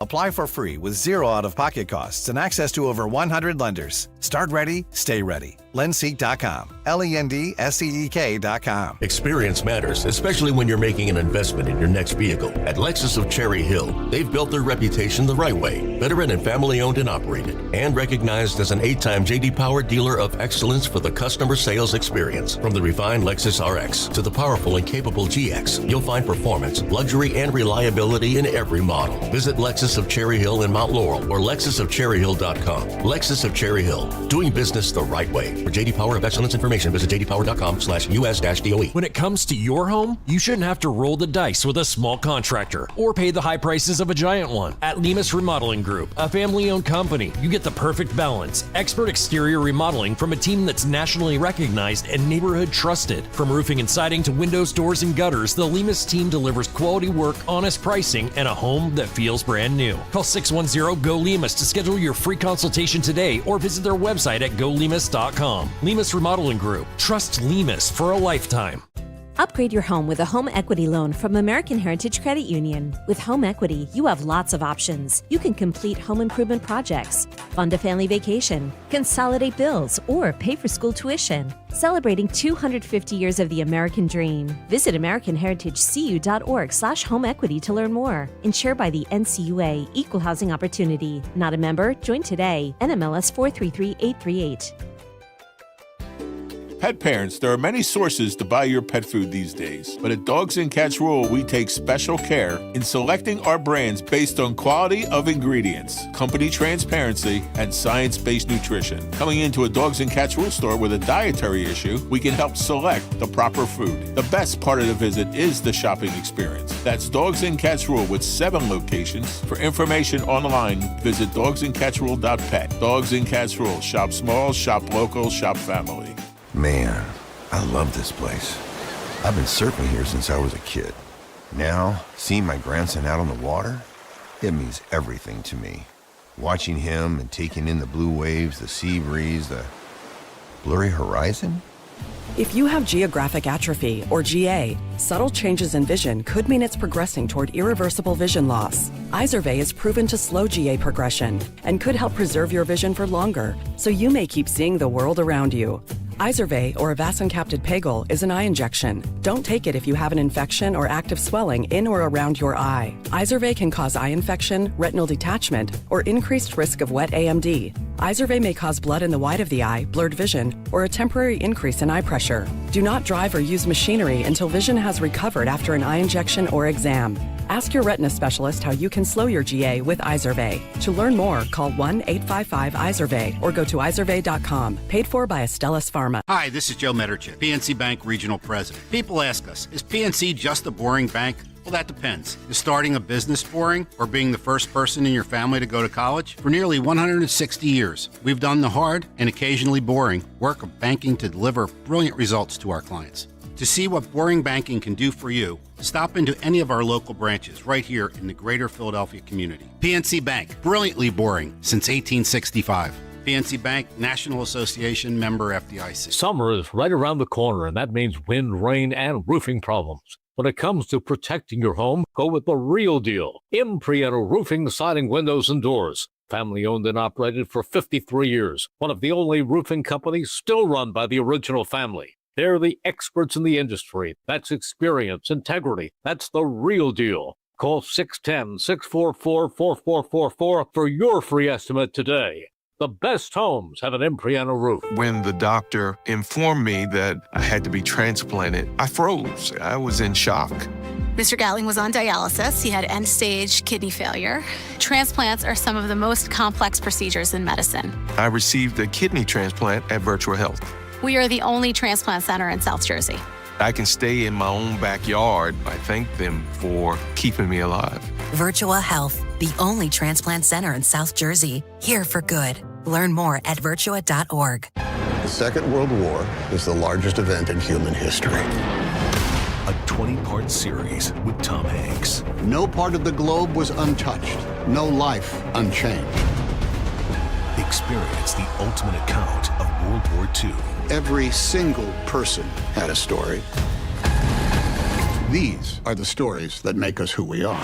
Apply for free with zero out-of-pocket costs and access to over 100 lenders. Start ready, stay ready. Lendseek.com. LENDSEEK.com. Experience matters, especially when you're making an investment in your next vehicle. At Lexus of Cherry Hill, they've built their reputation the right way. Veteran and family-owned and operated, and recognized as an 8-time J.D. Power dealer of excellence for the customer sales experience. From the refined Lexus RX to the powerful and capable GX, you'll find performance, luxury, and reliability in every model. Visit Lexus of Cherry Hill in Mount Laurel or lexusofcherryhill.com. Lexus of Cherry Hill, doing business the right way. For J.D. Power of Excellence information, visit jdpower.com/US-DOE. When it comes to your home, you shouldn't have to roll the dice with a small contractor or pay the high prices of a giant one. At Lemus Remodeling Group, a family-owned company, you get the perfect balance. Expert exterior remodeling from a team that's nationally recognized and neighborhood trusted. From roofing and siding to windows, doors, and gutters, the Lemus team delivers quality work, honest pricing, and a home that feels brand new. Call 610-GO-LEMUS to schedule your free consultation today or visit their website at golemus.com. Lemus Remodeling Group. Trust Lemus for a lifetime. Upgrade your home with a home equity loan from American Heritage Credit Union. With home equity, you have lots of options. You can complete home improvement projects, fund a family vacation, consolidate bills, or pay for school tuition. Celebrating 250 years of the American dream. Visit AmericanHeritageCU.org/home equity to learn more. Insured by the NCUA, Equal Housing Opportunity. Not a member? Join today. NMLS 433838. Pet parents, there are many sources to buy your pet food these days, but at Dogs and Cats Rule, we take special care in selecting our brands based on quality of ingredients, company transparency, and science-based nutrition. Coming into a Dogs and Cats Rule store with a dietary issue, we can help select the proper food. The best part of the visit is the shopping experience. That's Dogs and Cats Rule with 7 locations. For information online, visit dogsandcatsrule.pet. Dogs and Cats Rule. Shop small, shop local, shop family. Man, I love this place. I've been surfing here since I was a kid. Now, seeing my grandson out on the water, it means everything to me. Watching him and taking in the blue waves, the sea breeze, the blurry horizon. If you have geographic atrophy, or GA, subtle changes in vision could mean it's progressing toward irreversible vision loss. Izervay is proven to slow GA progression and could help preserve your vision for longer, so you may keep seeing the world around you. Izervay, or avacincaptad pegol, is an eye injection. Don't take it if you have an infection or active swelling in or around your eye. Izervay can cause eye infection, retinal detachment, or increased risk of wet AMD. Izervay may cause blood in the white of the eye, blurred vision, or a temporary increase in eye pressure. Do not drive or use machinery until vision has recovered after an eye injection or exam. Ask your retina specialist how you can slow your GA with Izervay. To learn more, call 1-855-IZERVAY or go to izervay.com. Paid for by Astellas Pharma. Hi, this is Joe Mederchik, PNC Bank Regional President. People ask us, is PNC just a boring bank? Well, that depends. Is starting a business boring, or being the first person in your family to go to college? For nearly 160 years, we've done the hard and occasionally boring work of banking to deliver brilliant results to our clients. To see what boring banking can do for you, stop into any of our local branches right here in the greater Philadelphia community. PNC Bank, brilliantly boring since 1865. PNC Bank, National Association, member FDIC. Summer is right around the corner, and that means wind, rain, and roofing problems. When it comes to protecting your home, go with the real deal. Imprieto Roofing, Siding, Windows, and Doors. Family owned and operated for 53 years. One of the only roofing companies still run by the original family. They're the experts in the industry. That's experience, integrity. That's the real deal. Call 610-644-4444 for your free estimate today. The best homes have an Imprieto roof. When the doctor informed me that I had to be transplanted, I froze. I was in shock. Mr. Gatling was on dialysis. He had end-stage kidney failure. Transplants are some of the most complex procedures in medicine. I received a kidney transplant at Virtual Health. We are the only transplant center in South Jersey. I can stay in my own backyard. I thank them for keeping me alive. Virtual Health, the only transplant center in South Jersey. Here for good. Learn more at virtua.org. The Second World War is the largest event in human history. A 20-part series with Tom Hanks. No part of the globe was untouched. No life unchanged. Experience the ultimate account of World War II. Every single person had a story. These are the stories that make us who we are.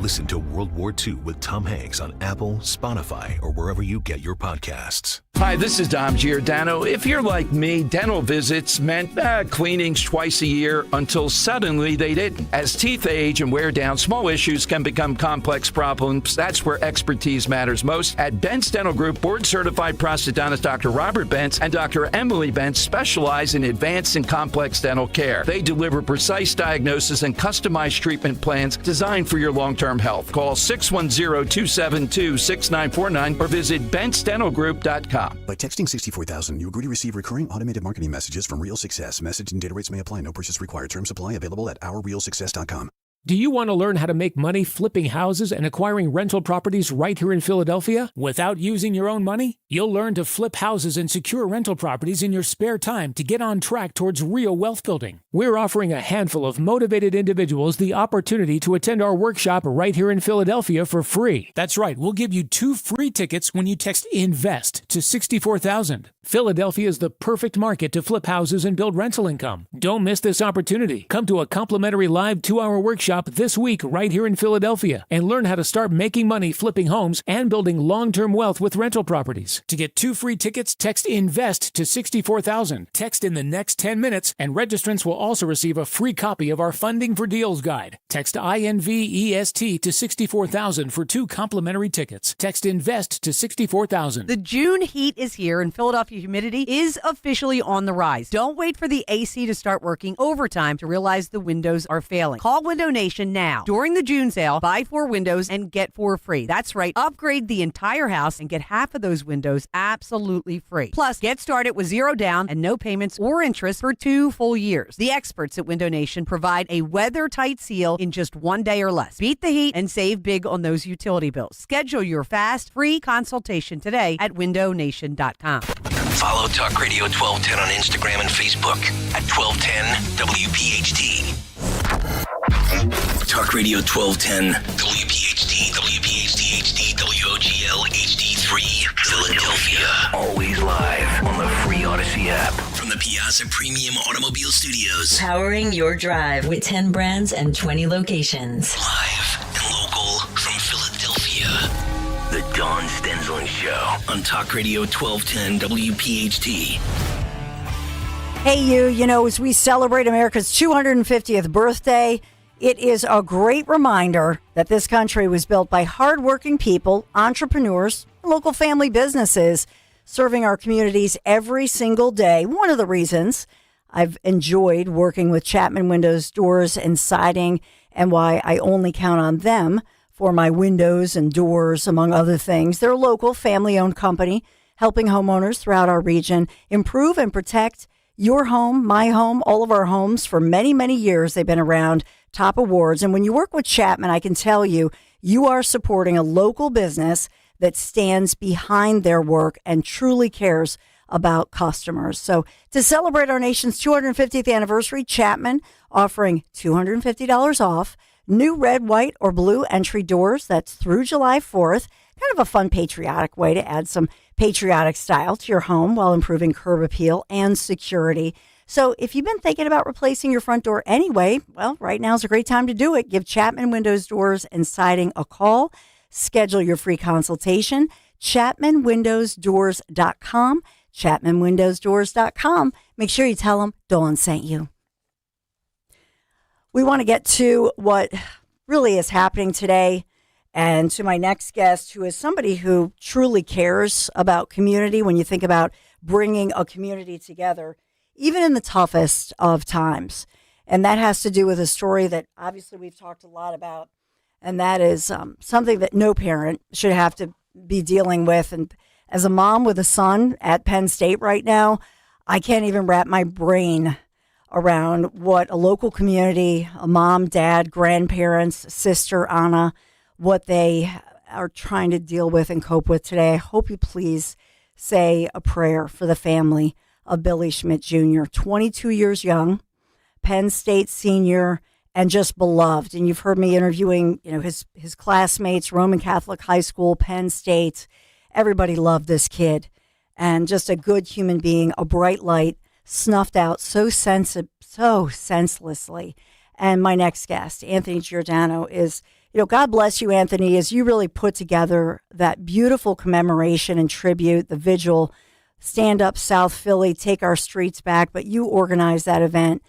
Listen to World War II with Tom Hanks on Apple, Spotify, or wherever you get your podcasts. Hi, this is Dom Giordano. If you're like me, dental visits meant cleanings twice a year until suddenly they didn't. As teeth age and wear down, small issues can become complex problems. That's where expertise matters most. At Bentz Dental Group, board-certified prosthodontist Dr. Robert Bentz and Dr. Emily Bentz specialize in advanced and complex dental care. They deliver precise diagnosis and customized treatment plans designed for your long-term health. Call 610-272-6949 or visit BentzDentalGroup.com. By texting 64000, you agree to receive recurring automated marketing messages from Real Success. Message and data rates may apply. No purchase required. Terms apply. Available at ourrealsuccess.com. Do you want to learn how to make money flipping houses and acquiring rental properties right here in Philadelphia without using your own money? You'll learn to flip houses and secure rental properties in your spare time to get on track towards real wealth building. We're offering a handful of motivated individuals the opportunity to attend our workshop right here in Philadelphia for free. That's right, we'll give you 2 free tickets when you text INVEST to 64,000. Philadelphia is the perfect market to flip houses and build rental income. Don't miss this opportunity. Come to a complimentary live 2-hour workshop this week right here in Philadelphia and learn how to start making money flipping homes and building long-term wealth with rental properties. To get 2 free tickets, text INVEST to 64,000. Text in the next 10 minutes, and registrants will also receive a free copy of our Funding for Deals guide. Text INVEST to 64,000 for 2 complimentary tickets. Text INVEST to 64,000. The June heat is here, and Philadelphia humidity is officially on the rise. Don't wait for the AC to start working overtime to realize the windows are failing. Call Window Nation now. During the June sale, buy 4 windows and get 4 free. That's right. Upgrade the entire house and get half of those windows absolutely free. Plus, get started with 0 down and no payments or interest for 2 full years. The experts at Window Nation provide a weather-tight seal in just 1 day or less. Beat the heat and save big on those utility bills. Schedule your fast, free consultation today at windownation.com. Follow Talk Radio 1210 on Instagram and Facebook at 1210 WPHT. Talk Radio 1210 WPHT, WPHT HD, WOGL HD3, Philadelphia. Always live on the free Odyssey app. From the Piazza Premium Automobile Studios. Powering your drive with 10 brands and 20 locations. Live and local from Philadelphia. The Dawn Stensland Show on Talk Radio 1210 WPHT. Hey, you know, as we celebrate America's 250th birthday, it is a great reminder that this country was built by hardworking people, entrepreneurs, local family businesses, serving our communities every single day. One of the reasons I've enjoyed working with Chapman Windows, Doors, and Siding, and why I only count on them for my windows and doors, among other things. They're a local, family-owned company helping homeowners throughout our region improve and protect your home, my home, all of our homes. For many, many years, they've been around top awards. And when you work with Chapman, I can tell you, you are supporting a local business that stands behind their work and truly cares about customers. So to celebrate our nation's 250th anniversary, Chapman offering $250 off new red, white, or blue entry doors. That's through July 4th. Kind of a fun patriotic way to add some patriotic style to your home while improving curb appeal and security. So if you've been thinking about replacing your front door anyway, well, right now is a great time to do it. Give Chapman Windows, Doors, and Siding a call. Schedule your free consultation. ChapmanWindowsDoors.com. ChapmanWindowsDoors.com. Make sure you tell them Dawn sent you. We want to get to what really is happening today, and to my next guest, who is somebody who truly cares about community. When you think about bringing a community together, even in the toughest of times. And that has to do with a story that obviously we've talked a lot about, and that is something that no parent should have to be dealing with. And as a mom with a son at Penn State right now, I can't even wrap my brain around what a local community, a mom, dad, grandparents, sister, Anna, what they are trying to deal with and cope with today. I hope you please say a prayer for the family of Billy Schmidt Jr., 22 years young, Penn State senior, and just beloved. And you've heard me interviewing, his classmates, Roman Catholic High School, Penn State. Everybody loved this kid, and just a good human being, a bright light, snuffed out so senselessly. And my next guest, Anthony Giordano, is God bless you, Anthony, as you really put together that beautiful commemoration and tribute, the vigil, Stand Up South Philly, Take Our Streets Back. But you organized that event,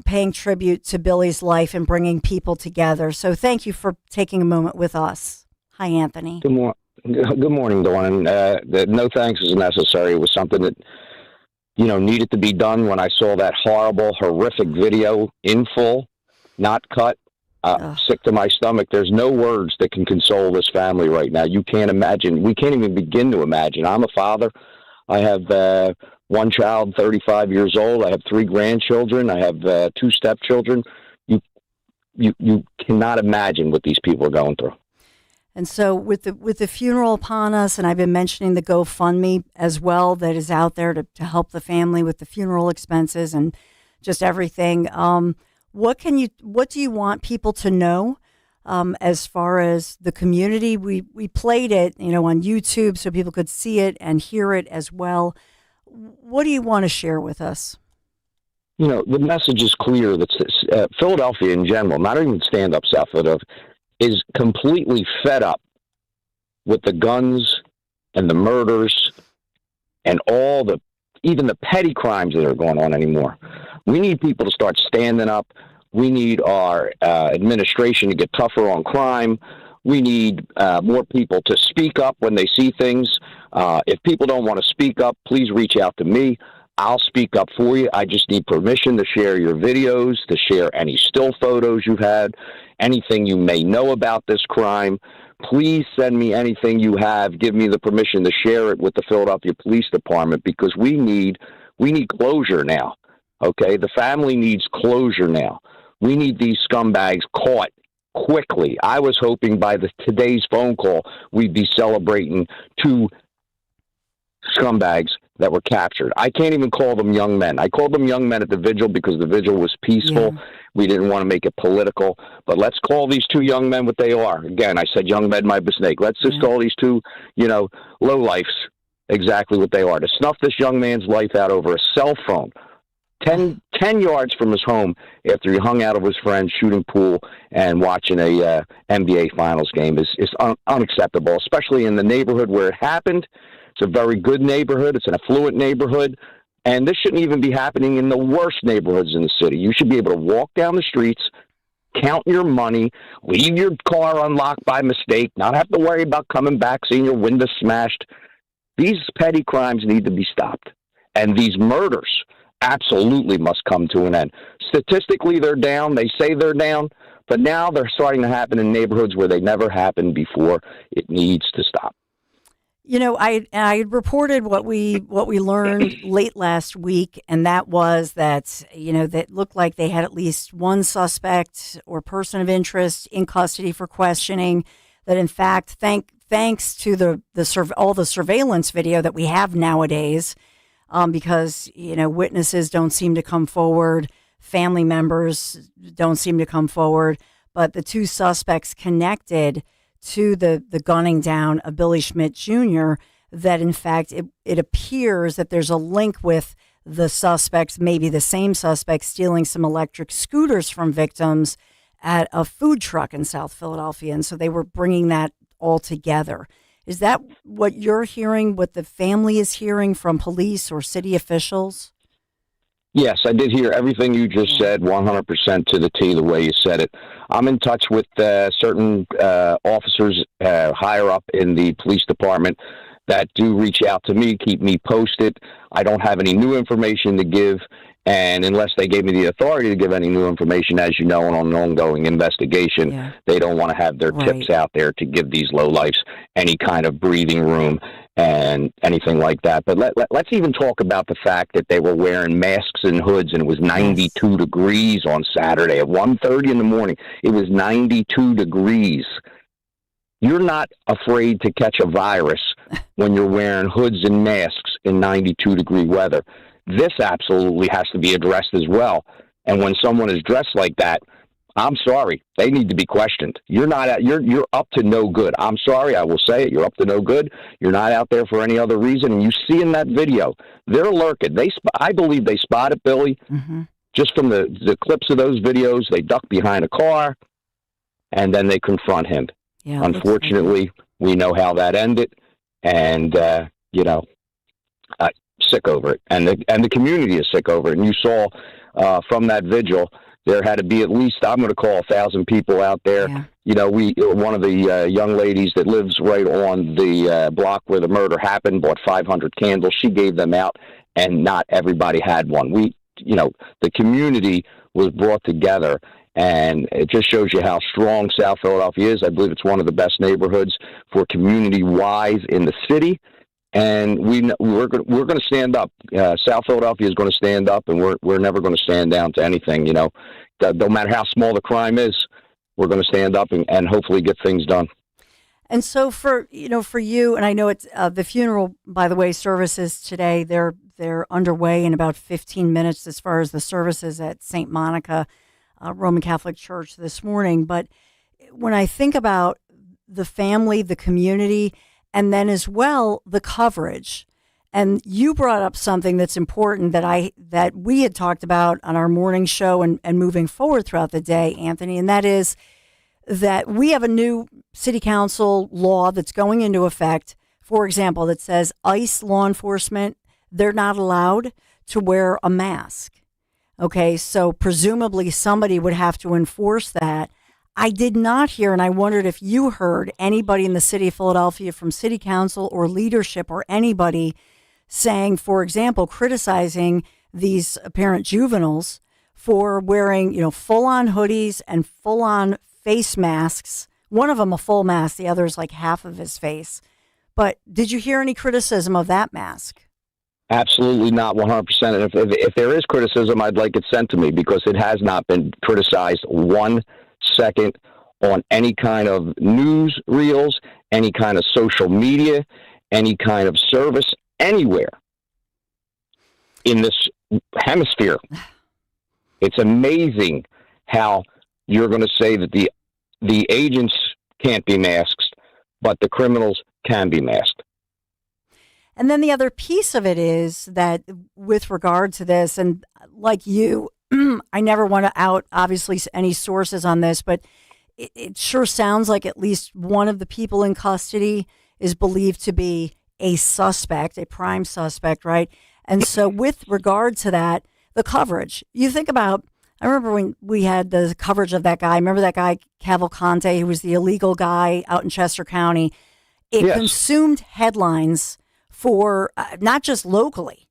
paying tribute to Billy's life and bringing people together. So thank you for taking a moment with us. Hi, Anthony. Good morning, Dawn. No thanks is necessary. It was something that, needed to be done when I saw that horrible, horrific video in full, not cut. Sick to my stomach. There's no words that can console this family right now. You can't imagine. We can't even begin to imagine. I'm a father. I have one child, 35 years old. I have 3 grandchildren. I have 2 stepchildren. You cannot imagine what these people are going through. And so with the funeral upon us, and I've been mentioning the GoFundMe as well that is out there to help the family with the funeral expenses and just everything. What do you want people to know as far as the community? We played it, on YouTube so people could see it and hear it as well. What do you want to share with us? The message is clear that Philadelphia in general, not even Stand Up South Philadelphia, is completely fed up with the guns and the murders and even the petty crimes that are going on anymore. We need people to start standing up. We need our administration to get tougher on crime. We need more people to speak up when they see things. If people don't want to speak up, please reach out to me. I'll speak up for you. I just need permission to share your videos, to share any still photos you've had, anything you may know about this crime. Please send me anything you have. Give me the permission to share it with the Philadelphia Police Department, because we need closure now. Okay, the family needs closure now. We need these scumbags caught quickly. I was hoping by today's phone call we'd be celebrating 2 scumbags that were captured. I can't even call them young men. I called them young men at the vigil because the vigil was peaceful. Yeah. We didn't want to make it political. But let's call these 2 young men what they are. Again, I said young men, my mistake. Let's just call these 2, lowlifes exactly what they are. To snuff this young man's life out over a cell phone, 10 yards from his home after he hung out with his friends shooting pool and watching a NBA Finals game is unacceptable, especially in the neighborhood where it happened. It's a very good neighborhood. It's an affluent neighborhood. And this shouldn't even be happening in the worst neighborhoods in the city. You should be able to walk down the streets, count your money, leave your car unlocked by mistake, not have to worry about coming back, seeing your window smashed. These petty crimes need to be stopped. And these murders absolutely must come to an end. Statistically, they're down. They say they're down. But now they're starting to happen in neighborhoods where they never happened before. It needs to stop. I reported what we learned late last week, and that was that, that looked like they had at least one suspect or person of interest in custody for questioning, that in fact, thanks to all the surveillance video that we have nowadays, because, witnesses don't seem to come forward, family members don't seem to come forward, but the 2 suspects connected to the gunning down of Billy Schmidt Jr., that in fact it appears that there's a link with the suspects, maybe the same suspects, stealing some electric scooters from victims at a food truck in South Philadelphia. And so they were bringing that all together. Is that what you're hearing, what the family is hearing from police or city officials? Yes, I did hear everything you just said, 100% to the T, the way you said it. I'm in touch with certain officers higher up in the police department that do reach out to me, keep me posted. I don't have any new information to give, and unless they gave me the authority to give any new information, as you know, on an ongoing investigation, they don't want to have their tips out there to give these lowlifes any kind of breathing room and anything like that. But let's even talk about the fact that they were wearing masks and hoods, and it was 92 degrees on Saturday at 1:30 in the morning. It was 92 degrees. You're not afraid to catch a virus when you're wearing hoods and masks in 92-degree weather. This absolutely has to be addressed as well. And when someone is dressed like that, I'm sorry, they need to be questioned. You're up to no good. I'm sorry, I will say it. You're up to no good. You're not out there for any other reason. And you see in that video, they're lurking. I believe they spotted Billy just from the clips of those videos. They ducked behind a car. and then they confront him. Yeah, unfortunately, we know how that ended, and sick over it, and the community is sick over it. And you saw from that vigil, there had to be at least, I'm going to call 1,000 people out there. Yeah. One of the young ladies that lives right on the block where the murder happened bought 500 candles. She gave them out, and not everybody had one. The community was brought together, and it just shows you how strong South Philadelphia is. I believe it's one of the best neighborhoods for community-wise in the city. And we're going to stand up. South Philadelphia is going to stand up, and we're never going to stand down to anything. No matter how small the crime is, we're going to stand up and hopefully get things done. And so for you, and I know it's the funeral, by the way, services today, they're underway in about 15 minutes as far as the services at St. Monica Roman Catholic Church this morning. But when I think about the family, the community, and then as well the coverage, and you brought up something that's important that we had talked about on our morning show and moving forward throughout the day, Anthony, and that is that we have a new city council law that's going into effect, for example, that says ICE law enforcement, they're not allowed to wear a mask. Okay, so presumably somebody would have to enforce that. I did not hear, and I wondered if you heard anybody in the city of Philadelphia from city council or leadership or anybody saying, for example, criticizing these apparent juveniles for wearing, full-on hoodies and full-on face masks. One of them a full mask, the other is like half of his face. But did you hear any criticism of that mask? Absolutely not, 100%. And if there is criticism, I'd like it sent to me, because it has not been criticized 1 second on any kind of news reels, any kind of social media, any kind of service anywhere in this hemisphere. It's amazing how you're going to say that the agents can't be masked, but the criminals can be masked. And then the other piece of it is that with regard to this, and like you, I never want to out, obviously, any sources on this, but it sure sounds like at least one of the people in custody is believed to be a suspect, a prime suspect, right? And so with regard to that, the coverage, you think about, I remember when we had the coverage of that guy. Remember that guy, Cavalcante, who was the illegal guy out in Chester County? It consumed headlines for not just locally,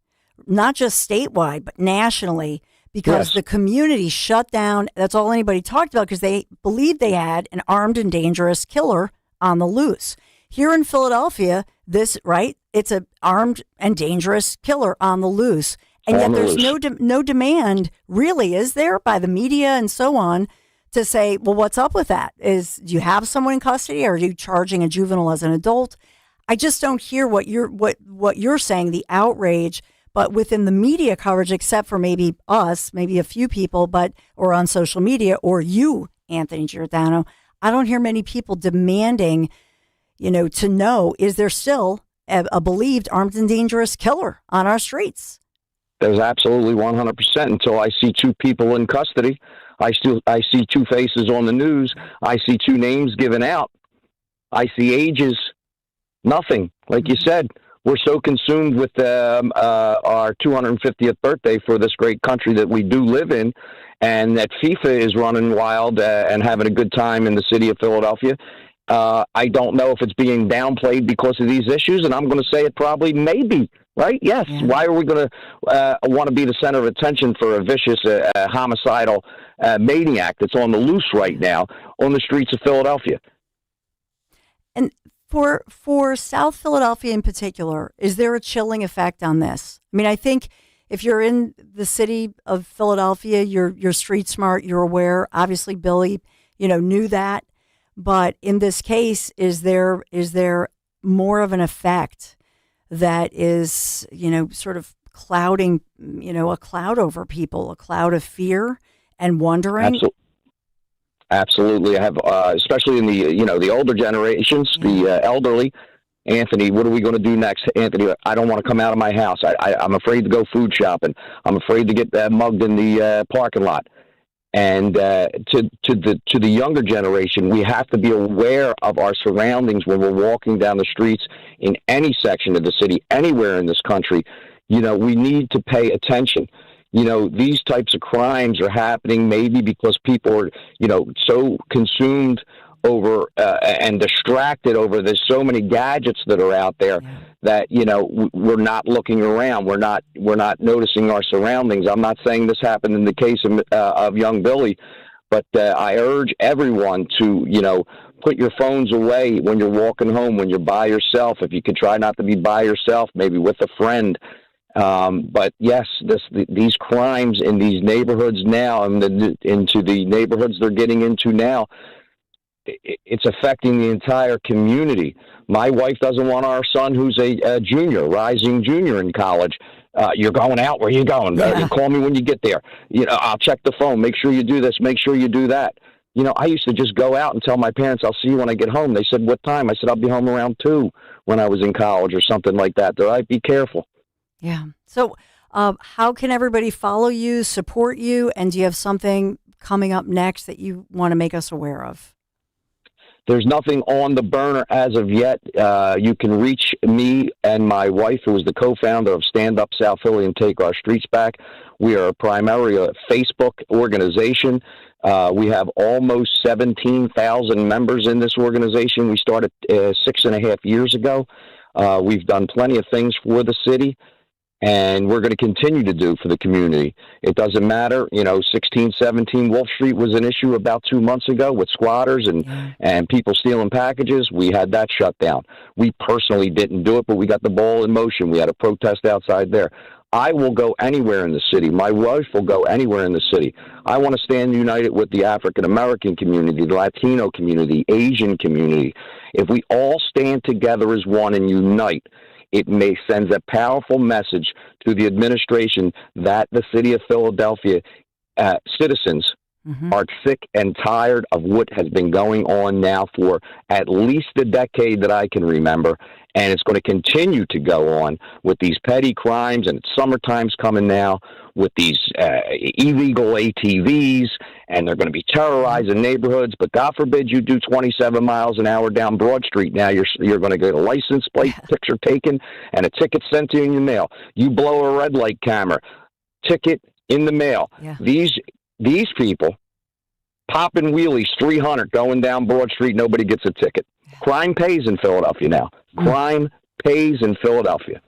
not just statewide, but nationally, because the community shut down. That's all anybody talked about, because they believed they had an armed and dangerous killer on the loose. Here in Philadelphia, it's an armed and dangerous killer on the loose. And yet there's no demand, really, is there, by the media and so on, to say, well, what's up with that? Do you have someone in custody, or are you charging a juvenile as an adult? I just don't hear what you're saying, the outrage, but within the media coverage, except for maybe us, maybe a few people, or on social media, or you, Anthony Giordano, I don't hear many people demanding, to know, is there still a believed armed and dangerous killer on our streets? There's absolutely 100%, until I see 2 people in custody. I see 2 faces on the news. I see 2 names given out. I see ages. Nothing. Like you said, we're so consumed with our 250th birthday for this great country that we do live in, and that FIFA is running wild and having a good time in the city of Philadelphia. I don't know if it's being downplayed because of these issues, and I'm going to say it probably maybe, right? Yes. Yeah. Why are we going to want to be the center of attention for a vicious, homicidal maniac that's on the loose right now on the streets of Philadelphia? And for South Philadelphia in particular, is there a chilling effect on this? I mean, I think if you're in the city of Philadelphia, you're street smart, you're aware. Obviously, Billy, knew that. But in this case, is there more of an effect that is, sort of clouding, a cloud over people, a cloud of fear and wondering? Absolutely. I have, especially in the older generations, the elderly. Anthony, what are we going to do next? Anthony, I don't want to come out of my house. I'm afraid to go food shopping. I'm afraid to get mugged in the parking lot. And to the younger generation, we have to be aware of our surroundings when we're walking down the streets in any section of the city, anywhere in this country. You know, we need to pay attention. You know, these types of crimes are happening maybe because people are, you know, so consumed over and distracted over there's so many gadgets that are out there that, you know, we're not looking around. We're not noticing our surroundings. I'm not saying this happened in the case of young Billy, but I urge everyone to, you know, put your phones away when you're walking home, when you're by yourself. If you can try not to be by yourself, maybe with a friend. But yes, these crimes in these neighborhoods now and into the neighborhoods they're getting into now, it's affecting the entire community. My wife doesn't want our son, who's a junior, rising junior in college. You're going out? Where are you going? Call me when you get there. You know, I'll check the phone. Make sure you do this. Make sure you do that. You know, I used to just go out and tell my parents, I'll see you when I get home. They said, what time? I said, I'll be home around 2 when I was in college or something like that. They're like, be careful. Yeah. So how can everybody follow you, support you, and do you have something coming up next that you want to make us aware of? There's nothing on the burner as of yet. You can reach me and my wife, who is the co-founder of Stand Up South Philly and Take Our Streets Back. We are primarily a Facebook organization. We have almost 17,000 members in this organization. We started 6.5 years ago. We've done plenty of things for the city, and we're going to continue to do for the community. It doesn't matter, you know, 1617 Wolf Street was an issue about 2 months ago with squatters and people stealing packages. We had that shut down. We personally didn't do it, but we got the ball in motion. We had a protest outside there. I will go anywhere in the city. My wife will go anywhere in the city. I want to stand united with the African-American community, the Latino community, Asian community. If we all stand together as one and unite, it may send a powerful message to the administration that the city of Philadelphia citizens are sick and tired of what has been going on now for at least a decade that I can remember. And it's going to continue to go on with these petty crimes, and it's summertime's coming now with these illegal ATVs, and they're going to be terrorizing neighborhoods. But God forbid you do 27 miles an hour down Broad Street. Now you're going to get a license plate picture taken and a ticket sent to you in your mail. You blow a red light camera, ticket in the mail. These people popping wheelies 300 going down Broad Street, nobody gets a ticket. Crime pays in Philadelphia now. Crime pays in Philadelphia.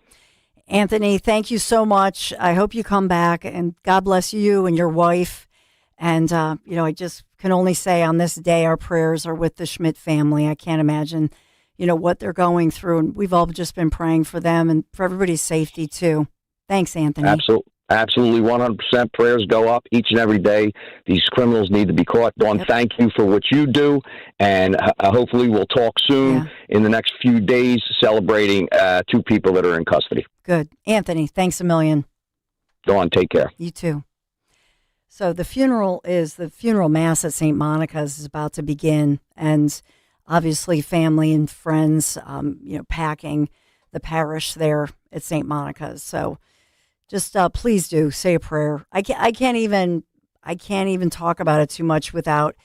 Anthony, thank you so much. I hope you come back, and God bless you and your wife. And, you know, I just can only say on this day, our prayers are with the Schmidt family. I can't imagine, you know, what they're going through. And we've all just been praying for them and for everybody's safety, too. Thanks, Anthony. Absolutely, 100% prayers go up each and every day. These criminals need to be caught. Dawn, thank you for what you do, and hopefully we'll talk soon in the next few days celebrating 2 people that are in custody. Good. Anthony, thanks a million. Dawn, take care. You too. So the funeral mass at St. Monica's is about to begin, and obviously family and friends, you know, packing the parish there at St. Monica's. So just please do say a prayer. I can't even talk about it too much without,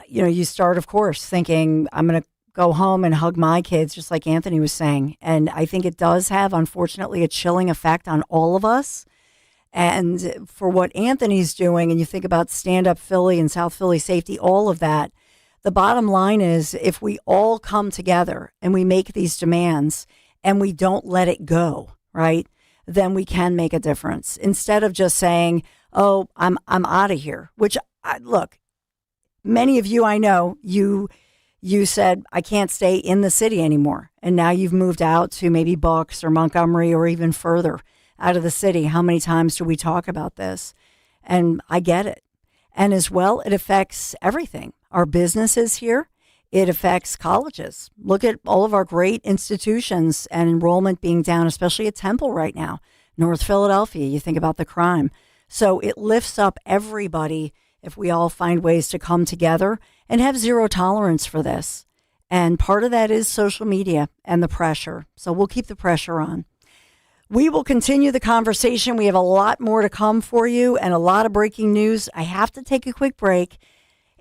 you know, you start, of course, thinking I'm going to go home and hug my kids, just like Anthony was saying. And I think it does have, unfortunately, a chilling effect on all of us. And for what Anthony's doing, and you think about Stand Up Philly and South Philly Safety, all of that, the bottom line is if we all come together and we make these demands and we don't let it go, right, then we can make a difference. Instead of just saying, oh, I'm out of here, which, look, many of you I know, you said, I can't stay in the city anymore. And now you've moved out to maybe Bucks or Montgomery or even further out of the city. How many times do we talk about this? And I get it. And as well, it affects everything. Our businesses here. It affects colleges. Look at all of our great institutions and enrollment being down, especially at Temple right now. North Philadelphia, you think about the crime. So it lifts up everybody if we all find ways to come together and have zero tolerance for this. And part of that is social media and the pressure. So we'll keep the pressure on. We will continue the conversation. We have a lot more to come for you and a lot of breaking news. I have to take a quick break.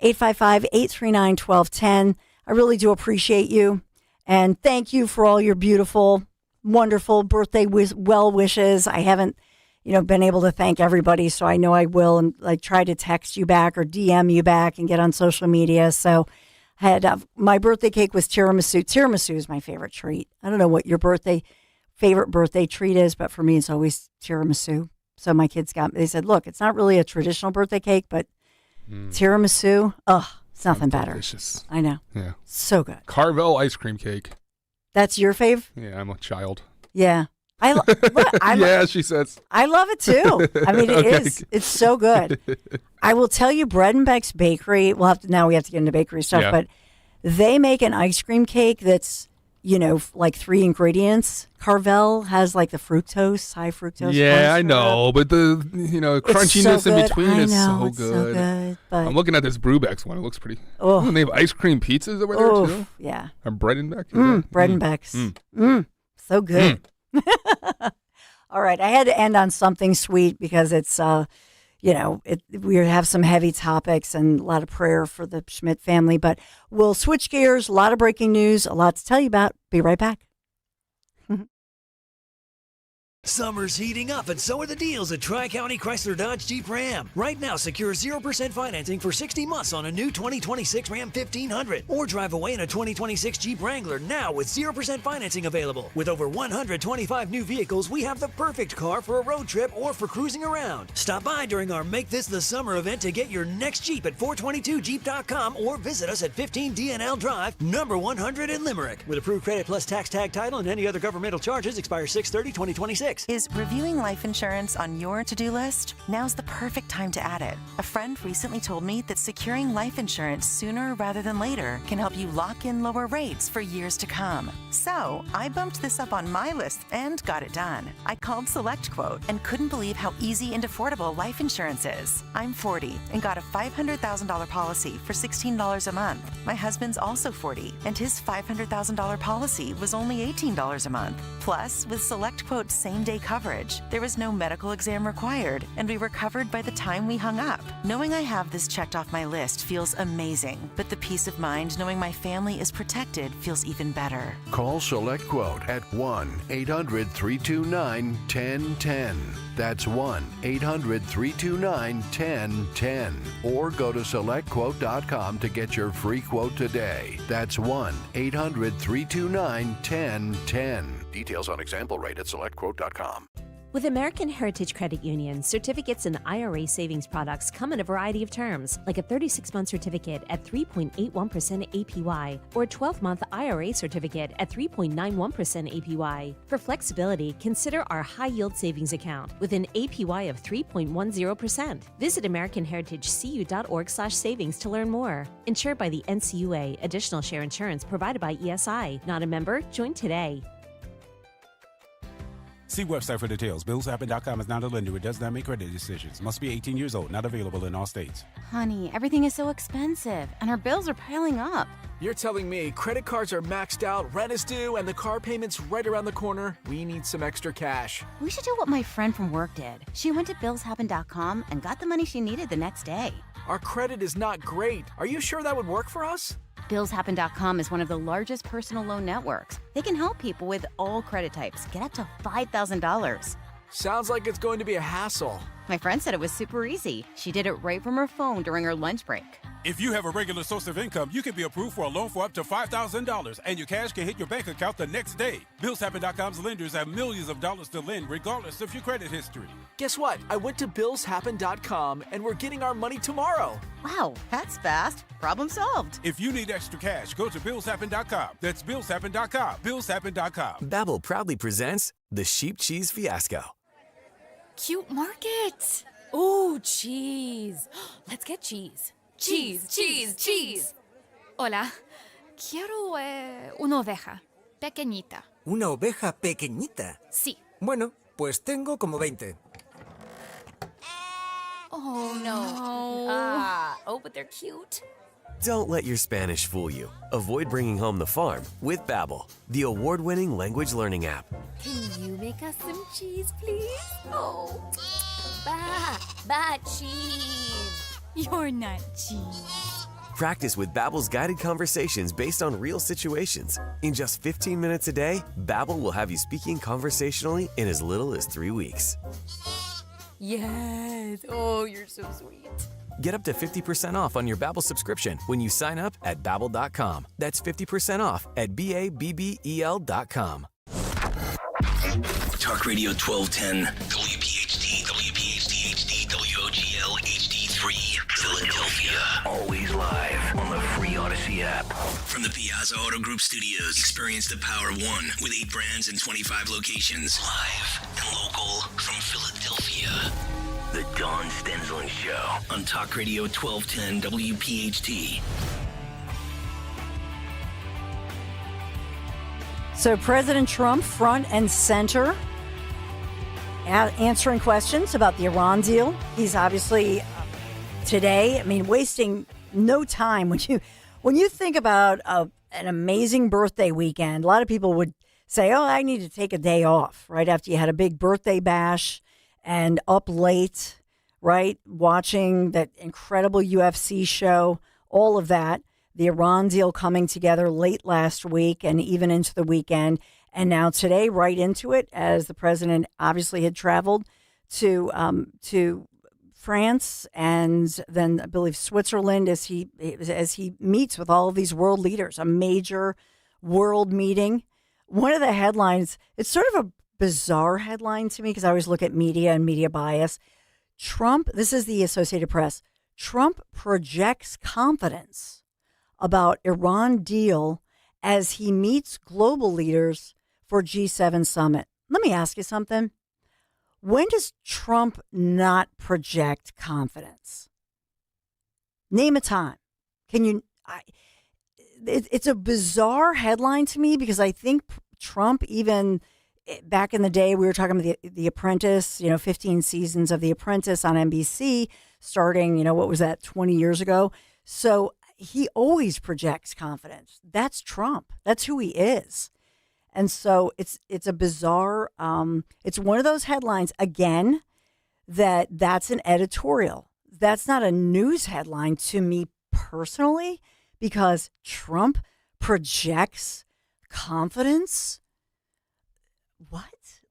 855-839-1210. I really do appreciate you. And thank you for all your beautiful, wonderful birthday well wishes. I haven't, been able to thank everybody, so I know I will. And try to text you back or DM you back and get on social media. So I had my birthday cake was tiramisu. Tiramisu is my favorite treat. I don't know what your favorite birthday treat is, but for me, it's always tiramisu. So my kids they said, look, it's not really a traditional birthday cake, but tiramisu, it's nothing better. Delicious. I know. Yeah. So good. Carvel ice cream cake. That's your fave? Yeah, I'm a child. Yeah. Yeah, she says. I love it too. I mean, it is. It's so good. I will tell you, Bread and Beck's Bakery, we have to get into bakery stuff, but they make an ice cream cake that's, 3 ingredients. Carvel has the fructose, high fructose. Yeah, I know, but the crunchiness in between is so good. So good, but I'm looking at this Brewbeck's one. It looks pretty. Oh, and they have ice cream pizzas over there too. Yeah. Or Bread and Beck. Bread and Beck's. So good. All right, I had to end on something sweet because it's we have some heavy topics and a lot of prayer for the Schmidt family, but we'll switch gears. A lot of breaking news, a lot to tell you about. Be right back. Summer's heating up, and so are the deals at Tri-County Chrysler Dodge Jeep Ram. Right now, secure 0% financing for 60 months on a new 2026 Ram 1500. Or drive away in a 2026 Jeep Wrangler now with 0% financing available. With over 125 new vehicles, we have the perfect car for a road trip or for cruising around. Stop by during our Make This the Summer event to get your next Jeep at 422jeep.com or visit us at 15 DNL Drive, number 100 in Limerick. With approved credit plus tax tag title and any other governmental charges, expires 6/30/2026. Is reviewing life insurance on your to-do list? Now's the perfect time to add it. A friend recently told me that securing life insurance sooner rather than later can help you lock in lower rates for years to come. So I bumped this up on my list and got it done. I called SelectQuote and couldn't believe how easy and affordable life insurance is. I'm 40 and got a $500,000 policy for $16 a month. My husband's also 40 and his $500,000 policy was only $18 a month. Plus, with SelectQuote's same-day coverage, there was no medical exam required, and we were covered by the time we hung up. Knowing I have this checked off my list feels amazing, but the peace of mind knowing my family is protected feels even better. Call SelectQuote at 1-800-329-1010. That's 1-800-329-1010. Or go to SelectQuote.com to get your free quote today. That's 1-800-329-1010. Details on example rate at SelectQuote.com. With American Heritage Credit Union, certificates and IRA savings products come in a variety of terms, like a 36-month certificate at 3.81% APY or a 12-month IRA certificate at 3.91% APY. For flexibility, consider our high-yield savings account with an APY of 3.10%. Visit AmericanHeritageCU.org/savings to learn more. Insured by the NCUA, additional share insurance provided by ESI. Not a member? Join today. See website for details. BillsHappen.com is not a lender. It does not make credit decisions. Must be 18 years old. Not available in all states. Honey, everything is so expensive, and our bills are piling up. You're telling me credit cards are maxed out, rent is due, and the car payment's right around the corner? We need some extra cash. We should do what my friend from work did. She went to BillsHappen.com and got the money she needed the next day. Our credit is not great. Are you sure that would work for us? BillsHappen.com is one of the largest personal loan networks. They can help people with all credit types get up to $5,000. Sounds like it's going to be a hassle. My friend said it was super easy. She did it right from her phone during her lunch break. If you have a regular source of income, you can be approved for a loan for up to $5,000, and your cash can hit your bank account the next day. BillsHappen.com's lenders have millions of dollars to lend, regardless of your credit history. Guess what? I went to BillsHappen.com, and we're getting our money tomorrow. Wow, that's fast. Problem solved. If you need extra cash, go to BillsHappen.com. That's BillsHappen.com. BillsHappen.com. Babbel proudly presents the Sheep Cheese Fiasco. Cute market. Ooh, cheese. Let's get cheese. Cheese, cheese, cheese. Hola. Quiero una oveja. Pequeñita. ¿Una oveja pequeñita? Sí. Bueno, pues tengo como 20. Oh, no. Oh, but they're cute. Don't let your Spanish fool you. Avoid bringing home the farm with Babbel, the award-winning language learning app. you make us some cheese, please? Oh, cheese. You're not cheese. Practice with Babbel's guided conversations based on real situations. In just 15 minutes a day, Babbel will have you speaking conversationally in as little as 3 weeks. Yes. Oh, you're so sweet. Get up to 50% off on your Babbel subscription when you sign up at Babbel.com. That's 50% off at BABBEL.com. Talk Radio 1210, WPHT, WPHT HD, WOGL HD3, Philadelphia. Always live on the free Odyssey app. From the Piazza Auto Group Studios, experience the power of one with 8 brands and 25 locations. Live and local from Philadelphia. The Dawn Stensland Show on Talk Radio 1210 WPHT. So President Trump front and center answering questions about the Iran deal. He's obviously today, wasting no time. When you think about an amazing birthday weekend, a lot of people would say, oh, I need to take a day off right after you had a big birthday bash and up late, right, watching that incredible UFC show, all of that. The Iran deal coming together late last week and even into the weekend. And now today, right into it, as the president obviously had traveled to France and then I believe Switzerland as he meets with all of these world leaders, a major world meeting. One of the headlines, it's sort of a bizarre headline to me because I always look at media and media bias. Trump, this is the Associated Press, Trump projects confidence about Iran deal as he meets global leaders for G7 summit. Let me ask you something. When does Trump not project confidence? Name a time. Can you? It's a bizarre headline to me because I think Trump, even back in the day, we were talking about the Apprentice, 15 seasons of The Apprentice on NBC, starting, what was that, 20 years ago? So he always projects confidence. That's Trump. That's who he is. And so it's a bizarre, it's one of those headlines, again, that's an editorial. That's not a news headline to me personally, because Trump projects confidence. What?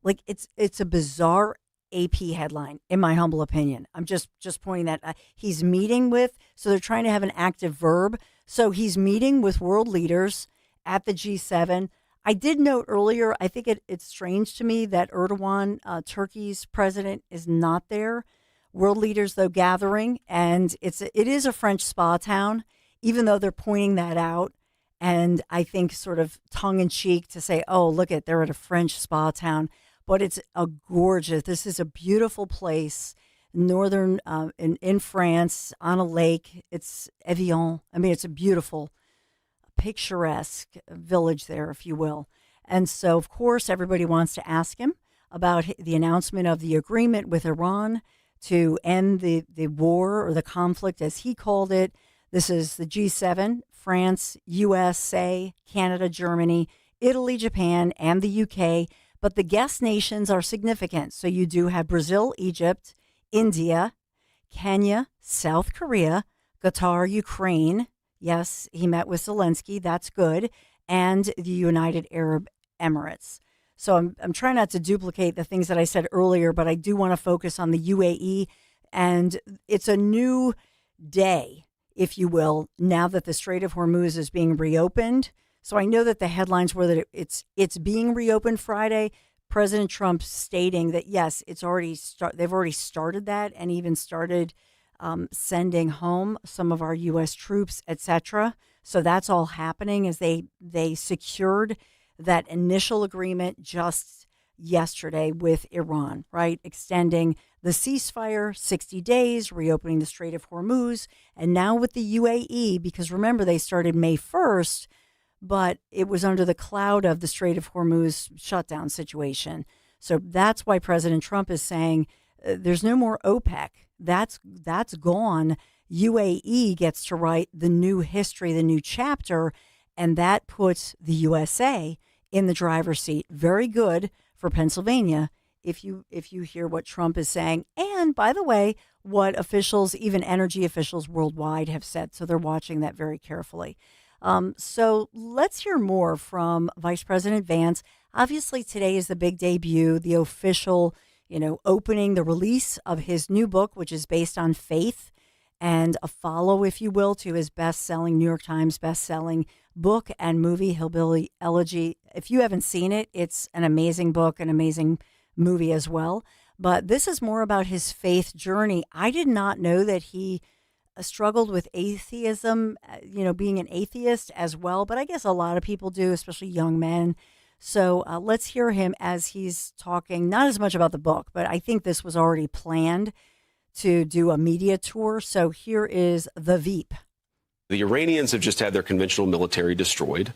Like it's a bizarre AP headline, in my humble opinion. I'm just pointing that he's meeting with, so they're trying to have an active verb. So he's meeting with world leaders at the G7. I did note earlier, I think it's strange to me that Erdogan, Turkey's president, is not there. World leaders, though, gathering, and it is a French spa town, even though they're pointing that out. And I think sort of tongue-in-cheek to say, oh, look they're at a French spa town. But it's this is a beautiful place, northern, in France, on a lake. It's Evian. It's a beautiful, picturesque village there, if you will. And so, of course, everybody wants to ask him about the announcement of the agreement with Iran to end the war or the conflict, as he called it. This is the G7, France, USA, Canada, Germany, Italy, Japan, and the UK. But the guest nations are significant. So you do have Brazil, Egypt, India, Kenya, South Korea, Qatar, Ukraine. Yes, he met with Zelensky. That's good. And the United Arab Emirates. So I'm trying not to duplicate the things that I said earlier, but I do want to focus on the UAE. And it's a new day, if you will, now that the Strait of Hormuz is being reopened. So I know that the headlines were that it's being reopened Friday. President Trump stating that, yes, it's already they've already started that and even started sending home some of our U.S. troops, etc. So that's all happening as they secured that initial agreement just yesterday with Iran, right? Extending the ceasefire 60 days, reopening the Strait of Hormuz, and now with the UAE, because remember, they started May 1st, but it was under the cloud of the Strait of Hormuz shutdown situation. So that's why President Trump is saying there's no more OPEC. That's gone. UAE gets to write the new history, the new chapter, and that puts the USA in the driver's seat. Very good for Pennsylvania if you hear what Trump is saying. And by the way, what officials, even energy officials worldwide, have said. So they're watching that very carefully. So let's hear more from Vice President Vance. Obviously, today is the big debut, the official, opening, the release of his new book, which is based on faith and a follow, if you will, to his best-selling, New York Times best-selling book and movie, Hillbilly Elegy. If you haven't seen it, it's an amazing book, an amazing movie as well. But this is more about his faith journey. I did not know that he struggled with atheism, being an atheist as well. But I guess a lot of people do, especially young men. So let's hear him as he's talking, not as much about the book, but I think this was already planned to do a media tour. So here is the Veep. The Iranians have just had their conventional military destroyed.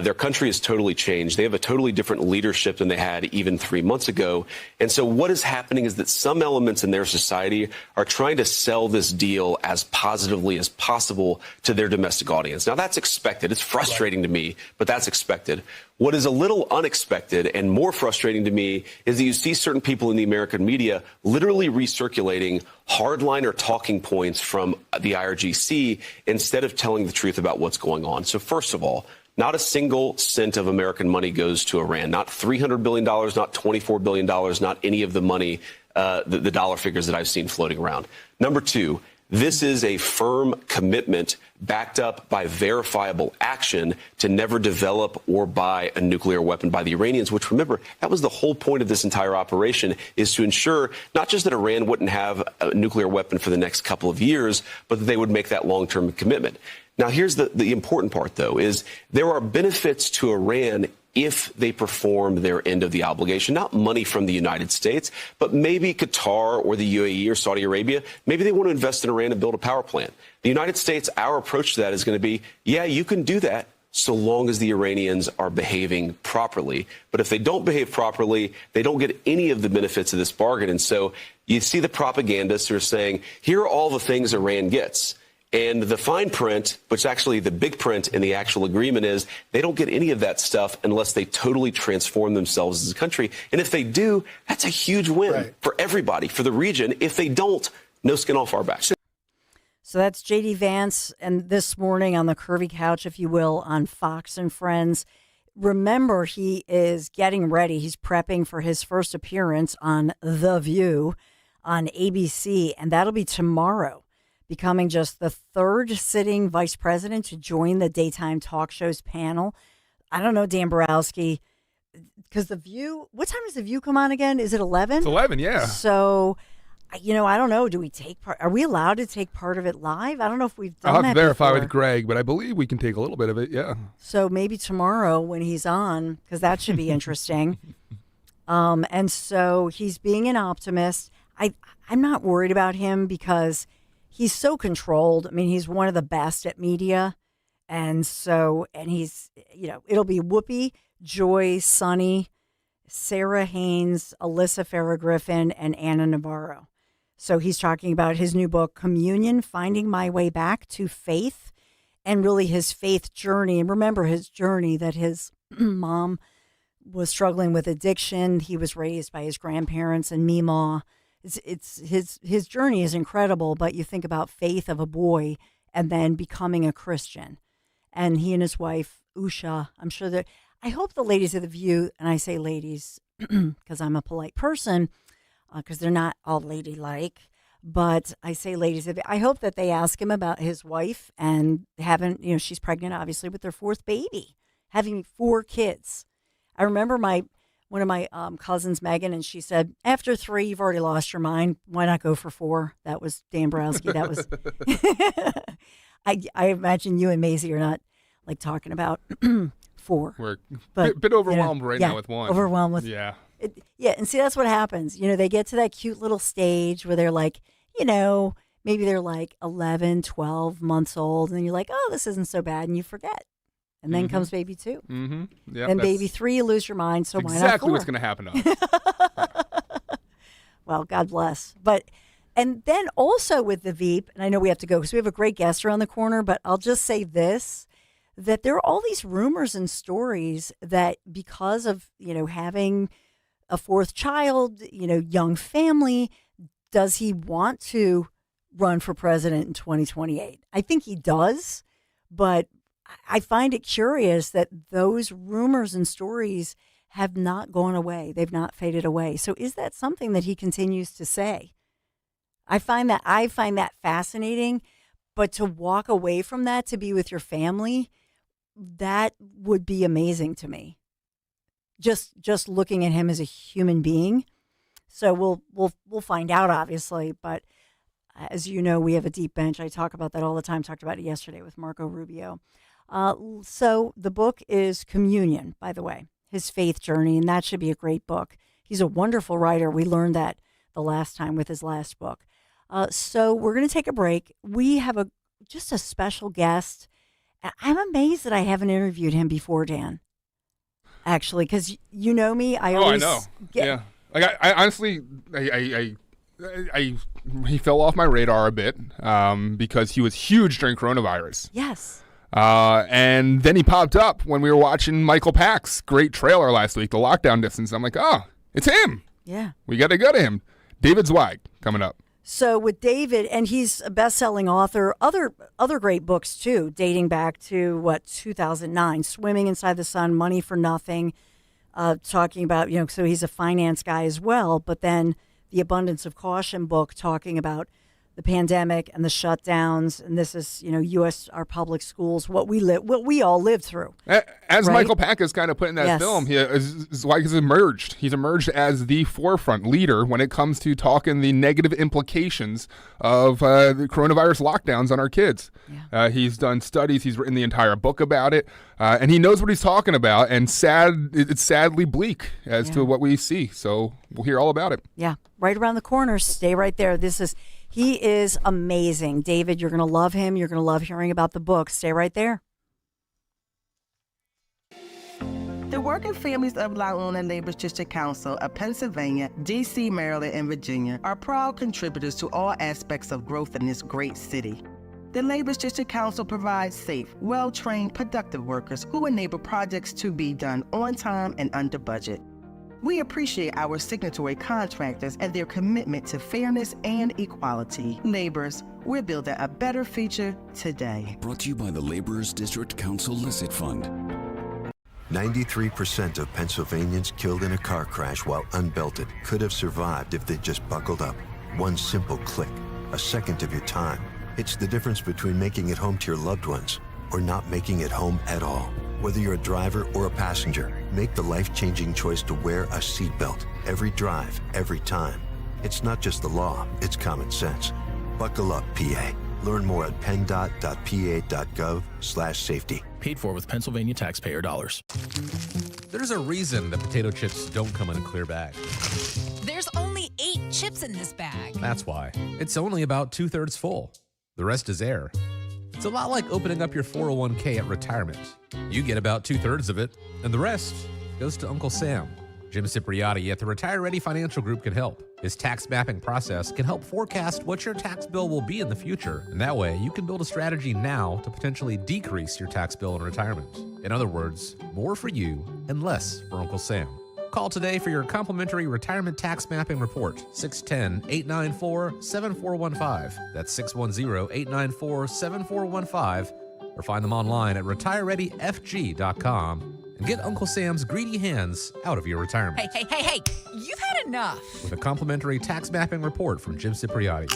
Their country has totally changed. They have a totally different leadership than they had even 3 months ago. And so what is happening is that some elements in their society are trying to sell this deal as positively as possible to their domestic audience. Now, that's expected. It's frustrating to me, but that's expected. What is a little unexpected and more frustrating to me is that you see certain people in the American media literally recirculating hardliner talking points from the IRGC instead of telling the truth about what's going on. So first of all, not a single cent of American money goes to Iran. Not $300 billion, not $24 billion, not any of the money, the dollar figures that I've seen floating around. Number two, this is a firm commitment backed up by verifiable action to never develop or buy a nuclear weapon by the Iranians, which, remember, that was the whole point of this entire operation, is to ensure not just that Iran wouldn't have a nuclear weapon for the next couple of years, but that they would make that long-term commitment. Now, here's the important part, though, is there are benefits to Iran if they perform their end of the obligation, not money from the United States, but maybe Qatar or the UAE or Saudi Arabia. Maybe they want to invest in Iran and build a power plant. The United States, our approach to that is going to be, yeah, you can do that so long as the Iranians are behaving properly. But if they don't behave properly, they don't get any of the benefits of this bargain. And so you see the propagandists who are saying, here are all the things Iran gets. And the fine print, which actually the big print in the actual agreement is, they don't get any of that stuff unless they totally transform themselves as a country. And if they do, that's a huge win for everybody, for the region. If they don't, no skin off our backs. So that's J.D. Vance, and this morning on the curvy couch, if you will, on Fox and Friends. Remember, he is getting ready. He's prepping for his first appearance on The View on ABC, and that'll be tomorrow. Becoming just the third sitting vice president to join the daytime talk show's panel. I don't know, Dan Borowski, because The View, what time does The View come on again? Is it 11? It's 11, yeah. So, I don't know. Do we take part? Are we allowed to take part of it live? I don't know if we've done I'll that have to verify before. with Greg, but I believe we can take a little bit of it, yeah. So maybe tomorrow when he's on, because that should be interesting. And so he's being an optimist. I'm not worried about him because he's so controlled. I mean, he's one of the best at media. And he's, it'll be Whoopi, Joy, Sonny, Sarah Haynes, Alyssa Farah Griffin, and Anna Navarro. So he's talking about his new book, Communion, Finding My Way Back to Faith, and really his faith journey. And remember his journey that his mom was struggling with addiction. He was raised by his grandparents in Meemaw. It's his journey is incredible, but you think about faith of a boy and then becoming a Christian. And he and his wife, Usha, I'm sure that, I hope the ladies of The View, and I say ladies because I'm a polite person, because they're not all ladylike, but I say ladies of, I hope that they ask him about his wife and having, she's pregnant obviously with their fourth baby, having 4 kids. I remember one of my cousins, Megan, and she said, after 3, you've already lost your mind. Why not go for 4? That was Dan Borowski. That was, I imagine you and Maisie are not like talking about 4. We're a bit overwhelmed now with 1. Overwhelmed with, yeah. And see, that's what happens. They get to that cute little stage where they're like, maybe they're like 11, 12 months old, and you're like, oh, this isn't so bad, and you forget. And then comes baby 2. Mm-hmm. Yep, and baby 3, you lose your mind, so why not 4? Exactly what's going to happen to us. Well, God bless. And then also with the Veep, and I know we have to go because we have a great guest around the corner, but I'll just say this, that there are all these rumors and stories that because of, having a fourth child, young family. Does he want to run for president in 2028? I think he does, but I find it curious that those rumors and stories have not gone away. They've not faded away. So is that something that he continues to say? I find that fascinating, but to walk away from that to be with your family, that would be amazing to me. Just looking at him as a human being. So we'll find out, obviously, but as you know, we have a deep bench. I talk about that all the time. Talked about it yesterday with Marco Rubio. So the book is Communion, by the way, his faith journey, and that should be a great book. He's a wonderful writer. We learned that the last time with his last book. So we're going to take a break. We have just a special guest. I'm amazed that I haven't interviewed him before, Dan. Actually, because you know me, I know. Yeah. Like I honestly, he fell off my radar a bit because he was huge during coronavirus. Yes. And then he popped up when we were watching Michael Pack's great trailer last week, The Lockdown Distance. I'm like, oh, it's him. Yeah. We got to go to him. David Zweig coming up. So with David, and he's a best-selling author, other great books too, dating back to 2009, Swimming Inside the Sun, Money for Nothing, talking about, so he's a finance guy as well, but then the Abundance of Caution book talking about the pandemic and the shutdowns, and this is, U.S. our public schools, what we all lived through. As right? Michael Pack is kind of put in that Yes. film, Zweig has emerged. He's emerged as the forefront leader when it comes to talking the negative implications of the coronavirus lockdowns on our kids. Yeah. He's done studies. He's written the entire book about it, and he knows what he's talking about. And it's sadly bleak as to what we see. So we'll hear all about it. Yeah, right around the corner. Stay right there. He is amazing. David, you're going to love him. You're going to love hearing about the book. Stay right there. The working families of La Una Neighbors District Council of Pennsylvania, D.C., Maryland, and Virginia are proud contributors to all aspects of growth in this great city. The Neighbors District Council provides safe, well-trained, productive workers who enable projects to be done on time and under budget. We appreciate our signatory contractors and their commitment to fairness and equality. Neighbors, we're building a better future today. Brought to you by the Laborers District Council Licit Fund. 93% of Pennsylvanians killed in a car crash while unbelted could have survived if they just buckled up. One simple click, a second of your time. It's the difference between making it home to your loved ones or not making it home at all. Whether you're a driver or a passenger, make the life-changing choice to wear a seatbelt. Every drive, every time. It's not just the law, it's common sense. Buckle up, PA. Learn more at penndot.pa.gov/safety. Paid for with Pennsylvania taxpayer dollars. There's a reason that potato chips don't come in a clear bag. There's only 8 chips in this bag. That's why. It's only about 2/3 full. The rest is air. It's a lot like opening up your 401k at retirement. You get about 2/3 of it, and the rest goes to Uncle Sam. Jim Cipriotti at the Retire Ready Financial Group can help. His tax mapping process can help forecast what your tax bill will be in the future, and that way you can build a strategy now to potentially decrease your tax bill in retirement. In other words, more for you and less for Uncle Sam. Call today for your complimentary retirement tax mapping report, 610-894-7415. That's 610-894-7415. Or find them online at retirereadyfg.com and get Uncle Sam's greedy hands out of your retirement. Hey, you've had enough. With a complimentary tax mapping report from Jim Cipriotti.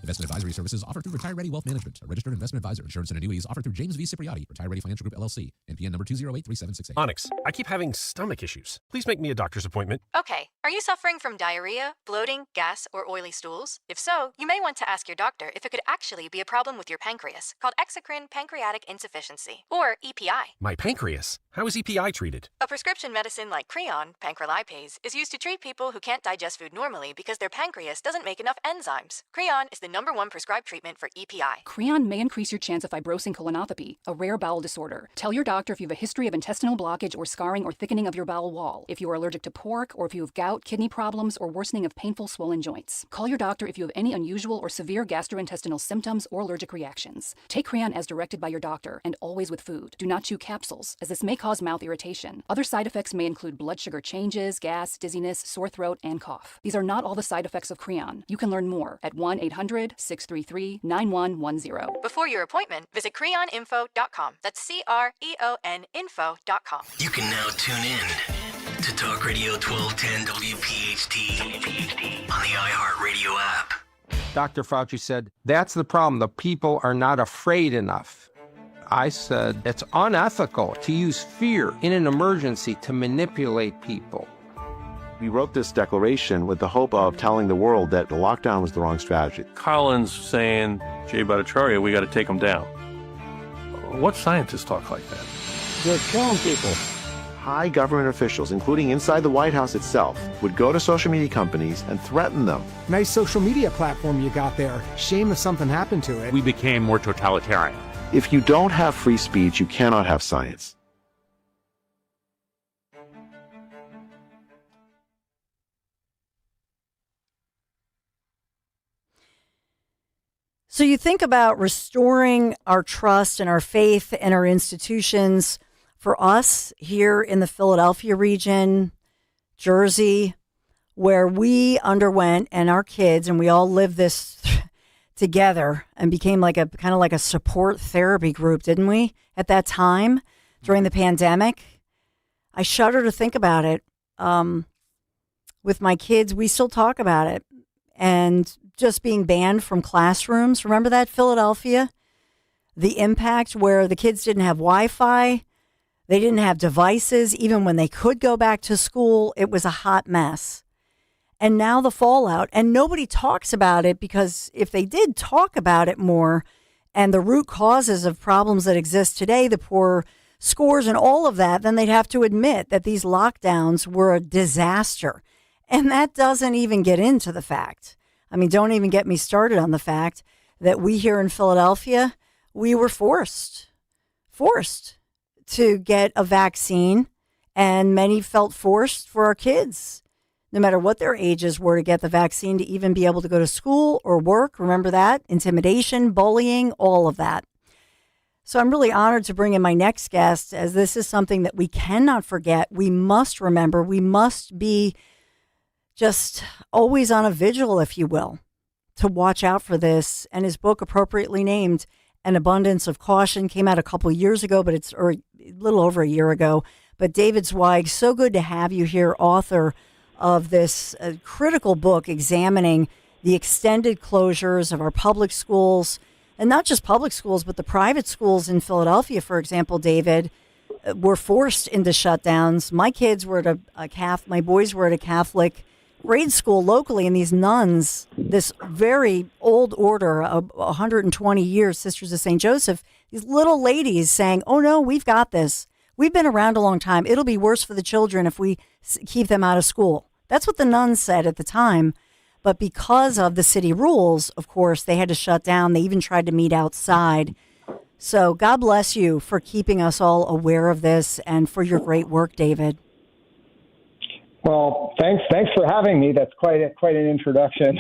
Investment advisory services offered through Retire Ready Wealth Management, a registered investment advisor. Insurance and annuities offered through James V. Cipriotti, Retire Ready Financial Group, LLC. NPN number 2083768. Onyx, I keep having stomach issues. Please make me a doctor's appointment. Okay, are you suffering from diarrhea, bloating, gas, or oily stools? If so, you may want to ask your doctor if it could actually be a problem with your pancreas, called exocrine pancreatic insufficiency, or EPI. My pancreas? How is EPI treated? A prescription medicine like Creon, pancrelipase, is used to treat people who can't digest food normally because their pancreas doesn't make enough enzymes. Creon is the #1 prescribed treatment for EPI. Creon may increase your chance of fibrosing colonopathy, a rare bowel disorder. Tell your doctor if you have a history of intestinal blockage or scarring or thickening of your bowel wall, if you are allergic to pork, or if you have gout, kidney problems, or worsening of painful swollen joints. Call your doctor if you have any unusual or severe gastrointestinal symptoms or allergic reactions. Take Creon as directed by your doctor and always with food. Do not chew capsules, as this may cause mouth irritation. Other side effects may include blood sugar changes, gas, dizziness, sore throat, and cough. These are not all the side effects of Creon. You can learn more at 1-800-633-9110. Before your appointment, visit creoninfo.com. That's CREON info.com. You can now tune in to Talk Radio 1210 WPHT on the iHeartRadio app. Dr. Fauci said, that's the problem. The people are not afraid enough. I said, it's unethical to use fear in an emergency to manipulate people. We wrote this declaration with the hope of telling the world that the lockdown was the wrong strategy. Collins saying, Jay Bhattacharya, we got to take them down. What scientists talk like that? They're killing people. High government officials, including inside the White House itself, would go to social media companies and threaten them. Nice social media platform you got there. Shame if something happened to it. We became more totalitarian. If you don't have free speech, you cannot have science. So you think about restoring our trust and our faith in our institutions. For us here in the Philadelphia region, Jersey, where we underwent, and our kids, and we all lived this together and became like a kind of like a support therapy group, didn't we? At that time during the pandemic, I shudder to think about it. With my kids, we still talk about it, and just being banned from classrooms. Remember that, Philadelphia? The impact where the kids didn't have Wi-Fi. They didn't have devices. Even when they could go back to school, it was a hot mess. And now the fallout, and nobody talks about it, because if they did talk about it more and the root causes of problems that exist today, the poor scores and all of that, then they'd have to admit that these lockdowns were a disaster. And that doesn't even get into the fact. I mean, don't even get me started on the fact that we here in Philadelphia, we were forced to get a vaccine, and many felt forced for our kids, no matter what their ages were, to get the vaccine to even be able to go to school or work. Remember that? Intimidation, bullying, all of that. So I'm really honored to bring in my next guest, as this is something that we cannot forget. We must remember. We must be just always on a vigil, if you will, to watch out for this. And his book, appropriately named An Abundance of Caution, came out a couple of years ago, or a little over a year ago. But David Zweig, so good to have you here, author of this critical book examining the extended closures of our public schools, and not just public schools, but the private schools in Philadelphia, for example, David, were forced into shutdowns. My kids were at my boys were at a Catholic grade school locally, and these nuns, this very old order of 120 years, Sisters of St. Joseph, these little ladies saying, oh no, we've got this. We've been around a long time. It'll be worse for the children if we keep them out of school. That's what the nuns said at the time. But because of the city rules, of course, they had to shut down. They even tried to meet outside. So God bless you for keeping us all aware of this, and for your great work, David. Well, thanks for having me. That's quite an introduction.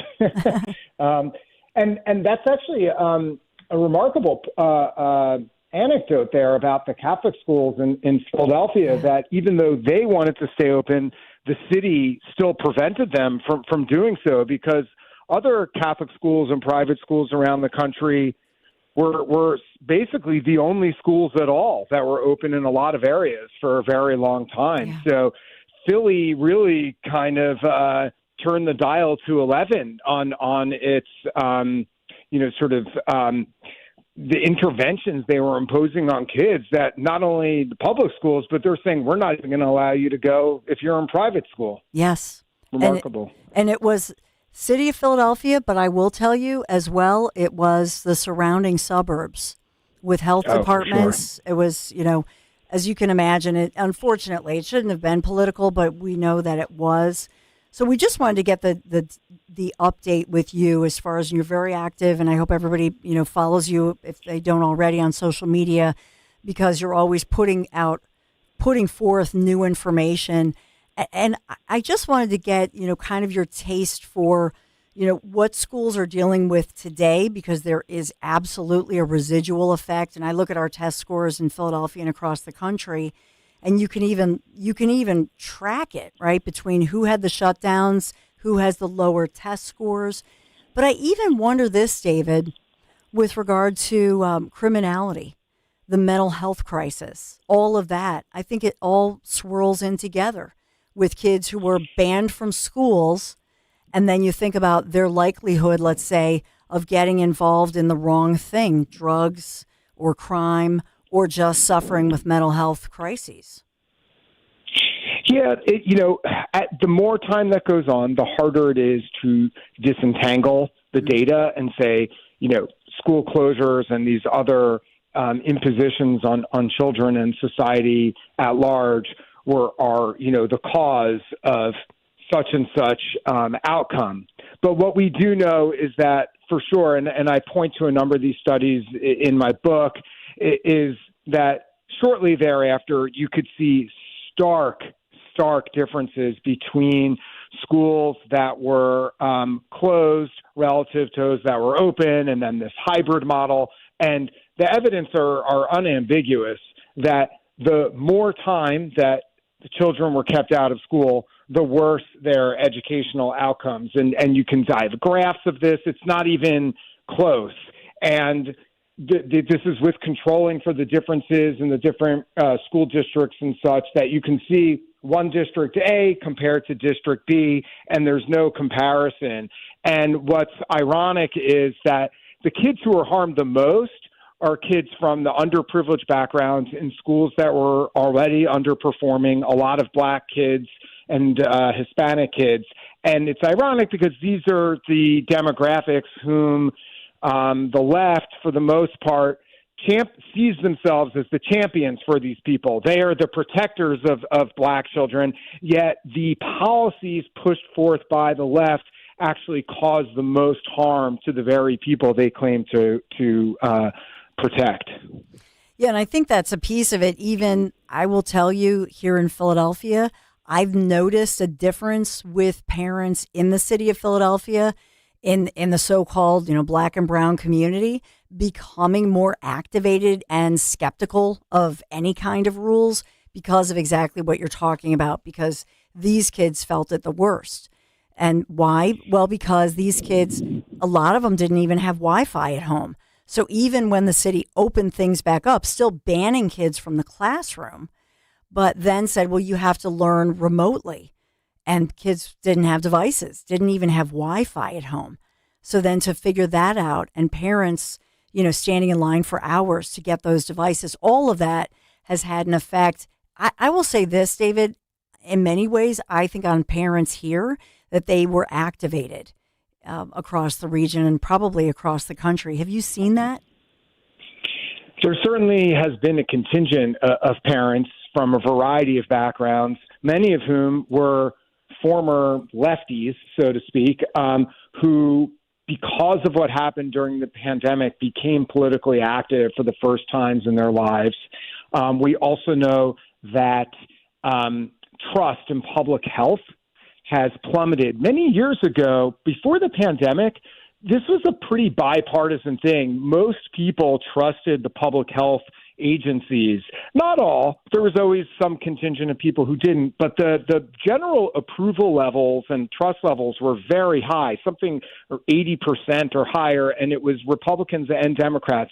And that's actually a remarkable anecdote there about the Catholic schools in Philadelphia, that even though they wanted to stay open, the city still prevented them from doing so, because other Catholic schools and private schools around the country were basically the only schools at all that were open in a lot of areas for a very long time. Yeah. So Philly really kind of turned the dial to 11 on its, the interventions they were imposing on kids, that not only the public schools, but they're saying, we're not even going to allow you to go if you're in private school. Yes. Remarkable. And it was city of Philadelphia, but I will tell you as well, it was the surrounding suburbs with health departments. Sure. It was, as you can imagine, unfortunately, it shouldn't have been political, but we know that it was. So we just wanted to get the update with you as far as you're very active, and I hope everybody follows you if they don't already on social media, because you're always putting forth new information. And I just wanted to get kind of your taste for what schools are dealing with today, because there is absolutely a residual effect. And I look at our test scores in Philadelphia and across the country, and you can even track it, right, between who had the shutdowns, who has the lower test scores. But I even wonder this, David, with regard to criminality, the mental health crisis, all of that. I think it all swirls in together with kids who were banned from schools. And then you think about their likelihood, let's say, of getting involved in the wrong thing, drugs or crime, or just suffering with mental health crises. Yeah, the more time that goes on, the harder it is to disentangle the data and say, school closures and these other impositions on children and society at large are the cause of such and such outcome. But what we do know is that for sure, and I point to a number of these studies in my book, is that shortly thereafter you could see stark differences between schools that were closed relative to those that were open, and then this hybrid model. And the evidence are unambiguous that the more time that the children were kept out of school, the worse their educational outcomes. And you can dive graphs of this. It's not even close. And this is with controlling for the differences in the different school districts and such, that you can see one district A compared to district B, and there's no comparison. And what's ironic is that the kids who are harmed the most are kids from the underprivileged backgrounds in schools that were already underperforming, a lot of black kids and Hispanic kids. And it's ironic because these are the demographics whom the left, for the most part, sees themselves as the champions for these people. They are the protectors of black children, yet the policies pushed forth by the left actually cause the most harm to the very people they claim to protect. Yeah, and I think that's a piece of it. Even, I will tell you, here in Philadelphia, I've noticed a difference with parents in the city of Philadelphia in the so-called, black and brown community becoming more activated and skeptical of any kind of rules because of exactly what you're talking about, because these kids felt it the worst. And why? Well, because these kids, a lot of them didn't even have Wi-Fi at home. So even when the city opened things back up, still banning kids from the classroom, but then said, well, you have to learn remotely. And kids didn't have devices, didn't even have Wi-Fi at home. So then to figure that out, and parents, standing in line for hours to get those devices, all of that has had an effect. I will say this, David, in many ways, I think on parents here that they were activated across the region and probably across the country. Have you seen that? There certainly has been a contingent of parents from a variety of backgrounds, many of whom were former lefties, so to speak, who, because of what happened during the pandemic, became politically active for the first times in their lives. We also know that trust in public health has plummeted. Many years ago, before the pandemic, this was a pretty bipartisan thing. Most people trusted the public health agencies. Not all. There was always some contingent of people who didn't, but the general approval levels and trust levels were very high, something 80% or higher, and it was Republicans and Democrats.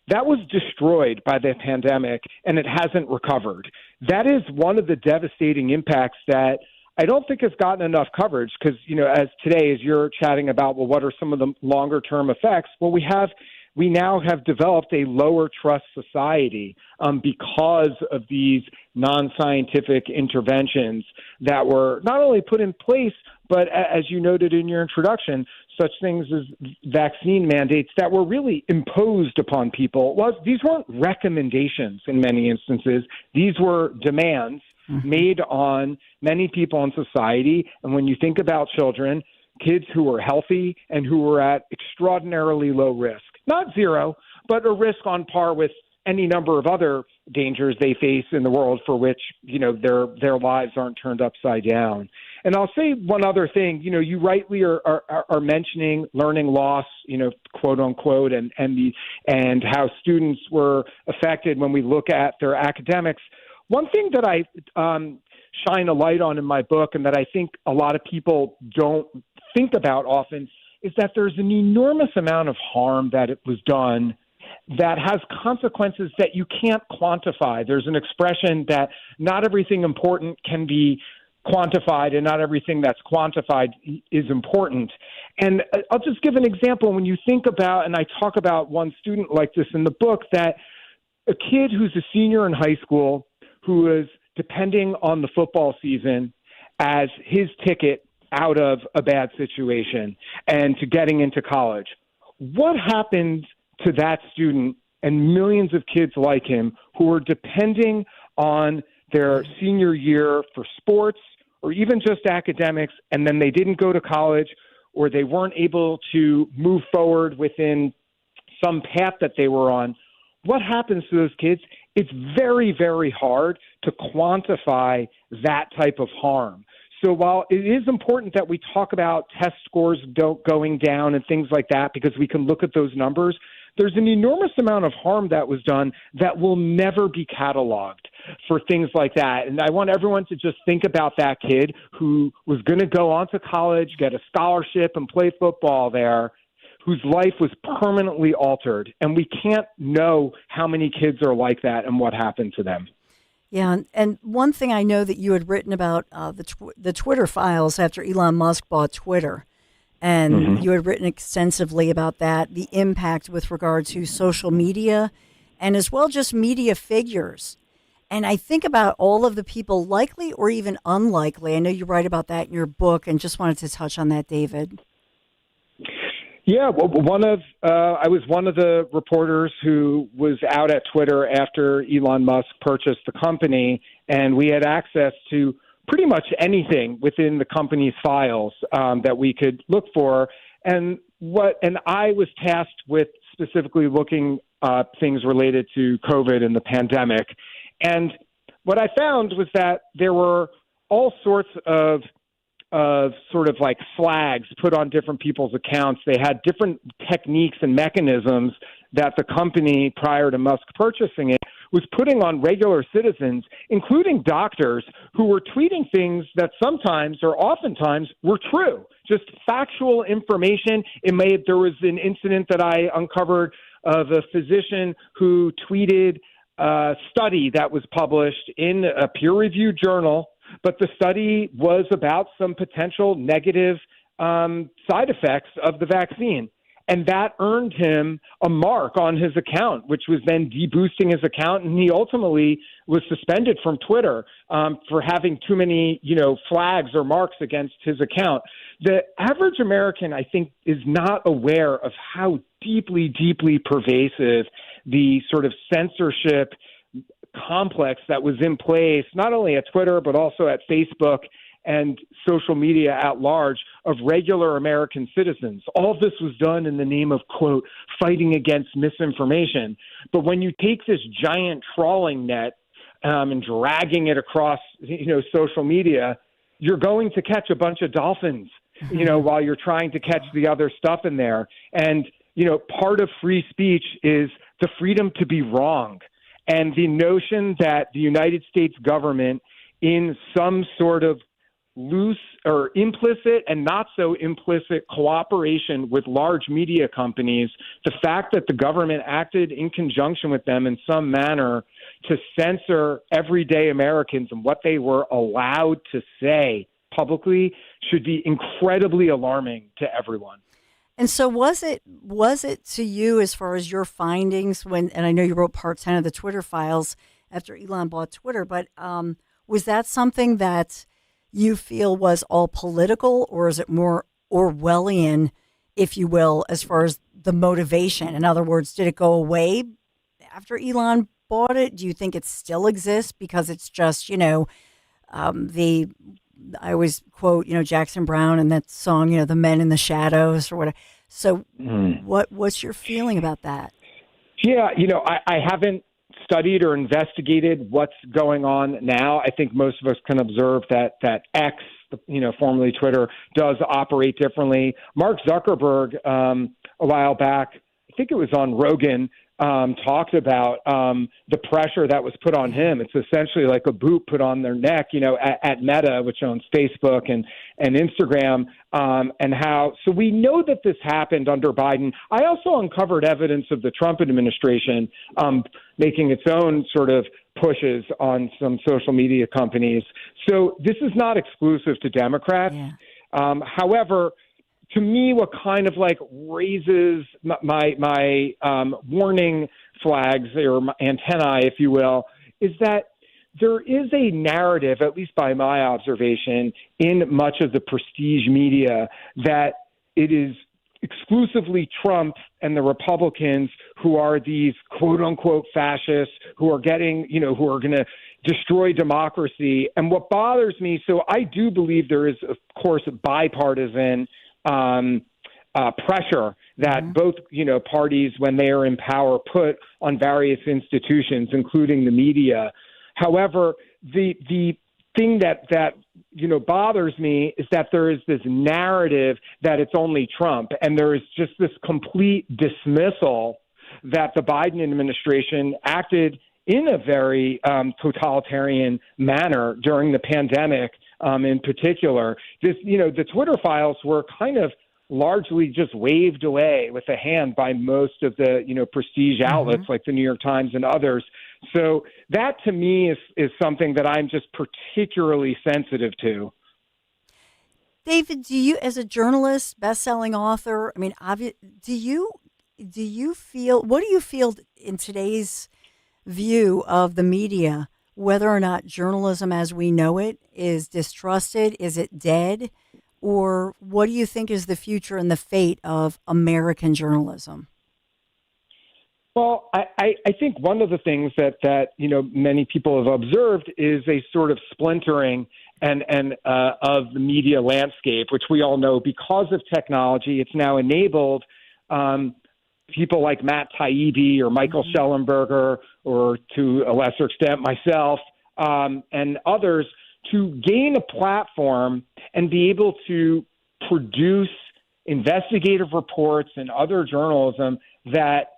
That was destroyed by the pandemic, and it hasn't recovered. That is one of the devastating impacts that I don't think has gotten enough coverage because, as today, as you're chatting about, well, what are some of the longer term effects? Well, we now have developed a lower trust society because of these non-scientific interventions that were not only put in place, but as you noted in your introduction, such things as vaccine mandates that were really imposed upon people. These weren't recommendations in many instances. These were demands made on many people in society. And when you think about children, kids who are healthy and who are at extraordinarily low risk, not zero, but a risk on par with any number of other dangers they face in the world for which, their lives aren't turned upside down. And I'll say one other thing, you rightly are mentioning learning loss, quote unquote, and how students were affected when we look at their academics. One thing that I shine a light on in my book, and that I think a lot of people don't think about often, is that there's an enormous amount of harm that it was done that has consequences that you can't quantify. There's an expression that not everything important can be quantified, and not everything that's quantified is important. And I'll just give an example. When you think about, and I talk about one student like this in the book, that a kid who's a senior in high school who is depending on the football season as his ticket out of a bad situation and to getting into college, what happens to that student and millions of kids like him who are depending on their senior year for sports or even just academics, and then they didn't go to college or they weren't able to move forward within some path that they were on? What happens to those kids? It's very, very hard to quantify that type of harm. So while it is important that we talk about test scores going down and things like that, because we can look at those numbers, there's an enormous amount of harm that was done that will never be cataloged for things like that. And I want everyone to just think about that kid who was going to go on to college, get a scholarship, and play football there, whose life was permanently altered. And we can't know how many kids are like that and what happened to them. Yeah, and one thing I know that you had written about the Twitter files after Elon Musk bought Twitter, and you had written extensively about that, the impact with regard to social media and as well just media figures. And I think about all of the people likely or even unlikely. I know you write about that in your book, and just wanted to touch on that, David. Yeah, well, I was one of the reporters who was out at Twitter after Elon Musk purchased the company, and we had access to pretty much anything within the company's files that we could look for. And I was tasked with specifically looking at things related to COVID and the pandemic. And what I found was that there were all sorts of sort of like flags put on different people's accounts. They had different techniques and mechanisms that the company, prior to Musk purchasing it, was putting on regular citizens, including doctors, who were tweeting things that sometimes or oftentimes were true, just factual information. There was an incident that I uncovered of a physician who tweeted a study that was published in a peer-reviewed journal, but the study was about some potential negative side effects of the vaccine. And that earned him a mark on his account, which was then deboosting his account. And he ultimately was suspended from Twitter for having too many, flags or marks against his account. The average American, I think, is not aware of how deeply, deeply pervasive the sort of censorship complex that was in place, not only at Twitter, but also at Facebook and social media at large, of regular American citizens. All of this was done in the name of, quote, fighting against misinformation. But when you take this giant trawling net and dragging it across, social media, you're going to catch a bunch of dolphins, while you're trying to catch the other stuff in there. And, part of free speech is the freedom to be wrong. And the notion that the United States government, in some sort of loose or implicit and not so implicit cooperation with large media companies, the fact that the government acted in conjunction with them in some manner to censor everyday Americans and what they were allowed to say publicly, should be incredibly alarming to everyone. And so was it to you, as far as your findings, and I know you wrote part 10 of the Twitter files after Elon bought Twitter, but was that something that you feel was all political, or is it more Orwellian, if you will, as far as the motivation? In other words, did it go away after Elon bought it? Do you think it still exists because it's just, I always quote, Jackson Brown and that song, The Men in the Shadows or whatever. So what's your feeling about that? Yeah, I haven't studied or investigated what's going on now. I think most of us can observe that X, formerly Twitter, does operate differently. Mark Zuckerberg, a while back, I think it was on Rogan, talked about the pressure that was put on him. It's essentially like a boot put on their neck, at Meta, which owns Facebook and Instagram, and how. So we know that this happened under Biden. I also uncovered evidence of the Trump administration making its own sort of pushes on some social media companies. So this is not exclusive to Democrats. Yeah. However, to me, what kind of raises my warning flags or my antennae, if you will, is that there is a narrative, at least by my observation, in much of the prestige media that it is exclusively Trump and the Republicans who are these quote unquote fascists who are getting, who are going to destroy democracy. And what bothers me, so I do believe there is, of course, bipartisan pressure that both, parties, when they are in power, put on various institutions, including the media. However, the thing that bothers me is that there is this narrative that it's only Trump, and there is just this complete dismissal that the Biden administration acted in a very totalitarian manner during the pandemic. In particular, the Twitter files were kind of largely just waved away with a hand by most of the, prestige outlets like the New York Times and others. So that to me is something that I'm just particularly sensitive to. David, do you, as a journalist, best-selling author, do you feel, what do you feel in today's view of the media, whether or not journalism as we know it is distrusted? Is it dead? Or what do you think is the future and the fate of American journalism? Well, I think one of the things that many people have observed is a sort of splintering and of the media landscape, which we all know because of technology. It's now enabled people like Matt Taibbi or Michael Schellenberger, or to a lesser extent myself, and others, to gain a platform and be able to produce investigative reports and other journalism that,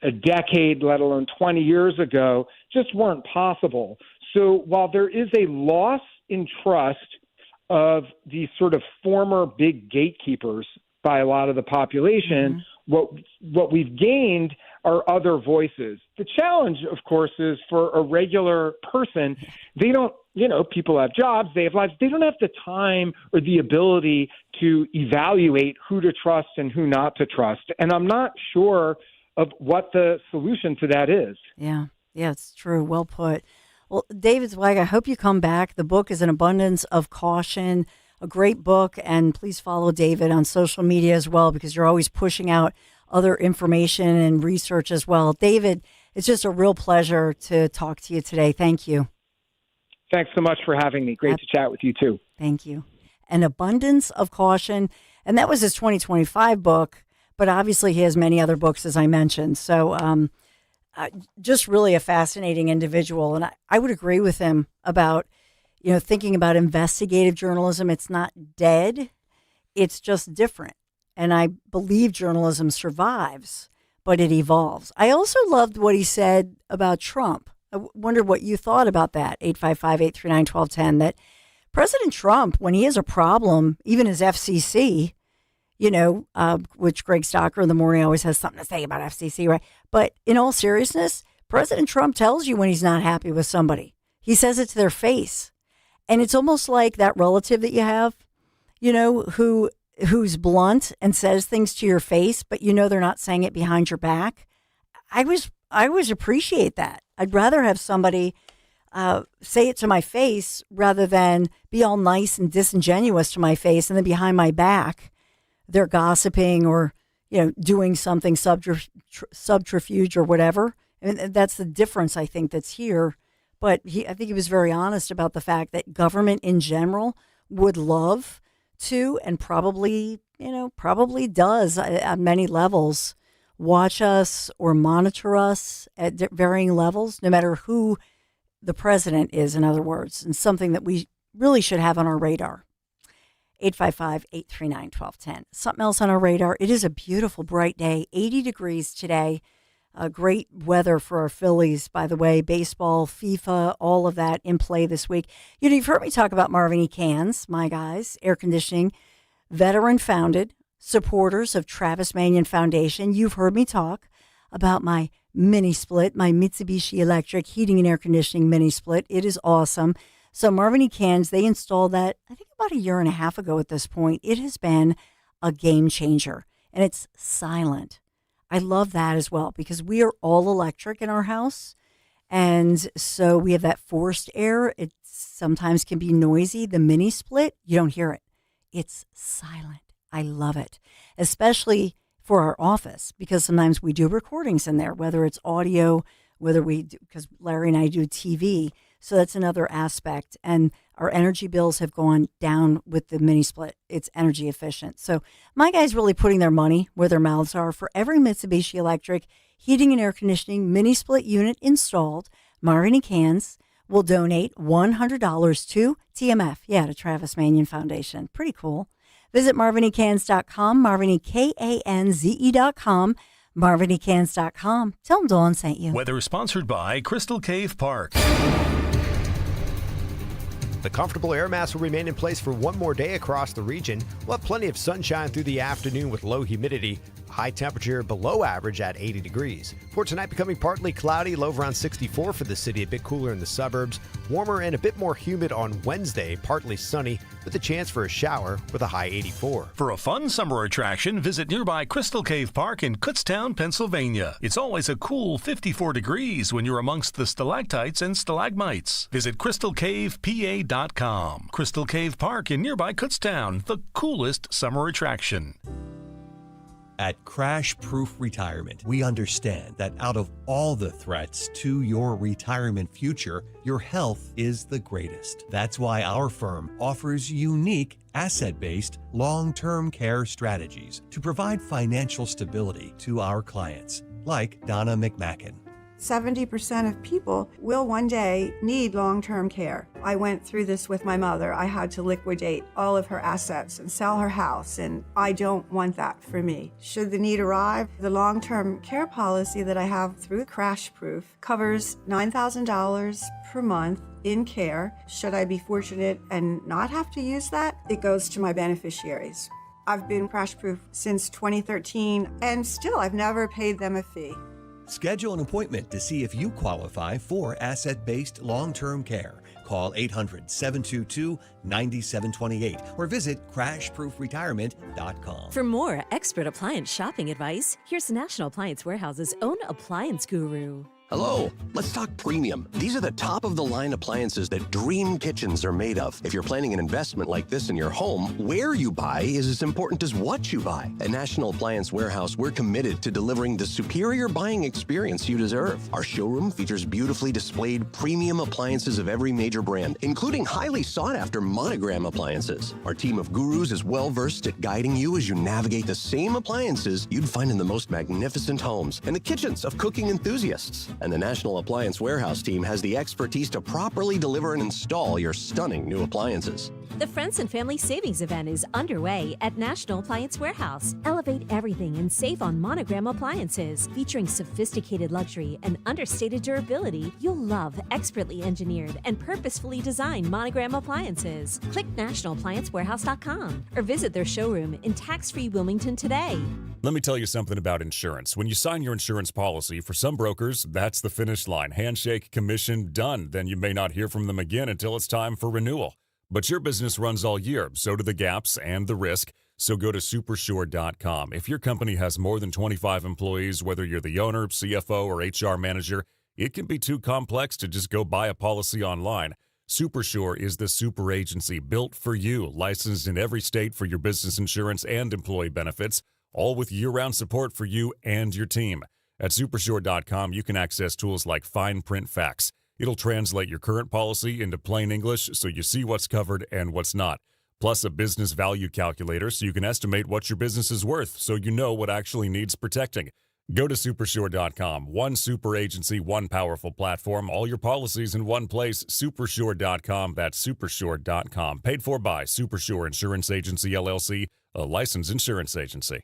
a decade, let alone 20 years ago, just weren't possible. So while there is a loss in trust of these sort of former big gatekeepers by a lot of the population, what we've gained are other voices. The challenge, of course, is for a regular person, they don't, people have jobs, they have lives. They don't have the time or the ability to evaluate who to trust and who not to trust. And I'm not sure of what the solution to that is. Yeah, it's true. Well put. Well, David Zweig, I hope you come back. The book is An Abundance of Caution, a great book. And please follow David on social media as well, because you're always pushing out other information and research as well. David, it's just a real pleasure to talk to you today. Thank you. Thanks so much for having me. Great to chat with you too. Thank you. An Abundance of Caution. And that was his 2025 book, but obviously he has many other books, as I mentioned. So just really a fascinating individual. And I would agree with him about, thinking about investigative journalism. It's not dead. It's just different. And I believe journalism survives, but it evolves. I also loved what he said about Trump. I wondered what you thought about that, 855-839-1210, that President Trump, when he has a problem, even his FCC, which Greg Stocker in the morning always has something to say about FCC, right? But in all seriousness, President Trump tells you when he's not happy with somebody. He says it to their face. And it's almost like that relative that you have, who's blunt and says things to your face, but they're not saying it behind your back. I always appreciate that. I'd rather have somebody say it to my face rather than be all nice and disingenuous to my face and then behind my back they're gossiping or doing something subterfuge or whatever. And that's the difference I think that's here. But I think he was very honest about the fact that government in general would love to, and probably does at many levels, watch us or monitor us at varying levels, no matter who the president is, in other words, and something that we really should have on our radar. 855-839-1210. Something else on our radar. It is a beautiful, bright day, 80 degrees today. Great weather for our Phillies, by the way. Baseball, FIFA, all of that in play this week. You've heard me talk about Marvin E. Cans, my guys, air conditioning, veteran-founded, supporters of Travis Manion Foundation. You've heard me talk about my mini split, my Mitsubishi Electric heating and air conditioning mini split. It is awesome. So Marvin E. Cans, they installed that, I think, about a year and a half ago at this point. It has been a game changer, and it's silent. I love that as well because we are all electric in our house. And so we have that forced air. It sometimes can be noisy. The mini split, you don't hear it. It's silent. I love it, especially for our office because sometimes we do recordings in there, whether it's audio, because Larry and I do TV. So that's another aspect. And our energy bills have gone down with the mini split. It's energy efficient. So my guys really putting their money where their mouths are. For every Mitsubishi Electric heating and air conditioning mini split unit installed, Marvin E. Cans will donate $100 to TMF. Yeah, to Travis Manion Foundation. Pretty cool. Visit marvinecans.com, marvinekanze.com, marvinecans.com. Tell them Dawn sent you. Weather sponsored by Crystal Cave Park. The comfortable air mass will remain in place for one more day across the region. We'll have plenty of sunshine through the afternoon with low humidity. High temperature below average at 80 degrees. For tonight, becoming partly cloudy, low around 64 for the city, a bit cooler in the suburbs. Warmer and a bit more humid on Wednesday, partly sunny with a chance for a shower with a high 84. For a fun summer attraction, visit nearby Crystal Cave Park in Kutztown, Pennsylvania. It's always a cool 54 degrees when you're amongst the stalactites and stalagmites. Visit crystalcavepa.com. Crystal Cave Park in nearby Kutztown, the coolest summer attraction. At Crash Proof Retirement, we understand that out of all the threats to your retirement future, your health is the greatest. That's why our firm offers unique asset-based long-term care strategies to provide financial stability to our clients, like Donna McMacken. 70% of people will one day need long-term care. I went through this with my mother. I had to liquidate all of her assets and sell her house, and I don't want that for me. Should the need arrive, the long-term care policy that I have through Crash Proof covers $9,000 per month in care. Should I be fortunate and not have to use that, it goes to my beneficiaries. I've been Crash Proof since 2013, and still I've never paid them a fee. Schedule an appointment to see if you qualify for asset-based long-term care. Call 800-722-9728 or visit crashproofretirement.com. For more expert appliance shopping advice, here's National Appliance Warehouse's own appliance guru. Hello, let's talk premium. These are the top-of-the-line appliances that dream kitchens are made of. If you're planning an investment like this in your home, where you buy is as important as what you buy. At National Appliance Warehouse, we're committed to delivering the superior buying experience you deserve. Our showroom features beautifully displayed premium appliances of every major brand, including highly sought-after Monogram appliances. Our team of gurus is well-versed at guiding you as you navigate the same appliances you'd find in the most magnificent homes and the kitchens of cooking enthusiasts. And the National Appliance Warehouse team has the expertise to properly deliver and install your stunning new appliances. The Friends and Family Savings Event is underway at National Appliance Warehouse. Elevate everything and save on Monogram appliances. Featuring sophisticated luxury and understated durability, you'll love expertly engineered and purposefully designed Monogram appliances. Click nationalappliancewarehouse.com or visit their showroom in tax-free Wilmington today. Let me tell you something about insurance. When you sign your insurance policy, for some brokers, that's the finish line. Handshake, commission, done. Then you may not hear from them again until it's time for renewal. But your business runs all year, so do the gaps and the risk. So go to supersure.com. If your company has more than 25 employees, whether you're the owner, CFO, or HR manager, it can be too complex to just go buy a policy online. Supersure is the super agency built for you, licensed in every state for your business insurance and employee benefits, all with year-round support for you and your team. At supersure.com, you can access tools like fine print facts. It'll translate your current policy into plain English so you see what's covered and what's not. Plus a business value calculator so you can estimate what your business is worth so you know what actually needs protecting. Go to supersure.com. One super agency, one powerful platform, all your policies in one place. Supersure.com. That's supersure.com. Paid for by Supersure Insurance Agency, LLC, a licensed insurance agency.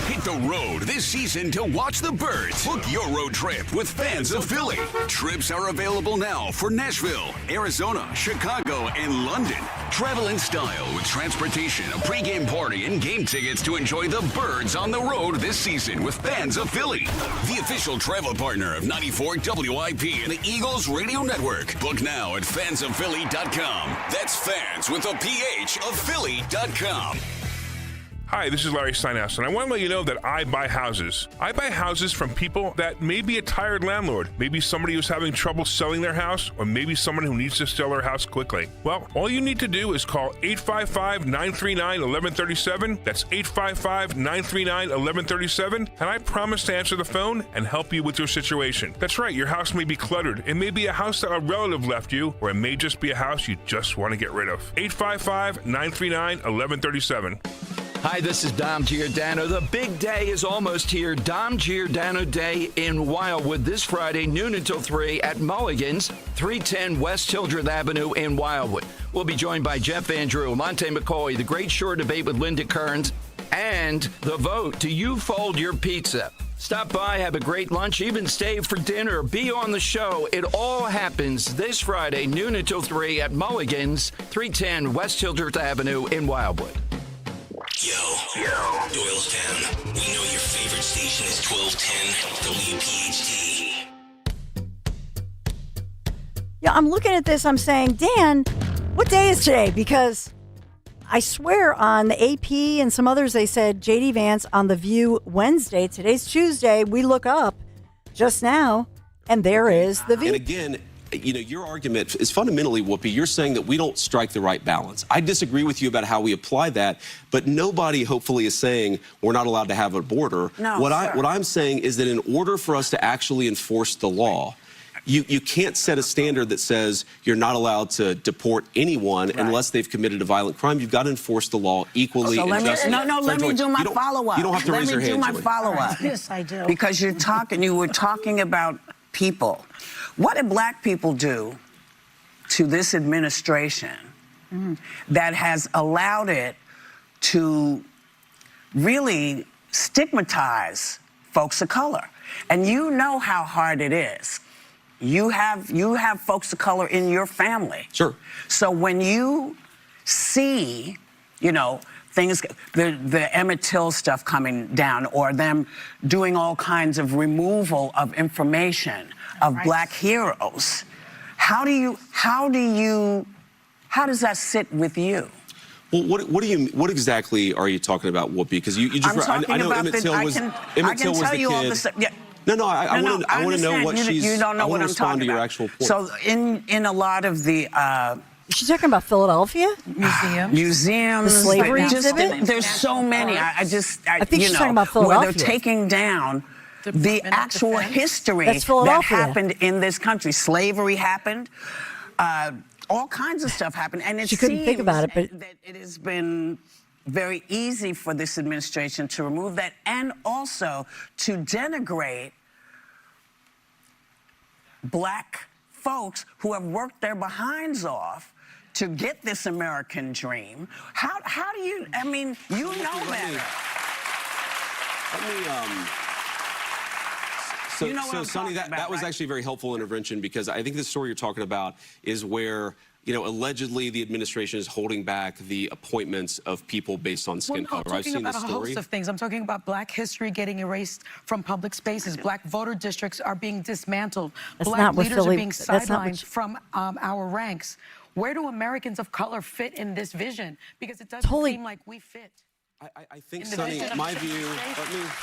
Hit the road this season to watch the Birds. Book your road trip with Fans of Philly. Trips are available now for Nashville, Arizona, Chicago, and London. Travel in style with transportation, a pregame party, and game tickets to enjoy the Birds on the road this season with Fans of Philly. The official travel partner of 94 WIP and the Eagles Radio Network. Book now at fansofphilly.com. That's fans with a PH of Philly.com. Hi, this is Larry Steinhaus, and I want to let you know that I buy houses. I buy houses from people that may be a tired landlord, maybe somebody who's having trouble selling their house, or maybe someone who needs to sell their house quickly. Well, all you need to do is call 855-939-1137. That's 855-939-1137, and I promise to answer the phone and help you with your situation. That's right, your house may be cluttered. It may be a house that a relative left you, or it may just be a house you just want to get rid of. 855-939-1137. Hi, this is Dom Giordano. The big day is almost here. Dom Giordano Day in Wildwood this Friday, noon until 3 at Mulligan's, 310 West Hildreth Avenue in Wildwood. We'll be joined by Jeff Andrew, Monte McCoy, the Great Shore Debate with Linda Kearns, and the vote. Do you fold your pizza? Stop by, have a great lunch, even stay for dinner, be on the show. It all happens this Friday, noon until 3 at Mulligan's, 310 West Hildreth Avenue in Wildwood. Yo, Doylestown, we know your favorite station is 1210 WPHT. Yeah, I'm looking at this, I'm saying, Dan, what day is today? Because I swear on the AP and some others, they said J.D. Vance on The View Wednesday. Today's Tuesday. We look up just now, and there is The View. And again, you know, your argument is fundamentally, Whoopi, you're saying that we don't strike the right balance. I disagree with you about how we apply that, but nobody hopefully is saying we're not allowed to have a border. No, what I'm saying is that in order for us to actually enforce the law, you can't set a standard that says you're not allowed to deport anyone unless they've committed a violent crime. You've got to enforce the law equally. So and let me do my follow-up. You don't have to raise your hand. Let me do my follow-up. Yes, I do. Because you were talking about people. What did black people do to this administration that has allowed it to really stigmatize folks of color? And you know how hard it is. You have folks of color in your family. Sure. So when you see, you know, things, the Emmett Till stuff coming down, or them doing all kinds of removal of information of black heroes, how does that sit with you? Well, what exactly are you talking about, Whoopi? Because you just I know Emmett Till was the kid. No, I want to know what she's. You don't know what I'm talking about. To your actual point. So in a lot of the. She's talking about Philadelphia museums, the slavery exhibit. There's so many. I think she's talking about Philadelphia. Where they're taking down the actual history that happened in this country. Slavery happened. All kinds of stuff happened, and it she couldn't think about it, but that it has been very easy for this administration to remove that, and also to denigrate black folks who have worked their behinds off to get this American dream. How do you, I mean, you know better. So Sonny, that was actually a very helpful intervention, because I think the story you're talking about is where, you know, allegedly the administration is holding back the appointments of people based on skin color. I've seen this story. I'm talking about a host of things. I'm talking about black history getting erased from public spaces. Black voter districts are being dismantled. Black leaders are being sidelined from our ranks. Where do Americans of color fit in this vision? Because it doesn't seem like we fit. I think, Sonny, my view.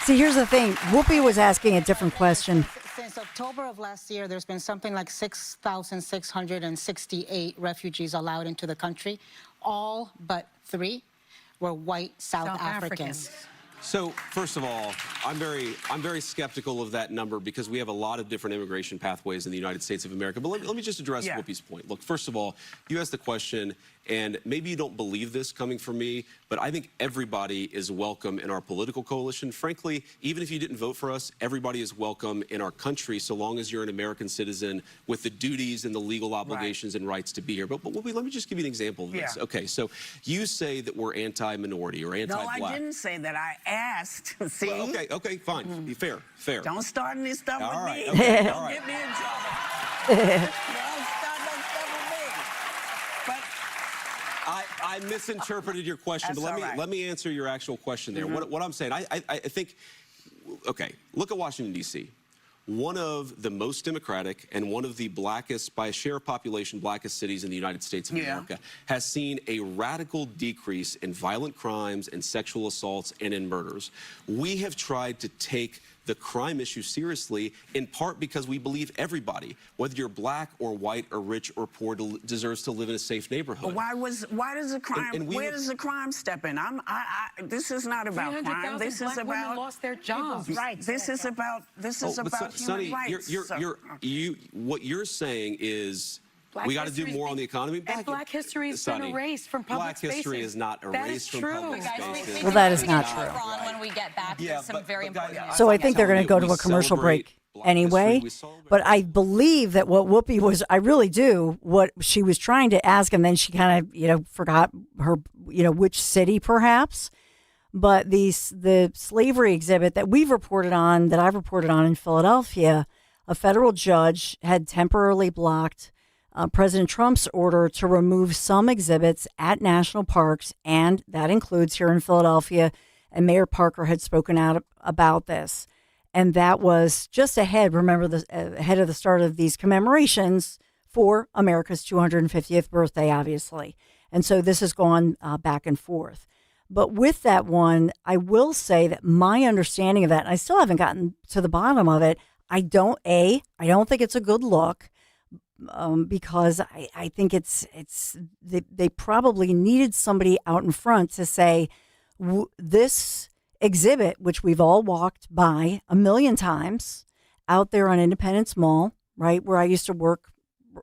See, here's the thing. Whoopi was asking a different question. Since October of last year, there's been something like 6,668 refugees allowed into the country. All but 3 were white South Africans. So, first of all, I'm very skeptical of that number because we have a lot of different immigration pathways in the United States of America. But let me just address Whoopi's point. Look, first of all, you asked the question, and maybe you don't believe this coming from me, but I think everybody is welcome in our political coalition. Frankly, even if you didn't vote for us, everybody is welcome in our country so long as you're an American citizen with the duties and the legal obligations and rights to be here. But Whoopi, let me just give you an example of this. Okay, so you say that we're anti-minority or anti-black. No, I didn't say that. I asked. See? Well, okay, fine. Fair. Don't start any stuff with me. Okay, Don't get me in trouble. Don't start no stuff with me. But I misinterpreted your question, but let me answer your actual question there. What I'm saying, I think, okay, look at Washington, D.C. One of the most democratic and one of the blackest, by a share of population, blackest cities in the United States of America, has seen a radical decrease in violent crimes and sexual assaults and in murders. We have tried to take the crime issue seriously, in part because we believe everybody, whether you're black or white or rich or poor, deserves to live in a safe neighborhood. Why does the crime? Where does the crime step in? This is not about crime. This is about women lost their jobs. Rights. This is about human Sonny, rights. What you're saying is we got to do more on the economy. And black history has been erased from public spaces. Black history is not erased from public spaces. Well, that is not true. When we get back to some very important. So I think they're going to go to a commercial break anyway. But I believe that what Whoopi was, I really do, what she was trying to ask, and then she kind of, forgot her, which city perhaps. But the slavery exhibit that we've reported on, that I've reported on in Philadelphia, a federal judge had temporarily blocked President Trump's order to remove some exhibits at national parks, and that includes here in Philadelphia, and Mayor Parker had spoken out about this. And that was just ahead of the start of these commemorations for America's 250th birthday, obviously. And so this has gone back and forth. But with that one, I will say that my understanding of that, and I still haven't gotten to the bottom of it, I don't think it's a good look. Because I think they probably needed somebody out in front to say this exhibit, which we've all walked by a million times out there on Independence Mall, right where I used to work,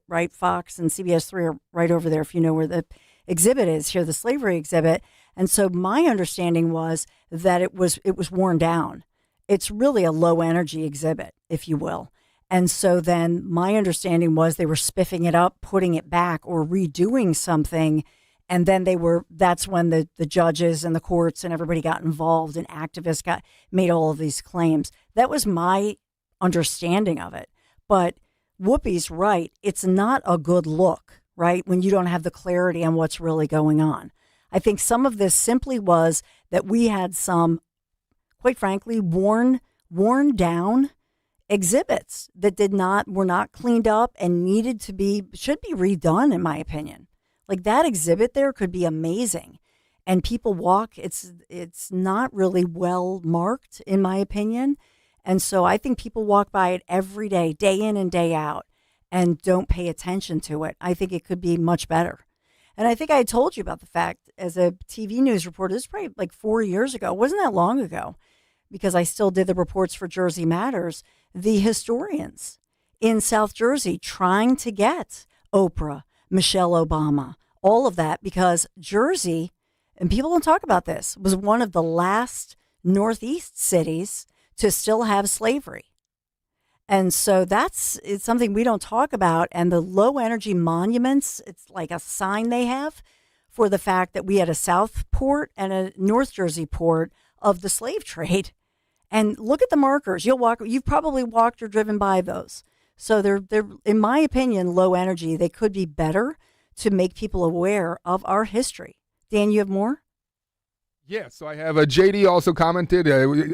right? Fox and CBS 3 are right over there. If you know where the exhibit is here, the slavery exhibit. And so my understanding was that it was worn down. It's really a low energy exhibit, if you will. And so then my understanding was they were spiffing it up, putting it back, or redoing something. And then that's when the judges and the courts and everybody got involved, and activists made all of these claims. That was my understanding of it. But Whoopi's right. It's not a good look, right? When you don't have the clarity on what's really going on. I think some of this simply was that we had some, quite frankly, worn down exhibits that were not cleaned up and should be redone, in my opinion. Like that exhibit there could be amazing, and people walk. It's not really well marked, in my opinion, and so I think people walk by it every day, day in and day out, and don't pay attention to it. I think it could be much better. And I think I told you about the fact as a TV news reporter. This was probably like 4 years ago. It wasn't that long ago, because I still did the reports for Jersey Matters. The historians in South Jersey trying to get Oprah, Michelle Obama, all of that, because Jersey, and people don't talk about this, was one of the last Northeast cities to still have slavery. And so it's something we don't talk about. And the low energy monuments, it's like a sign they have for the fact that we had a South port and a North Jersey port of the slave trade. And look at the markers. You've probably walked or driven by those. So they're, in my opinion, low energy. They could be better to make people aware of our history. Dan, you have more? Yeah, so I have JD also commented.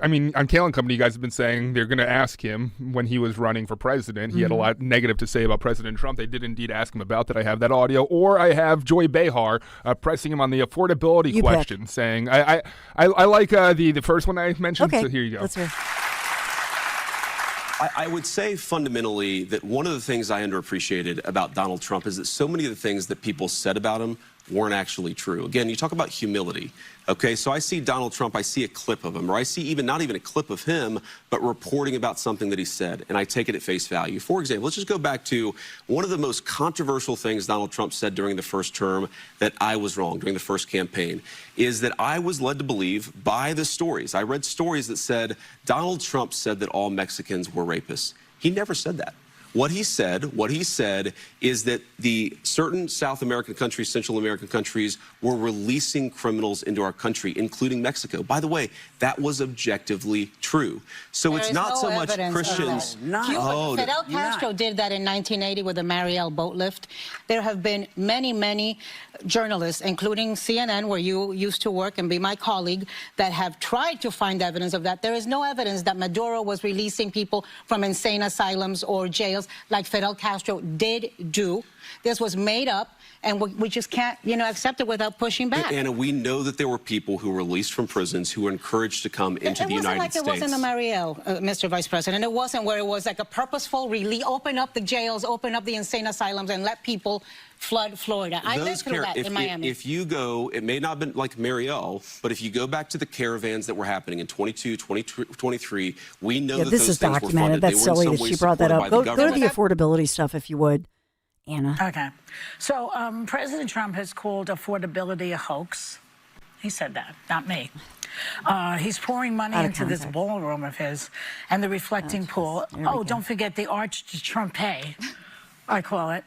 On Kale & Company, you guys have been saying they're going to ask him when he was running for president. He had a lot negative to say about President Trump. They did indeed ask him about that. I have that audio. Or I have Joy Behar pressing him on the affordability question, saying, I like the first one I mentioned, so here you go. Let's hear. I would say fundamentally that one of the things I underappreciated about Donald Trump is that so many of the things that people said about him weren't actually true. Again, you talk about humility. Okay, so I see Donald Trump, I see a clip of him, or I see not even a clip of him, but reporting about something that he said, and I take it at face value. For example, let's just go back to one of the most controversial things Donald Trump said during the first term that I was wrong during the first campaign, is that I was led to believe by the stories. I read stories that said Donald Trump said that all Mexicans were rapists. He never said that. What he said is that the certain South American countries, Central American countries, were releasing criminals into our country, including Mexico. By the way, that was objectively true. So it's not so much Christians. Fidel Castro did that in 1980 with the Mariel boat lift. There have been many, many journalists, including CNN, where you used to work and be my colleague, that have tried to find evidence of that. There is no evidence that Maduro was releasing people from insane asylums or jails like Fidel Castro did do. This was made up, and we just can't, accept it without pushing back. Anna, we know that there were people who were released from prisons who were encouraged to come into the United States. It wasn't the Mariel, Mr. Vice President. It wasn't where it was like a purposeful release, open up the jails, open up the insane asylums, and let people flood Florida. I lived through that in Miami. If you go, it may not have been like Mariel, but if you go back to the caravans that were happening in 22, 23, we know that this those is things documented. were That's silly that she brought that up. Go to the affordability stuff if you would, Anna. Okay. So President Trump has called affordability a hoax. He said that, not me. He's pouring money into this ballroom of his and the reflecting pool. Oh, don't forget the Arch de Trompe, I call it.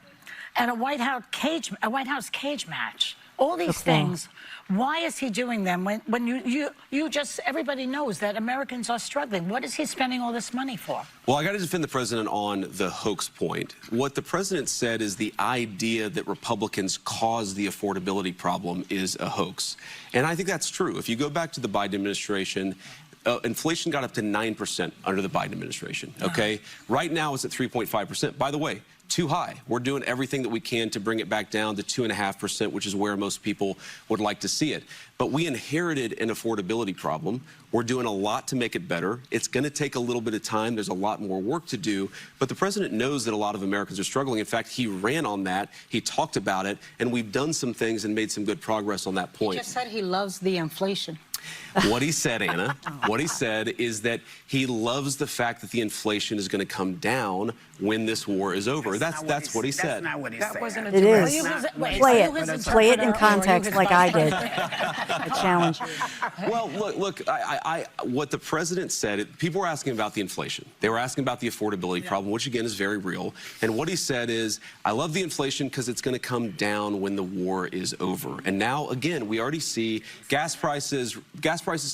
And a White House cage match. All these things. Why is he doing them when you just, everybody knows that Americans are struggling? What is he spending all this money for? Well, I got to defend the president on the hoax point. What the president said is the idea that Republicans caused the affordability problem is a hoax. And I think that's true. If you go back to the Biden administration, inflation got up to 9% under the Biden administration, okay? Right now it's at 3.5%. By the way, too high. We're doing everything that we can to bring it back down to 2.5%, which is where most people would like to see it. But we inherited an affordability problem. We're doing a lot to make it better. It's going to take a little bit of time. There's a lot more work to do. But the president knows that a lot of Americans are struggling. In fact, he ran on that. He talked about it. And we've done some things and made some good progress on that point. He just said he loves the inflation. What he said, Anna, what he said is that he loves the fact that the inflation is going to come down when this war is over. That's what he said. That's not what he said. It is. Play it in context like I did. A challenge. Well, look. What the president said. People were asking about the inflation. They were asking about the affordability problem, which again is very real. And what he said is, "I love the inflation because it's going to come down when the war is over." And now, again, we already see gas prices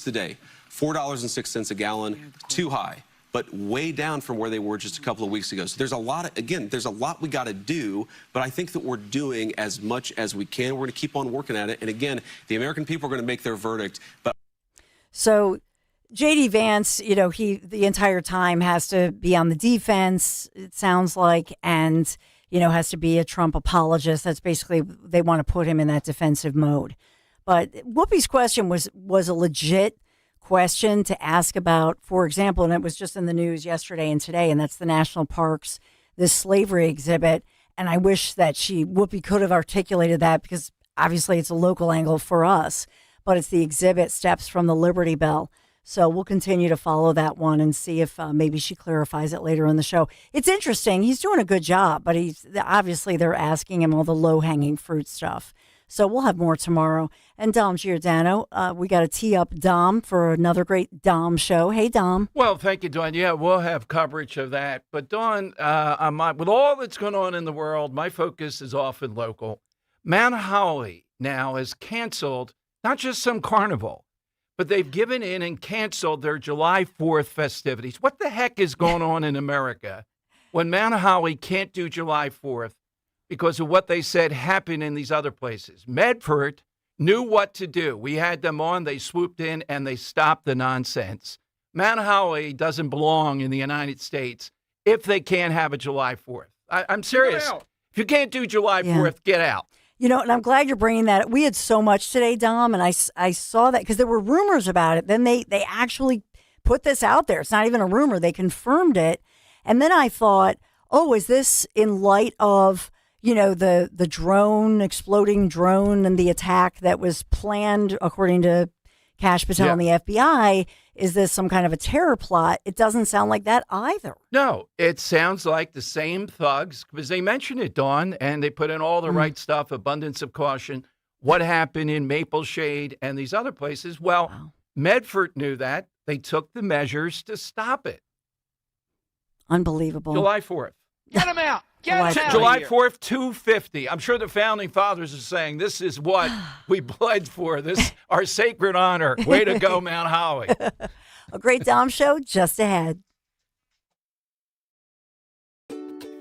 today, $4.06 a gallon, too high, but way down from where they were just a couple of weeks ago. So there's a lot, there's a lot we got to do, but I think that we're doing as much as we can. We're going to keep on working at it. And again, the American people are going to make their verdict. But so J.D. Vance, he the entire time has to be on the defense, it sounds like, and, has to be a Trump apologist. That's basically, they want to put him in that defensive mode. But Whoopi's question was a legit question to ask about, for example, and it was just in the news yesterday and today, and that's the national parks, this slavery exhibit. And I wish that Whoopi could have articulated that, because obviously it's a local angle for us, but it's the exhibit Steps from the Liberty Bell. So we'll continue to follow that one and see if maybe she clarifies it later in the show. It's interesting. He's doing a good job, but obviously they're asking him all the low-hanging fruit stuff. So we'll have more tomorrow. And Dom Giordano, we got to tee up Dom for another great Dom show. Hey, Dom. Well, thank you, Dawn. Yeah, we'll have coverage of that. But, Dawn, with all that's going on in the world, my focus is often local. Mount Holly now has canceled not just some carnival, but they've given in and canceled their July 4th festivities. What the heck is going on in America when Mount Holly can't do July 4th? Because of what they said happened in these other places. Medford knew what to do. We had them on, they swooped in, and they stopped the nonsense. Mount Holly doesn't belong in the United States if they can't have a July 4th. I'm serious. If you can't do July 4th, get out. And I'm glad you're bringing that. We had so much today, Dom, and I saw that because there were rumors about it. Then they actually put this out there. It's not even a rumor. They confirmed it. And then I thought, oh, is this in light of the exploding drone and the attack that was planned, according to Kash Patel and the FBI. Is this some kind of a terror plot? It doesn't sound like that either. No, it sounds like the same thugs, because they mentioned it, Dawn, and they put in all the right stuff, abundance of caution. What happened in Maple Shade and these other places? Well, Medford knew that. They took the measures to stop it. Unbelievable. July 4th. Get him out. Get him out. July 4th, 250. I'm sure the founding fathers are saying this is what we bled for, this our sacred honor. Way to go, Mount Holly. A great Dom show just ahead.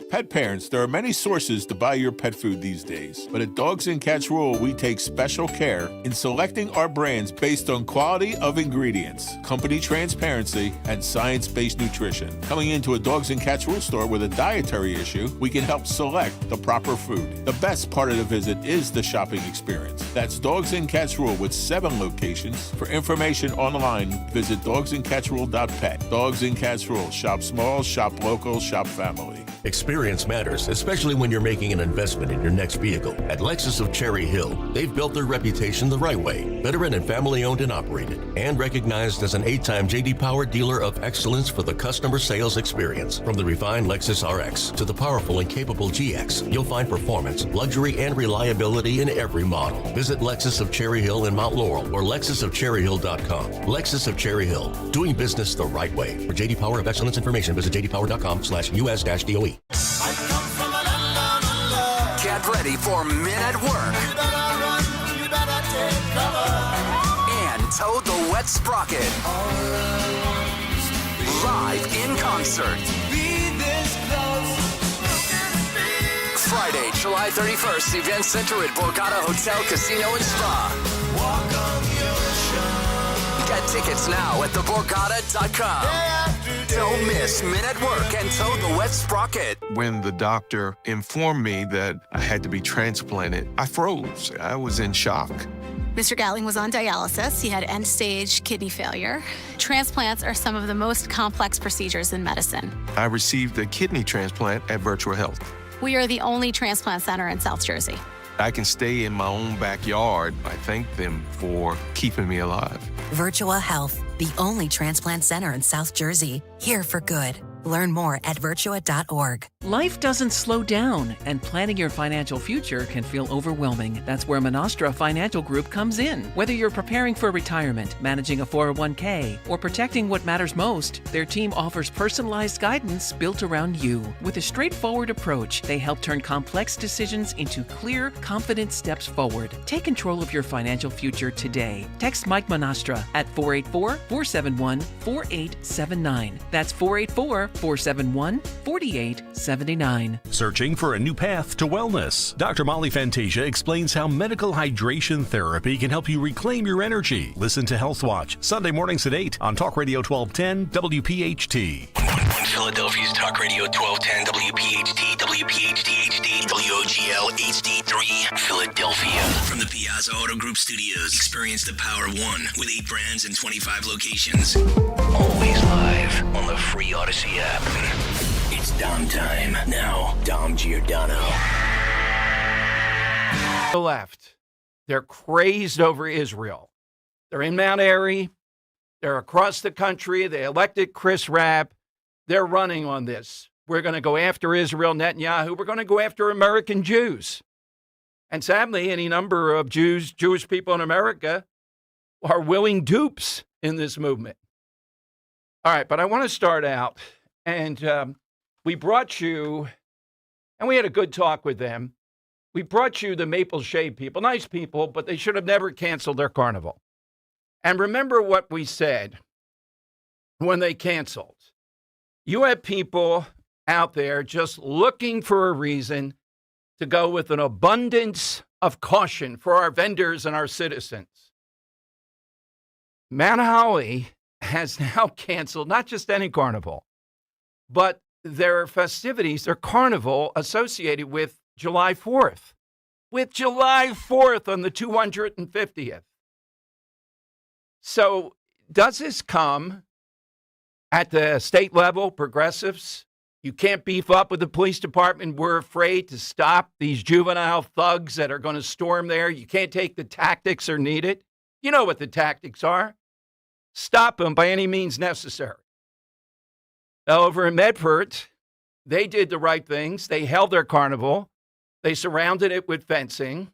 Pet parents, there are many sources to buy your pet food these days. But at Dogs and Cats Rule, we take special care in selecting our brands based on quality of ingredients, company transparency, and science-based nutrition. Coming into a Dogs and Cats Rule store with a dietary issue, we can help select the proper food. The best part of the visit is the shopping experience. That's Dogs and Cats Rule with 7 locations. For information online, visit dogsandcatsrule.pet. Dogs and Cats Rule. Shop small, shop local, shop family. Experience matters, especially when you're making an investment in your next vehicle. At Lexus of Cherry Hill, they've built their reputation the right way. Veteran and family-owned and operated, and recognized as an 8-time J.D. Power dealer of excellence for the customer sales experience. From the refined Lexus RX to the powerful and capable GX, you'll find performance, luxury, and reliability in every model. Visit Lexus of Cherry Hill in Mount Laurel or lexusofcherryhill.com. Lexus of Cherry Hill, doing business the right way. For J.D. Power of excellence information, visit jdpower.com/US-DOE. Get ready for Men at Work. And Toad the Wet Sprocket. Live in concert. Friday, July 31st, Event Center at Borgata Hotel, Casino and Spa. Get tickets now at theborgata.com. Don't miss Men at Work and Toad the Wet Sprocket. When the doctor informed me that I had to be transplanted, I froze. I was in shock. Mr. Gatling was on dialysis. He had end-stage kidney failure. Transplants are some of the most complex procedures in medicine. I received a kidney transplant at Virtual Health. We are the only transplant center in South Jersey. I can stay in my own backyard. I thank them for keeping me alive. Virtua Health, the only transplant center in South Jersey. Here for good. Learn more at virtua.org. Life doesn't slow down, and planning your financial future can feel overwhelming. That's where Monastra Financial Group comes in. Whether you're preparing for retirement, managing a 401k, or protecting what matters most, their team offers personalized guidance built around you. With a straightforward approach, they help turn complex decisions into clear, confident steps forward. Take control of your financial future today. Text Mike Monastra at 484-471-4879. That's 484-471-4879. Searching for a new path to wellness? Dr. Molly Fantasia explains how medical hydration therapy can help you reclaim your energy. Listen to Health Watch, Sunday mornings at 8 on Talk Radio 1210 WPHT. On Philadelphia's Talk Radio 1210 WPHT, WPHT HD, WOGL HD3, Philadelphia. From the Piazza Auto Group Studios, experience the power of one with 8 brands and 25 locations. Always live on the free Odyssey app. It's Dom time. Now, Dom Giordano. The left. They're crazed over Israel. They're in Mount Airy. They're across the country. They elected Chris Rapp. They're running on this. We're going to go after Israel, Netanyahu. We're going to go after American Jews. And sadly, any number of Jewish people in America are willing dupes in this movement. All right, but I want to start out, and we brought you, and we had a good talk with them. We brought you the Maple Shade people, nice people, but they should have never canceled their carnival. And remember what we said when they canceled. You had people out there just looking for a reason to go with an abundance of caution for our vendors and our citizens. Mount Holly has now canceled not just any carnival, but their festivities, their carnival associated with July 4th. With July 4th on the 250th. So does this come at the state level, progressives? You can't beef up with the police department. We're afraid to stop these juvenile thugs that are going to storm there. You can't take the tactics that are needed. You know what the tactics are. Stop them by any means necessary. Over in Medford, they did the right things. They held their carnival. They surrounded it with fencing.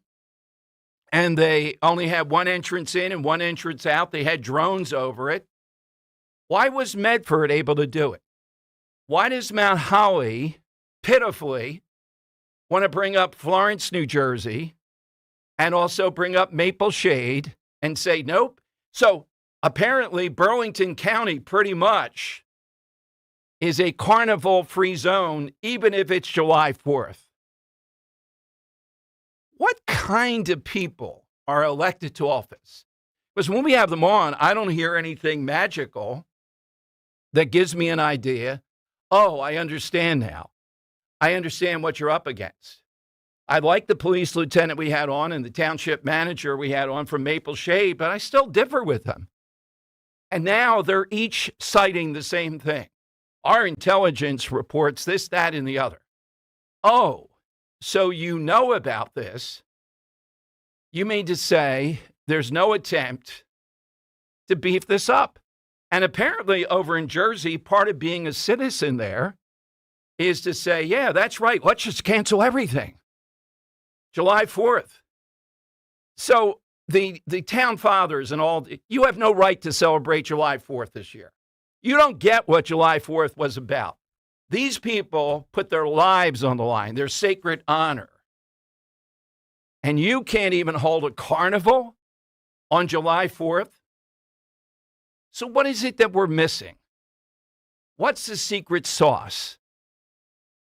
And they only had one entrance in and one entrance out. They had drones over it. Why was Medford able to do it? Why does Mount Holly pitifully want to bring up Florence, New Jersey, and also bring up Maple Shade and say, nope? So apparently Burlington County pretty much is a carnival-free zone, even if it's July 4th. What kind of people are elected to office? Because when we have them on, I don't hear anything magical that gives me an idea. Oh, I understand now. I understand what you're up against. I like the police lieutenant we had on and the township manager we had on from Maple Shade, but I still differ with them. And now they're each citing the same thing. Our intelligence reports this, that, and the other. Oh, so you know about this. You mean to say there's no attempt to beef this up? And apparently over in Jersey, part of being a citizen there is to say, yeah, that's right. Let's just cancel everything. July 4th. So the town fathers and all, you have no right to celebrate July 4th this year. You don't get what July 4th was about. These people put their lives on the line, their sacred honor. And you can't even hold a carnival on July 4th? So what is it that we're missing? What's the secret sauce?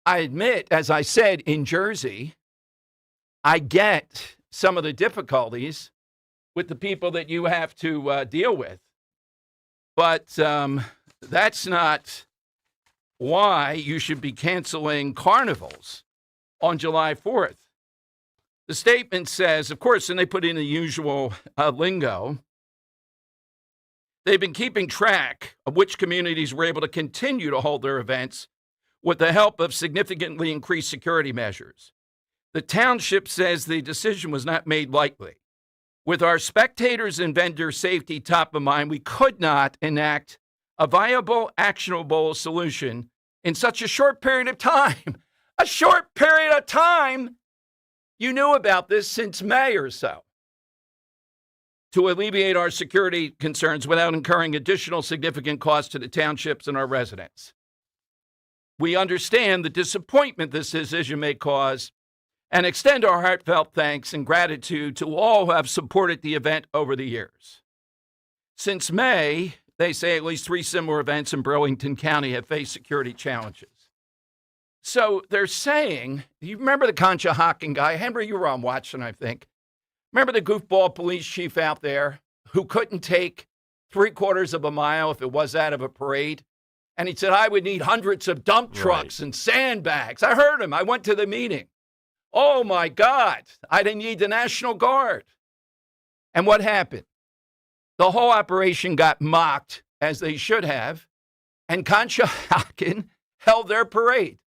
I admit, as I said, in Jersey, I get some of the difficulties with the people that you have to deal with. But that's not why you should be canceling carnivals on July 4th. The statement says, of course, and they put in the usual lingo, they've been keeping track of which communities were able to continue to hold their events with the help of significantly increased security measures. The township says the decision was not made lightly. With our spectators and vendor safety top of mind, we could not enact a viable, actionable solution in such a short period of time. A short period of time? You knew about this since May or so. To alleviate our security concerns without incurring additional significant costs to the townships and our residents. We understand the disappointment this decision may cause and extend our heartfelt thanks and gratitude to all who have supported the event over the years. Since May, they say at least 3 similar events in Burlington County have faced security challenges. So they're saying, you remember the Conshohocken guy? Henry, you were on watching, I think. Remember the goofball police chief out there who couldn't take 3/4 of a mile if it was out of a parade? And he said, I would need hundreds of dump trucks and sandbags. I heard him. I went to the meeting. Oh, my God. I didn't need the National Guard. And what happened? The whole operation got mocked, as they should have, and Conshohocken held their parade.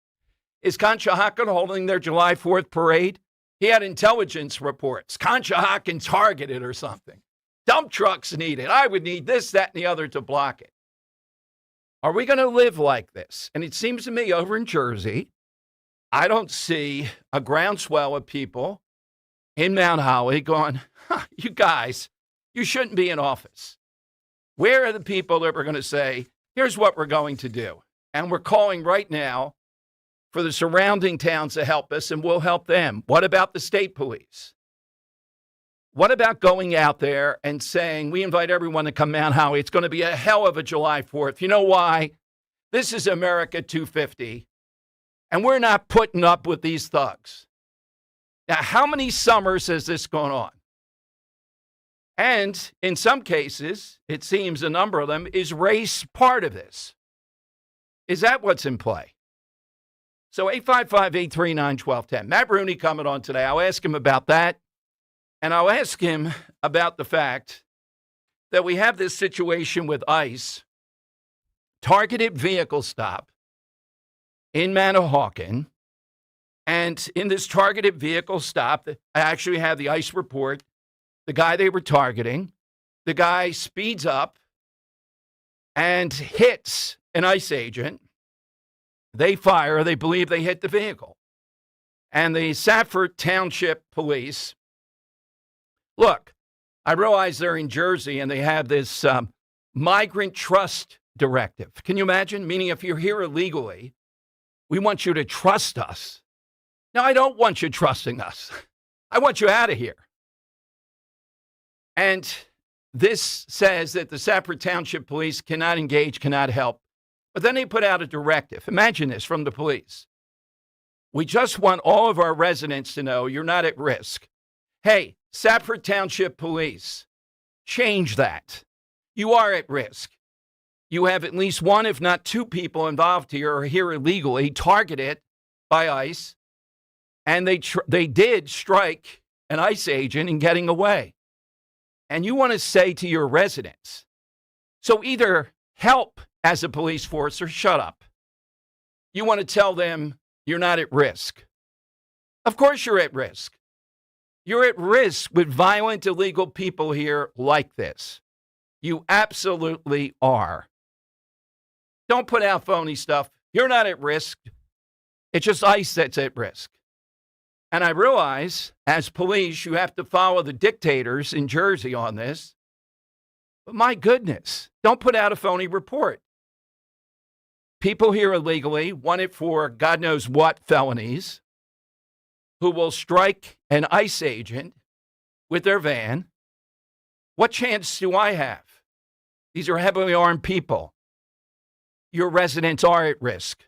Is Conshohocken holding their July 4th parade? He had intelligence reports. Conshohocken targeted or something. Dump trucks needed. I would need this, that, and the other to block it. Are we going to live like this? And it seems to me over in Jersey, I don't see a groundswell of people in Mount Holly going, you guys, you shouldn't be in office. Where are the people that were going to say, here's what we're going to do? And we're calling right now for the surrounding towns to help us, and we'll help them. What about the state police? What about going out there and saying, we invite everyone to come Mount Holly. It's going to be a hell of a July 4th. You know why? This is America 250, and we're not putting up with these thugs. Now, how many summers has this gone on? And in some cases, it seems a number of them, is race part of this? Is that what's in play? So 855-839-1210. Matt Rooney coming on today. I'll ask him about that. And I'll ask him about the fact that we have this situation with ICE, targeted vehicle stop in Manahawkin. And in this targeted vehicle stop, I actually have the ICE report. The guy they were targeting, the guy speeds up and hits an ICE agent. They fire. They believe they hit the vehicle. And the Safford Township Police, look, I realize they're in Jersey and they have this migrant trust directive. Can you imagine? Meaning if you're here illegally, we want you to trust us. No, I don't want you trusting us. I want you out of here. And this says that the Safford Township Police cannot engage, cannot help. But then they put out a directive. Imagine this from the police. We just want all of our residents to know you're not at risk. Hey, Safford Township Police, change that. You are at risk. You have at least one, if not two people involved here or here illegally, targeted by ICE. And they did strike an ICE agent in getting away. And you want to say to your residents, so either help as a police force or shut up. You want to tell them you're not at risk. Of course you're at risk. You're at risk with violent, illegal people here like this. You absolutely are. Don't put out phony stuff. You're not at risk. It's just ICE that's at risk. And I realize, as police, you have to follow the dictators in Jersey on this. But my goodness, don't put out a phony report. People here illegally, wanted for God knows what felonies, who will strike an ICE agent with their van. What chance do I have? These are heavily armed people. Your residents are at risk.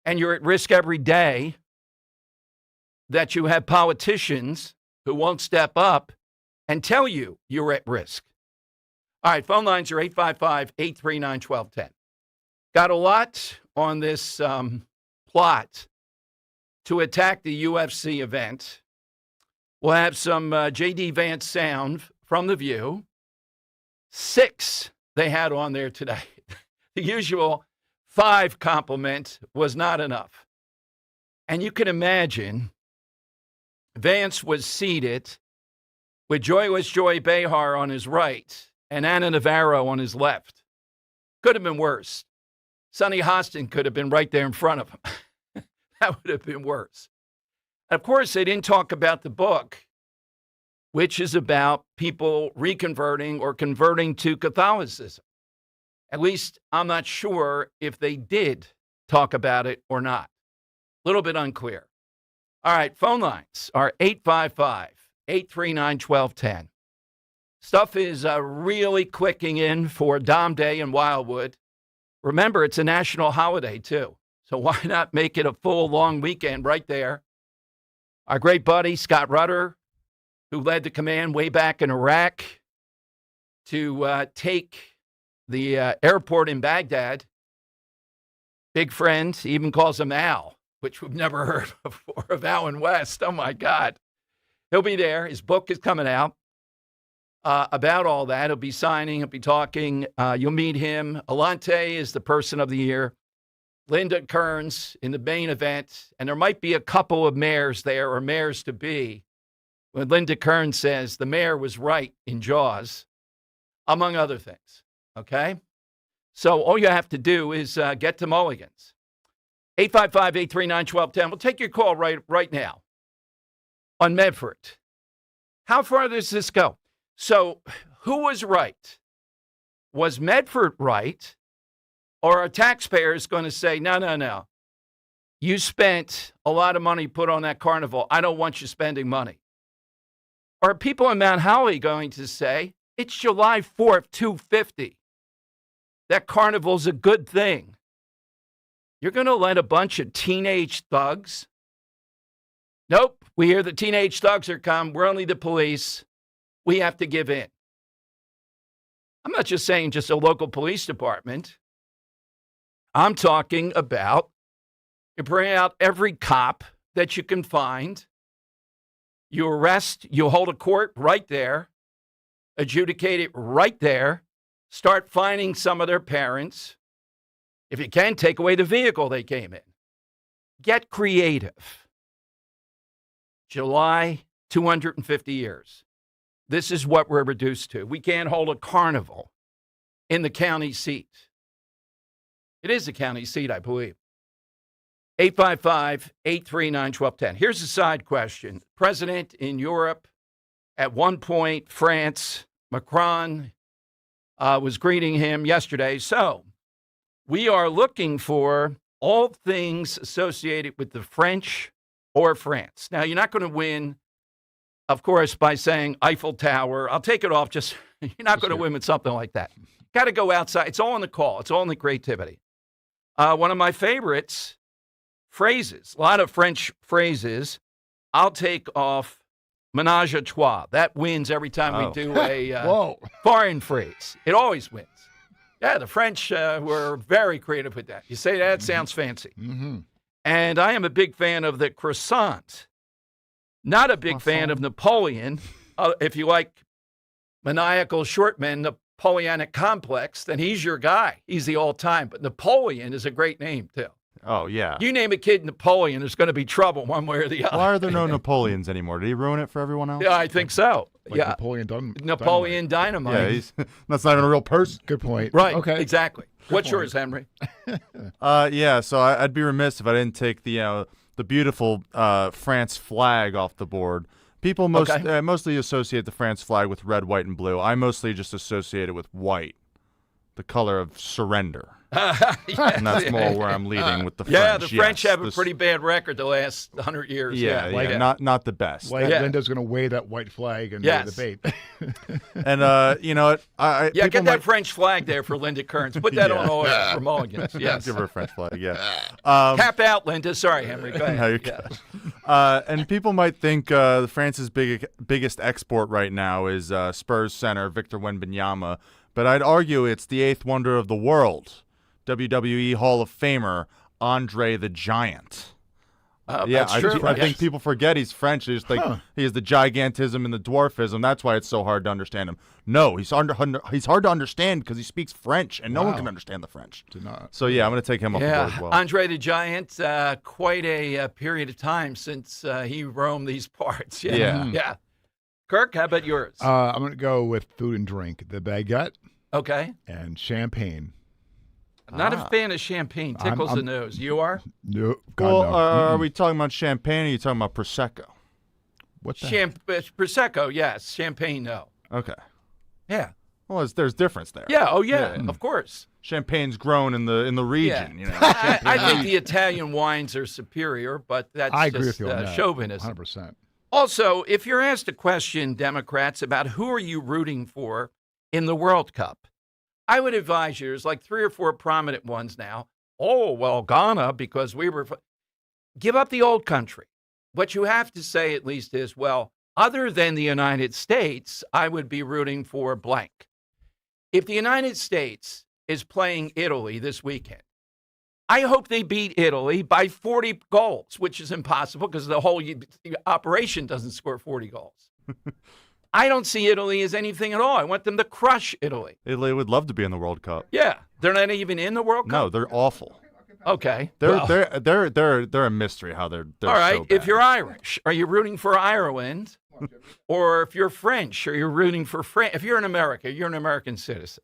And you're at risk every day that you have politicians who won't step up and tell you you're at risk. All right, phone lines are 855-839-1210. Got a lot on this plot to attack the UFC event. We'll have some J.D. Vance sound from The View. 6 they had on there today. The usual 5 compliment was not enough. And you can imagine Vance was seated with Joyless Joy Behar on his right and Anna Navarro on his left. Could have been worse. Sonny Hostin could have been right there in front of him. That would have been worse. Of course, they didn't talk about the book, which is about people reconverting or converting to Catholicism. At least I'm not sure if they did talk about it or not. A little bit unclear. All right, phone lines are 855-839-1210. Stuff is really clicking in for Dom Day in Wildwood. Remember, it's a national holiday, too. So why not make it a full, long weekend right there? Our great buddy, Scott Rutter, who led the command way back in Iraq to take the airport in Baghdad. Big friend, he even calls him Al, which we've never heard before of Alan West. Oh, my God. He'll be there. His book is coming out about all that. He'll be signing. He'll be talking. You'll meet him. Alante is the person of the year. Linda Kearns in the main event. And there might be a couple of mayors there or mayors to be when Linda Kearns says the mayor was right in Jaws, among other things. Okay? So all you have to do is get to Mulligan's. 855-839-1210. We'll take your call right now on Medford. How far does this go? So who was right? Was Medford right? Or are taxpayers going to say, no. You spent a lot of money put on that carnival. I don't want you spending money. Or are people in Mount Holly going to say, it's July 4th, 250. That carnival's a good thing. You're going to let a bunch of teenage thugs? Nope. We hear the teenage thugs are come. We're only the police. We have to give in. I'm not just saying just a local police department. I'm talking about you bring out every cop that you can find. You arrest, you hold a court right there, adjudicate it right there, start fining some of their parents. If you can, take away the vehicle they came in. Get creative. July, 250 years. This is what we're reduced to. We can't hold a carnival in the county seat. It is the county seat, I believe. 855-839-1210. Here's a side question. President in Europe, at one point, France, Macron was greeting him yesterday. So we are looking for all things associated with the French or France. Now, you're not going to win, of course, by saying Eiffel Tower. I'll take it off. Just you're not going to win with something like that. Got to go outside. It's all in the call. It's all in the creativity. One of my favorites, phrases, a lot of French phrases. I'll take off ménage à trois. That wins every time we do a foreign phrase. It always wins. Yeah, the French were very creative with that. You say that, it sounds fancy. Mm-hmm. And I am a big fan of the croissant. Not a big fan of Napoleon. If you like maniacal short men, Napoleonic complex, then he's your guy. He's the all-time. But Napoleon is a great name, too. Oh, yeah. You name a kid Napoleon, there's going to be trouble one way or the other. Why are there no Napoleons anymore? Did he ruin it for everyone else? Yeah, I think so. Like yeah. Napoleon Dynamite. Yeah, that's not even a real person. Good point. Right, Okay. exactly. What's yours, Henry? Yeah, so I'd be remiss if I didn't take the beautiful France flag off the board. People mostly associate the France flag with red, white, and blue. I mostly just associate it with white, the color of surrender. And that's more where I'm leading with the French. Yeah, the French have a pretty bad record the last 100 years. Yeah, not the best. Linda's going to wave that white flag and the debate. And you know what? Get that French flag there for Linda Kearns. Put that on oil for Mulligans. Yes, give her a French flag. Yeah. Tap out, Linda. Sorry, Henry. Go ahead. No, you're good. And people might think France's biggest export right now is Spurs center Victor Wembanyama, but I'd argue it's the eighth wonder of the world. WWE Hall of Famer Andre the Giant. That's true. I think people forget he's French. They just think he has the gigantism and the dwarfism. That's why it's so hard to understand him. No, he's hard to understand because he speaks French, and no one can understand the French. So, yeah, I'm going to take him off the board as well. Andre the Giant, quite a period of time since he roamed these parts. Yeah. Kirk, how about yours? I'm going to go with food and drink. The baguette. Okay. And champagne. Not a fan of champagne. Tickles the nose. You are? No. Well, are we talking about champagne or are you talking about Prosecco? What the Prosecco, yes. Champagne, no. Okay. Yeah. Well, there's difference there. Yeah. Oh, yeah. Of course. Champagne's grown in the region. Yeah. You know. I think the Italian wines are superior, but that's I agree just with you on that. chauvinism. 100%. Also, if you're asked a question, Democrats, about who are you rooting for in the World Cup, I would advise you, there's like 3 or 4 prominent ones now. Oh, well, Ghana, because we were. Give up the old country. What you have to say at least is, well, other than the United States, I would be rooting for blank. If the United States is playing Italy this weekend, I hope they beat Italy by 40 goals, which is impossible because the whole operation doesn't score 40 goals. I don't see Italy as anything at all. I want them to crush Italy. Italy would love to be in the World Cup. Yeah, they're not even in the World Cup. No, they're awful. Okay, they're a mystery how they're all right. So bad. If you're Irish, are you rooting for Ireland? Or if you're French, are you rooting for France? If you're in America, you're an American citizen.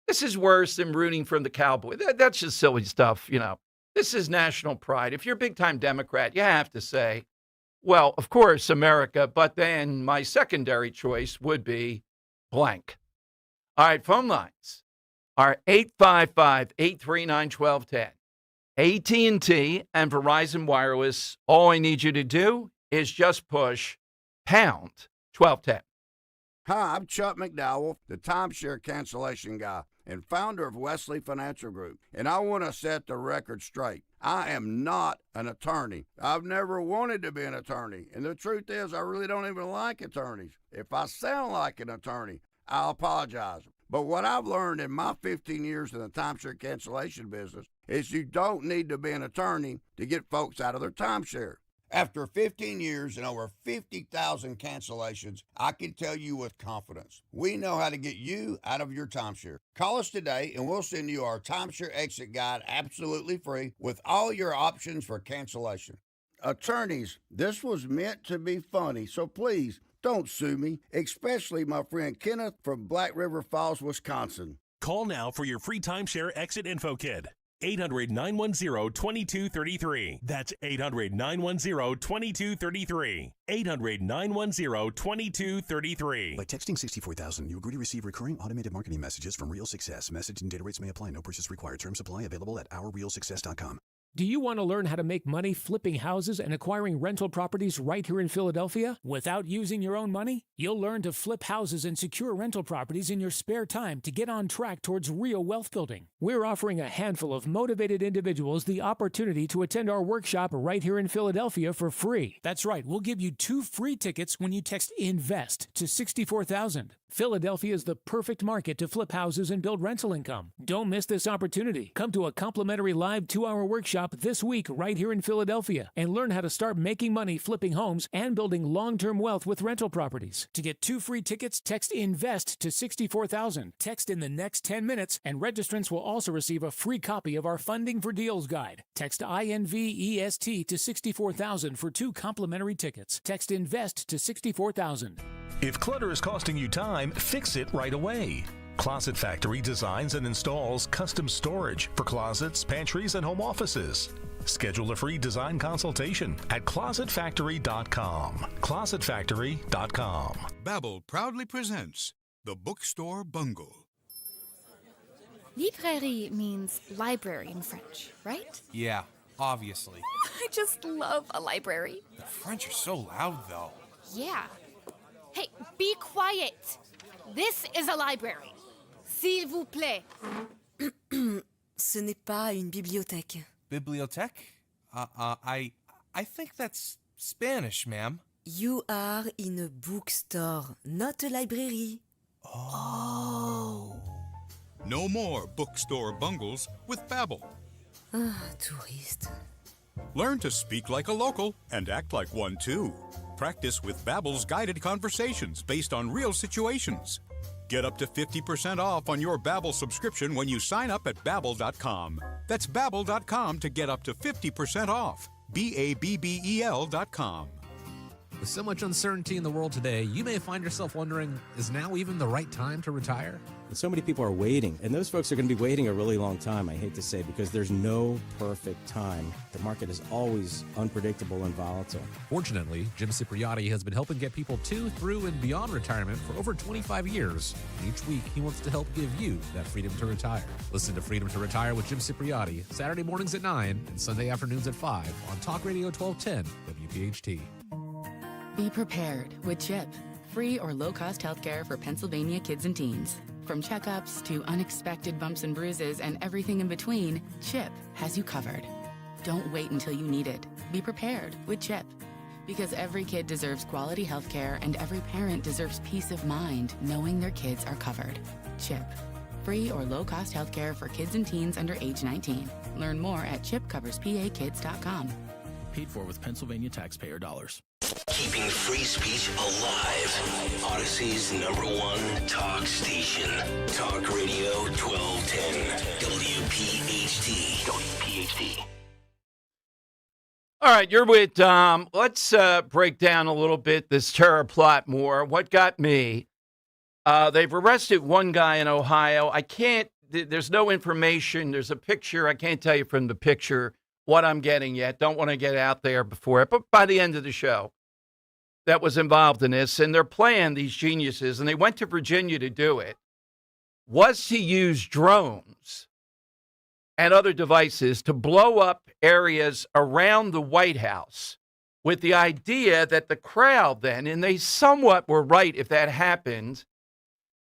This is worse than rooting for the Cowboys. That's just silly stuff, you know. This is national pride. If you're a big-time Democrat, you have to say, well, of course, America, but then my secondary choice would be blank. All right, phone lines are 855-839-1210. AT&T and Verizon Wireless, all I need you to do is just push pound 1210. Hi, I'm Chuck McDowell, the timeshare cancellation guy and founder of Wesley Financial Group, and I want to set the record straight. I am not an attorney. I've never wanted to be an attorney, and the truth is I really don't even like attorneys. If I sound like an attorney, I'll apologize. But what I've learned in my 15 years in the timeshare cancellation business is you don't need to be an attorney to get folks out of their timeshare. After 15 years and over 50,000 cancellations, I can tell you with confidence, we know how to get you out of your timeshare. Call us today and we'll send you our timeshare exit guide absolutely free with all your options for cancellation. Attorneys, this was meant to be funny, so please don't sue me, especially my friend Kenneth from Black River Falls, Wisconsin. Call now for your free timeshare exit info kit. 800-910-2233. That's 800-910-2233. 800-910-2233. By texting 64,000, you agree to receive recurring automated marketing messages from Real Success. Message and data rates may apply. No purchase required. Terms apply. Available at ourrealsuccess.com. Do you want to learn how to make money flipping houses and acquiring rental properties right here in Philadelphia without using your own money? You'll learn to flip houses and secure rental properties in your spare time to get on track towards real wealth building. We're offering a handful of motivated individuals the opportunity to attend our workshop right here in Philadelphia for free. That's right, we'll give you 2 free tickets when you text INVEST to 64,000. Philadelphia is the perfect market to flip houses and build rental income. Don't miss this opportunity. Come to a complimentary live 2-hour workshop this week right here in Philadelphia and learn how to start making money flipping homes and building long-term wealth with rental properties. To get 2 free tickets, text INVEST to 64,000. Text in the next 10 minutes, and registrants will also receive a free copy of our Funding for Deals guide. Text INVEST to 64,000 for 2 complimentary tickets. Text INVEST to 64,000. If clutter is costing you time, fix it right away. Closet Factory designs and installs custom storage for closets, pantries, and home offices. Schedule a free design consultation at closetfactory.com. Closetfactory.com. Babbel proudly presents The Bookstore Bungle. Librairie means library in French, right? Yeah, obviously. I just love a library. The French are so loud, though. Yeah. Hey, be quiet. This is a library. S'il vous plaît. Ce n'est pas une bibliothèque. Bibliothèque? I think that's Spanish, ma'am. You are in a bookstore, not a library. Oh. No more bookstore bungles with Babbel. Touriste. Learn to speak like a local and act like one too. Practice with Babbel's guided conversations based on real situations. Get up to 50% off on your Babbel subscription when you sign up at Babbel.com. That's Babbel.com to get up to 50% off. Babbel.com. With so much uncertainty in the world today, you may find yourself wondering, is now even the right time to retire? So many people are waiting, and those folks are going to be waiting a really long time, I hate to say, because there's no perfect time. The market is always unpredictable and volatile. Fortunately, Jim Cipriotti has been helping get people to, through, and beyond retirement for over 25 years. Each week, he wants to help give you that freedom to retire. Listen to Freedom to Retire with Jim Cipriotti, Saturday mornings at 9 and Sunday afternoons at 5 on Talk Radio 1210 WPHT. Be prepared with CHIP, free or low-cost healthcare for Pennsylvania kids and teens. From checkups to unexpected bumps and bruises and everything in between, CHIP has you covered. Don't wait until you need it. Be prepared with CHIP. Because every kid deserves quality healthcare and every parent deserves peace of mind knowing their kids are covered. CHIP, free or low-cost healthcare for kids and teens under age 19. Learn more at chipcoverspakids.com. Paid for with Pennsylvania taxpayer dollars. Keeping free speech alive. Odyssey's #1 talk station. Talk Radio 1210. WPHT. WPHT. All right, you're with Dom. Let's break down a little bit this terror plot more. What got me? They've arrested one guy in Ohio. There's no information. There's a picture. I can't tell you from the picture what I'm getting yet. Don't want to get out there before it, but by the end of the show, that was involved in this. And their plan, these geniuses, and they went to Virginia to do it, was to use drones and other devices to blow up areas around the White House with the idea that the crowd then, and they somewhat were right if that happened,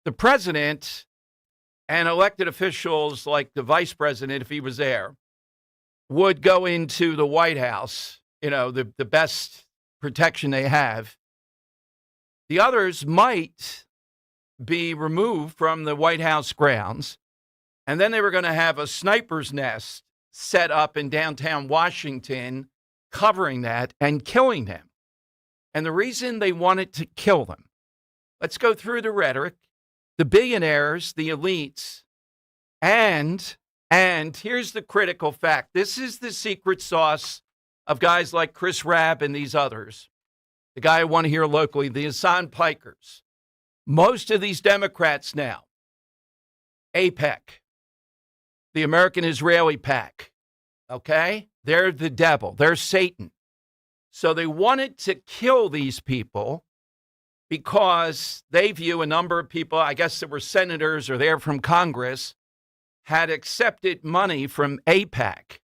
the president and elected officials like the vice president, if he was there, would go into the White House, the best protection they have. The others might be removed from the White House grounds, and then they were going to have a sniper's nest set up in downtown Washington, covering that and killing them. And the reason they wanted to kill them, let's go through the rhetoric, the billionaires, the elites, and here's the critical fact. This is the secret sauce of guys like Chris Rabb and these others. The guy I want to hear locally, the Hassan Pikers. Most of these Democrats now, AIPAC, the American-Israeli PAC, okay? They're the devil. They're Satan. So they wanted to kill these people because they view a number of people, I guess there were senators or they're from Congress, had accepted money from AIPAC.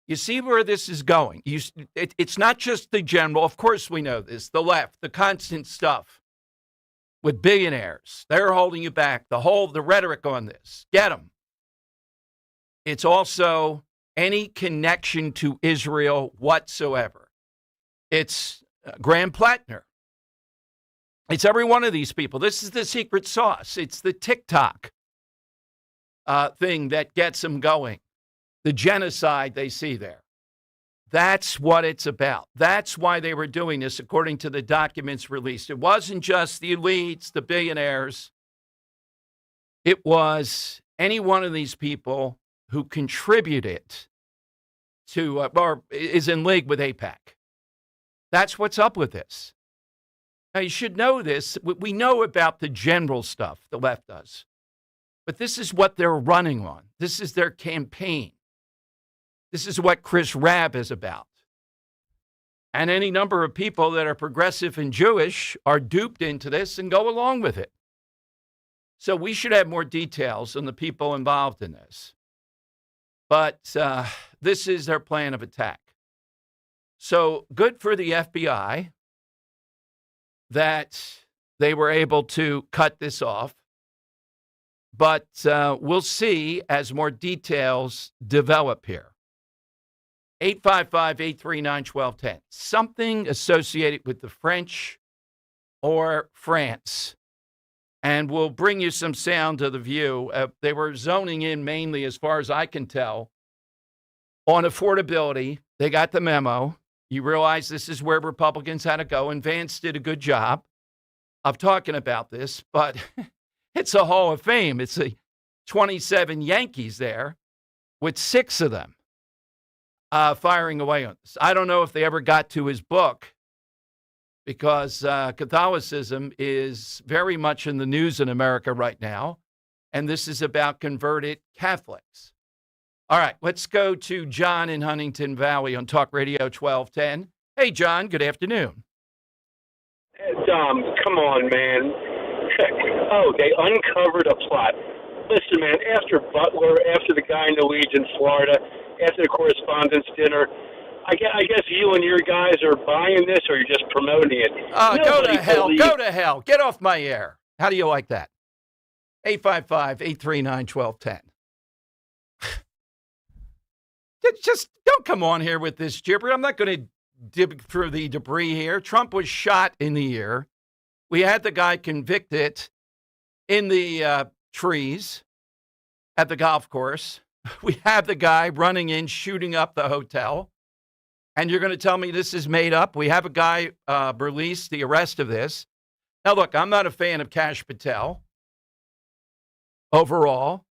You see where this is going. It's not just the general. Of course we know this. The left, the constant stuff with billionaires. They're holding you back. The rhetoric on this. Get them. It's also any connection to Israel whatsoever. It's Graham Plattner. It's every one of these people. This is the secret sauce. It's the TikTok thing that gets them going. The genocide they see there. That's what it's about. That's why they were doing this, according to the documents released. It wasn't just the elites, the billionaires. It was any one of these people who contributed to, or is in league with AIPAC. That's what's up with this. Now, you should know this. We know about the general stuff the left does. But this is what they're running on. This is their campaign. This is what Chris Rabb is about. And any number of people that are progressive and Jewish are duped into this and go along with it. So we should have more details on the people involved in this. But this is their plan of attack. So good for the FBI that they were able to cut this off. But we'll see as more details develop here. 855-839-1210. Something associated with the French or France. And we'll bring you some sound of the View. They were zoning in mainly, as far as I can tell, on affordability. They got the memo. You realize this is where Republicans had to go. And Vance did a good job of talking about this. But it's a Hall of Fame. It's a 27 Yankees there with 6 of them firing away on this. I don't know if they ever got to his book because Catholicism is very much in the news in America right now. And this is about converted Catholics. All right, let's go to John in Huntington Valley on Talk Radio 1210. Hey, John, good afternoon. Hey, Dom, come on, man. Oh, they uncovered a plot. Listen, man, after Butler, after the guy in the Leeds in Florida, after the correspondence dinner, I guess you and your guys are buying this or you're just promoting it. Go to hell. Go to hell. Get off my air. How do you like that? 855-839-1210. Just don't come on here with this gibber. I'm not going to dig through the debris here. Trump was shot in the ear. We had the guy convicted in the trees at the golf course. We have the guy running in, shooting up the hotel. And you're going to tell me this is made up? We have a guy released the arrest of this. Now, look, I'm not a fan of Kash Patel overall,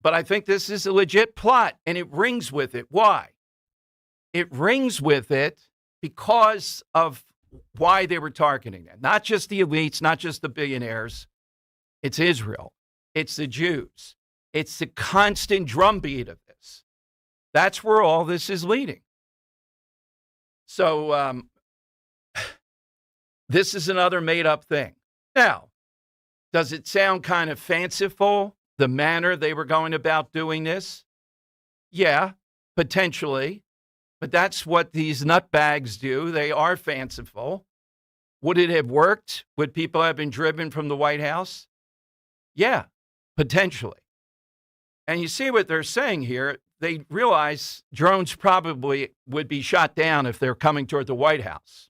but I think this is a legit plot, and it rings with it. Why? It rings with it because of why they were targeting them. Not just the elites, not just the billionaires. It's Israel. It's the Jews. It's the constant drumbeat of this. That's where all this is leading. So this is another made-up thing. Now, does it sound kind of fanciful, the manner they were going about doing this? Yeah, potentially. But that's what these nutbags do. They are fanciful. Would it have worked? Would people have been driven from the White House? Yeah, potentially. And you see what they're saying here. They realize drones probably would be shot down if they're coming toward the White House.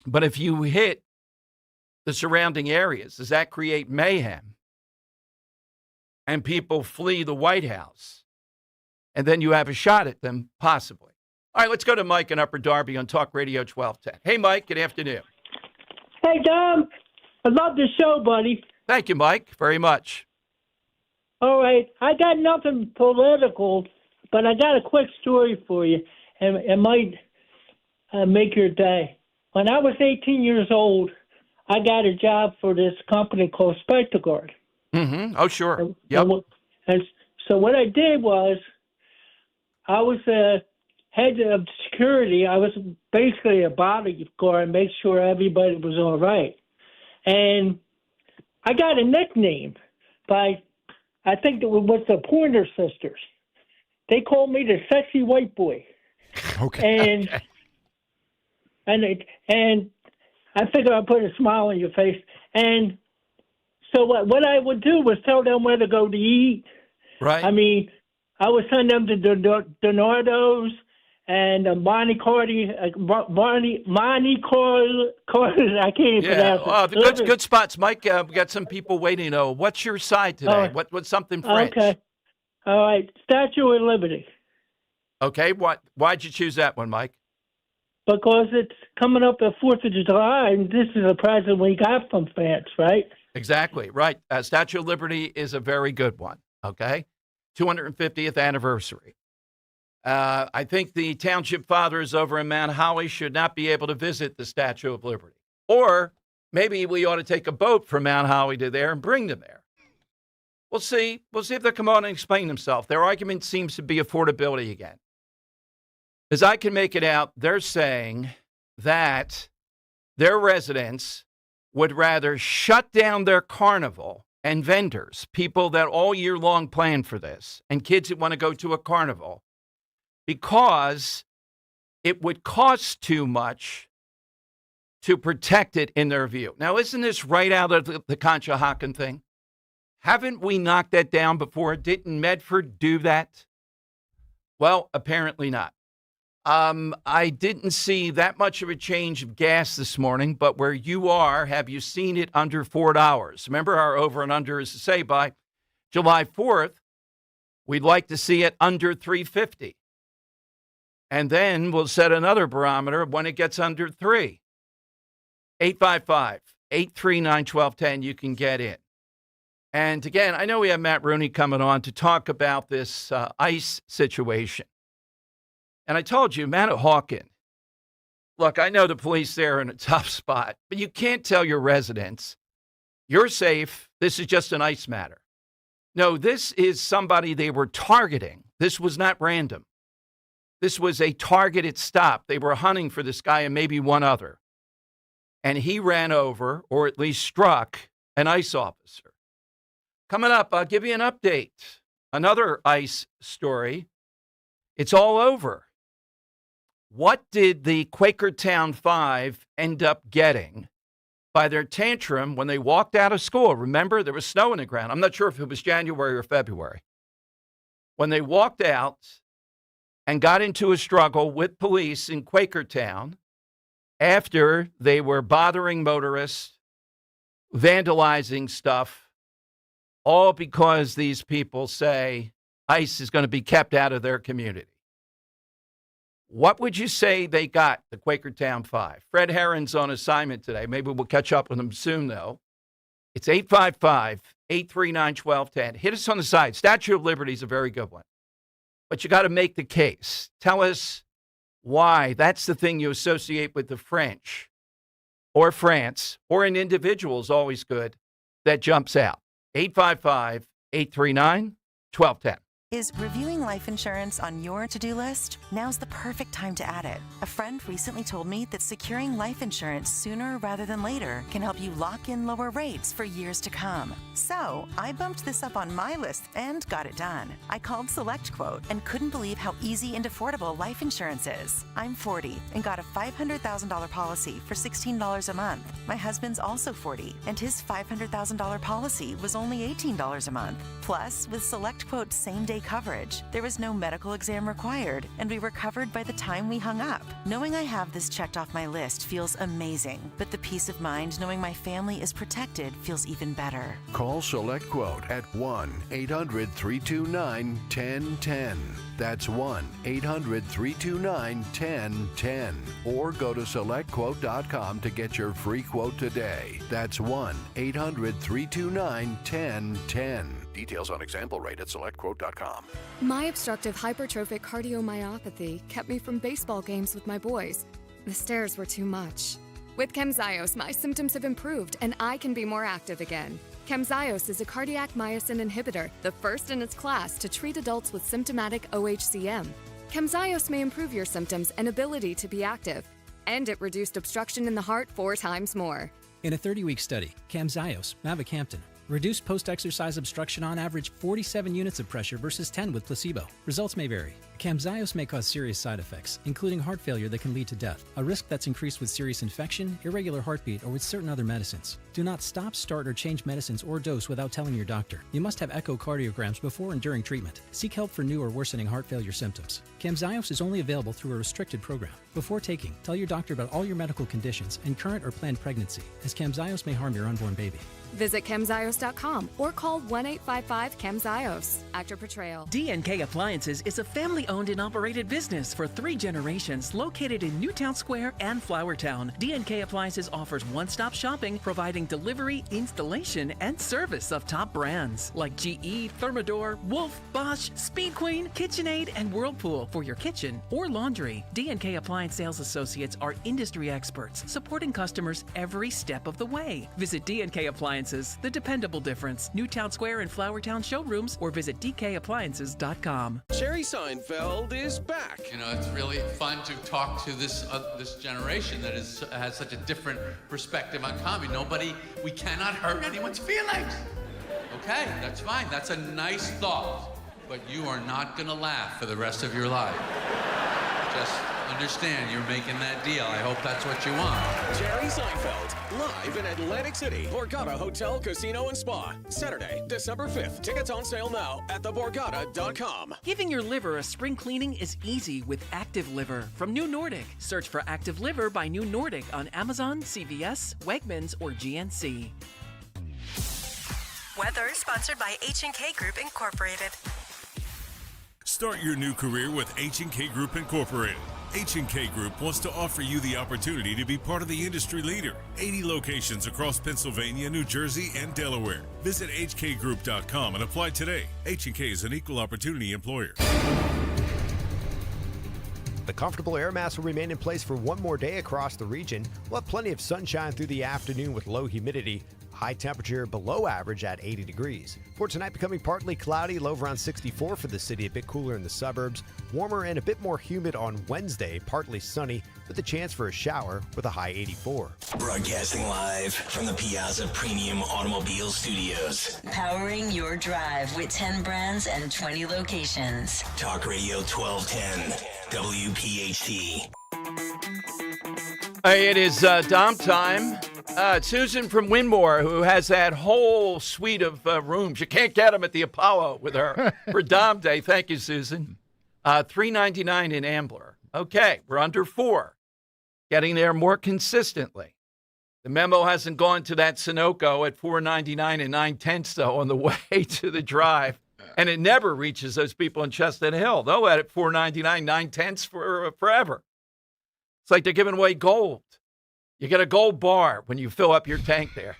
But if you hit the surrounding areas, does that create mayhem? And people flee the White House. And then you have a shot at them, possibly. All right, let's go to Mike in Upper Darby on Talk Radio 1210. Hey, Mike, good afternoon. Hey, Dom. I love the show, buddy. Thank you, Mike, very much. All right. I got nothing political, but I got a quick story for you, and it might make your day. When I was 18 years old, I got a job for this company called Spectacard. Mm-hmm. Oh, sure. Yep. And so what I did was I was head of security. I was basically a bodyguard and make sure everybody was all right. And I got a nickname by, I think it was the Pointer Sisters. They called me the sexy white boy. Okay. And I figured I'd put a smile on your face. And so what I would do was tell them where to go to eat. Right. I mean, I would send them to Donardo's and Monte Carlo. I can't even pronounce it. Oh, the good spots, Mike. We got some people waiting. What's your side today? What's something French? Okay. All right. Statue of Liberty. Okay. Why'd you choose that one, Mike? Because it's coming up the 4th of July, and this is a present we got from France, right? Exactly. Right. Statue of Liberty is a very good one. Okay. 250th anniversary. I think the township fathers over in Mount Holly should not be able to visit the Statue of Liberty. Or maybe we ought to take a boat from Mount Holly to there and bring them there. We'll see. We'll see if they'll come on and explain themselves. Their argument seems to be affordability again. As I can make it out, they're saying that their residents would rather shut down their carnival and vendors, people that all year long plan for this, and kids that want to go to a carnival, because it would cost too much to protect it in their view. Now, isn't this right out of the Conshohocken thing? Haven't we knocked that down before? Didn't Medford do that? Well, apparently not. I didn't see that much of a change of gas this morning, but where you are, have you seen it under $4? Remember, our over and under is to say by July 4th, we'd like to see it under $3.50. And then we'll set another barometer when it gets under $3. 855-839-1210, you can get in. And again, I know we have Matt Rooney coming on to talk about this ICE situation. And I told you, Manahawkin, look, I know the police there are in a tough spot, but you can't tell your residents, you're safe, this is just an ICE matter. No, this is somebody they were targeting. This was not random. This was a targeted stop. They were hunting for this guy and maybe one other. And he ran over, or at least struck, an ICE officer. Coming up, I'll give you an update. Another ICE story. It's all over. What did the Quakertown 5 end up getting by their tantrum when they walked out of school? Remember, there was snow on the ground. I'm not sure if it was January or February. When they walked out and got into a struggle with police in Quakertown after they were bothering motorists, vandalizing stuff, all because these people say ICE is going to be kept out of their community. What would you say they got, the Quakertown 5? Fred Herron's on assignment today. Maybe we'll catch up with him soon, though. It's 855-839-1210. Hit us on the side. Statue of Liberty is a very good one. But you got to make the case. Tell us why that's the thing you associate with the French or France or an individual is always good that jumps out. 855-839-1210. Is reviewing life insurance on your to-do list? Now's the perfect time to add it. A friend recently told me that securing life insurance sooner rather than later can help you lock in lower rates for years to come. So I bumped this up on my list and got it done. I called SelectQuote and couldn't believe how easy and affordable life insurance is. I'm 40 and got a $500,000 policy for $16 a month. My husband's also 40 and his $500,000 policy was only $18 a month. Plus, with SelectQuote's same-day coverage, there was no medical exam required, and we were covered by the time we hung up. Knowing I have this checked off my list feels amazing, but the peace of mind knowing my family is protected feels even better. Call SelectQuote at 1-800-329-1010. That's 1-800-329-1010. Or go to SelectQuote.com to get your free quote today. That's 1-800-329-1010. Details on example rate at SelectQuote.com. My obstructive hypertrophic cardiomyopathy kept me from baseball games with my boys. The stairs were too much. With Camzyos, my symptoms have improved and I can be more active again. Camzyos is a cardiac myosin inhibitor, the first in its class to treat adults with symptomatic OHCM. Camzyos may improve your symptoms and ability to be active, and it reduced obstruction in the heart 4 times more. In a 30-week study, Camzyos, mavacamten, reduced post-exercise obstruction on average 47 units of pressure versus 10 with placebo. Results may vary. Camzyos may cause serious side effects, including heart failure that can lead to death, a risk that's increased with serious infection, irregular heartbeat, or with certain other medicines. Do not stop, start, or change medicines or dose without telling your doctor. You must have echocardiograms before and during treatment. Seek help for new or worsening heart failure symptoms. Camzyos is only available through a restricted program. Before taking, tell your doctor about all your medical conditions and current or planned pregnancy, as Camzyos may harm your unborn baby. Visit Camzyos.com or call 1-855-CAMZYOS. Actor Portrayal. D&K Appliances is a family-owned and operated business for 3 generations located in Newtown Square and Flowertown. D&K Appliances offers one-stop shopping, providing delivery, installation, and service of top brands like GE, Thermador, Wolf, Bosch, Speed Queen, KitchenAid, and Whirlpool for your kitchen or laundry. D&K Appliance sales associates are industry experts, supporting customers every step of the way. Visit D&K Appliances, the dependable difference. Newtown Square and Flowertown showrooms, or visit dkappliances.com. Jerry Seinfeld is back. You know, it's really fun to talk to this generation that has such a different perspective on comedy. We cannot hurt anyone's feelings. Okay, that's fine. That's a nice thought. But you are not going to laugh for the rest of your life. Just understand you're making that deal. I hope that's what you want. Jerry Seinfeld, live in Atlantic City, Borgata Hotel, Casino, and Spa. Saturday, December 5th. Tickets on sale now at theborgata.com. Giving your liver a spring cleaning is easy with Active Liver from New Nordic. Search for Active Liver by New Nordic on Amazon, CVS, Wegmans, or GNC. Weather sponsored by H&K Group Incorporated. Start your new career with H&K Group Incorporated. H&K Group wants to offer you the opportunity to be part of the industry leader. 80 locations across Pennsylvania, New Jersey, and Delaware. Visit hkgroup.com and apply today. H&K is an equal opportunity employer. The comfortable air mass will remain in place for one more day across the region. We'll have plenty of sunshine through the afternoon with low humidity. High temperature below average at 80 degrees. For tonight, becoming partly cloudy, low around 64 for the city, a bit cooler in the suburbs. Warmer and a bit more humid on Wednesday, partly sunny with a chance for a shower with a high 84. Broadcasting live from the Piazza Premium Automobile Studios. Powering your drive with 10 brands and 20 locations. Talk Radio 1210, WPHT. It is Dom time. Susan from Winmore, who has that whole suite of rooms. You can't get them at the Apollo with her for Dom Day. Thank you, Susan. $399 in Ambler. Okay, we're under 4. Getting there more consistently. The memo hasn't gone to that Sunoco at $4.99 and 9/10 though on the way to the drive. And it never reaches those people in Chestnut Hill. They'll at $4.99, 9/10 for forever. It's like they're giving away gold. You get a gold bar when you fill up your tank there.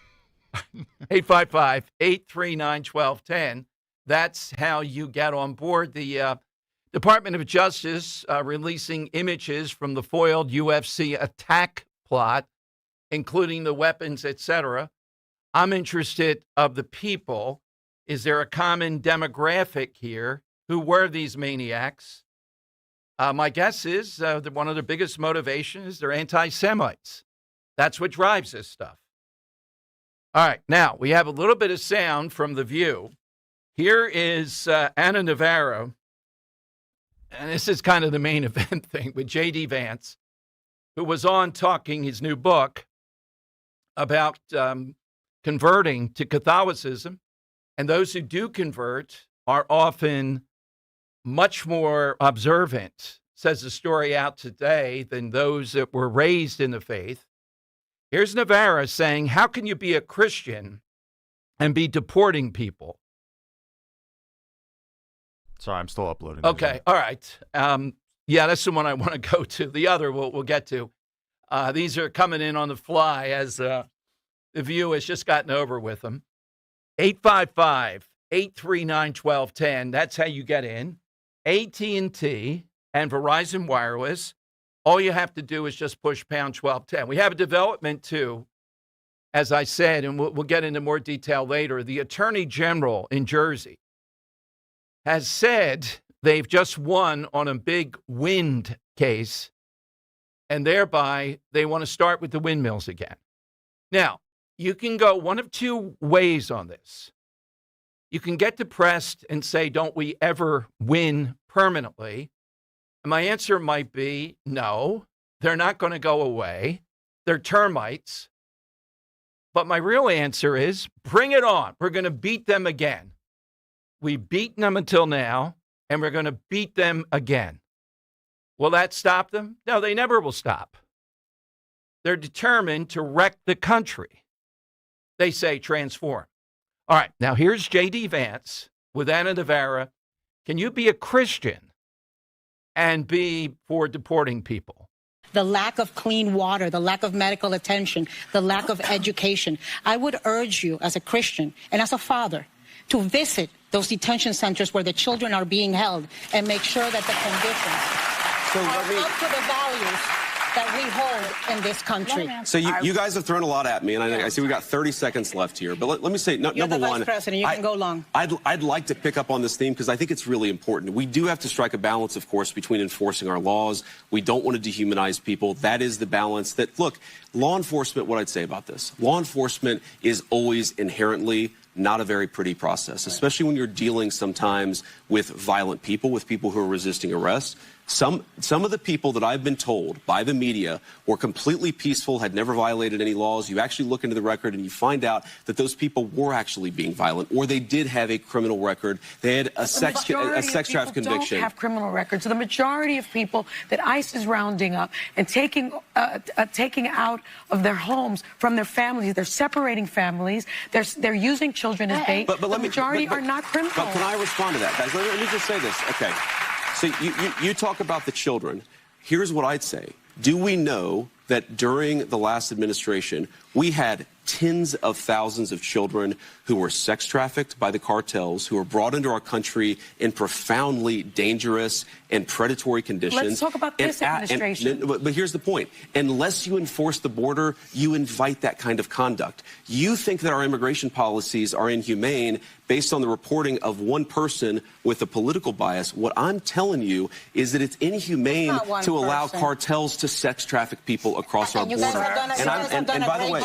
855-839-1210. That's how you get on board. The Department of Justice releasing images from the foiled UFC attack plot, including the weapons, etc. I'm interested of the people. Is there a common demographic here? Who were these maniacs? My guess is that one of their biggest motivations, they're anti-Semites. That's what drives this stuff. All right, now we have a little bit of sound from The View. Here is Ana Navarro, and this is kind of the main event thing with J.D. Vance, who was on talking his new book about converting to Catholicism, and those who do convert are often much more observant, says the story out today, than those that were raised in the faith. Here's Navarra saying, how can you be a Christian and be deporting people? Sorry, I'm still uploading. Okay, all right. Yeah, that's the one I want to go to. The other we'll get to. These are coming in on the fly as the View has just gotten over with them. 855-839-1210. That's how you get in. AT&T and Verizon Wireless. All you have to do is just push pound 1210. We have a development, too, as I said, and we'll get into more detail later. The Attorney General in Jersey has said they've just won on a big wind case, and thereby they want to start with the windmills again. Now, you can go one of two ways on this. You can get depressed and say, don't we ever win permanently? And my answer might be no, they're not going to go away. They're termites. But my real answer is bring it on. We're going to beat them again. We've beaten them until now, and we're going to beat them again. Will that stop them? No, they never will stop. They're determined to wreck the country. They say transform. All right, now here's J.D. Vance with Ana Navarra. Can you be a Christian and be for deporting people? The lack of clean water, the lack of medical attention, the lack of education. I would urge you as a Christian and as a father to visit those detention centers where the children are being held and make sure that the conditions are up to the values that we hold in this country. So you guys have thrown a lot at me, and I see we got 30 seconds left here. But let me say, You're number the Vice one, President. You can go long. I'd like to pick up on this theme because I think it's really important. We do have to strike a balance, of course, between enforcing our laws. We don't want to dehumanize people. That is the balance that, look, law enforcement, what I'd say about this, law enforcement is always inherently not a very pretty process, especially when you're dealing sometimes with violent people, with people who are resisting arrest. Some of the people that I've been told by the media were completely peaceful, had never violated any laws. You actually look into the record and you find out that those people were actually being violent, or they did have a criminal record. They had a sex trafficking conviction. Don't have criminal records. So the majority of people that ICE is rounding up and taking out of their homes from their families, they're separating families. They're using children as bait. But the majority are not criminals. But can I respond to that, guys? Let me just say this. Okay. So you talk about the children. Here's what I'd say. Do we know that during the last administration, we had tens of thousands of children who were sex trafficked by the cartels, who were brought into our country in profoundly dangerous and predatory conditions? Let's talk about this administration. But here's the point. Unless you enforce the border, you invite that kind of conduct. You think that our immigration policies are inhumane based on the reporting of one person with a political bias. What I'm telling you is that it's inhumane to allow cartels to sex traffic people across our border. And by the way,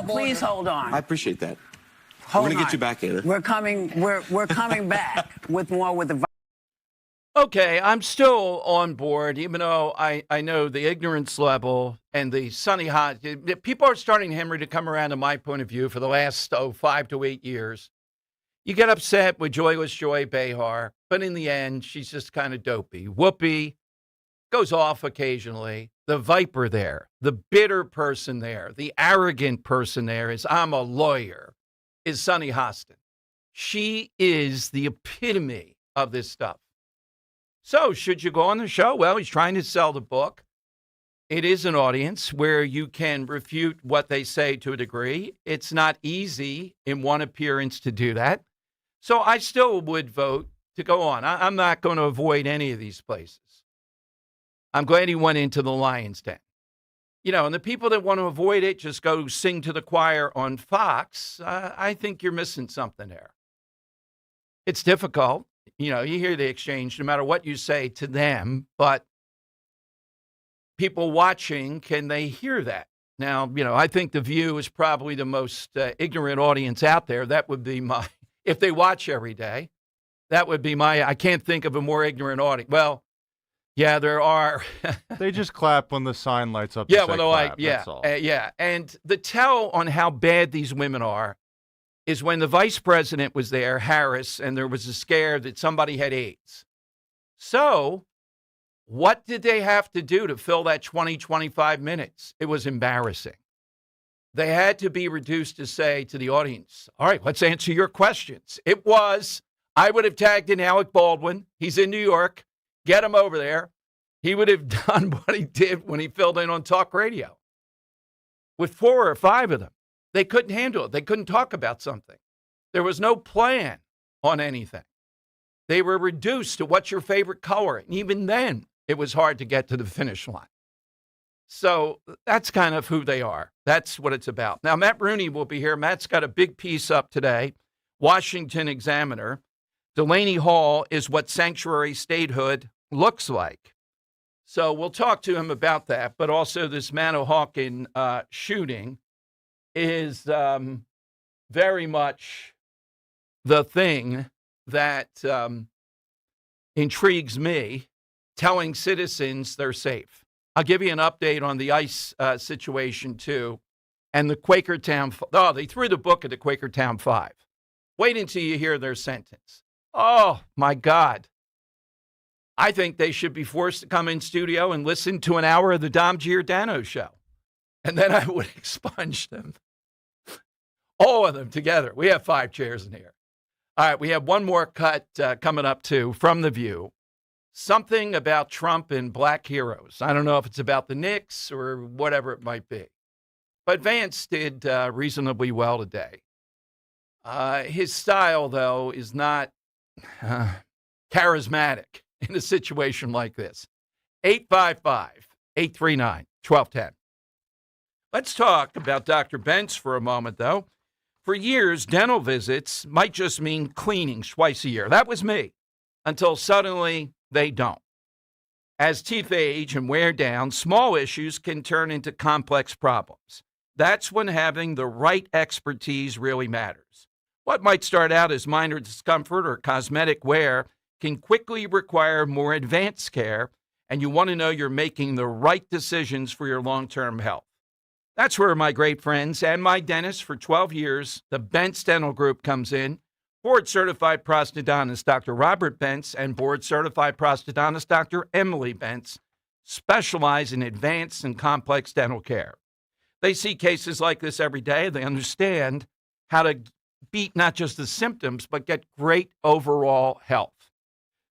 please hold on. I appreciate that. Hold We're going to on. get you back, Anna. We're coming back with more with the. Okay, I'm still on board, even though I know the ignorance level and the sunny hot. People are starting, Henry, to come around to my point of view for the last 5 to 8 years. You get upset with Joyless Joy Behar, but in the end, she's just kind of dopey. Whoopi goes off occasionally. The viper there, the bitter person there, the arrogant person there is, I'm a lawyer, is Sunny Hostin. She is the epitome of this stuff. So should you go on the show? Well, he's trying to sell the book. It is an audience where you can refute what they say to a degree. It's not easy in one appearance to do that. So I still would vote to go on. I'm not going to avoid any of these places. I'm glad he went into the Lion's Den. You know, and the people that want to avoid it just go sing to the choir on Fox. I think you're missing something there. It's difficult. You know, you hear the exchange no matter what you say to them, but people watching, can they hear that? Now, you know, I think The View is probably the most ignorant audience out there. That would be my, if they watch every day, that would be my, I can't think of a more ignorant audience. Well, yeah, there are. They just clap when the sign lights up. Yeah, that's all. Yeah. And the tell on how bad these women are is when the vice president was there, Harris, and there was a scare that somebody had AIDS. So what did they have to do to fill that 25 minutes? It was embarrassing. They had to be reduced to say to the audience, all right, let's answer your questions. It was I would have tagged in Alec Baldwin. He's in New York. Get him over there. He would have done what he did when he filled in on talk radio. With 4 or 5 of them, they couldn't handle it. They couldn't talk about something. There was no plan on anything. They were reduced to what's your favorite color. And even then, it was hard to get to the finish line. So that's kind of who they are. That's what it's about. Now, Matt Rooney will be here. Matt's got a big piece up today. Washington Examiner. Delaney Hall is what sanctuary statehood looks like. So we'll talk to him about that. But also this Manahawkin shooting is very much the thing that intrigues me, telling citizens they're safe. I'll give you an update on the ICE situation, too, and the Quakertown. Oh, they threw the book at the Quakertown 5. Wait until you hear their sentence. Oh, my God. I think they should be forced to come in studio and listen to an hour of the Dom Giordano show. And then I would expunge them. All of them together. We have 5 chairs in here. All right, we have one more cut coming up, too, from The View. Something about Trump and black heroes. I don't know if it's about the Knicks or whatever it might be. But Vance did reasonably well today. His style, though, is not charismatic in a situation like this. 855-839-1210. Let's talk about Dr. Bentz for a moment, though. For years, dental visits might just mean cleanings twice a year. That was me, until suddenly they don't. As teeth age and wear down, small issues can turn into complex problems. That's when having the right expertise really matters. What might start out as minor discomfort or cosmetic wear can quickly require more advanced care, and you want to know you're making the right decisions for your long-term health. That's where my great friends and my dentist for 12 years, the Bentz Dental Group, comes in. Board-certified prosthodontist Dr. Robert Bentz and board-certified prosthodontist Dr. Emily Bentz specialize in advanced and complex dental care. They see cases like this every day. They understand how to beat not just the symptoms, but get great overall health.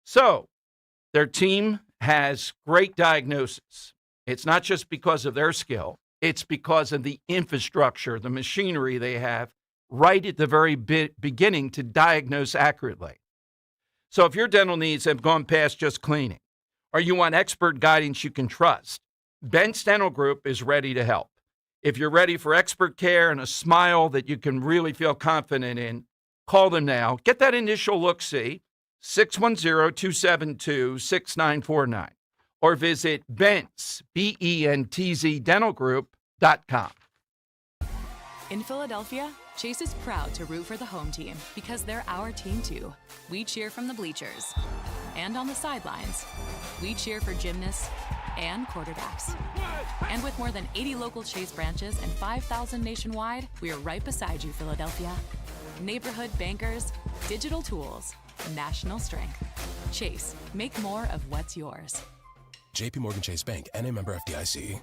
So their team has great diagnosis. It's not just because of their skill. It's because of the infrastructure, the machinery they have right at the very beginning to diagnose accurately. So if your dental needs have gone past just cleaning, or you want expert guidance you can trust, Bentz Dental Group is ready to help. If you're ready for expert care and a smile that you can really feel confident in, call them now. Get that initial look-see, 610-272-6949, or visit Bentz, B-E-N-T-Z, dentalgroup.com. In Philadelphia, Chase is proud to root for the home team because they're our team too. We cheer from the bleachers and on the sidelines. We cheer for gymnasts and quarterbacks. And with more than 80 local Chase branches and 5,000 nationwide, we are right beside you, Philadelphia. Neighborhood bankers, digital tools, national strength. Chase, make more of what's yours. JP Morgan Chase Bank, N.A. member FDIC.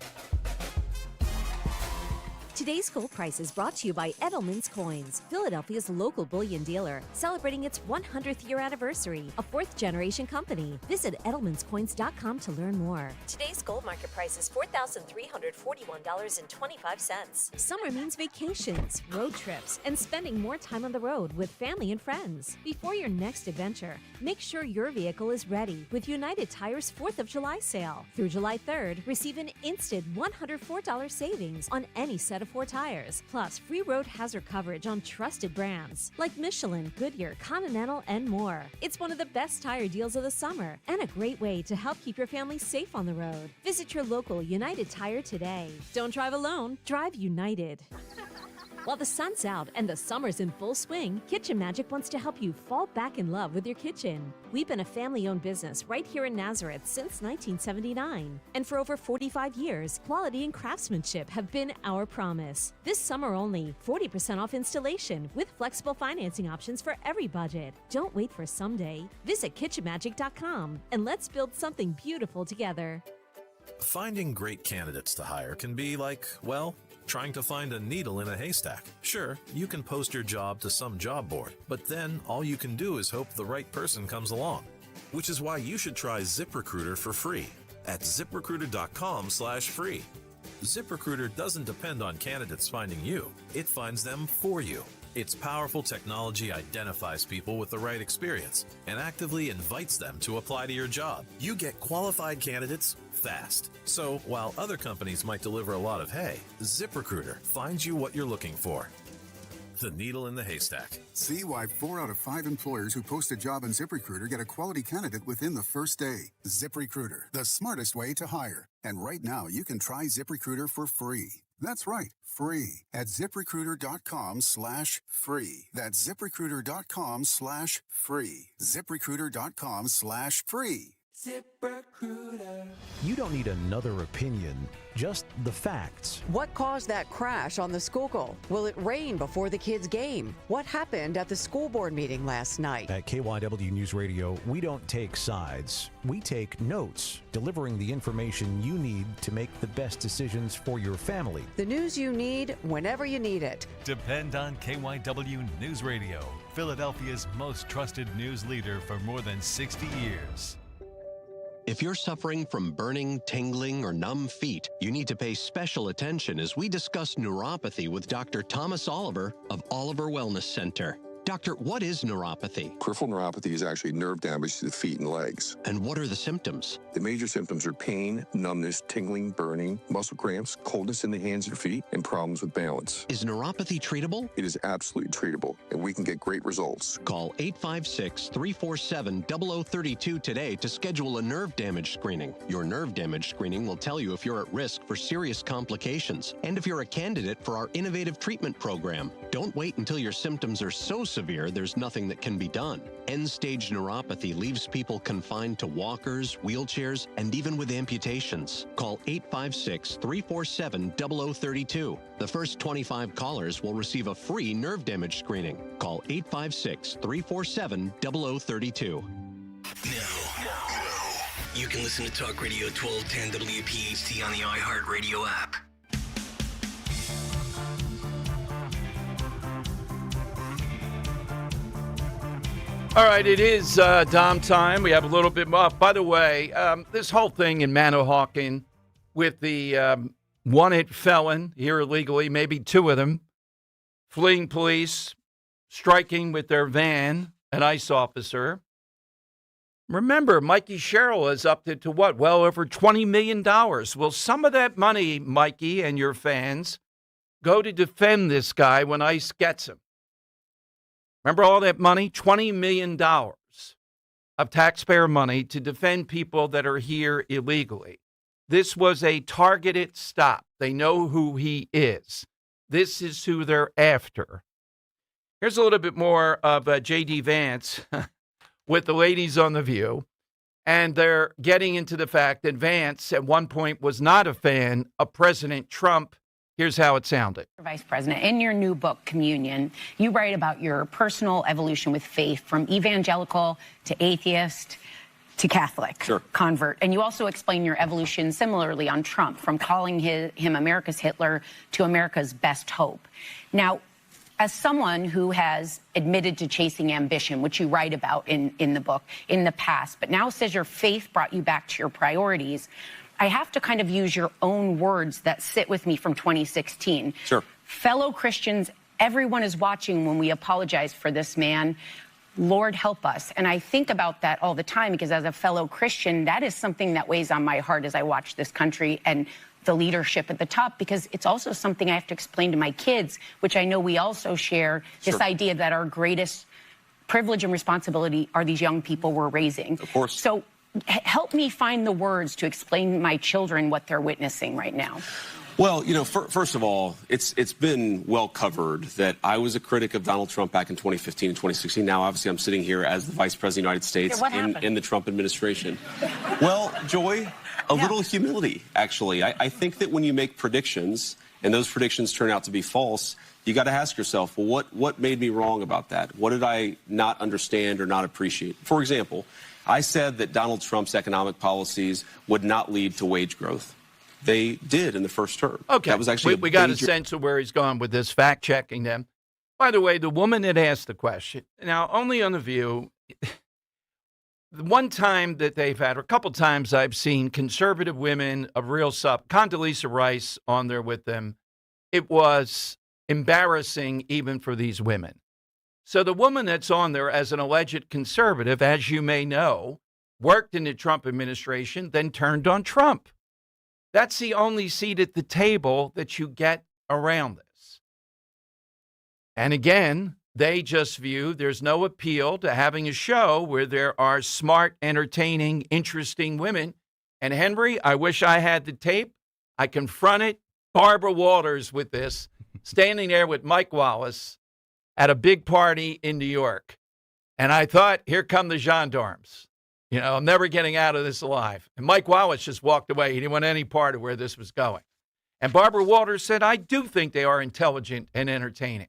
Today's Gold Price is brought to you by Edelman's Coins, Philadelphia's local bullion dealer, celebrating its 100th year anniversary, a 4th-generation company. Visit edelmanscoins.com to learn more. Today's gold market price is $4,341.25. Summer means vacations, road trips, and spending more time on the road with family and friends. Before your next adventure, make sure your vehicle is ready with United Tire's 4th of July sale. Through July 3rd, receive an instant $104 savings on any set of 4 tires, plus free road hazard coverage on trusted brands like Michelin, Goodyear, Continental, and more. It's one of the best tire deals of the summer and a great way to help keep your family safe on the road. Visit your local United Tire today. Don't drive alone, drive United. While the sun's out and the summer's in full swing, Kitchen Magic wants to help you fall back in love with your kitchen. We've been a family-owned business right here in Nazareth since 1979. And for over 45 years, quality and craftsmanship have been our promise. This summer only, 40% off installation with flexible financing options for every budget. Don't wait for someday. Visit kitchenmagic.com and let's build something beautiful together. Finding great candidates to hire can be like, well, Trying to find a needle in a haystack? Sure, you can post your job to some job board, but then all you can do is hope the right person comes along. Which is why you should try ZipRecruiter for free at ziprecruiter.com/free. ZipRecruiter doesn't depend on candidates finding you. It finds them for you. Its powerful technology identifies people with the right experience and actively invites them to apply to your job. You get qualified candidates fast. So while other companies might deliver a lot of hay, ZipRecruiter finds you what you're looking for. The needle in the haystack. See why 4 out of 5 employers who post a job on ZipRecruiter get a quality candidate within the first day. ZipRecruiter, the smartest way to hire. And right now, you can try ZipRecruiter for free. That's right, free at ZipRecruiter.com/free. That's ZipRecruiter.com/free. ZipRecruiter.com/free. ZipRecruiter. You don't need another opinion, just the facts. What caused that crash on the Schuylkill? Will it rain before the kids' game? What happened at the school board meeting last night? At KYW News Radio, we don't take sides. We take notes, delivering the information you need to make the best decisions for your family. The news you need whenever you need it. Depend on KYW News Radio, Philadelphia's most trusted news leader for more than 60 years. If you're suffering from burning, tingling, or numb feet, you need to pay special attention as we discuss neuropathy with Dr. Thomas Oliver of Oliver Wellness Center. Doctor, what is neuropathy? Peripheral neuropathy is actually nerve damage to the feet and legs. And what are the symptoms? The major symptoms are pain, numbness, tingling, burning, muscle cramps, coldness in the hands and feet, and problems with balance. Is neuropathy treatable? It is absolutely treatable, and we can get great results. Call 856-347-0032 today to schedule a nerve damage screening. Your nerve damage screening will tell you if you're at risk for serious complications and if you're a candidate for our innovative treatment program. Don't wait until your symptoms are so severe there's nothing that can be done. End-stage neuropathy leaves people confined to walkers, wheelchairs, and even with amputations. Call 856-347-0032. The first 25 callers will receive a free nerve damage screening. Call 856-347-0032. Now, you can listen to Talk Radio 1210 WPHT on the iHeartRadio app. All right, it is Dom time. We have a little bit more. By the way, this whole thing in Manahawkin with the wanted felon here illegally, maybe 2 of them, fleeing police, striking with their van, an ICE officer. Remember, Mikey Sherrill is up to what? Well over $20 million. Will some of that money, Mikey and your fans, go to defend this guy when ICE gets him? Remember all that money? $20 million of taxpayer money to defend people that are here illegally. This was a targeted stop. They know who he is. This is who they're after. Here's a little bit more of J.D. Vance with the ladies on The View. And they're getting into the fact that Vance at one point was not a fan of President Trump. Here's how it sounded. Vice President, in your new book, Communion, you write about your personal evolution with faith from evangelical to atheist to Catholic convert. And you also explain your evolution similarly on Trump, from calling him America's Hitler to America's best hope. Now, as someone who has admitted to chasing ambition, which you write about in the book in the past, but now says your faith brought you back to your priorities, I have to kind of use your own words that sit with me from 2016. Sure. Fellow Christians, everyone is watching when we apologize for this man. Lord, help us. And I think about that all the time because as a fellow Christian, that is something that weighs on my heart as I watch this country and the leadership at the top, because it's also something I have to explain to my kids, which I know we also share, this idea that our greatest privilege and responsibility are these young people we're raising. Of course. So help me find the words to explain to my children what they're witnessing right now. Well, you know, first of all, it's been well covered that I was a critic of Donald Trump back in 2015 and 2016. Now, obviously, I'm sitting here as the Vice President of the United States in the Trump administration. Well, Joy, a little humility, actually. I think that when you make predictions and those predictions turn out to be false, you got to ask yourself, well, what made me wrong about that? What did I not understand or not appreciate? For example, I said that Donald Trump's economic policies would not lead to wage growth. they did in the first term. Okay. That was actually we got a sense of where he's going with this, fact-checking them. By the way, the woman that asked the question, now, only on The View, the one time that they've had, or a couple times I've seen conservative women of real Condoleezza Rice on there with them. It was embarrassing even for these women. So the woman that's on there as an alleged conservative, as you may know, worked in the Trump administration, then turned on Trump. That's the only seat at the table that you get around this. And again, they just view there's no appeal to having a show where there are smart, entertaining, interesting women. And Henry, I wish I had the tape. I confronted Barbara Walters with this, standing there with Mike Wallace at a big party in New York. And I thought, here come the gendarmes. You know, I'm never getting out of this alive. And Mike Wallace just walked away. He didn't want any part of where this was going. And Barbara Walters said, I do think they are intelligent and entertaining.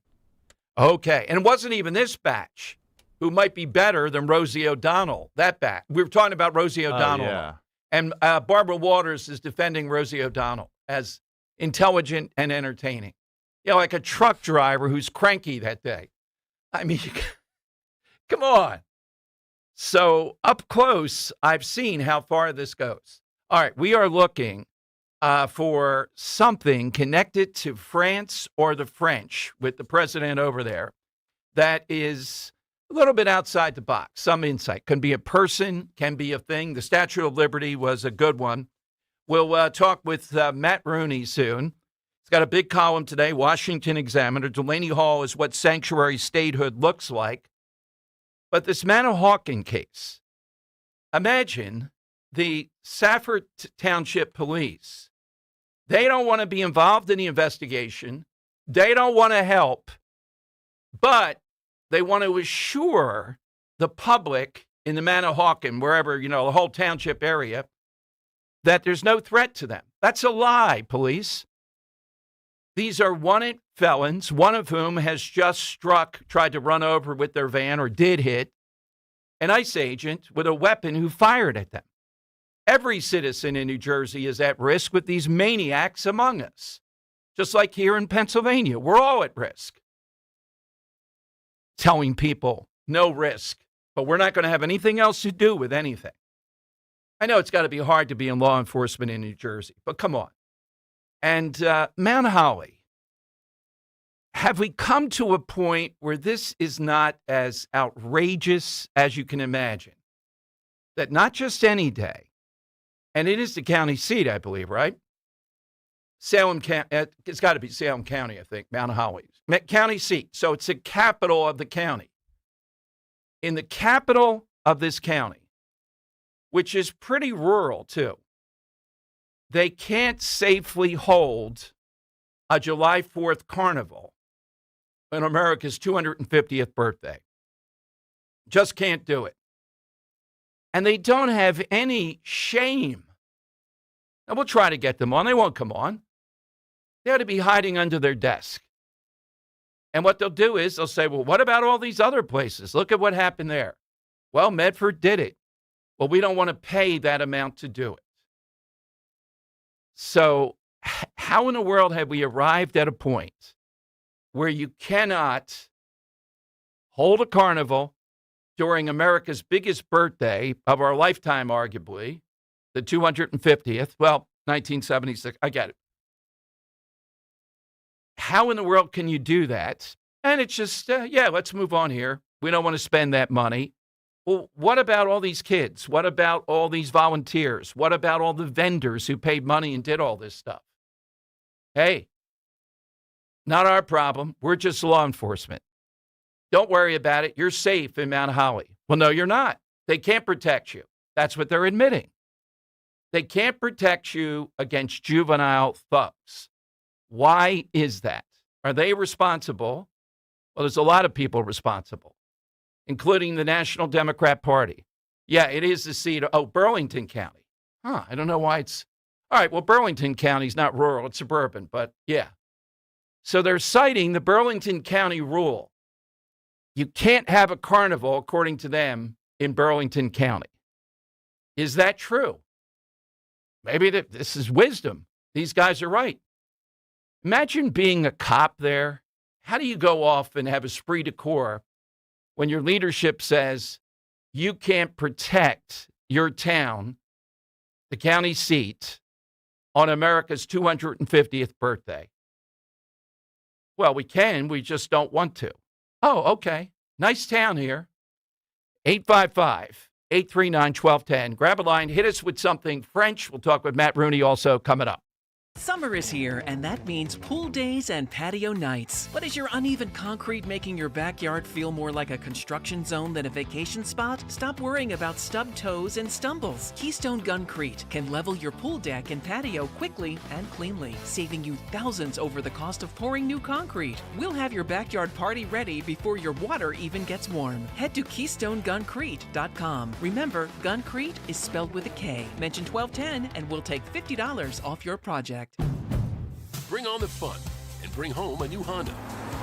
Okay. And it wasn't even this batch who might be better than Rosie O'Donnell, that batch. We were talking about Rosie O'Donnell. Yeah. And Barbara Walters is defending Rosie O'Donnell as intelligent and entertaining. You know, like a truck driver who's cranky that day. I mean, come on. So up close, I've seen how far this goes. All right, we are looking for something connected to France or the French with the president over there that is a little bit outside the box, some insight. Can be a person, can be a thing. The Statue of Liberty was a good one. We'll talk with Matt Rooney soon. He's got a big column today, Washington Examiner. Delaney Hall is what sanctuary statehood looks like. But this Manahawkin case, imagine the Safford Township Police. They don't want to be involved in the investigation. They don't want to help, but they want to assure the public in the Manahawkin, wherever, you know, the whole township area, that there's no threat to them. That's a lie, police. These are wanted felons, one of whom has just tried to run over with their van or did hit an ICE agent with a weapon who fired at them. Every citizen in New Jersey is at risk with these maniacs among us. Just like here in Pennsylvania, we're all at risk. Telling people no risk, but we're not going to have anything else to do with anything. I know it's got to be hard to be in law enforcement in New Jersey, but come on. And Mount Holly, have we come to a point where this is not as outrageous as you can imagine? That not just any day, and it is the county seat, I believe, right? Salem County, it's got to be Salem County, I think, Mount Holly. County seat, so it's the capital of the county. In the capital of this county, which is pretty rural too, they can't safely hold a July 4th carnival on America's 250th birthday. Just can't do it. And they don't have any shame. And we'll try to get them on. They won't come on. They ought to be hiding under their desk. And what they'll do is they'll say, well, what about all these other places? Look at what happened there. Well, Medford did it. Well, we don't want to pay that amount to do it. So how in the world have we arrived at a point where you cannot hold a carnival during America's biggest birthday of our lifetime, arguably, the 250th, well, 1976, I get it. How in the world can you do that? And it's just, let's move on here. We don't want to spend that money. Well, what about all these kids? What about all these volunteers? What about all the vendors who paid money and did all this stuff? Hey, not our problem. We're just law enforcement. Don't worry about it. You're safe in Mount Holly. Well, no, you're not. They can't protect you. That's what they're admitting. They can't protect you against juvenile thugs. Why is that? Are they responsible? Well, there's a lot of people responsible, including the National Democrat Party. Yeah, it is the seat of, Burlington County. I don't know why it's, all right, well, Burlington County's not rural, it's suburban, but yeah. So they're citing the Burlington County rule. You can't have a carnival, according to them, in Burlington County. Is that true? Maybe this is wisdom. These guys are right. Imagine being a cop there. How do you go off and have esprit de corps when your leadership says you can't protect your town, the county seat, on America's 250th birthday? Well, we can. We just don't want to. Oh, okay. Nice town here. 855-839-1210. Grab a line. Hit us with something French. We'll talk with Matt Rooney also coming up. Summer is here, and that means pool days and patio nights. But is your uneven concrete making your backyard feel more like a construction zone than a vacation spot? Stop worrying about stubbed toes and stumbles. Keystone Guncrete can level your pool deck and patio quickly and cleanly, saving you thousands over the cost of pouring new concrete. We'll have your backyard party ready before your water even gets warm. Head to KeystoneGuncrete.com. Remember, Guncrete is spelled with a K. Mention 1210 and we'll take $50 off your project. Bring on the fun and bring home a new Honda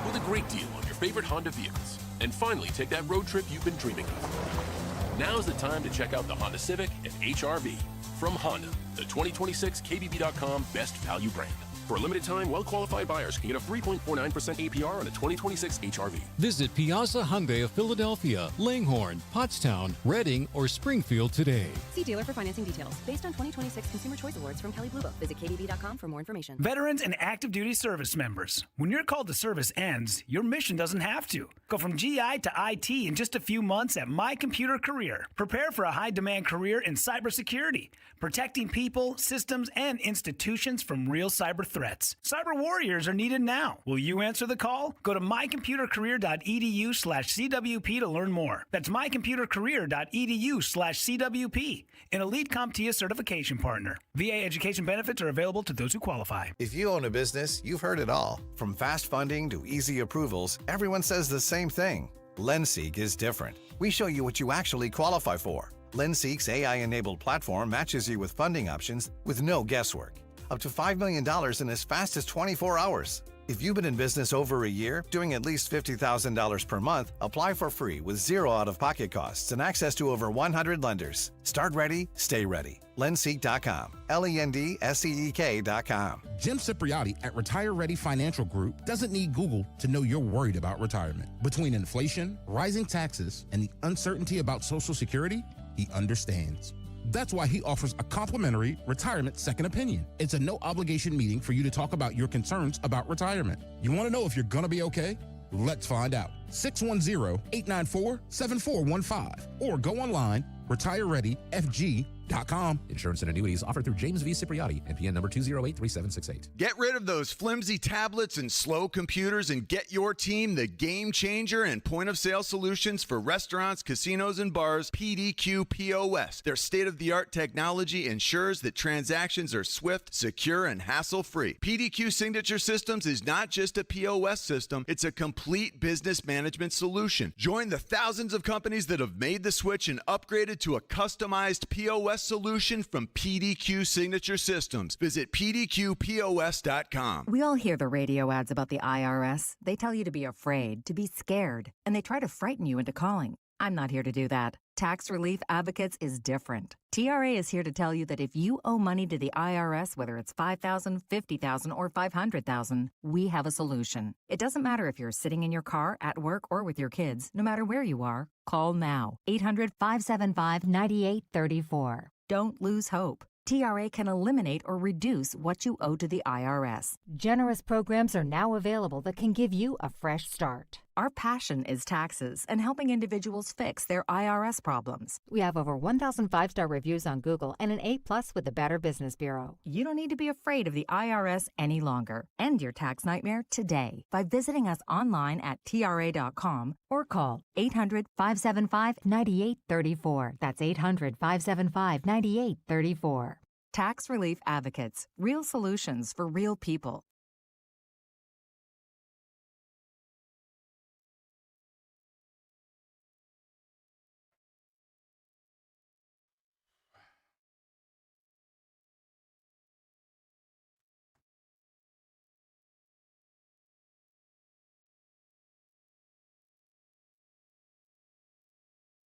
with a great deal on your favorite Honda vehicles. And finally, take that road trip you've been dreaming of. Now's the time to check out the Honda Civic and HR-V from Honda, the 2026 KBB.com best value brand. For a limited time, well-qualified buyers can get a 3.49% APR on a 2026 HR-V. Visit Piazza Hyundai of Philadelphia, Langhorne, Pottstown, Reading, or Springfield today. See dealer for financing details. Based on 2026 Consumer Choice Awards from Kelley Blue Book. Visit KBB.com for more information. Veterans and active duty service members. When your call to service ends, your mission doesn't have to. Go from GI to IT in just a few months at My Computer Career. Prepare for a high-demand career in cybersecurity, protecting people, systems, and institutions from real cyber threats. Cyber warriors are needed now. Will you answer the call? Go to mycomputercareer.edu/CWP to learn more. That's mycomputercareer.edu/CWP, an elite CompTIA certification partner. VA education benefits are available to those who qualify. If you own a business, you've heard it all. From fast funding to easy approvals, everyone says the same thing. LendSeek is different. We show you what you actually qualify for. LendSeek's AI-enabled platform matches you with funding options with no guesswork. Up to $5 million in as fast as 24 hours. If you've been in business over a year, doing at least $50,000 per month, apply for free with zero out-of-pocket costs and access to over 100 lenders. Start ready, stay ready. Lendseek.com. LENDSEEK.com. Jim Cipriotti at Retire Ready Financial Group doesn't need Google to know you're worried about retirement. Between inflation, rising taxes, and the uncertainty about Social Security, he understands. That's why he offers a complimentary retirement second opinion. It's a no-obligation meeting for you to talk about your concerns about retirement. You want to know if you're going to be okay? Let's find out. 610-894-7415 or go online, retirereadyfg.com. Insurance and annuities offered through James V. Cipriotti, NPN number 2083768. Get rid of those flimsy tablets and slow computers and get your team the game changer and point-of-sale solutions for restaurants, casinos, and bars, PDQ POS. Their state-of-the-art technology ensures that transactions are swift, secure, and hassle-free. PDQ Signature Systems is not just a POS system, it's a complete business management solution. Join the thousands of companies that have made the switch and upgraded to a customized POS solution from PDQ Signature Systems. Visit pdqpos.com. We all hear the radio ads about the IRS. They tell you to be afraid, to be scared, and they try to frighten you into calling. I'm not here to do that. Tax Relief Advocates is different. TRA is here to tell you that if you owe money to the IRS, whether it's $5,000, $50,000, or $500,000, we have a solution. It doesn't matter if you're sitting in your car, at work, or with your kids. No matter where you are, call now. 800-575-9834. Don't lose hope. TRA can eliminate or reduce what you owe to the IRS. Generous programs are now available that can give you a fresh start. Our passion is taxes and helping individuals fix their IRS problems. We have over 1,000 5-star reviews on Google and an A+ with the Better Business Bureau. You don't need to be afraid of the IRS any longer. End your tax nightmare today by visiting us online at TRA.com or call 800-575-9834. That's 800-575-9834. Tax Relief Advocates. Real solutions for real people.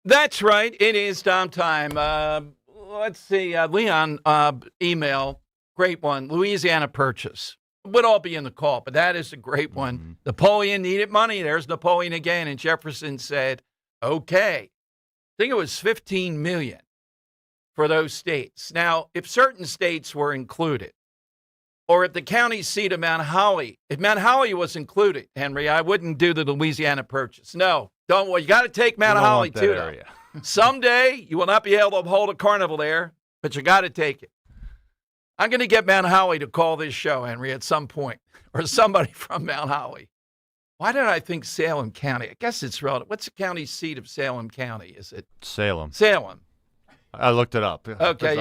That's right. It is Dom time. Let's see. Leon, email. great one. Louisiana Purchase. Would all be in the call, but that is a great one. Mm-hmm. Napoleon needed money. There's Napoleon again. And Jefferson said, okay. I think it was $15 million for those states. Now, if certain states were included, or if the county seat of Mount Holly, if Mount Holly was included, Henry, I wouldn't do the Louisiana Purchase. No, don't. Well, you got to take Mount Holly too. Area. Someday you will not be able to hold a carnival there, but you got to take it. I'm going to get Mount Holly to call this show, Henry, at some point, or somebody from Mount Holly. Why did I think Salem County? I guess it's relative. What's the county seat of Salem County? Is it Salem? Salem. I looked it up. Okay,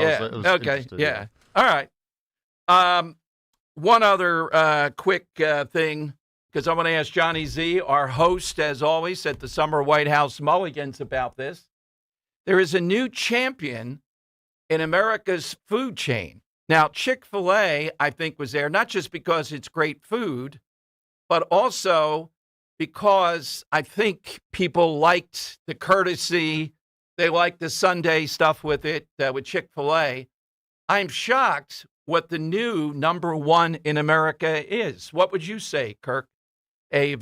yeah. All right. One other quick thing, because I want to ask Johnny Z, our host, as always, at the Summer White House Mulligans about this. There is a new champion in America's food chain. Now, Chick-fil-A, I think, was there, not just because it's great food, but also because I think people liked the courtesy. They liked the Sunday stuff with it, with Chick-fil-A. I'm shocked what the new number one in America is. What would you say, Kirk? A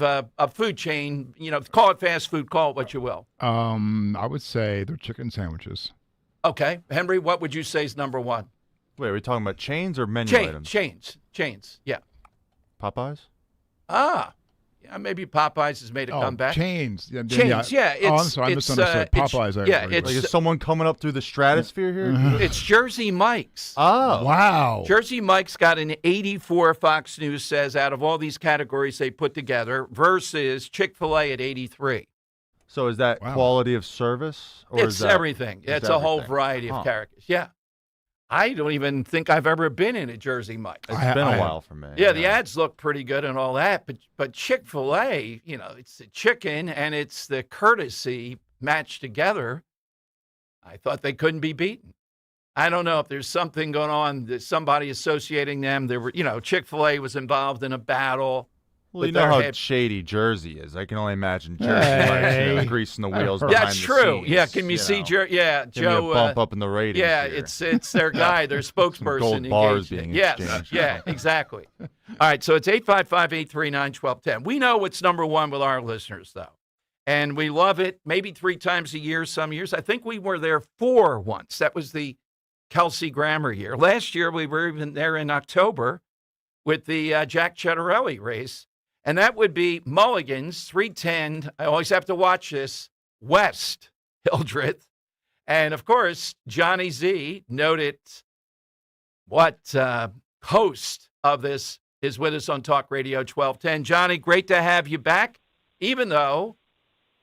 food chain, call it fast food, call it what you will. I would say they're chicken sandwiches. Okay. Henry, what would you say is number one? Wait, are we talking about chains or menu items? Chains, yeah. Popeyes? Yeah, maybe Popeyes has made a comeback. Chains. Yeah. Yeah. I'm sorry, I misunderstood. Popeyes. Is someone coming up through the stratosphere here? It's Jersey Mike's. Oh. Wow. Jersey Mike's got an 84, Fox News says, out of all these categories they put together, versus Chick-fil-A at 83. So is that quality of service? Or It's everything. It's a whole variety of characters. Yeah. I don't even think I've ever been in a Jersey Mike's. It's been a while for me. Yeah, the ads look pretty good and all that, but Chick-fil-A, it's the chicken and it's the courtesy matched together. I thought they couldn't be beaten. I don't know if there's something going on, that somebody associating them. There were, Chick-fil-A was involved in a battle. Well, you know how shady Jersey is. I can only imagine Jersey Mike's, greasing the wheels behind That's true. the scenes. Yeah, can you see Joe? Give me a bump up in the ratings. Yeah, here. it's their guy, their spokesperson. Gold bars engaged. being Yes, exchanged. yeah, exactly. All right, so it's 855-839-1210. We know what's number one with our listeners, though, and we love it. Maybe 3 times a year, some years. I think we were there 4 once. That was the Kelsey Grammer year. Last year, we were even there in October with the Jack Cettarelli race. And that would be Mulligan's, 310. I always have to watch this, West Hildreth. And, of course, Johnny Z, noted host of this, is with us on Talk Radio 1210. Johnny, great to have you back, even though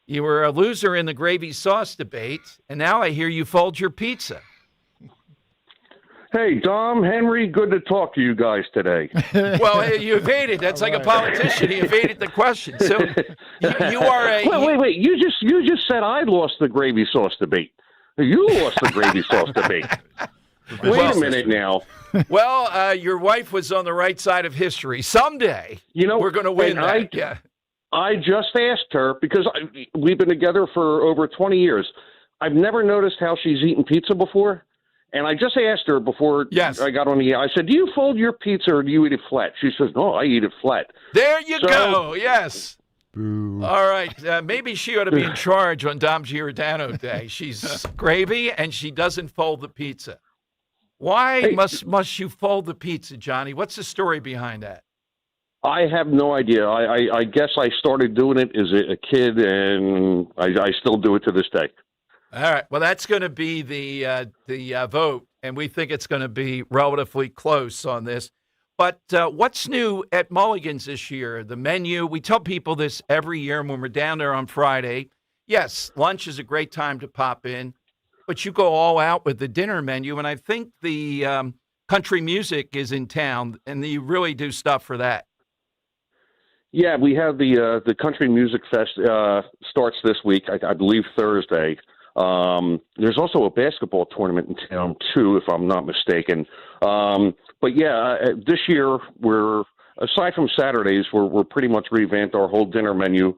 you were a loser in the gravy sauce debate. And now I hear you fold your pizza. Hey, Dom, Henry, good to talk to you guys today. Well, you evaded. That's like a politician. He evaded the question. So you are a... Wait. You just said I lost the gravy sauce debate. You lost the gravy sauce debate. Wait a minute now. Well, your wife was on the right side of history. Someday, we're going to win that. I just asked her, because we've been together for over 20 years. I've never noticed how she's eaten pizza before. And I just asked her before I got on the air. I said, do you fold your pizza or do you eat it flat? She says, no, I eat it flat. There you go. Yes. Boo. All right. Maybe she ought to be in charge on Dom Giordano Day. She's gravy and she doesn't fold the pizza. Why must you fold the pizza, Johnny? What's the story behind that? I have no idea. I guess I started doing it as a kid, and I still do it to this day. All right. Well, that's going to be the vote, and we think it's going to be relatively close on this. But what's new at Mulligan's this year? The menu, we tell people this every year when we're down there on Friday. Yes, lunch is a great time to pop in, but you go all out with the dinner menu, and I think the country music is in town, and you really do stuff for that. Yeah, we have the Country Music Fest starts this week, I believe Thursday. There's also a basketball tournament in town too, if I'm not mistaken. But yeah, this year we're, aside from Saturdays, we're pretty much revamped our whole dinner menu,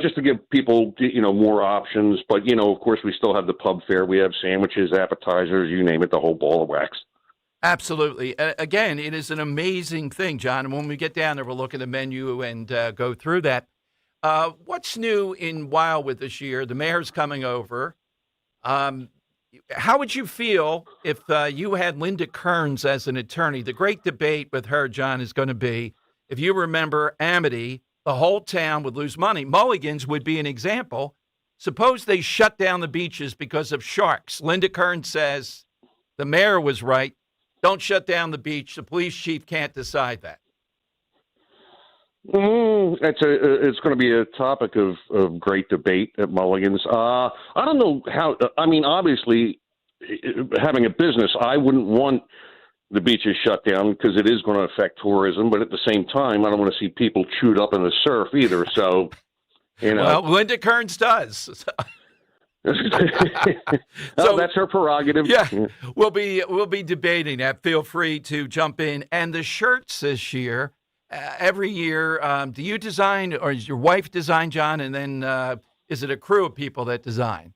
just to give people, more options. But, of course we still have the pub fare. We have sandwiches, appetizers, you name it, the whole ball of wax. Absolutely. Again, it is an amazing thing, John. And when we get down there, we'll look at the menu and go through that. What's new in Wildwood this year? The mayor's coming over. How would you feel if you had Linda Kearns as an attorney? The great debate with her, John, is going to be, if you remember Amity, the whole town would lose money. Mulligan's would be an example. Suppose they shut down the beaches because of sharks. Linda Kearns says the mayor was right. Don't shut down the beach. The police chief can't decide that. It's going to be a topic of great debate at Mulligan's. I don't know how. I mean, obviously, having a business, I wouldn't want the beaches shut down because it is going to affect tourism. But at the same time, I don't want to see people chewed up in the surf either. So, Well, Linda Kearns does. So that's her prerogative. Yeah, we'll be debating that. Feel free to jump in. And the shirts this year, every year, do you design or is your wife design, John? And then is it a crew of people that design?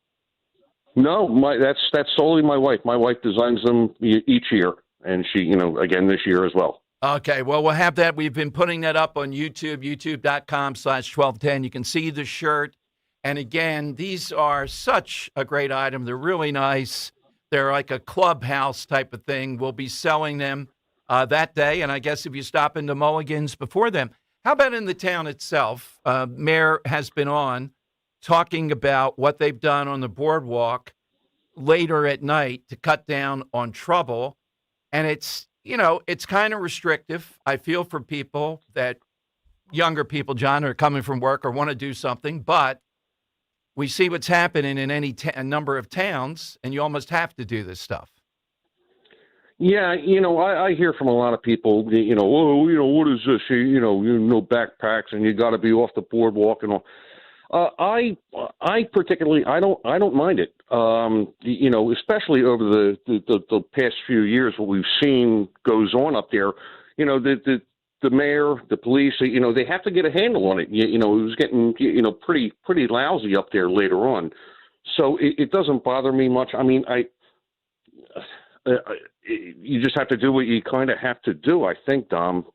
No, that's solely my wife. My wife designs them each year, and she, again this year as well. Okay, well, we'll have that. We've been putting that up on YouTube, youtube.com/1210. You can see the shirt. And again, these are such a great item. They're really nice. They're like a clubhouse type of thing. We'll be selling them that day. And I guess if you stop into Mulligan's before them, how about in the town itself? Mayor has been on talking about what they've done on the boardwalk later at night to cut down on trouble. And it's kind of restrictive. I feel for people that younger people, John, are coming from work or want to do something, but we see what's happening in any number of towns, and you almost have to do this stuff. Yeah, I hear from a lot of people, what is this? No backpacks, and you got to be off the boardwalk and all. I particularly, I don't mind it. Especially over the past few years, what we've seen goes on up there. The mayor, the police, they have to get a handle on it. It was getting, pretty lousy up there later on. So it doesn't bother me much. I mean, you just have to do what you kind of have to do, I think, Dom.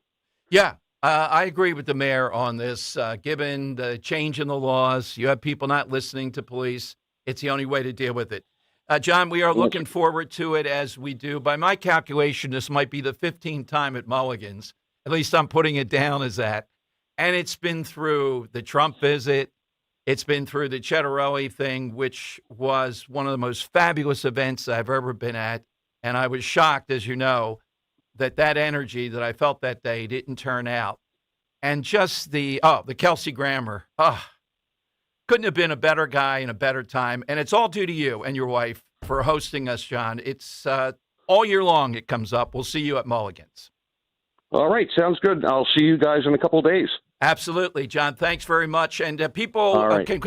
Yeah, I agree with the mayor on this. Given the change in the laws, you have people not listening to police. It's the only way to deal with it. John, we are looking forward to it as we do. By my calculation, this might be the 15th time at Mulligan's. At least I'm putting it down as that. And it's been through the Trump visit. It's been through the Chettarelli thing, which was one of the most fabulous events I've ever been at. And I was shocked, as you know, that energy that I felt that day didn't turn out. And just the Kelsey Grammer. Couldn't have been a better guy in a better time. And it's all due to you and your wife for hosting us, John. It's all year long it comes up. We'll see you at Mulligan's. All right, sounds good. I'll see you guys in a couple of days. Absolutely, John. Thanks very much. And people can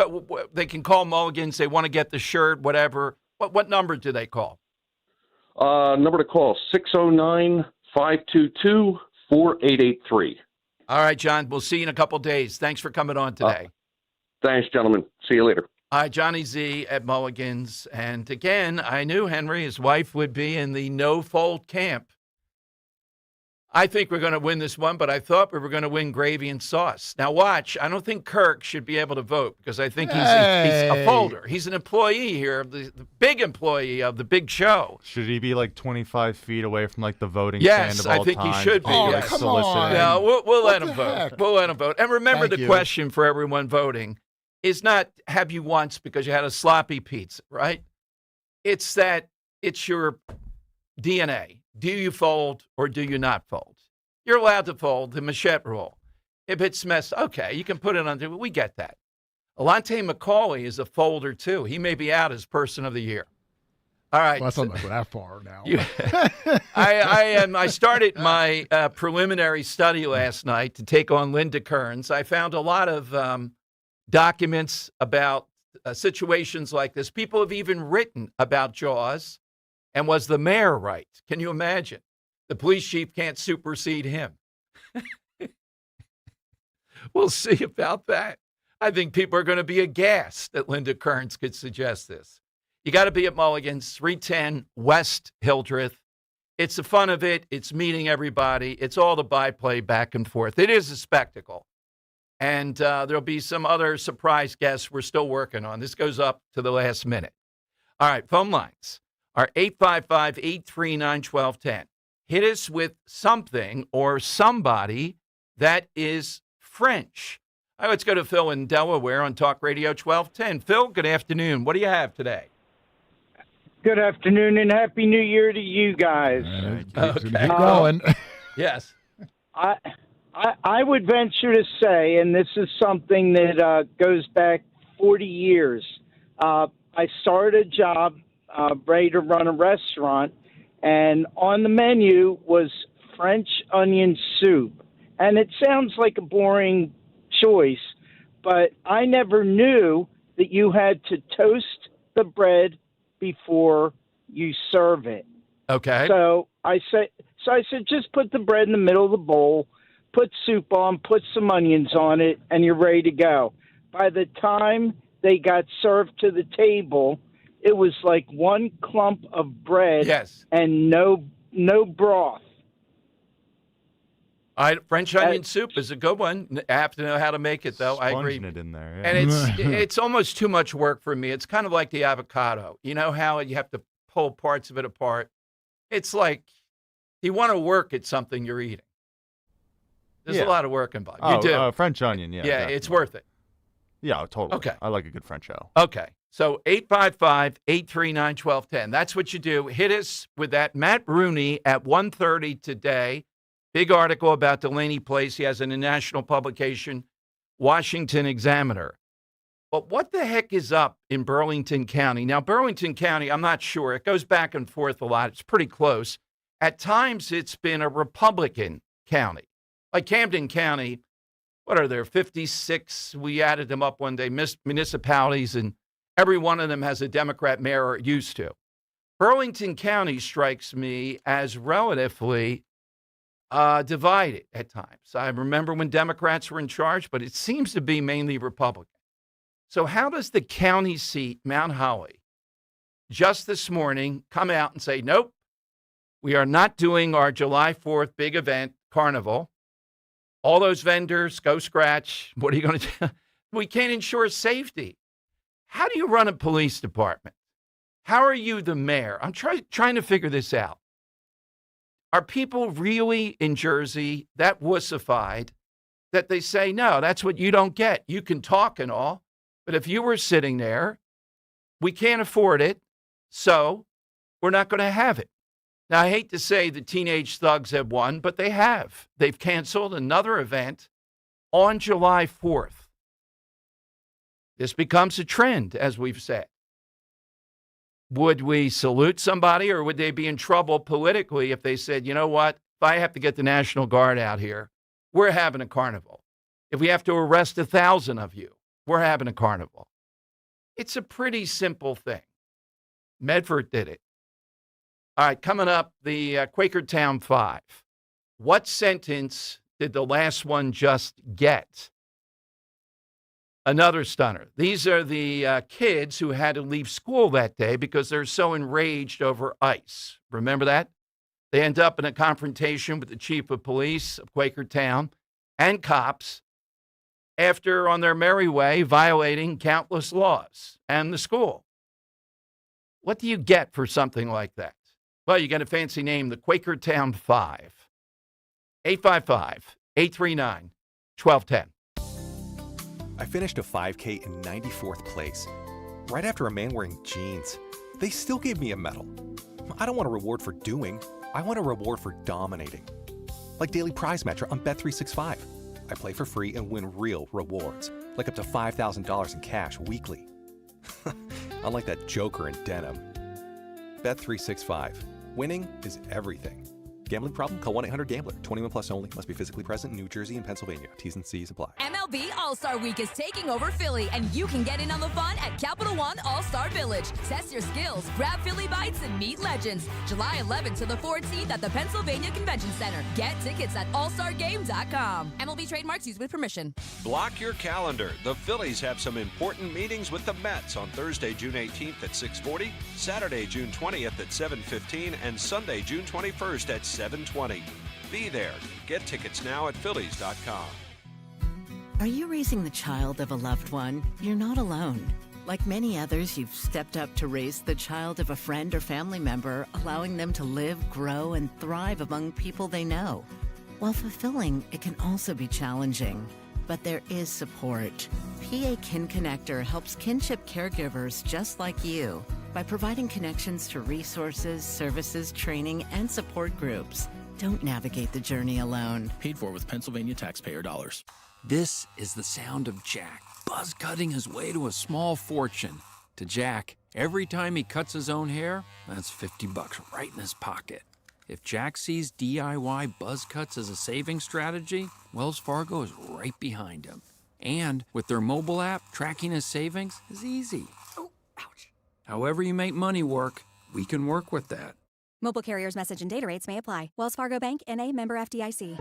call Mulligan's. They want to get the shirt, whatever. What number do they call? Number to call, 609-522-4883. All right, John. We'll see you in a couple of days. Thanks for coming on today. Thanks, gentlemen. See you later. All right, Johnny Z at Mulligan's. And again, I knew Henry, his wife, would be in the no-fold camp. I think we're going to win this one, but I thought we were going to win gravy and sauce. Now, watch. I don't think Kirk should be able to vote because I think he's a folder. He's an employee here, the big employee of the big show. Should he be like 25 feet away from like the voting stand of all time? Yes, I think he should be. Oh, come on. No, we'll let him vote. We'll let him vote. And remember, the question for everyone voting is not have you once because you had a sloppy pizza, right? It's that it's your DNA. Do you fold or do you not fold? You're allowed to fold the Machette rule. If it's messed, okay, you can put it on. We get that. Alante McCauley is a folder too. He may be out as Person of the Year. All right. Well, that's not go that far now. I started my preliminary study last night to take on Linda Kearns. I found a lot of documents about situations like this. People have even written about Jaws. And was the mayor right? Can you imagine? The police chief can't supersede him. We'll see about that. I think people are going to be aghast that Linda Kearns could suggest this. You got to be at Mulligan's, 310 West Hildreth. It's the fun of it. It's meeting everybody. It's all the byplay back and forth. It is a spectacle. And there'll be some other surprise guests we're still working on. This goes up to the last minute. All right, phone lines are 855-839-1210. Hit us with something or somebody that is French. All right, let's go to Phil in Delaware on Talk Radio 1210. Phil, good afternoon. What do you have today? Good afternoon and Happy New Year to you guys. Okay. Keep going. Yes. I would venture to say, and this is something that goes back 40 years, I started a job ready to run a restaurant, and on the menu was French onion soup. And it sounds like a boring choice, but I never knew that you had to toast the bread before you serve it. Okay. So I said, just put the bread in the middle of the bowl, put soup on, put some onions on it, and you're ready to go. By the time they got served to the table, it was like one clump of bread and no broth. French onion soup is a good one. I have to know how to make it, though. I agree. It in there, And it's almost too much work for me. It's kind of like the avocado. You know how you have to pull parts of it apart? It's like you want to work at something you're eating. There's a lot of work involved. You do. French onion, yeah. Yeah, definitely. it's worth it. Yeah, totally. Okay. I like a good Frenchelle. Okay. So 855-839-1210. That's what you do. Hit us with that. Matt Rooney at 1:30 today. Big article about Delaney Place. He has in a national publication, Washington Examiner. But what the heck is up in Burlington County? Now, Burlington County, I'm not sure. It goes back and forth a lot. It's pretty close. At times, it's been a Republican county. Like Camden County, what are there, 56? We added them up one day, municipalities, and every one of them has a Democrat mayor or used to. Burlington County strikes me as relatively divided at times. I remember when Democrats were in charge, but it seems to be mainly Republican. So how does the county seat, Mount Holly, just this morning come out and say, nope, we are not doing our July 4th big event, Carnival. All those vendors, go scratch. What are you going to do? We can't ensure safety. How do you run a police department? How are you the mayor? I'm trying to figure this out. Are people really in Jersey that wussified that they say, no, that's what you don't get. You can talk and all, but if you were sitting there, we can't afford it, so we're not going to have it. Now, I hate to say the teenage thugs have won, but they have. They've canceled another event on July 4th. This becomes a trend, as we've said. Would we salute somebody, or would they be in trouble politically if they said, you know what, if I have to get the National Guard out here, we're having a carnival. If we have to arrest 1,000 of you, we're having a carnival. It's a pretty simple thing. Medford did it. All right, coming up, the Quakertown 5. What sentence did the last one just get? Another stunner. These are the kids who had to leave school that day because they're so enraged over ICE. Remember that? They end up in a confrontation with the chief of police of Quakertown and cops after, on their merry way, violating countless laws and the school. What do you get for something like that? Well, you get a fancy name, the Quakertown 5. 855-839-1210. I finished a 5K in 94th place, right after a man wearing jeans. They still gave me a medal. I don't want a reward for doing, I want a reward for dominating. Like Daily Prize Matcher on Bet365. I play for free and win real rewards, like up to $5,000 in cash weekly. Unlike that joker in denim. Bet365. Winning is everything. Gambling problem? Call 1-800-GAMBLER. 21 plus only. Must be physically present in New Jersey and Pennsylvania. T's and C's apply. MLB All-Star Week is taking over Philly, and you can get in on the fun at Capital One All-Star Village. Test your skills, grab Philly bites, and meet legends. July 11th to the 14th at the Pennsylvania Convention Center. Get tickets at allstargame.com. MLB trademarks used with permission. Block your calendar. The Phillies have some important meetings with the Mets on Thursday, June 18th at 6:40, Saturday, June 20th at 7:15, and Sunday, June 21st at 7:20. Be there. Get tickets now at phillies.com. Are you raising the child of a loved one? You're not alone. Like many others, you've stepped up to raise the child of a friend or family member, allowing them to live, grow, and thrive among people they know. While fulfilling, it can also be challenging. But there is support. PA Kin Connector helps kinship caregivers just like you by providing connections to resources, services, training, and support groups. Don't navigate the journey alone. Paid for with Pennsylvania taxpayer dollars. This is the sound of Jack, buzz cutting his way to a small fortune. To Jack, every time he cuts his own hair, that's $50 right in his pocket. If Jack sees DIY buzz cuts as a saving strategy, Wells Fargo is right behind him. And with their mobile app, tracking his savings is easy. Oh, ouch. However you make money work, we can work with that. Mobile carriers' message and data rates may apply. Wells Fargo Bank, N.A., member FDIC.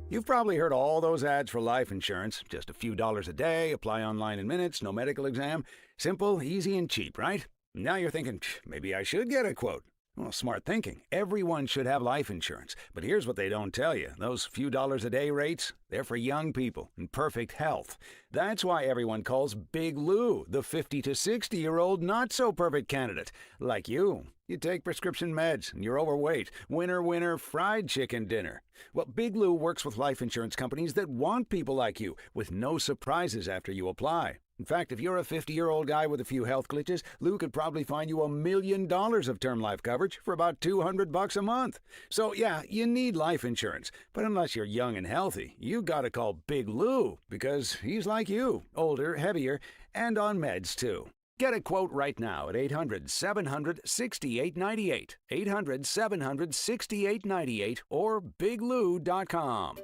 You've probably heard all those ads for life insurance. Just a few dollars a day, apply online in minutes, no medical exam. Simple, easy, and cheap, right? Now you're thinking, maybe I should get a quote. Well, smart thinking. Everyone should have life insurance. But here's what they don't tell you. Those few dollars a day rates, they're for young people in perfect health. That's why everyone calls Big Lou the 50 to 60-year-old not-so-perfect candidate. Like you. You take prescription meds and you're overweight. Winner, winner, fried chicken dinner. Well, Big Lou works with life insurance companies that want people like you with no surprises after you apply. In fact, if you're a 50-year-old guy with a few health glitches, Lou could probably find you $1 million of term life coverage for about $200 a month. So, yeah, you need life insurance. But unless you're young and healthy, you gotta call Big Lou because he's like you, older, heavier, and on meds, too. Get a quote right now at 800-700-6898, 800-700-6898, or biglou.com.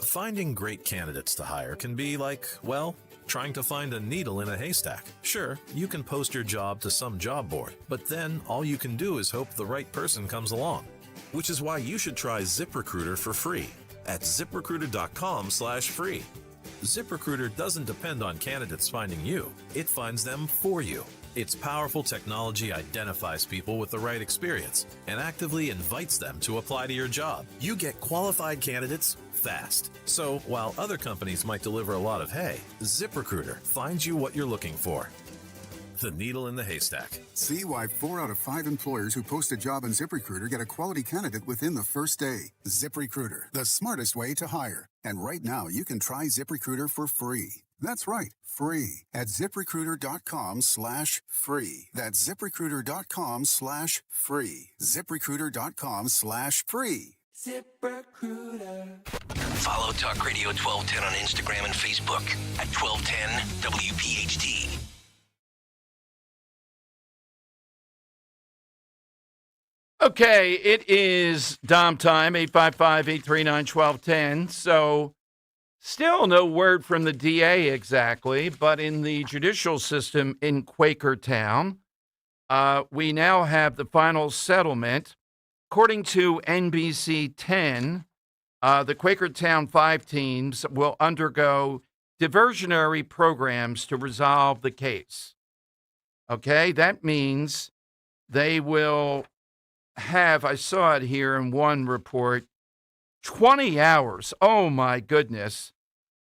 Finding great candidates to hire can be like, well, trying to find a needle in a haystack. Sure, you can post your job to some job board, but then all you can do is hope the right person comes along. Which is why you should try ZipRecruiter for free at ZipRecruiter.com/free. ZipRecruiter doesn't depend on candidates finding you. It finds them for you. Its powerful technology identifies people with the right experience and actively invites them to apply to your job. You get qualified candidates fast. So while other companies might deliver a lot of hay, ZipRecruiter finds you what you're looking for. The needle in the haystack. See why 4 out of 5 employers who post a job on ZipRecruiter get a quality candidate within the first day. ZipRecruiter, the smartest way to hire. And right now, you can try ZipRecruiter for free. That's right, free at ZipRecruiter.com/free. That's ZipRecruiter.com/free. ZipRecruiter.com/free. ZipRecruiter. Follow Talk Radio 1210 on Instagram and Facebook at 1210 WPHT. Okay, it is Dom time, 855-839-1210. So still no word from the DA exactly, but in the judicial system in Quakertown, we now have the final settlement. According to NBC 10, the Quakertown 5 teams will undergo diversionary programs to resolve the case. Okay, that means they will have, I saw it here in one report, 20 hours, oh my goodness,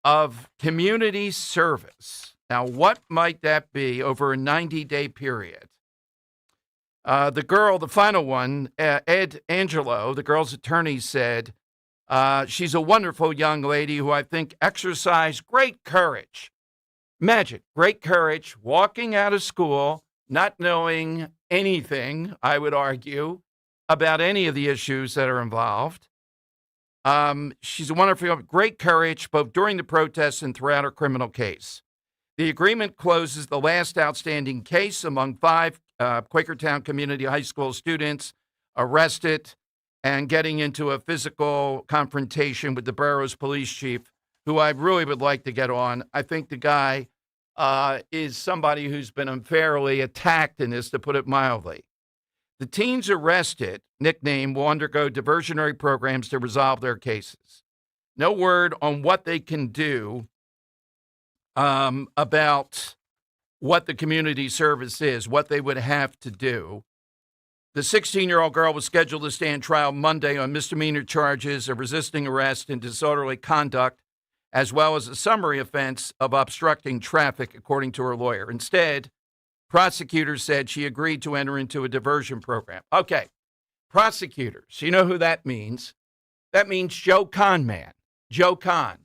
of community service. Now, what might that be over a 90-day period? The final one, Ed Angelo, the girl's attorney, said she's a wonderful young lady who I think exercised great courage. Imagine, great courage, walking out of school, not knowing anything, I would argue, about any of the issues that are involved. She's a wonderful, great courage, both during the protests and throughout her criminal case. The agreement closes the last outstanding case among 5 Quakertown Community High School students arrested and getting into a physical confrontation with the borough's police chief, who I really would like to get on. I think the guy is somebody who's been unfairly attacked in this, to put it mildly. The teens arrested, nicknamed, will undergo diversionary programs to resolve their cases. No word on what they can do about what the community service is, what they would have to do. The 16-year-old girl was scheduled to stand trial Monday on misdemeanor charges of resisting arrest and disorderly conduct, as well as a summary offense of obstructing traffic, according to her lawyer. Instead, prosecutors said she agreed to enter into a diversion program. Okay, prosecutors, you know who that means? That means Joe Conman, Joe Con,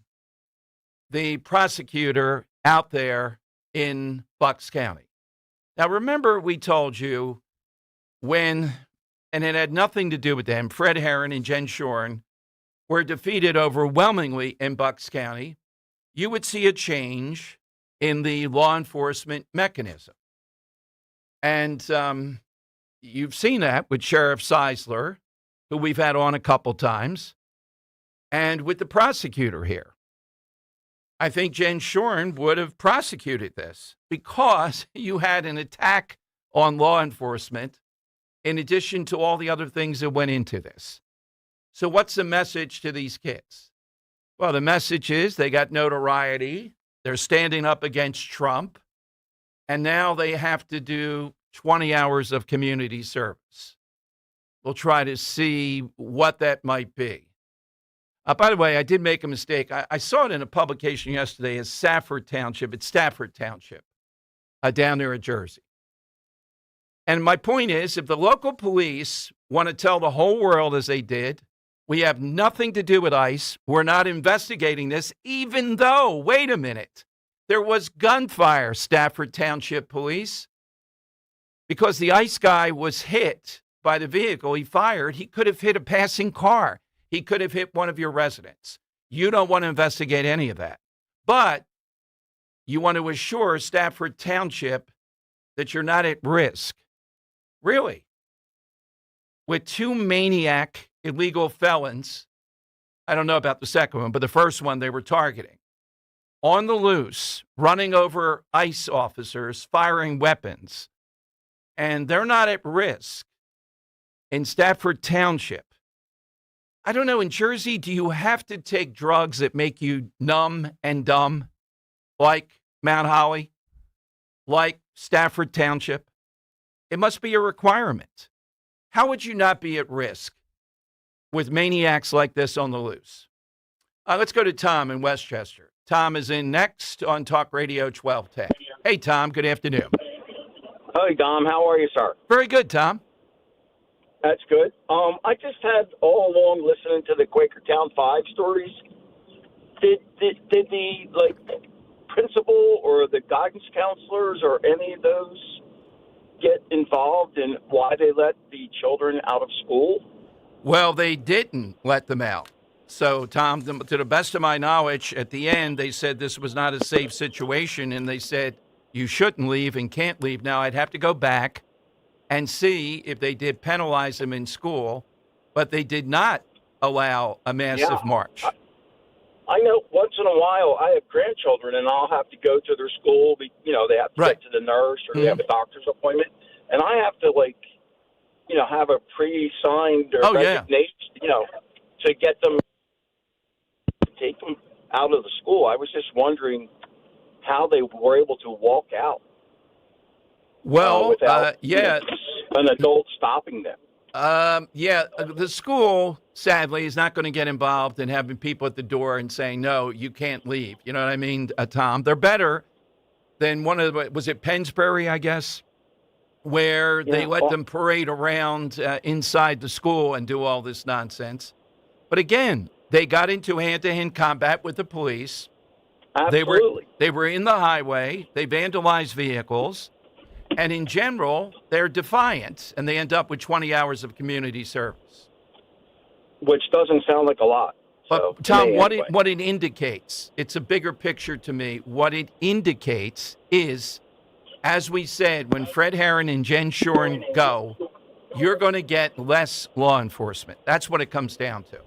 the prosecutor out there in Bucks County. Now, remember we told you when, and it had nothing to do with them, Fred Herron and Jen Shorn were defeated overwhelmingly in Bucks County, you would see a change in the law enforcement mechanism. And you've seen that with Sheriff Seisler, who we've had on a couple times, and with the prosecutor here. I think Jen Shorn would have prosecuted this because you had an attack on law enforcement in addition to all the other things that went into this. So what's the message to these kids? Well, the message is they got notoriety. They're standing up against Trump. And now they have to do 20 hours of community service. We'll try to see what that might be. By the way, I did make a mistake. I saw it in a publication yesterday as Stafford Township. It's Stafford Township, down there in Jersey. And my point is, if the local police want to tell the whole world, as they did, we have nothing to do with ICE, we're not investigating this, even though, wait a minute, there was gunfire, Stafford Township Police, because the ICE guy was hit by the vehicle he fired. He could have hit a passing car. He could have hit one of your residents. You don't want to investigate any of that. But you want to assure Stafford Township that you're not at risk. Really? With two maniac illegal felons, I don't know about the second one, but the first one they were targeting, on the loose, running over ICE officers, firing weapons, and they're not at risk in Stafford Township. I don't know, in Jersey, do you have to take drugs that make you numb and dumb, like Mount Holly, like Stafford Township? It must be a requirement. How would you not be at risk with maniacs like this on the loose? Let's go to Tom in Westchester. Tom is in next on Talk Radio 1210. Hey, Tom, good afternoon. Hi, Dom. How are you, sir? Very good, Tom. That's good. I just had all along listening to the Quakertown 5 stories. Did the principal or the guidance counselors or any of those get involved in why they let the children out of school? Well, they didn't let them out. So, Tom, to the best of my knowledge, at the end, they said this was not a safe situation, and they said you shouldn't leave and can't leave. Now, I'd have to go back and see if they did penalize them in school, but they did not allow a massive march. I know once in a while I have grandchildren, and I'll have to go to their school. They have to get to the nurse or they have a doctor's appointment, and I have to have a pre-signed or resignation, to get them, take them out of the school. I was just wondering how they were able to walk out. Well, without an adult stopping them. The school, sadly, is not going to get involved in having people at the door and saying, no, you can't leave. You know what I mean, Tom? They're better than was it Pennsbury, I guess, where they let them parade around inside the school and do all this nonsense. But again, they got into hand-to-hand combat with the police. Absolutely. They were in the highway. They vandalized vehicles. And in general, they're defiant, and they end up with 20 hours of community service. Which doesn't sound like a lot. But, Tom, what it indicates, it's a bigger picture to me. What it indicates is, as we said, when Fred Herron and Jen Shorn go, you're going to get less law enforcement. That's what it comes down to.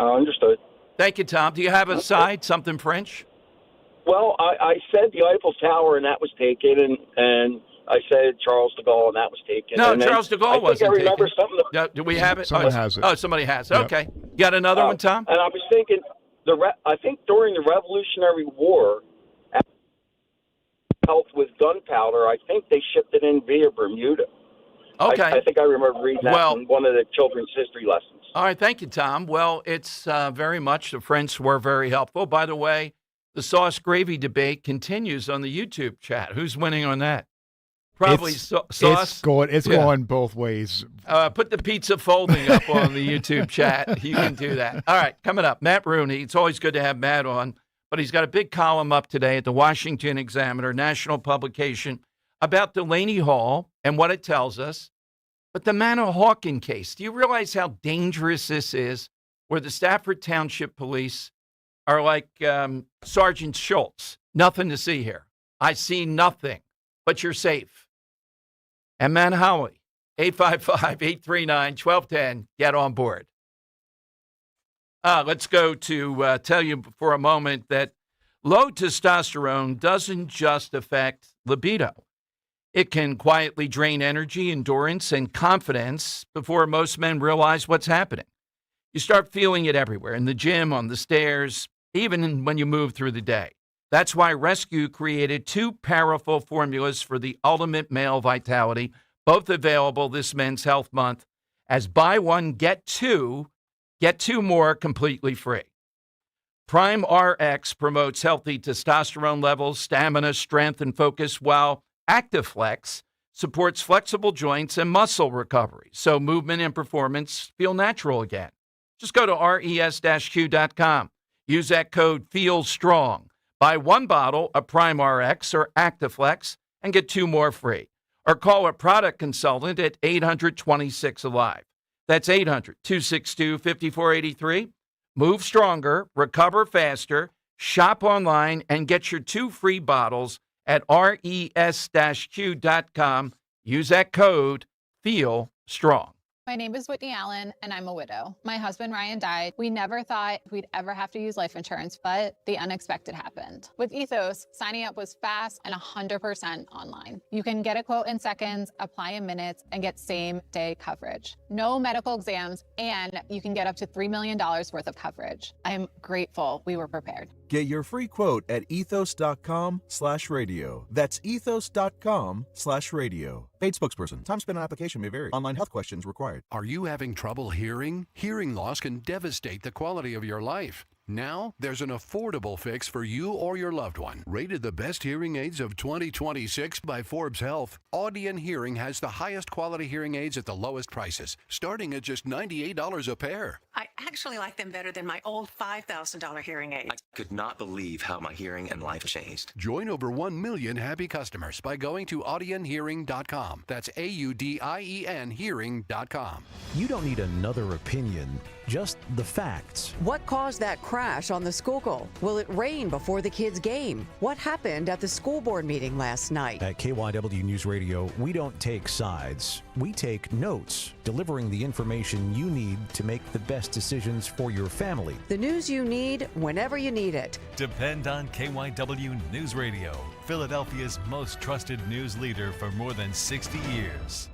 Understood. Thank you, Tom. Do you have a side, something French? Well, I said the Eiffel Tower, and that was taken, and I said Charles de Gaulle, and that was taken. No, and Charles de Gaulle wasn't taken. I remember something. Do we have it? Someone has it. Oh, somebody has it. Yep. Okay. You got another one, Tom? And I was thinking, I think during the Revolutionary War, health with gunpowder, I think they shipped it in via Bermuda. Okay. I think I remember reading that in one of the children's history lessons. All right. Thank you, Tom. Well, it's very much, the French were very helpful. By the way, the sauce gravy debate continues on the YouTube chat. Who's winning on that? Probably sauce. It's going both ways. Put the pizza folding up on the YouTube chat. You can do that. All right, coming up, Matt Rooney. It's always good to have Matt on, but he's got a big column up today at the Washington Examiner, national publication, about Delaney Hall and what it tells us. But the Manahawkin case, do you realize how dangerous this is, where the Stafford Township Police are like Sergeant Schultz? Nothing to see here. I see nothing, but you're safe. And Manhawi, 855-839-1210. Get on board. Let's go to tell you for a moment that low testosterone doesn't just affect libido. It can quietly drain energy, endurance, and confidence before most men realize what's happening. You start feeling it everywhere, in the gym, on the stairs, even when you move through the day. That's why Rescue created 2 powerful formulas for the ultimate male vitality, both available this Men's Health Month as buy one, get 2 more completely free. Prime RX promotes healthy testosterone levels, stamina, strength, and focus, while ActiveFlex supports flexible joints and muscle recovery, so movement and performance feel natural again. Just go to res-q.com. Use that code FEELSTRONG. Buy 1 bottle of Prime RX or ActiveFlex and get 2 more free. Or call a product consultant at 800-26-ALIVE. That's 800-262-5483. Move stronger, recover faster, shop online, and get your 2 free bottles at res-q.com. Use that code FEELSTRONG. My name is Whitney Allen, and I'm a widow. My husband, Ryan, died. We never thought we'd ever have to use life insurance, but the unexpected happened. With Ethos, signing up was fast and 100% online. You can get a quote in seconds, apply in minutes, and get same-day coverage. No medical exams, and you can get up to $3 million worth of coverage. I'm grateful we were prepared. Get your free quote at ethos.com/radio. That's ethos.com/radio. Paid spokesperson. Time spent on application may vary. Online health questions required. Are you having trouble hearing? Hearing loss can devastate the quality of your life. Now, there's an affordable fix for you or your loved one. Rated the best hearing aids of 2026 by Forbes Health, Audion Hearing has the highest quality hearing aids at the lowest prices, starting at just $98 a pair. I actually like them better than my old $5,000 hearing aids. I could not believe how my hearing and life changed. Join over 1 million happy customers by going to audionhearing.com. That's AUDIEN hearing.com. You don't need another opinion, just the facts. What caused that crash on the Schuylkill? Will it rain before the kids' game? What happened at the school board meeting last night? At KYW News Radio, we don't take sides. We take notes, delivering the information you need to make the best decisions for your family. The news you need whenever you need it. Depend on KYW News Radio, Philadelphia's most trusted news leader for more than 60 years.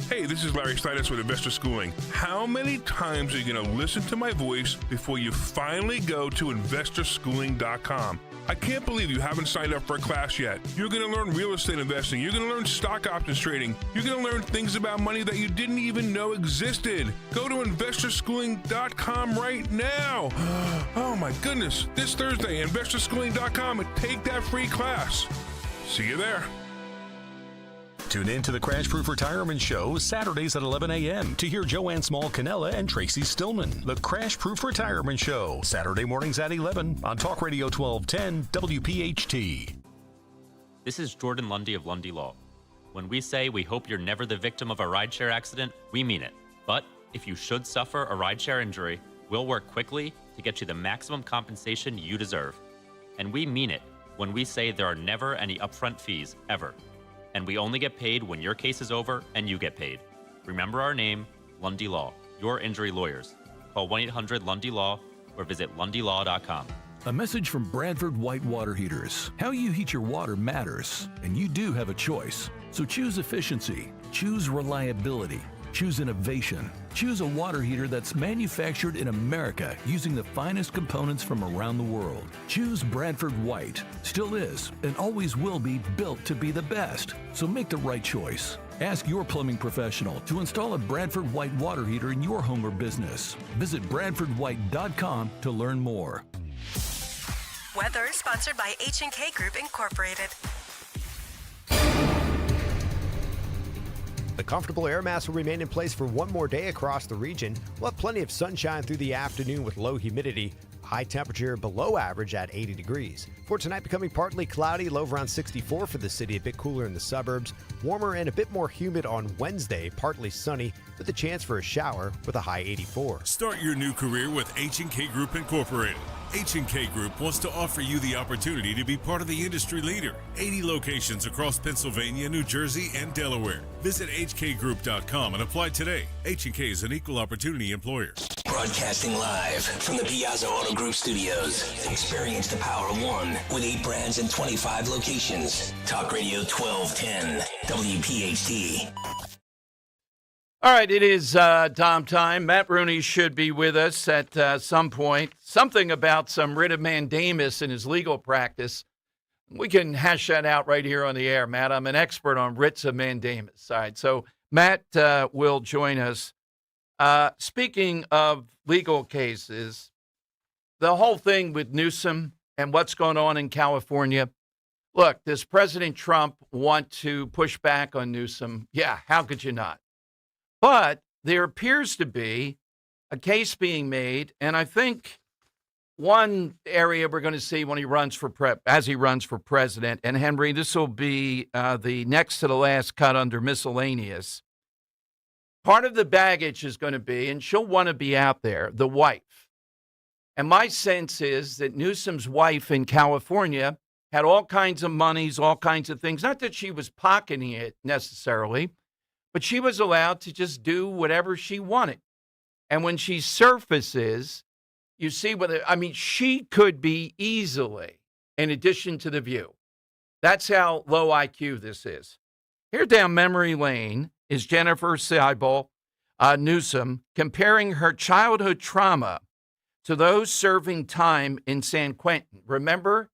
Hey, this is Larry Steinitz with Investor Schooling. How many times are you going to listen to my voice before you finally go to investorschooling.com? I can't believe you haven't signed up for a class yet. You're going to learn real estate investing. You're going to learn stock options trading. You're going to learn things about money that you didn't even know existed. Go to investorschooling.com right now. Oh my goodness. This Thursday, investorschooling.com, and take that free class. See you there. Tune in to the Crash Proof Retirement Show Saturdays at 11 a.m. to hear Joanne Small-Canella and Tracy Stillman. The Crash Proof Retirement Show, Saturday mornings at 11 on Talk Radio 1210 WPHT. This is Jordan Lundy of Lundy Law. When we say we hope you're never the victim of a rideshare accident, we mean it. But if you should suffer a rideshare injury, we'll work quickly to get you the maximum compensation you deserve. And we mean it when we say there are never any upfront fees, ever. And we only get paid when your case is over and you get paid. Remember our name, Lundy Law, your injury lawyers. Call 1-800-LUNDY-LAW or visit lundylaw.com. A message from Bradford White Water Heaters. How you heat your water matters, and you do have a choice. So choose efficiency, choose reliability, choose innovation, choose a water heater that's manufactured in America using the finest components from around the world. Choose Bradford White. Still is and always will be built to be the best. So make the right choice. Ask your plumbing professional to install a Bradford White water heater in your home or business. Visit BradfordWhite.com to learn more. Weather sponsored by H&K Group Incorporated. The comfortable air mass will remain in place for one more day across the region. We'll have plenty of sunshine through the afternoon with low humidity. High temperature below average at 80 degrees. For tonight, becoming partly cloudy, low around 64 for the city, a bit cooler in the suburbs. Warmer and a bit more humid on Wednesday, partly sunny with a chance for a shower with a high 84. Start your new career with H&K Group Incorporated. H&K Group wants to offer you the opportunity to be part of the industry leader. 80 locations across Pennsylvania, New Jersey, and Delaware. Visit hkgroup.com and apply today. H&K is an equal opportunity employer. Broadcasting live from the Piazza Auto Group studios. Experience the power of one with 8 brands and 25 locations. Talk Radio 1210, WPHT. All right, it is Tom time. Matt Rooney should be with us at some point. Something about some writ of mandamus in his legal practice. We can hash that out right here on the air, Matt. I'm an expert on writs of mandamus. All right, so Matt will join us. Speaking of legal cases, the whole thing with Newsom and what's going on in California. Look, does President Trump want to push back on Newsom? Yeah, how could you not? But there appears to be a case being made, and I think one area we're going to see when he runs for as he runs for president, and Henry, this will be the next to the last cut under miscellaneous. Part of the baggage is going to be, and she'll want to be out there, the wife. And my sense is that Newsom's wife in California had all kinds of monies, all kinds of things. Not that she was pocketing it necessarily, but she was allowed to just do whatever she wanted. And when she surfaces, you see whether, I mean, she could be easily, in addition to The View. That's how low IQ this is. Here down memory lane is Jennifer Seibel Newsom comparing her childhood trauma to those serving time in San Quentin. Remember?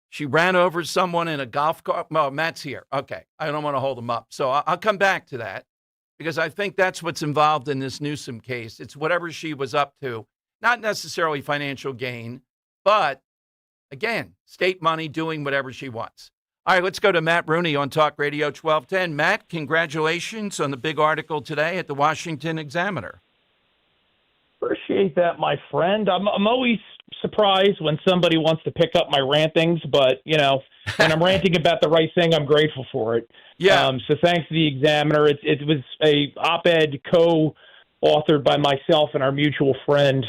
She ran over someone in a golf cart. Well, Matt's here. Okay. I don't want to hold him up. So I'll come back to that because I think that's what's involved in this Newsom case. It's whatever she was up to, not necessarily financial gain, but again, state money doing whatever she wants. All right, let's go to Matt Rooney on Talk Radio 1210. Matt, congratulations on the big article today at the Washington Examiner. Appreciate that, my friend. I'm always surprised when somebody wants to pick up my rantings, but, you know, when I'm ranting about the right thing, I'm grateful for it. Yeah. So thanks to the Examiner. It was a op-ed co-authored by myself and our mutual friend,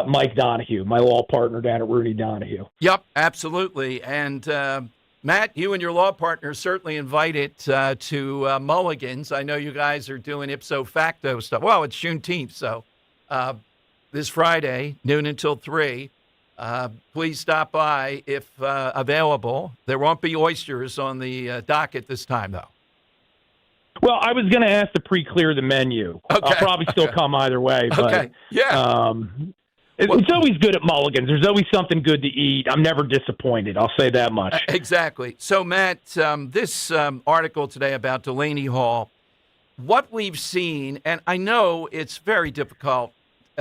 Mike Donahue, my law partner down at Rooney Donahue. Yep, absolutely. And Matt, you and your law partner certainly invited to Mulligan's. I know you guys are doing ipso facto stuff. Well, it's Juneteenth, so this Friday, noon until 3. Please stop by if available. There won't be oysters on the docket this time, though. Well, I was going to ask to pre-clear the menu. Okay. I'll probably still come either way. But, okay, yeah. It's always good at Mulligan's. There's always something good to eat. I'm never disappointed. I'll say that much. Exactly. So, Matt, this article today about Delaney Hall, what we've seen, and I know it's very difficult,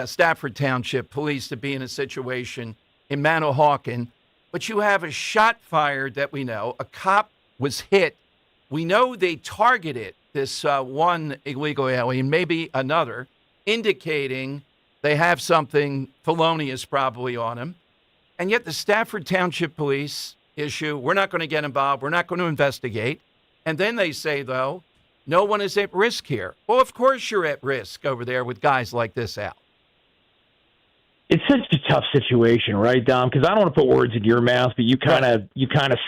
Stafford Township police to be in a situation in Manahawkin, but you have a shot fired that we know. A cop was hit. We know they targeted this one illegal alien, maybe another, indicating they have something felonious probably on him. And yet the Stafford Township police issue, we're not going to get involved. We're not going to investigate. And then they say, though, no one is at risk here. Well, of course you're at risk over there with guys like this out. It's such a tough situation, right, Dom? Because I don't want to put words in your mouth, but you kind of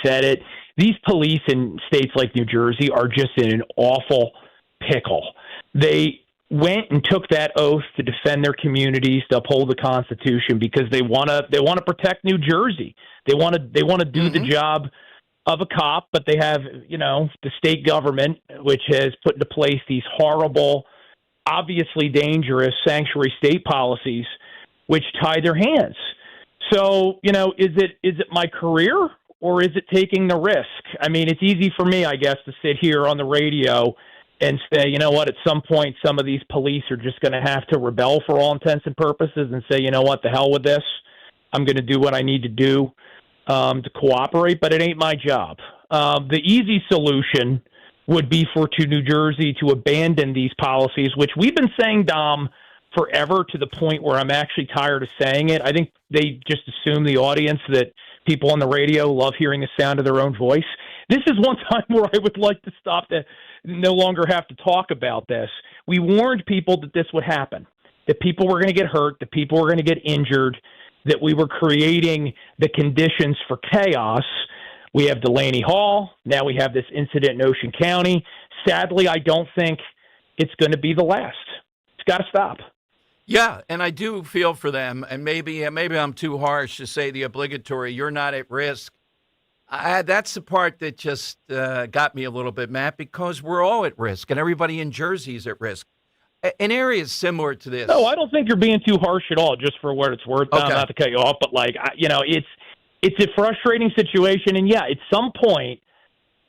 said it. these police in states like New Jersey are just in an awful pickle. They went and took that oath to defend their communities, to uphold the Constitution, because they want to protect New Jersey. They want to do the job of a cop, but they have, the state government, which has put into place these horrible, obviously dangerous sanctuary state policies, which tie their hands. So, is it my career, or is it taking the risk? I mean, it's easy for me, I guess, to sit here on the radio and say, you know what, at some point, some of these police are just going to have to rebel for all intents and purposes and say, you know what, the hell with this. I'm going to do what I need to do to cooperate, but it ain't my job. The easy solution would be to New Jersey to abandon these policies, which we've been saying, Dom, forever, to the point where I'm actually tired of saying it. I think they just assume, the audience, that people on the radio love hearing the sound of their own voice. This is one time where I would like to stop, to no longer have to talk about this. We warned people that this would happen, that people were going to get hurt, that people were going to get injured, that we were creating the conditions for chaos. We have Delaney Hall. Now we have this incident in Ocean County. Sadly, I don't think it's going to be the last. It's got to stop. Yeah, and I do feel for them, and maybe I'm too harsh to say the obligatory, you're not at risk. That's the part that just got me a little bit, Matt, because we're all at risk, and everybody in Jersey is at risk. In areas similar to this. No, I don't think you're being too harsh at all, just for what it's worth. Okay. Not to cut you off, but it's a frustrating situation, and yeah, at some point,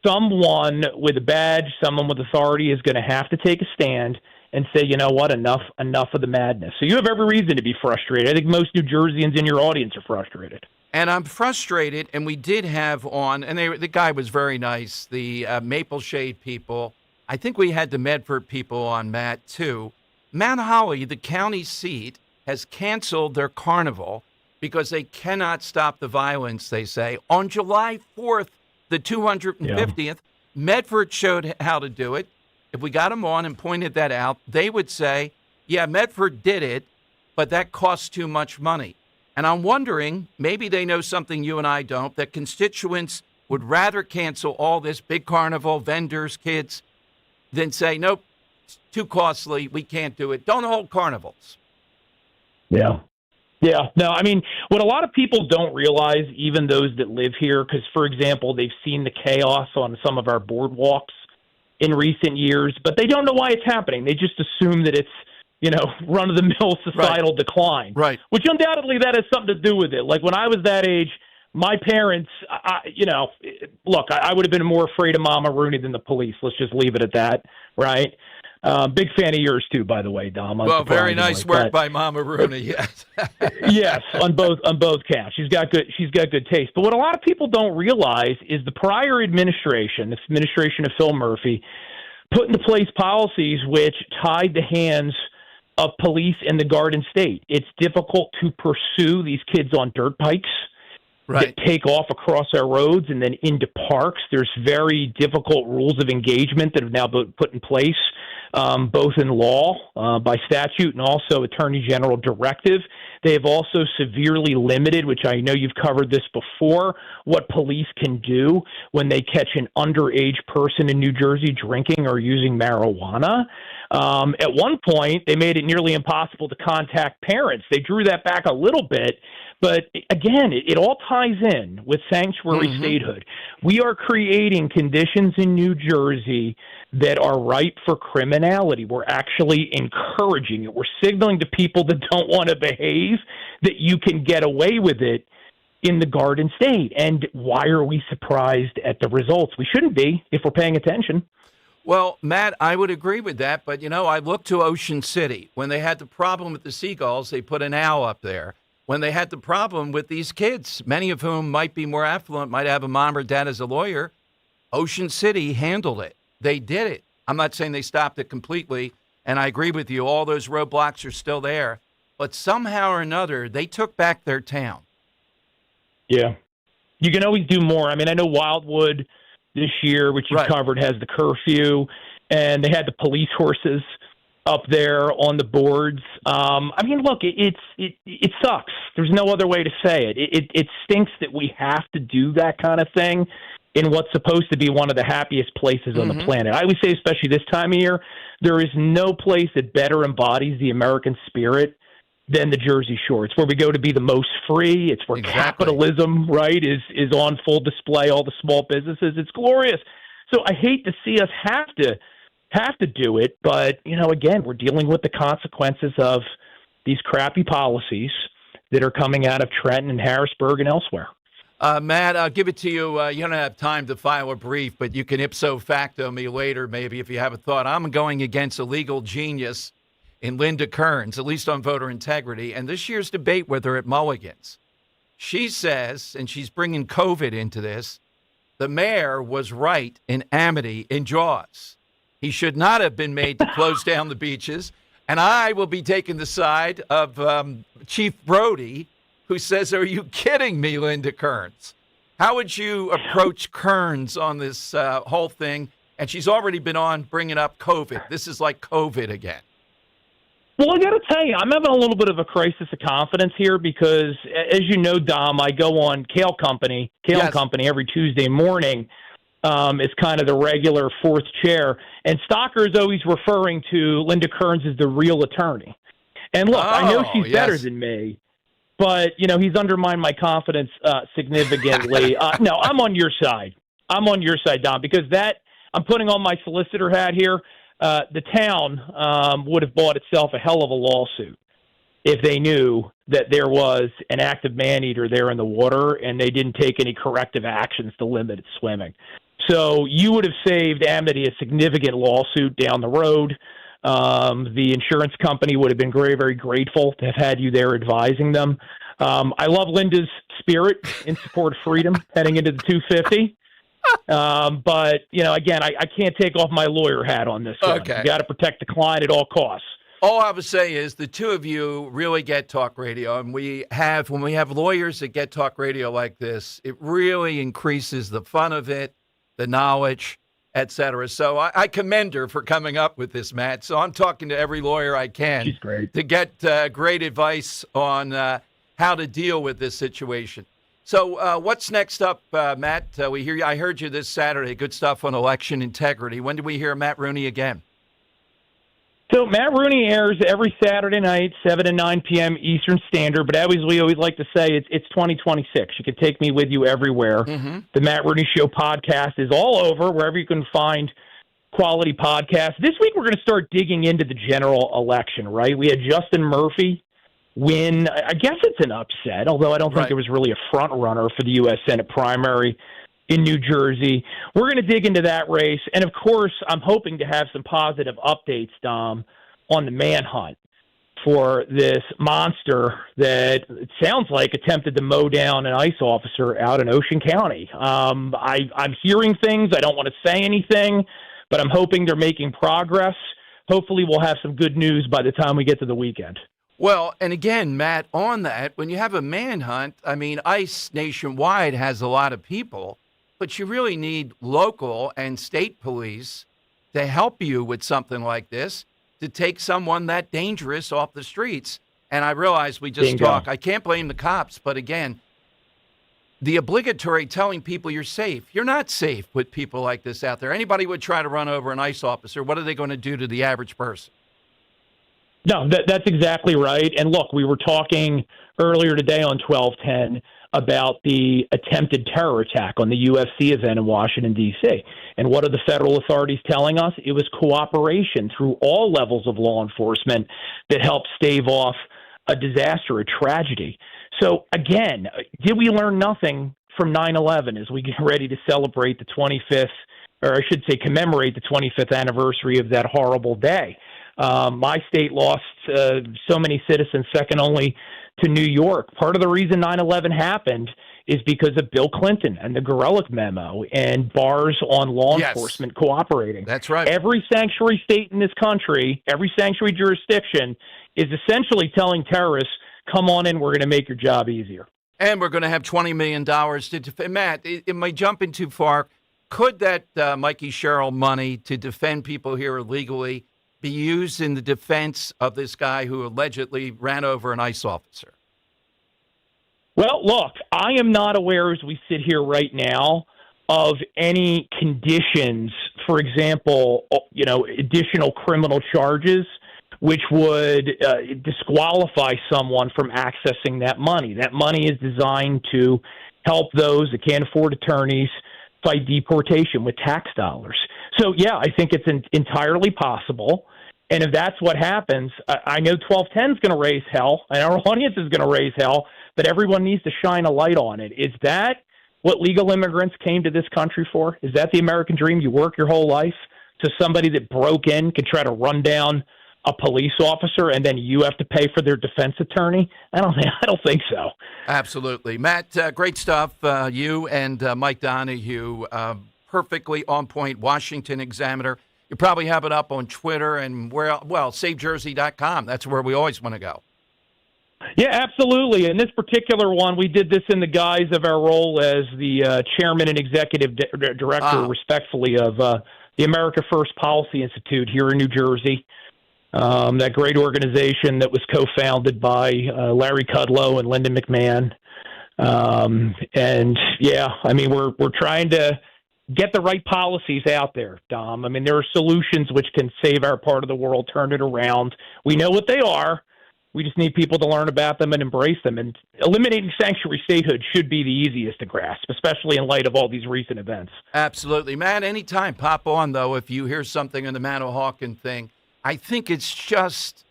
someone with a badge, someone with authority is going to have to take a stand and say, you know what, enough of the madness. So you have every reason to be frustrated. I think most New Jerseyans in your audience are frustrated. And I'm frustrated, and we did have on, and the guy was very nice, the Maple Shade people. I think we had the Medford people on, Matt, too. Mount Holly, the county seat, has canceled their carnival because they cannot stop the violence, they say. On July 4th, the 250th, Medford showed how to do it. If we got them on and pointed that out, they would say, yeah, Medford did it, but that costs too much money. And I'm wondering, maybe they know something you and I don't, that constituents would rather cancel all this big carnival, vendors, kids, than say, nope, it's too costly, we can't do it. Don't hold carnivals. Yeah. Yeah. No, I mean, what a lot of people don't realize, even those that live here, because, for example, they've seen the chaos on some of our boardwalks in recent years, but they don't know why it's happening. They just assume that it's, run-of-the-mill societal decline. Right. Which undoubtedly that has something to do with it. Like when I was that age, my parents, look, I would have been more afraid of Mama Rooney than the police. Let's just leave it at that, right? Big fan of yours too, by the way, Dom. Well, very nice work by Mama Rooney. Yes. Yes, on both counts. She's got good taste. But what a lot of people don't realize is the prior administration, this administration of Phil Murphy, put into place policies which tied the hands of police in the Garden State. It's difficult to pursue these kids on dirt bikes. Right. That take off across our roads and then into parks. There's very difficult rules of engagement that have now been put in place, both in law, by statute, and also Attorney General directive. They have also severely limited, which I know you've covered this before, what police can do when they catch an underage person in New Jersey drinking or using marijuana. At one point, they made it nearly impossible to contact parents. They drew that back a little bit. But again, it all ties in with sanctuary statehood. We are creating conditions in New Jersey that are ripe for criminality. We're actually encouraging it. We're signaling to people that don't want to behave that you can get away with it in the Garden State. And why are we surprised at the results? We shouldn't be if we're paying attention. Well, Matt, I would agree with that. But, I look to Ocean City. When they had the problem with the seagulls, they put an owl up there. When they had the problem with these kids, many of whom might be more affluent, might have a mom or dad as a lawyer, Ocean City handled it. They did it. I'm not saying they stopped it completely, and I agree with you. All those roadblocks are still there. But somehow or another, they took back their town. Yeah. You can always do more. I mean, I know Wildwood this year, which you covered, has the curfew, and they had the police horses up there on the boards. I mean, look, it sucks. There's no other way to say it. It stinks that we have to do that kind of thing in what's supposed to be one of the happiest places on the planet. I would say, especially this time of year, there is no place that better embodies the American spirit than the Jersey Shore. It's where we go to be the most free. It's where capitalism, right, is on full display, all the small businesses. It's glorious. So I hate to see us have to do it, but, again, we're dealing with the consequences of these crappy policies that are coming out of Trenton and Harrisburg and elsewhere. Matt, I'll give it to you. You don't have time to file a brief, but you can ipso facto me later, maybe, if you have a thought. I'm going against a legal genius in Linda Kearns, at least on voter integrity, and this year's debate with her at Mulligan's. She says, and she's bringing COVID into this, the mayor was right in Amity in Jaws. He should not have been made to close down the beaches. And I will be taking the side of Chief Brody, who says, are you kidding me, Linda Kearns? How would you approach Kearns on this whole thing? And she's already been on bringing up COVID. This is like COVID again. Well, I got to tell you, I'm having a little bit of a crisis of confidence here because, as you know, Dom, I go on Kale Company every Tuesday morning. Is kind of the regular fourth chair. And Stocker is always referring to Linda Kearns as the real attorney. And look, I know she's better than me, but, he's undermined my confidence significantly. No, I'm on your side. I'm on your side, Dom, because I'm putting on my solicitor hat here. The town would have bought itself a hell of a lawsuit if they knew that there was an active man-eater there in the water and they didn't take any corrective actions to limit its swimming. So you would have saved Amity a significant lawsuit down the road. The insurance company would have been very, very grateful to have had you there advising them. I love Linda's spirit in support of freedom heading into the 250. But, again, I can't take off my lawyer hat on this one. You got to protect the client at all costs. All I would say is the two of you really get talk radio, and when we have lawyers that get talk radio like this, it really increases the fun of it, the knowledge, et cetera. So I commend her for coming up with this, Matt. So I'm talking to every lawyer I can. She's great. To get great advice on how to deal with this situation. So what's next up, Matt? I heard you this Saturday. Good stuff on election integrity. When do we hear Matt Rooney again? So Matt Rooney airs every Saturday night, 7 to 9 p.m. Eastern Standard. But as we always like to say, it's 2026. You can take me with you everywhere. The Matt Rooney Show podcast is all over, wherever you can find quality podcasts. This week we're going to start digging into the general election, right? We had Justin Murphy win. I guess it's an upset, although I don't think there was really a front runner for the U.S. Senate primary in New Jersey. We're going to dig into that race. And, of course, I'm hoping to have some positive updates, Dom, on the manhunt for this monster that it sounds like attempted to mow down an ICE officer out in Ocean County. I'm hearing things. I don't want to say anything, but I'm hoping they're making progress. Hopefully we'll have some good news by the time we get to the weekend. Well, and again, Matt, on that, when you have a manhunt, I mean, ICE nationwide has a lot of people, but you really need local and state police to help you with something like this, to take someone that dangerous off the streets. And I realize we just talk. I can't blame the cops, but again, the obligatory telling people you're safe. You're not safe with people like this out there. Anybody would try to run over an ICE officer. What are they going to do to the average person? No, that's exactly right. And look, we were talking earlier today on 1210 about the attempted terror attack on the UFC event in Washington, D.C. And what are the federal authorities telling us? It was cooperation through all levels of law enforcement that helped stave off a disaster, a tragedy. So, again, did we learn nothing from 9/11 as we get ready to celebrate the 25th, or I should say commemorate the 25th anniversary of that horrible day? My state lost so many citizens, second only to New York. Part of the reason 9/11 happened is because of Bill Clinton and the Gorelick memo and bars on law enforcement cooperating. That's right. Every sanctuary state in this country, every sanctuary jurisdiction is essentially telling terrorists, come on in, we're going to make your job easier. And we're going to have $20 million to defend. Matt, am I jumping too far? Could that Mikey Sherrill money to defend people here illegally be used in the defense of this guy who allegedly ran over an ICE officer? Well, look, I am not aware as we sit here right now of any conditions, for example, additional criminal charges, which would disqualify someone from accessing that money. That money is designed to help those that can't afford attorneys fight deportation with tax dollars. So, yeah, I think it's entirely possible. And if that's what happens, I know 1210 is going to raise hell, and our audience is going to raise hell, but everyone needs to shine a light on it. Is that what legal immigrants came to this country for? Is that the American dream? You work your whole life so somebody that broke in could try to run down a police officer and then you have to pay for their defense attorney? I don't think so. Absolutely. Matt, great stuff. You and Mike Donahue, perfectly on point, Washington Examiner. You probably have it up on Twitter and SaveJersey.com. That's where we always want to go. Yeah, absolutely. In this particular one, we did this in the guise of our role as the chairman and executive director, respectfully, of the America First Policy Institute here in New Jersey. That great organization that was co-founded by Larry Kudlow and Lyndon McMahon. And yeah, I mean, we're trying to get the right policies out there, Dom. I mean, there are solutions which can save our part of the world, turn it around. We know what they are. We just need people to learn about them and embrace them. And eliminating sanctuary statehood should be the easiest to grasp, especially in light of all these recent events. Absolutely. Matt, anytime, pop on, though, if you hear something in the Manahawkin thing. I think it's just,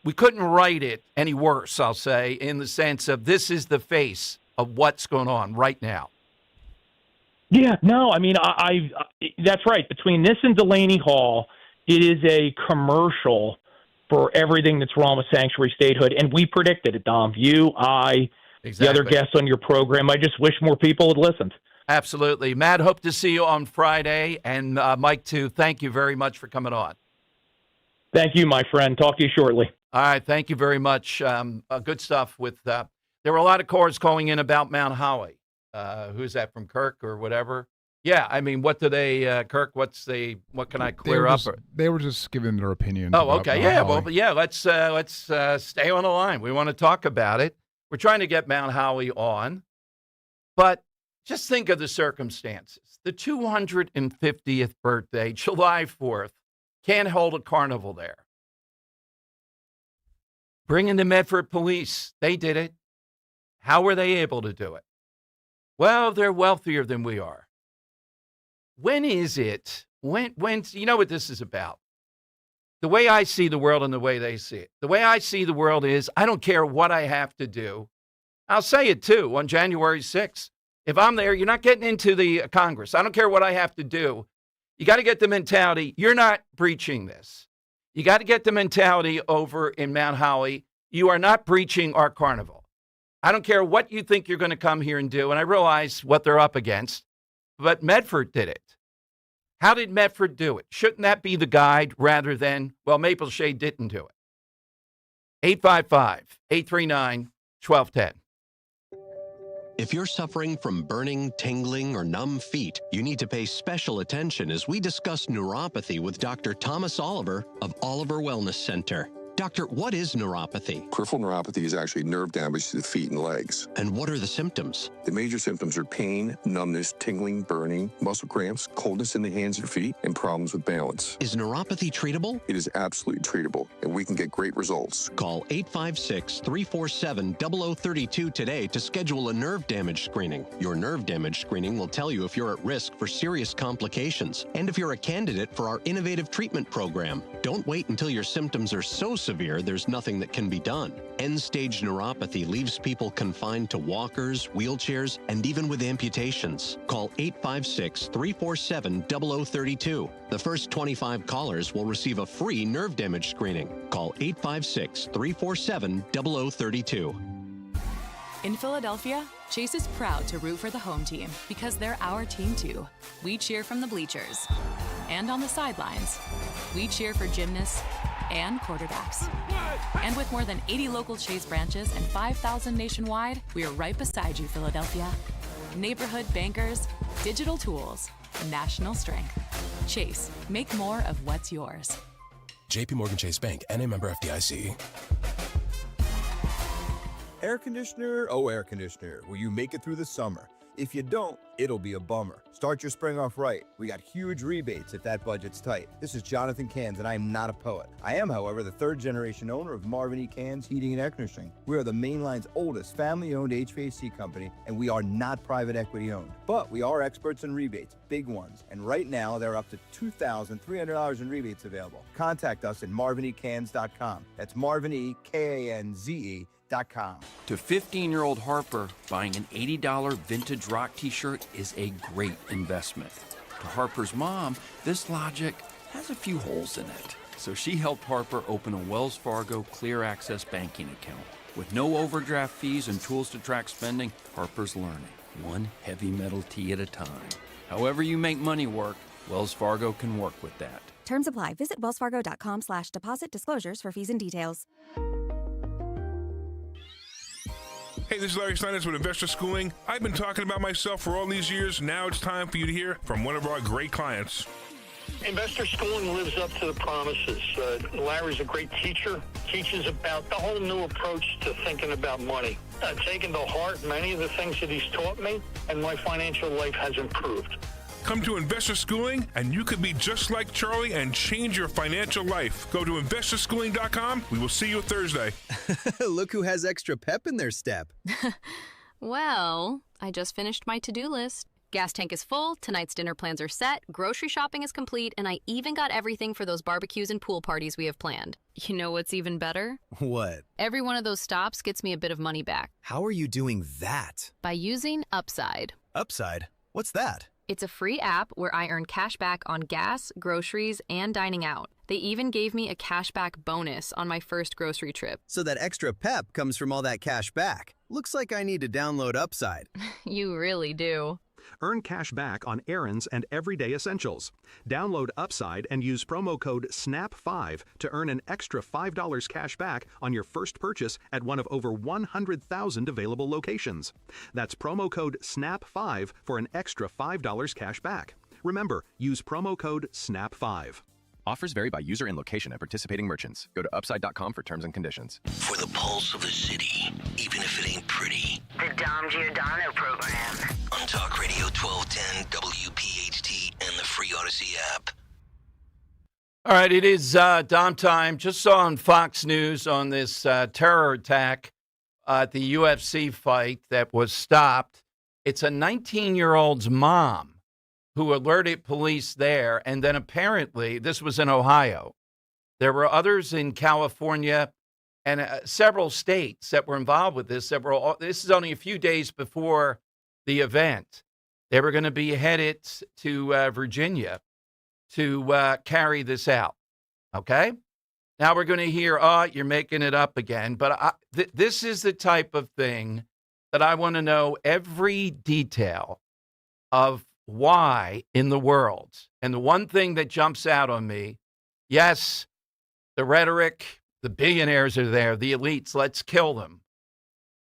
we couldn't write it any worse, I'll say, in the sense of this is the face of what's going on right now. Yeah, no, I mean, I that's right. Between this and Delaney Hall, it is a commercial for everything that's wrong with sanctuary statehood, and we predicted it, Dom. You, I, the other guests on your program. I just wish more people had listened. Absolutely. Matt, hope to see you on Friday, and Mike, too. Thank you very much for coming on. Thank you, my friend. Talk to you shortly. All right. Thank you very much. Good stuff. There were a lot of callers calling in about Mount Holly. Who's that, from Kirk or whatever? Yeah. I mean, what do they, Kirk? What can I clear up? They were just giving their opinion. Oh, okay. Yeah. Well, but yeah. Let's stay on the line. We want to talk about it. We're trying to get Mount Holly on, but just think of the circumstances. The 250th birthday, July 4th. Can't hold a carnival there. Bring in the Medford police. They did it. How were they able to do it? Well, they're wealthier than we are. When is it? When you know what this is about? The way I see the world and the way they see it. The way I see the world is I don't care what I have to do. I'll say it too on January 6th. If I'm there, you're not getting into the Congress. I don't care what I have to do. You got to get the mentality, you're not breaching this. You got to get the mentality over in Mount Holly, you are not breaching our carnival. I don't care what you think you're going to come here and do, and I realize what they're up against, but Medford did it. How did Medford do it? Shouldn't that be the guide rather than, well, Maple Shade didn't do it? 855-839-1210. If you're suffering from burning, tingling, or numb feet, you need to pay special attention as we discuss neuropathy with Dr. Thomas Oliver of Oliver Wellness Center. Doctor, what is neuropathy? Peripheral neuropathy is actually nerve damage to the feet and legs. And what are the symptoms? The major symptoms are pain, numbness, tingling, burning, muscle cramps, coldness in the hands and feet, and problems with balance. Is neuropathy treatable? It is absolutely treatable, and we can get great results. Call 856-347-0032 today to schedule a nerve damage screening. Your nerve damage screening will tell you if you're at risk for serious complications and if you're a candidate for our innovative treatment program. Don't wait until your symptoms are so severe there's nothing that can be done. End-stage neuropathy leaves people confined to walkers, wheelchairs, and even with amputations. Call 856-347-0032. The first 25 callers will receive a free nerve damage screening. Call 856-347-0032. In Philadelphia, Chase is proud to root for the home team because they're our team too. We cheer from the bleachers and on the sidelines. We cheer for gymnasts and quarterbacks. And with more than 80 local Chase branches and 5,000 nationwide, we are right beside you, Philadelphia. Neighborhood bankers, digital tools, national strength. Chase, make more of what's yours. J.P. Morgan Chase Bank, N.A. member FDIC. Air conditioner, oh air conditioner, will you make it through the summer? If you don't, it'll be a bummer. Start your spring off right. We got huge rebates if that budget's tight. This is Jonathan Cans, and I am not a poet. I am, however, the third-generation owner of Marvin E. Cans Heating and Air Conditioning. We are the mainline's oldest family-owned HVAC company, and we are not private equity owned. But we are experts in rebates, big ones. And right now, there are up to $2,300 in rebates available. Contact us at marvinecans.com. That's marvinekanze.com. To 15-year-old Harper, buying an $80 vintage rock t-shirt is a great investment. To Harper's mom, this logic has a few holes in it. So she helped Harper open a Wells Fargo Clear Access banking account. With no overdraft fees and tools to track spending, Harper's learning, one heavy metal tee at a time. However you make money work, Wells Fargo can work with that. Terms apply. Visit wellsfargo.com/deposit disclosures for fees and details. Hey, this is Larry Steinitz with Investor Schooling. I've been talking about myself for all these years. Now it's time for you to hear from one of our great clients. Investor Schooling lives up to the promises. Larry's a great teacher, teaches about the whole new approach to thinking about money. I've taken to heart many of the things that he's taught me, and my financial life has improved. Come to Investor Schooling, and you could be just like Charlie and change your financial life. Go to investorschooling.com. We will see you Thursday. Look who has extra pep in their step. Well, I just finished my to-do list. Gas tank is full, tonight's dinner plans are set, grocery shopping is complete, and I even got everything for those barbecues and pool parties we have planned. You know what's even better? What? Every one of those stops gets me a bit of money back. How are you doing that? By using Upside. Upside? What's that? It's a free app where I earn cash back on gas, groceries, and dining out. They even gave me a cashback bonus on my first grocery trip. So that extra pep comes from all that cash back. Looks like I need to download Upside. You really do. Earn cash back on errands and everyday essentials. Download Upside and use promo code SNAP5 to earn an extra $5 cash back on your first purchase at one of over 100,000 available locations. That's promo code SNAP5 for an extra $5 cash back. Remember, use promo code SNAP5. Offers vary by user and location at participating merchants. Go to upside.com for terms and conditions. For the pulse of the city, even if it ain't pretty. The Dom Giordano program. On Talk Radio 1210, WPHT, and the free Odyssey app. All right, it is Dom time. Just saw on Fox News on this terror attack at the UFC fight that was stopped. It's a 19-year-old's mom who alerted police there, and then apparently, this was in Ohio. There were others in California and several states that were involved with this. This is only a few days before the event. They were going to be headed to Virginia to carry this out, okay? Now we're going to hear, you're making it up again. But this is the type of thing that I want to know every detail of why in the world. And the one thing that jumps out on me, yes, the rhetoric, the billionaires are there, the elites, let's kill them.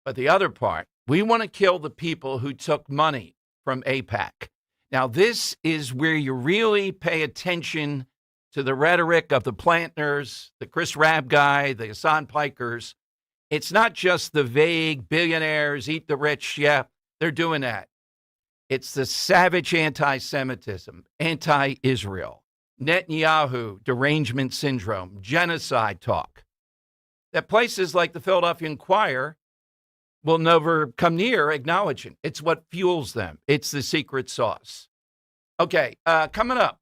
But the other part, we want to kill the people who took money from AIPAC. Now, this is where you really pay attention to the rhetoric of the Plantners, the Chris Rabb guy, the Hassan Pikers. It's not just the vague billionaires, eat the rich. Yeah, they're doing that. It's the savage anti-Semitism, anti-Israel, Netanyahu, derangement syndrome, genocide talk, that places like the Philadelphia Inquirer will never come near acknowledging. It's what fuels them. It's the secret sauce. Okay, coming up,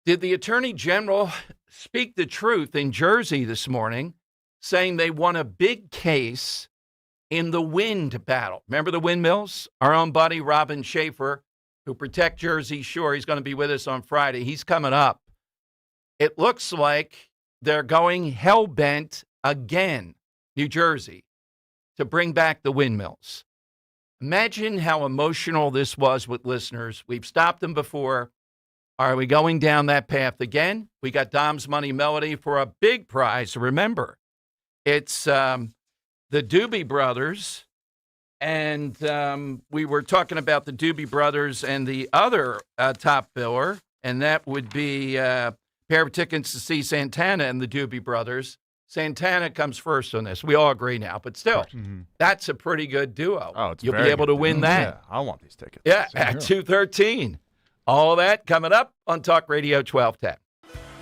did the Attorney General speak the truth in Jersey this morning, saying they won a big case in the wind battle? Remember the windmills? Our own buddy, Robin Schaefer, who protect Jersey Shore, he's going to be with us on Friday. He's coming up. It looks like they're going hell-bent again, New Jersey, to bring back the windmills. Imagine how emotional this was with listeners. We've stopped them before. Are we going down that path again? We got Dom's Money Melody for a big prize. Remember, it's the Doobie Brothers, and we were talking about the Doobie Brothers and the other top biller, and that would be a pair of tickets to see Santana and the Doobie Brothers. Santana comes first on this. We all agree now, but still, that's a pretty good duo. Oh, it's You'll be very able good to win duo. that. Yeah, I want these tickets. Yeah, Same at here. 2:13. All that coming up on Talk Radio 1210.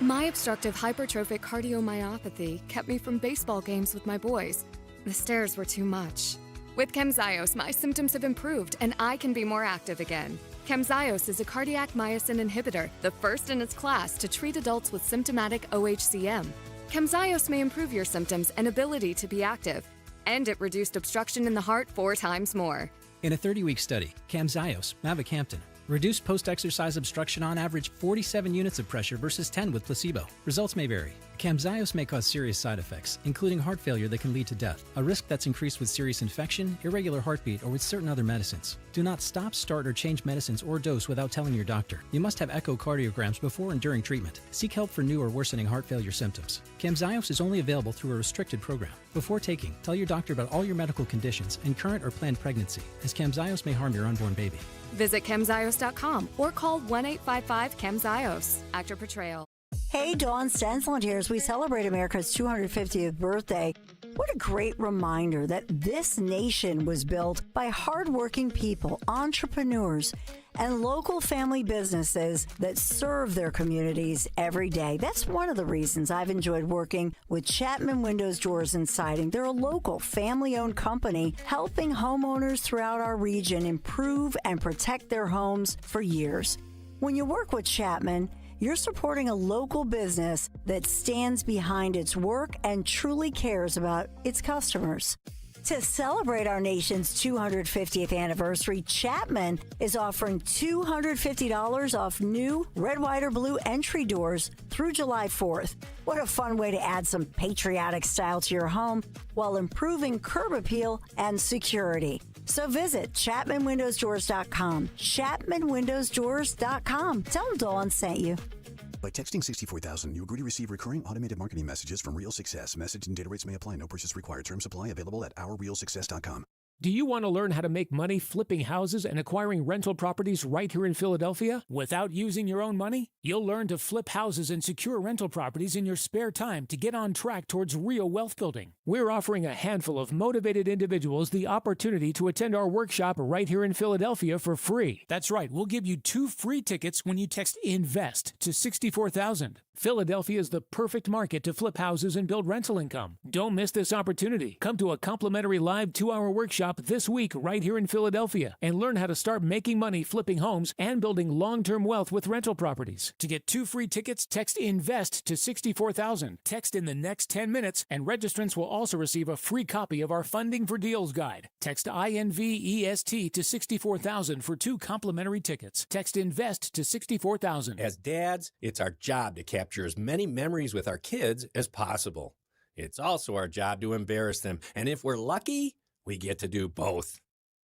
My obstructive hypertrophic cardiomyopathy kept me from baseball games with my boys. The stairs were too much. With Camzyos, my symptoms have improved and I can be more active again. Camzyos is a cardiac myosin inhibitor, the first in its class to treat adults with symptomatic OHCM. Camzyos may improve your symptoms and ability to be active, and it reduced obstruction in the heart 4 times more. In a 30-week study, Camzyos, mavacamten, reduced post-exercise obstruction on average 47 units of pressure versus 10 with placebo. Results may vary. Camzyos may cause serious side effects, including heart failure that can lead to death, a risk that's increased with serious infection, irregular heartbeat, or with certain other medicines. Do not stop, start, or change medicines or dose without telling your doctor. You must have echocardiograms before and during treatment. Seek help for new or worsening heart failure symptoms. Camzyos is only available through a restricted program. Before taking, tell your doctor about all your medical conditions and current or planned pregnancy, as Camzyos may harm your unborn baby. Visit Camzyos.com or call 1-855-CAMZYOS. Actor Portrayal. Hey, Dawn Stensland here as we celebrate America's 250th birthday. What a great reminder that this nation was built by hardworking people, entrepreneurs, and local family businesses that serve their communities every day. That's one of the reasons I've enjoyed working with Chapman Windows, Doors, and Siding. They're a local family-owned company helping homeowners throughout our region improve and protect their homes for years. When you work with Chapman, you're supporting a local business that stands behind its work and truly cares about its customers. To celebrate our nation's 250th anniversary, Chapman is offering $250 off new red, white, or blue entry doors through July 4th. What a fun way to add some patriotic style to your home while improving curb appeal and security. So visit ChapmanWindowsDoors.com. ChapmanWindowsDoors.com. Tell them Dawn sent you. By texting 64,000, you agree to receive recurring automated marketing messages from Real Success. Message and data rates may apply. No purchase required. Terms apply. Available at OurRealSuccess.com. Do you want to learn how to make money flipping houses and acquiring rental properties right here in Philadelphia without using your own money? You'll learn to flip houses and secure rental properties in your spare time to get on track towards real wealth building. We're offering a handful of motivated individuals the opportunity to attend our workshop right here in Philadelphia for free. That's right, we'll give you 2 free tickets when you text INVEST to 64,000. Philadelphia is the perfect market to flip houses and build rental income. Don't miss this opportunity. Come to a complimentary live 2-hour workshop this week right here in Philadelphia and learn how to start making money flipping homes and building long-term wealth with rental properties. To get 2 free tickets, text INVEST to 64,000. Text in the next 10 minutes and registrants will also receive a free copy of our Funding for Deals guide. Text INVEST to 64,000 for 2 complimentary tickets. Text INVEST to 64,000. As dads, it's our job to capture as many memories with our kids as possible. It's also our job to embarrass them, and if we're lucky, we get to do both.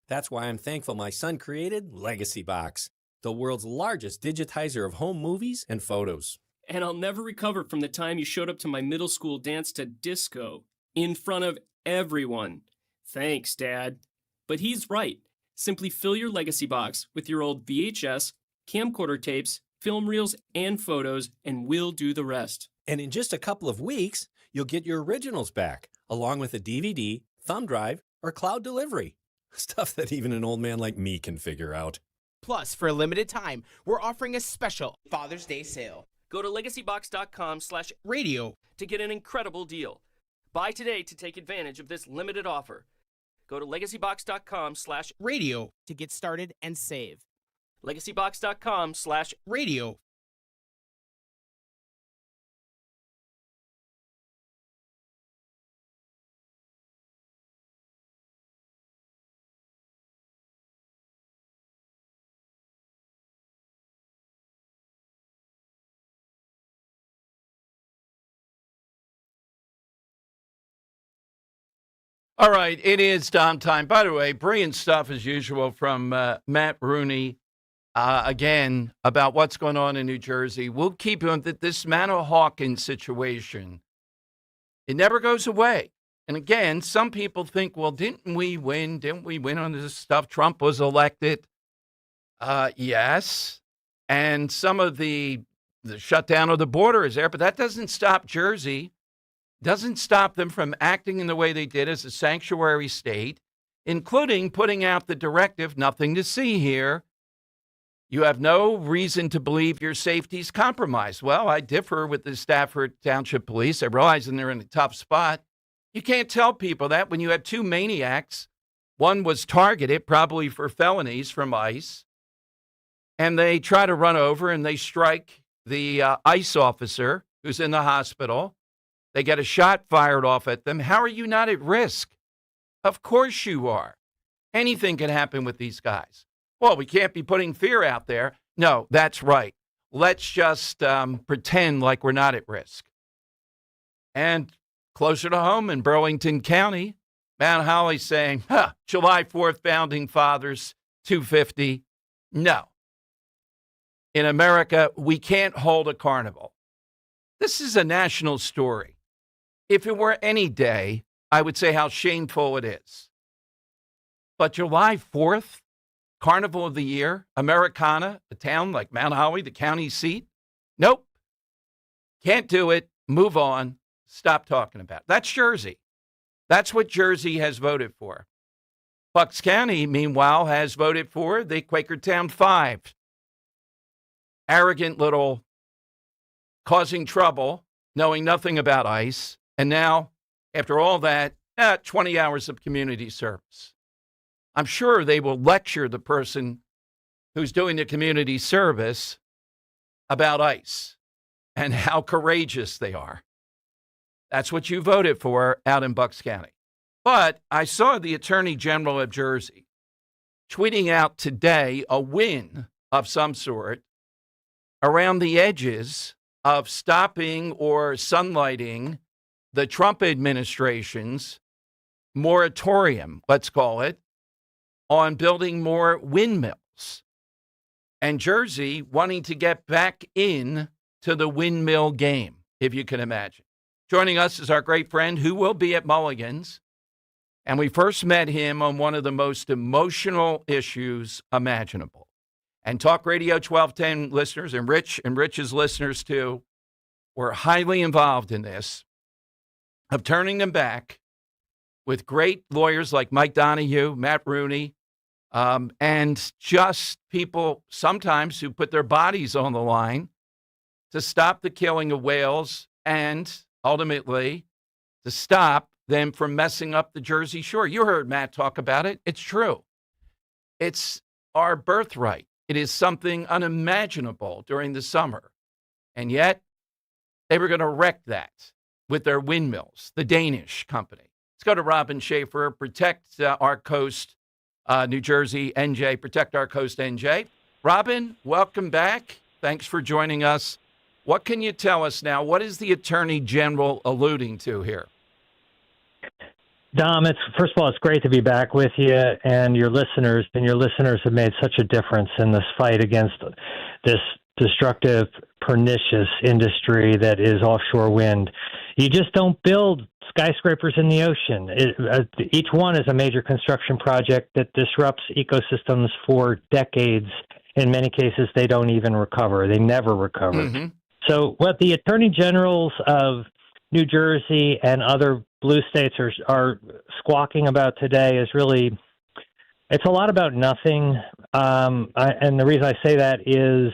That's why I'm thankful my son created Legacy Box, the world's largest digitizer of home movies and photos. And I'll never recover from the time you showed up to my middle school dance to disco in front of everyone. Thanks, Dad. But he's right. Simply fill your Legacy Box with your old VHS, camcorder tapes, film reels, and photos, and we'll do the rest. And in just a couple of weeks, you'll get your originals back, along with a DVD, thumb drive, or cloud delivery. Stuff that even an old man like me can figure out. Plus, for a limited time, we're offering a special Father's Day sale. Go to legacybox.com/radio to get an incredible deal. Buy today to take advantage of this limited offer. Go to legacybox.com/radio to get started and save. legacybox.com/radio. All right, it is Dom time. By the way, brilliant stuff as usual from Matt Rooney. Again, about what's going on in New Jersey. We'll keep on this Manor Hawkins situation. It never goes away. And again, some people think, well, didn't we win? Didn't we win on this stuff? Trump was elected. Yes. And some of the shutdown of the border is there, but that doesn't stop Jersey doesn't stop them from acting in the way they did as a sanctuary state, including putting out the directive, nothing to see here. You have no reason to believe your safety's compromised. Well, I differ with the Stafford Township Police. I realize they're in a tough spot. You can't tell people that when you have two maniacs. One was targeted probably for felonies from ICE, and they try to run over and they strike the ICE officer who's in the hospital. They get a shot fired off at them. How are you not at risk? Of course you are. Anything can happen with these guys. Well, we can't be putting fear out there. No, that's right. Let's just pretend like we're not at risk. And closer to home in Burlington County, Mount Holly saying, July 4th, Founding Fathers, 250. No. In America, we can't hold a carnival. This is a national story. If it were any day, I would say how shameful it is. But July 4th, Carnival of the Year, Americana, a town like Mount Holly, the county seat? Nope. Can't do it. Move on. Stop talking about it. That's Jersey. That's what Jersey has voted for. Bucks County, meanwhile, has voted for the Quakertown 5. Arrogant little causing trouble, knowing nothing about ICE. And now, after all that, 20 hours of community service. I'm sure they will lecture the person who's doing the community service about ICE and how courageous they are. That's what you voted for out in Bucks County. But I saw the Attorney General of Jersey tweeting out today a win of some sort around the edges of stopping or sunlighting the Trump administration's moratorium, let's call it, on building more windmills. And Jersey wanting to get back in to the windmill game, if you can imagine. Joining us is our great friend who will be at Mulligan's. And we first met him on one of the most emotional issues imaginable. And Talk Radio 1210 listeners and Rich's listeners too were highly involved in this, of turning them back with great lawyers like Mike Donahue, Matt Rooney, and just people sometimes who put their bodies on the line to stop the killing of whales and ultimately to stop them from messing up the Jersey Shore. You heard Matt talk about it. It's true. It's our birthright. It is something unimaginable during the summer. And yet, they were going to wreck that with their windmills, the Danish company. Let's go to Robin Schaefer, Protect Our Coast, New Jersey, NJ, Protect Our Coast, NJ. Robin, welcome back. Thanks for joining us. What can you tell us now? What is the Attorney General alluding to here? Dom, first of all, it's great to be back with you and your listeners. And your listeners have made such a difference in this fight against this destructive, pernicious industry that is offshore wind. You just don't build skyscrapers in the ocean. Each one is a major construction project that disrupts ecosystems for decades. In many cases, they don't even recover. They never recover. Mm-hmm. So what the attorney generals of New Jersey and other blue states are squawking about today is really, it's a lot about nothing. And the reason I say that is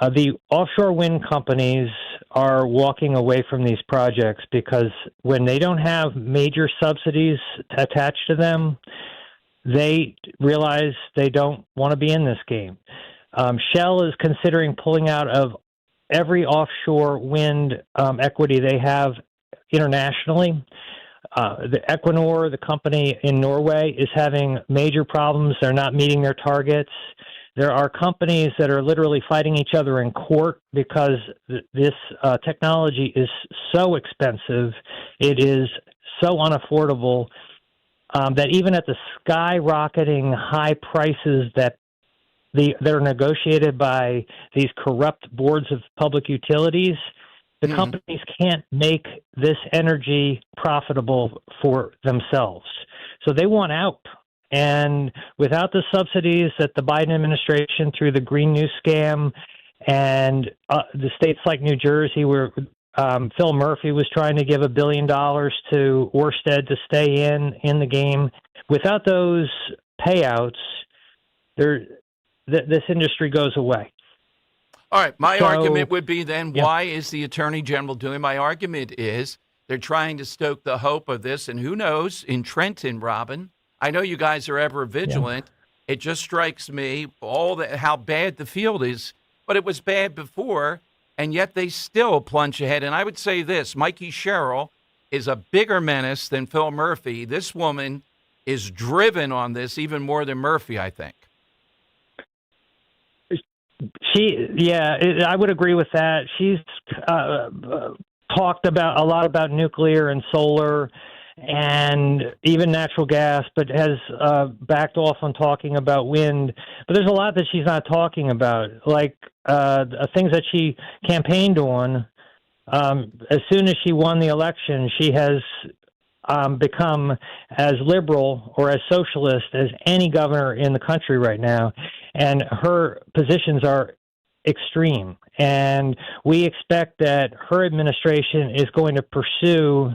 the offshore wind companies are walking away from these projects because when they don't have major subsidies attached to them, they realize they don't want to be in this game. Shell is considering pulling out of every offshore wind equity they have internationally. The Equinor, the company in Norway, is having major problems. They're not meeting their targets. There are companies that are literally fighting each other in court because this technology is so expensive. It is so unaffordable that even at the skyrocketing high prices that are negotiated by these corrupt boards of public utilities, the companies can't make this energy profitable for themselves. So they want out. And without the subsidies that the Biden administration, through the Green New Scam and the states like New Jersey, where Phil Murphy was trying to give $1 billion to Orsted to stay in the game. Without those payouts, this industry goes away. All right, my argument would be then, why is the Attorney General doing? My argument is they're trying to stoke the hope of this, and who knows, in Trenton, Robin, I know you guys are ever vigilant. It just strikes me how bad the field is, but it was bad before, and yet they still plunge ahead. And I would say this, Mikey Sherrill is a bigger menace than Phil Murphy. This woman is driven on this even more than Murphy, I think. I would agree with that. She's talked a lot about nuclear and solar and even natural gas, but has backed off on talking about wind. But there's a lot that she's not talking about, like things that she campaigned on. As soon as she won the election, she has become as liberal or as socialist as any governor in the country right now. And her positions are extreme. And we expect that her administration is going to pursue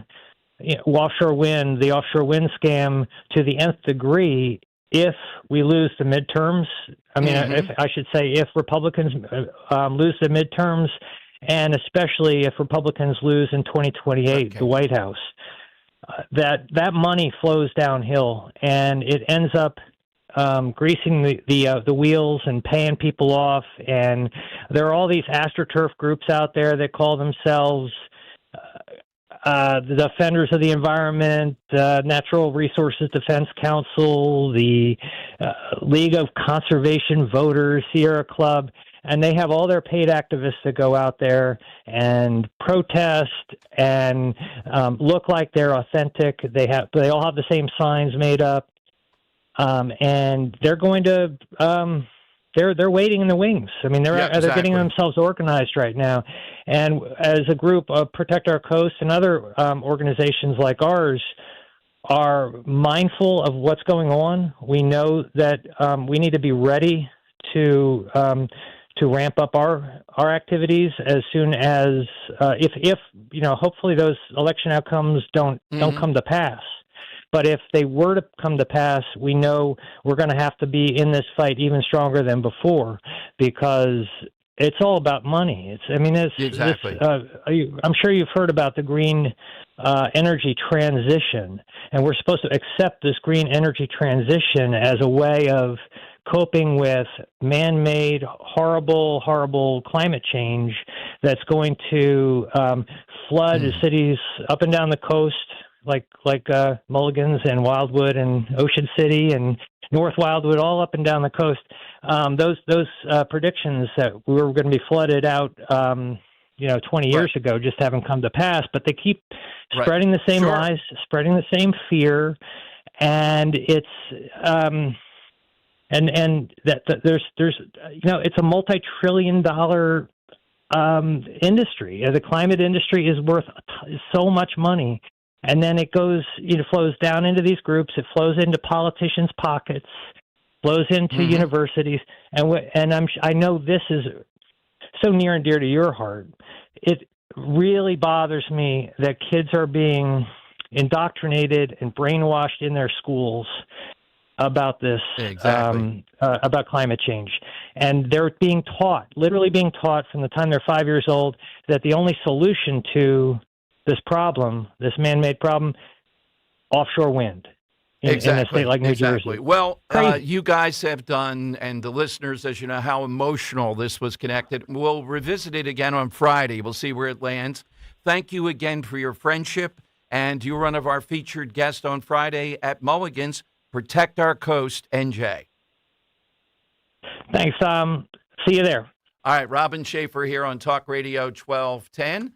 offshore wind, the offshore wind scam, to the nth degree if we lose the midterms. I mean, if Republicans lose the midterms, and especially if Republicans lose in 2028, the White House. That money flows downhill, and it ends up greasing the wheels and paying people off. And there are all these AstroTurf groups out there that call themselves the Defenders of the Environment, Natural Resources Defense Council, the League of Conservation Voters, Sierra Club. And they have all their paid activists that go out there and protest and look like they're authentic. They all have the same signs made up, and they're going to they're waiting in the wings. I mean, they're getting themselves organized right now. And as a group, Protect Our Coast and other organizations like ours are mindful of what's going on. We know that we need to be ready to ramp up our activities as soon as if hopefully those election outcomes don't come to pass. But if they were to come to pass, we know we're going to have to be in this fight even stronger than before, because it's all about money. Exactly. I'm sure you've heard about the green energy transition, and we're supposed to accept this green energy transition as a way of coping with man-made, horrible climate change that's going to flood cities up and down the coast, like Mulligan's and Wildwood and Ocean City and North Wildwood, all up and down the coast. Those predictions that we were going to be flooded out, 20 years ago, just haven't come to pass. But they keep spreading the same lies, spreading the same fear, and it's. And there's it's a multi-trillion-dollar industry. The climate industry is worth so much money, and then it flows down into these groups. It flows into politicians' pockets, flows into universities, and I know this is so near and dear to your heart. It really bothers me that kids are being indoctrinated and brainwashed in their schools about this, about climate change. And they're literally being taught from the time they're 5 years old, that the only solution to this problem, this man-made problem, offshore wind in a state like New Jersey. Well, you guys have done, and the listeners, as you know, how emotional this was connected. We'll revisit it again on Friday. We'll see where it lands. Thank you again for your friendship, and you're one of our featured guests on Friday at Mulligan's. Protect Our Coast, NJ. Thanks, Tom. See you there. All right, Robin Schaefer here on Talk Radio 1210.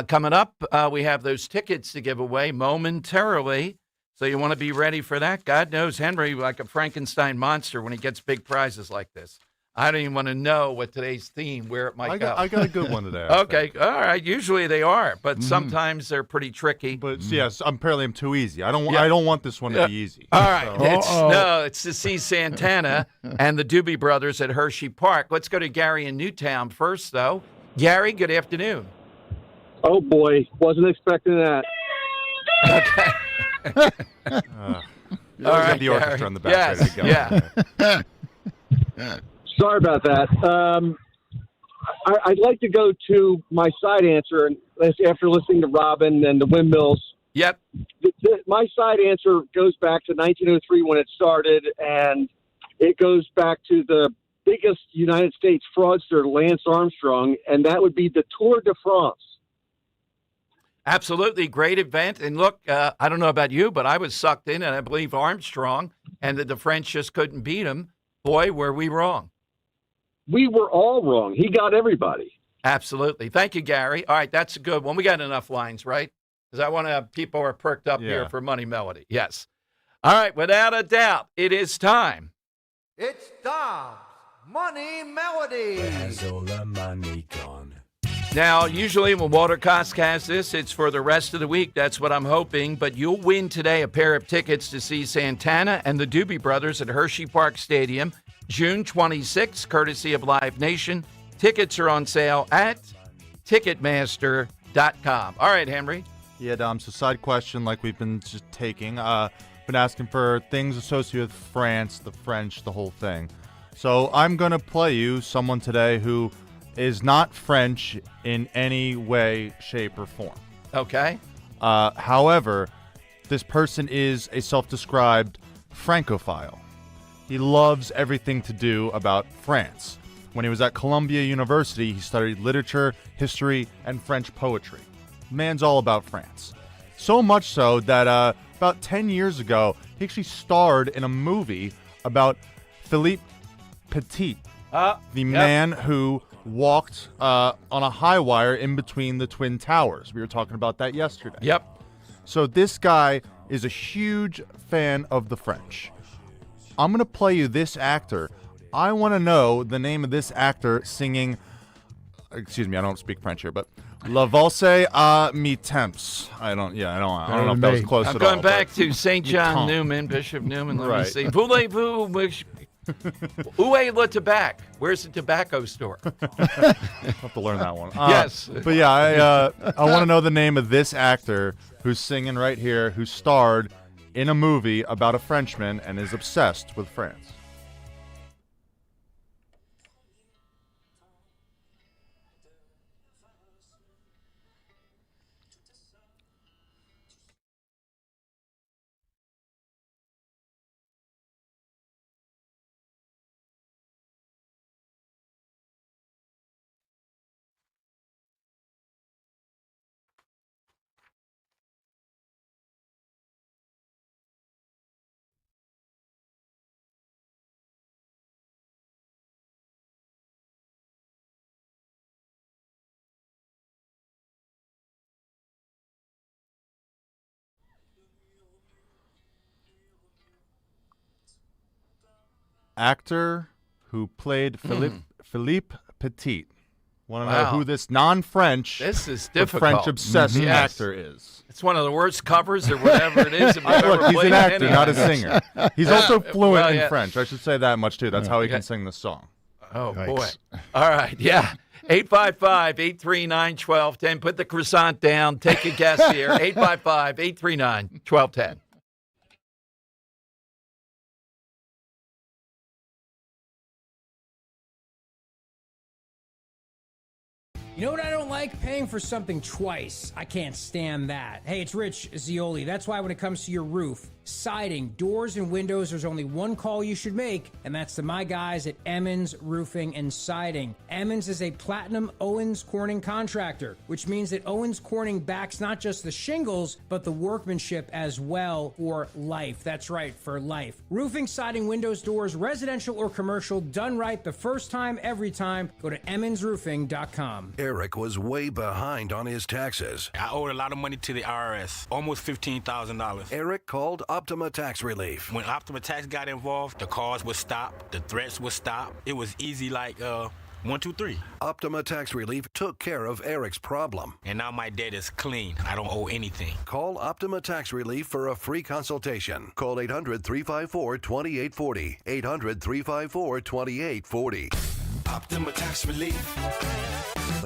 Coming up, we have those tickets to give away momentarily, so you want to be ready for that. God knows Henry, like a Frankenstein monster when he gets big prizes like this. I don't even want to know what today's theme, where it might go. I got a good one today. Okay, all right. Usually they are, but sometimes they're pretty tricky. But yes, apparently I'm too easy. I don't want this one to be easy. All right, it's to see Santana and the Doobie Brothers at Hershey Park. Let's go to Gary in Newtown first, though. Gary, good afternoon. Oh, boy. Wasn't expecting that. You always have the orchestra in the back. Yes, ready to go. Yeah. Sorry about that. I'd like to go to my side answer, and after listening to Robin and the windmills. Yep. My side answer goes back to 1903 when it started, and it goes back to the biggest United States fraudster, Lance Armstrong, and that would be the Tour de France. Absolutely. Great event. And look, I don't know about you, but I was sucked in, and I believe Armstrong, and that the French just couldn't beat him. Boy, were we wrong. We were all wrong. He got everybody. Absolutely. Thank you, Gary. All right, that's a good one. We got enough lines, right? Because I want to have people are perked up here for Money Melody. Yes. All right, without a doubt, it is time. It's Dom's Money Melody. Where's all the money gone? Now, usually when Walter Kosk has this, it's for the rest of the week. That's what I'm hoping. But you'll win today a pair of tickets to see Santana and the Doobie Brothers at Hershey Park Stadium, June 26th, courtesy of Live Nation. Tickets are on sale at Ticketmaster.com. All right, Henry. Yeah, Dom, so side question like we've been just taking. Been asking for things associated with France, the French, the whole thing. So I'm going to play you someone today who is not French in any way, shape, or form. Okay. However, this person is a self-described Francophile. He loves everything to do about France. When he was at Columbia University, he studied literature, history, and French poetry. Man's all about France. So much so that about 10 years ago, he actually starred in a movie about Philippe Petit, the man who walked on a high wire in between the Twin Towers. We were talking about that yesterday. Yep. So this guy is a huge fan of the French. I'm going to play you this actor. I want to know the name of this actor singing, excuse me, I don't speak French here, but La Valse à mi temps. I don't know if that was close at all. I'm going back to St. John Newman, Bishop Newman. Let me see. Voulez-vous, où est le tabac? Where's the tobacco store? I'll have to learn that one. Yes. But yeah, I want to know the name of this actor who's singing right here, who starred in a movie about a Frenchman and is obsessed with France. Actor who played Philippe Petit. Want to know who this non-French, this is but difficult. French-obsessed actor is? It's one of the worst covers or whatever it is. Look, he's an actor, not a singer. He's also fluent in yeah. French. I should say that much, too. That's how he can sing the song. Oh, boy. All right, yeah. 855-839-1210. Put the croissant down. Take a guess here. 855-839-1210. You know what I don't like? Paying for something twice. I can't stand that. Hey, it's Rich Zioli. That's why when it comes to your roof, siding, doors, and windows, there's only one call you should make, and that's to my guys at Emmons Roofing and Siding. Emmons is a Platinum Owens Corning contractor, which means that Owens Corning backs not just the shingles, but the workmanship as well for life. That's right, for life. Roofing, siding, windows, doors, residential or commercial, done right the first time, every time. Go to emmonsroofing.com. Eric was way behind on his taxes. I owed a lot of money to the IRS, almost $15,000. Eric called Optima Tax Relief. When Optima Tax got involved, the calls would stop, the threats would stop. It was easy like 1, 2, 3. Optima Tax Relief took care of Eric's problem. And now my debt is clean. I don't owe anything. Call Optima Tax Relief for a free consultation. Call 800-354-2840. 800-354-2840. Optima Tax Relief.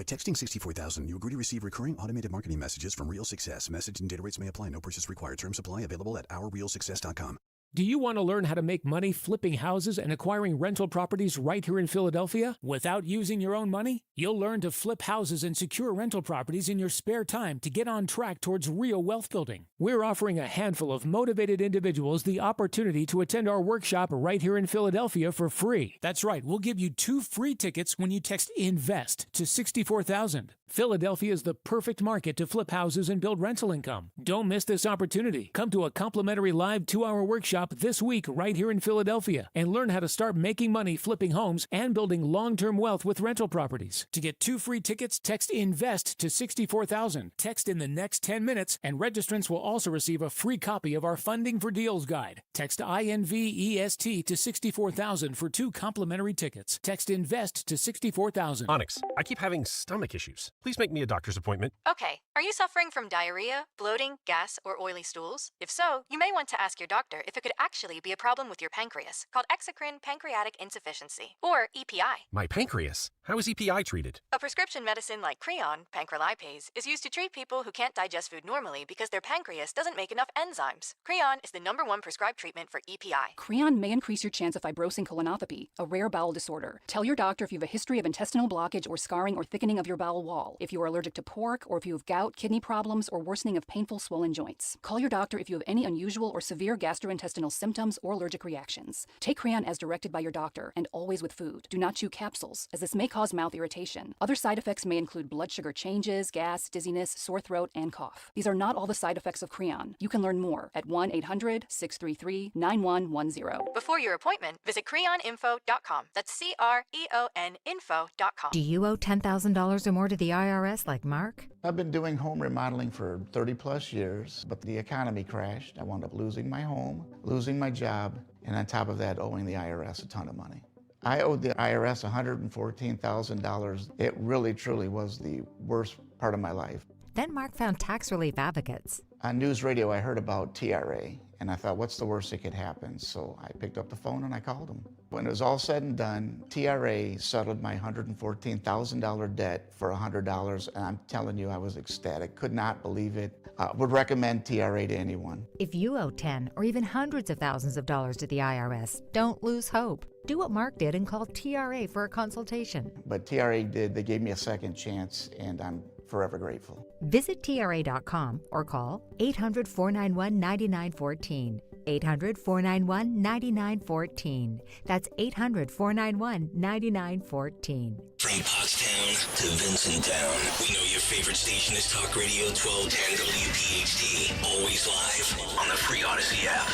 By texting 64000, you agree to receive recurring automated marketing messages from Real Success. Message and data rates may apply. No purchase required. Terms apply. Available at ourrealsuccess.com. Do you want to learn how to make money flipping houses and acquiring rental properties right here in Philadelphia without using your own money? You'll learn to flip houses and secure rental properties in your spare time to get on track towards real wealth building. We're offering a handful of motivated individuals the opportunity to attend our workshop right here in Philadelphia for free. That's right, we'll give you 2 free tickets when you text INVEST to 64,000. Philadelphia is the perfect market to flip houses and build rental income. Don't miss this opportunity. Come to a complimentary live 2-hour workshop this week right here in Philadelphia and learn how to start making money flipping homes and building long-term wealth with rental properties. To get 2 free tickets, text INVEST to 64,000. Text in the next 10 minutes, and registrants will also receive a free copy of our Funding for Deals guide. Text INVEST to 64,000 for 2 complimentary tickets. Text INVEST to 64,000. Onyx, I keep having stomach issues. Please make me a doctor's appointment. Okay, are you suffering from diarrhea, bloating, gas, or oily stools? If so, you may want to ask your doctor if it could actually be a problem with your pancreas, called exocrine pancreatic insufficiency, or EPI. My pancreas? How is EPI treated? A prescription medicine like Creon, pancrelipase, is used to treat people who can't digest food normally because their pancreas doesn't make enough enzymes. Creon is the #1 prescribed treatment for EPI. Creon may increase your chance of fibrosing colonopathy, a rare bowel disorder. Tell your doctor if you have a history of intestinal blockage or scarring or thickening of your bowel wall, if you are allergic to pork, or if you have gout, kidney problems, or worsening of painful swollen joints. Call your doctor if you have any unusual or severe gastrointestinal symptoms or allergic reactions. Take Creon as directed by your doctor and always with food. Do not chew capsules, as this may cause mouth irritation. Other side effects may include blood sugar changes, gas, dizziness, sore throat, and cough. These are not all the side effects of Creon. You can learn more at 1-800-633-9110. Before your appointment, visit creoninfo.com. That's CREON info.com. Do you owe $10,000 or more to the IRS like Mark? I've been doing home remodeling for 30 plus years, but the economy crashed. I wound up losing my home, losing my job, and on top of that, owing the IRS a ton of money. I owed the IRS $114,000. It really, truly was the worst part of my life. Then Mark found tax relief advocates. On news radio, I heard about TRA, and I thought, what's the worst that could happen? So I picked up the phone and I called them. When it was all said and done, TRA settled my $114,000 debt for $100, and I'm telling you, I was ecstatic. Could not believe it. Would recommend TRA to anyone. If you owe 10 or even hundreds of thousands of dollars to the IRS, don't lose hope. Do what Mark did and call TRA for a consultation. But TRA did. They gave me a second chance, and I'm forever grateful. Visit TRA.com or call 800-491-9914. 800-491-9914. That's 800-491-9914. From Pottstown to Vincenttown, we know your favorite station is Talk Radio 1210 WPHT. Always live on the free Odyssey app.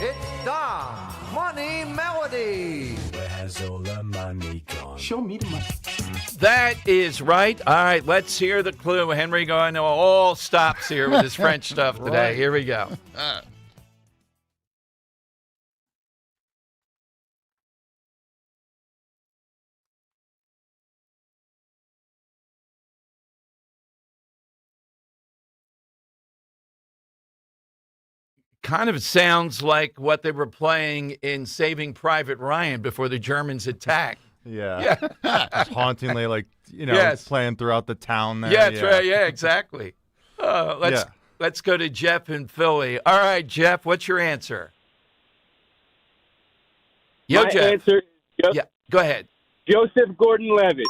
It's Dom's Money Melody. Where has all the money gone? Show me the money. That is right. All right, let's hear the clue. Henry going all stops here with his French stuff today. Right. Here we go. Kind of sounds like what they were playing in Saving Private Ryan before the Germans attacked. Yeah. Just hauntingly, Yes. playing throughout the town there. Yeah, that's right. Yeah, exactly. Let's go to Jeff in Philly. All right, Jeff, what's your answer? Yo, My Jeff. answer, Yeah, go ahead. Joseph Gordon-Levitt.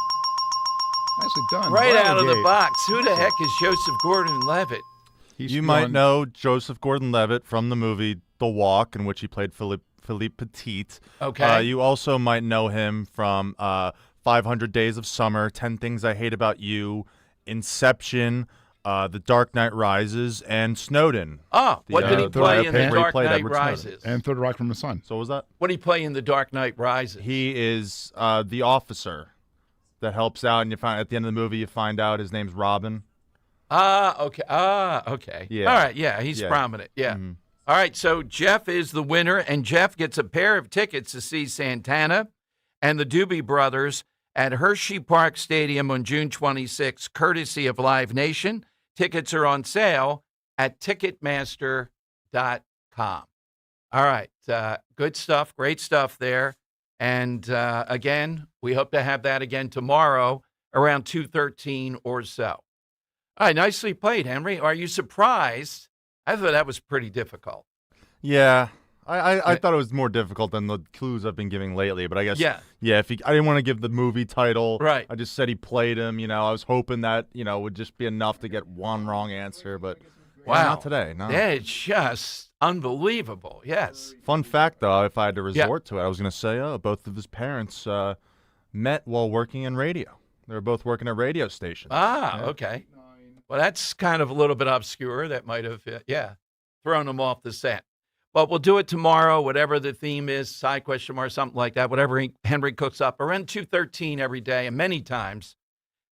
Nicely done. Right out of the Gabe. box. Who the heck is Joseph Gordon-Levitt? You might know Joseph Gordon-Levitt from the movie The Walk, in which he played Philippe Petit. Okay. You also might know him from 500 Days of Summer, 10 Things I Hate About You, Inception, The Dark Knight Rises, and Snowden. Oh, what did he play in The Dark Knight Edward Rises? Snowden. And Third Rock from the Sun. So what was that? What did he play in The Dark Knight Rises? He is the officer that helps out, and you find at the end of the movie you find out his name's Robin. Okay. Yeah. All right, yeah, he's prominent. Yeah. Mm-hmm. All right, so Jeff is the winner, and Jeff gets a pair of tickets to see Santana and the Doobie Brothers at Hershey Park Stadium on June 26, courtesy of Live Nation. Tickets are on sale at Ticketmaster.com. All right, good stuff, great stuff there. And again, we hope to have that again tomorrow around 2:13 or so. All right, nicely played, Henry. Are you surprised? I thought that was pretty difficult. Yeah. I thought it was more difficult than the clues I've been giving lately, but I guess Yeah. I didn't want to give the movie title. Right. I just said he played him. I was hoping that would just be enough to get one wrong answer, but Wow. not today. No. It's just unbelievable. Yes. Fun fact, though, if I had to resort to it, I was going to say, both of his parents met while working in radio. They were both working at radio stations. Ah, okay. Well, that's kind of a little bit obscure. That might have, thrown him off the scent. But we'll do it tomorrow, whatever the theme is, side question mark, something like that, whatever Henry cooks up, around 2:13 every day, and many times.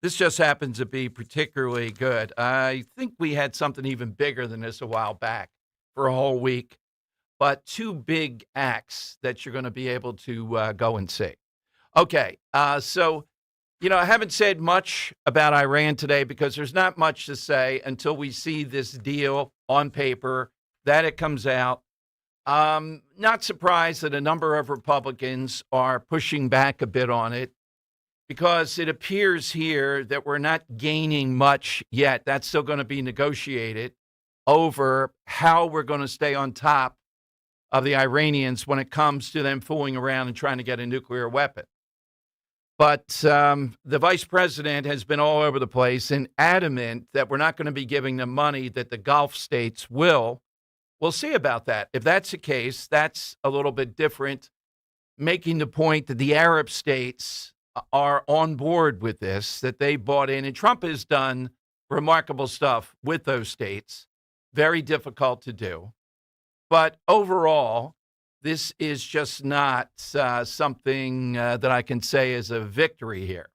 This just happens to be particularly good. I think we had something even bigger than this a while back for a whole week, but two big acts that you're going to be able to go and see. Okay, so, I haven't said much about Iran today because there's not much to say until we see this deal on paper, that it comes out. Not surprised that a number of Republicans are pushing back a bit on it because it appears here that we're not gaining much yet. That's still going to be negotiated over how we're going to stay on top of the Iranians when it comes to them fooling around and trying to get a nuclear weapon. But the vice president has been all over the place and adamant that we're not going to be giving them money, that the Gulf states will. We'll see about that. If that's the case, that's a little bit different, making the point that the Arab states are on board with this, that they bought in. And Trump has done remarkable stuff with those states. Very difficult to do. But overall, this is just not something that I can say is a victory here.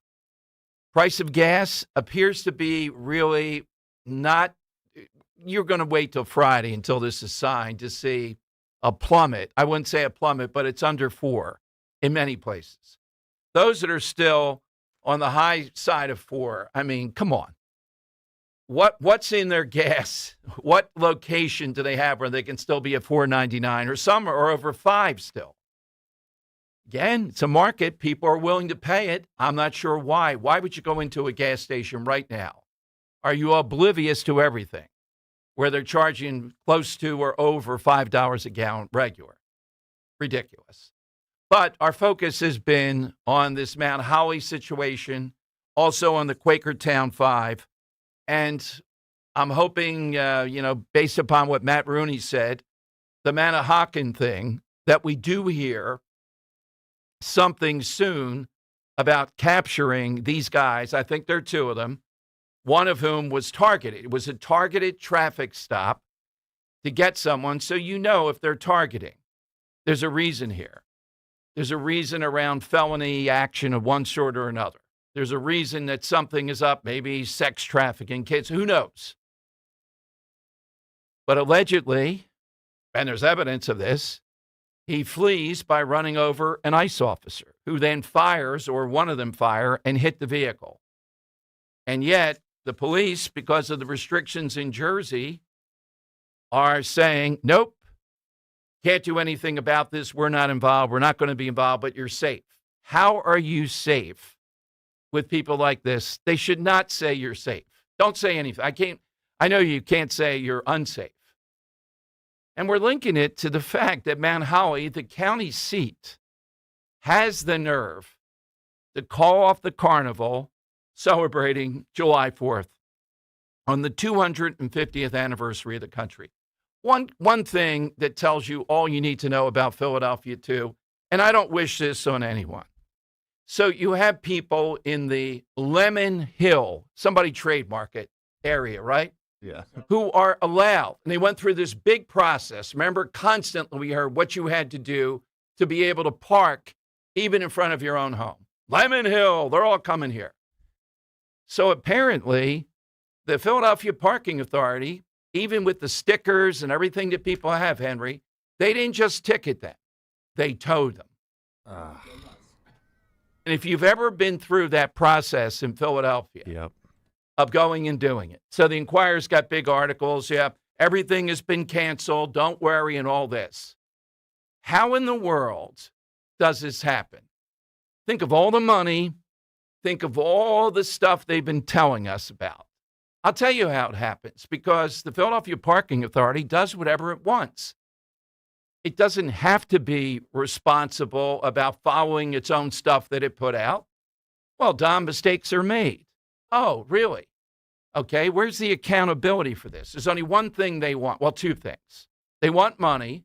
Price of gas appears to be really not. You're going to wait till Friday until this is signed to see a plummet. I wouldn't say a plummet, but it's under 4 in many places. Those that are still on the high side of 4, I mean, come on. What's in their gas? What location do they have where they can still be at $4.99, or some are over 5 still? Again, it's a market. People are willing to pay it. I'm not sure why. Why would you go into a gas station right now? Are you oblivious to everything where they're charging close to or over $5 a gallon regular? Ridiculous. But our focus has been on this Mount Holly situation, also on the Quakertown 5. And I'm hoping, based upon what Matt Rooney said, the Manahawkin thing, that we do hear something soon about capturing these guys. I think there are 2 of them, one of whom was targeted. It was a targeted traffic stop to get someone, so if they're targeting. There's a reason here. There's a reason around felony action of one sort or another. There's a reason that something is up, maybe sex trafficking, kids, who knows? But allegedly, and there's evidence of this, he flees by running over an ICE officer who then fires, or one of them fire, and hit the vehicle. And yet, the police, because of the restrictions in Jersey, are saying, nope, can't do anything about this. We're not involved. We're not going to be involved, but you're safe. How are you safe with people like this? They should not say you're safe. Don't say anything. I know you can't say you're unsafe. And we're linking it to the fact that Mount Holly, the county seat, has the nerve to call off the carnival celebrating July 4th on the 250th anniversary of the country. One thing that tells you all you need to know about Philadelphia, too, and I don't wish this on anyone. So you have people in the Lemon Hill, somebody trademark it, area, right? Yeah. Who are allowed. And they went through this big process. Remember, constantly we heard what you had to do to be able to park even in front of your own home. Lemon Hill, they're all coming here. So apparently, the Philadelphia Parking Authority, even with the stickers and everything that people have, Henry, they didn't just ticket them. They towed them. And if you've ever been through that process in Philadelphia of going and doing it. So the Inquirer's got big articles. Yeah, everything has been canceled. Don't worry and all this. How in the world does this happen? Think of all the money. Think of all the stuff they've been telling us about. I'll tell you how it happens, because the Philadelphia Parking Authority does whatever it wants. It doesn't have to be responsible about following its own stuff that it put out. Well, Dom, mistakes are made. Oh, really? Okay, where's the accountability for this? There's only one thing they want. Well, two things. They want money,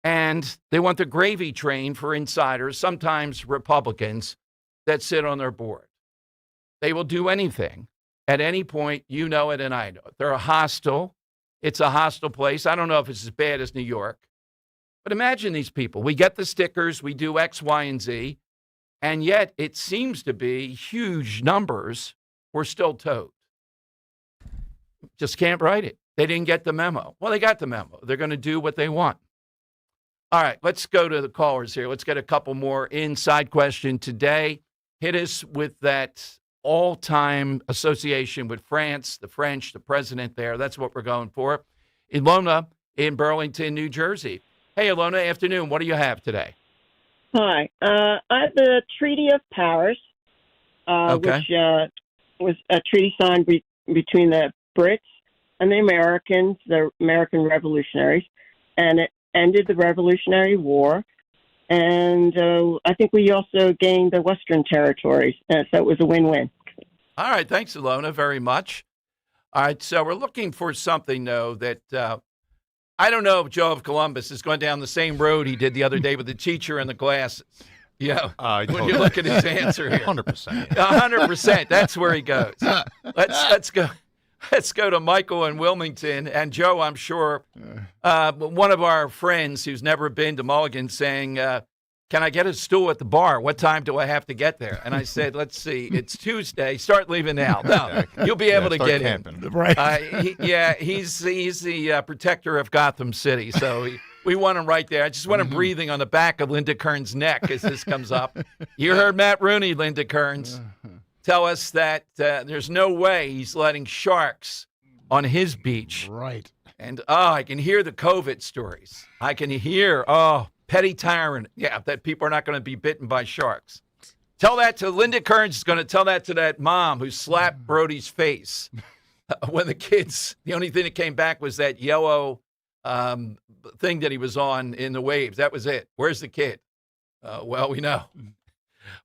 and they want the gravy train for insiders, sometimes Republicans, that sit on their board. They will do anything at any point. You know it, and I know it. They're hostile. It's a hostile place. I don't know if it's as bad as New York. But imagine these people. We get the stickers. We do X, Y, and Z. And yet it seems to be huge numbers were still towed. Just can't write it. They didn't get the memo. Well, they got the memo. They're going to do what they want. All right, let's go to the callers here. Let's get a couple more inside question today. Hit us with that all-time association with France, the French, the president there. That's what we're going for. Ilona in Burlington, New Jersey. Hey, Ilona, afternoon. What do you have today? Hi. I have the Treaty of Paris, which was a treaty signed between the Brits and the Americans, the American revolutionaries, and it ended the Revolutionary War. And I think we also gained the Western territories, so it was a win-win. All right. Thanks, Ilona, very much. All right. So we're looking for something, though, that I don't know if Joe of Columbus is going down the same road he did the other day with the teacher and the glasses. Yeah. When you look at his answer here. 100%. 100%. That's where he goes. Let's go. Let's go to Michael in Wilmington. And Joe, I'm sure, one of our friends who's never been to Mulligan saying, can I get a stool at the bar? What time do I have to get there? And I said, let's see, it's Tuesday. Start leaving now. No, you'll be able to get camping. In. Right. He's the protector of Gotham City. So we want him right there. I just want him breathing on the back of Linda Kern's neck as this comes up. You heard Matt Rooney, Linda Kearns, tell us that there's no way he's letting sharks on his beach. Right. And, I can hear the COVID stories. I can hear, petty tyrant. Yeah, that people are not going to be bitten by sharks. Tell that to Linda Kearns is going to tell that to that mom who slapped Brody's face when the kids, the only thing that came back was that yellow thing that he was on in the waves. That was it. Where's the kid? Well, we know.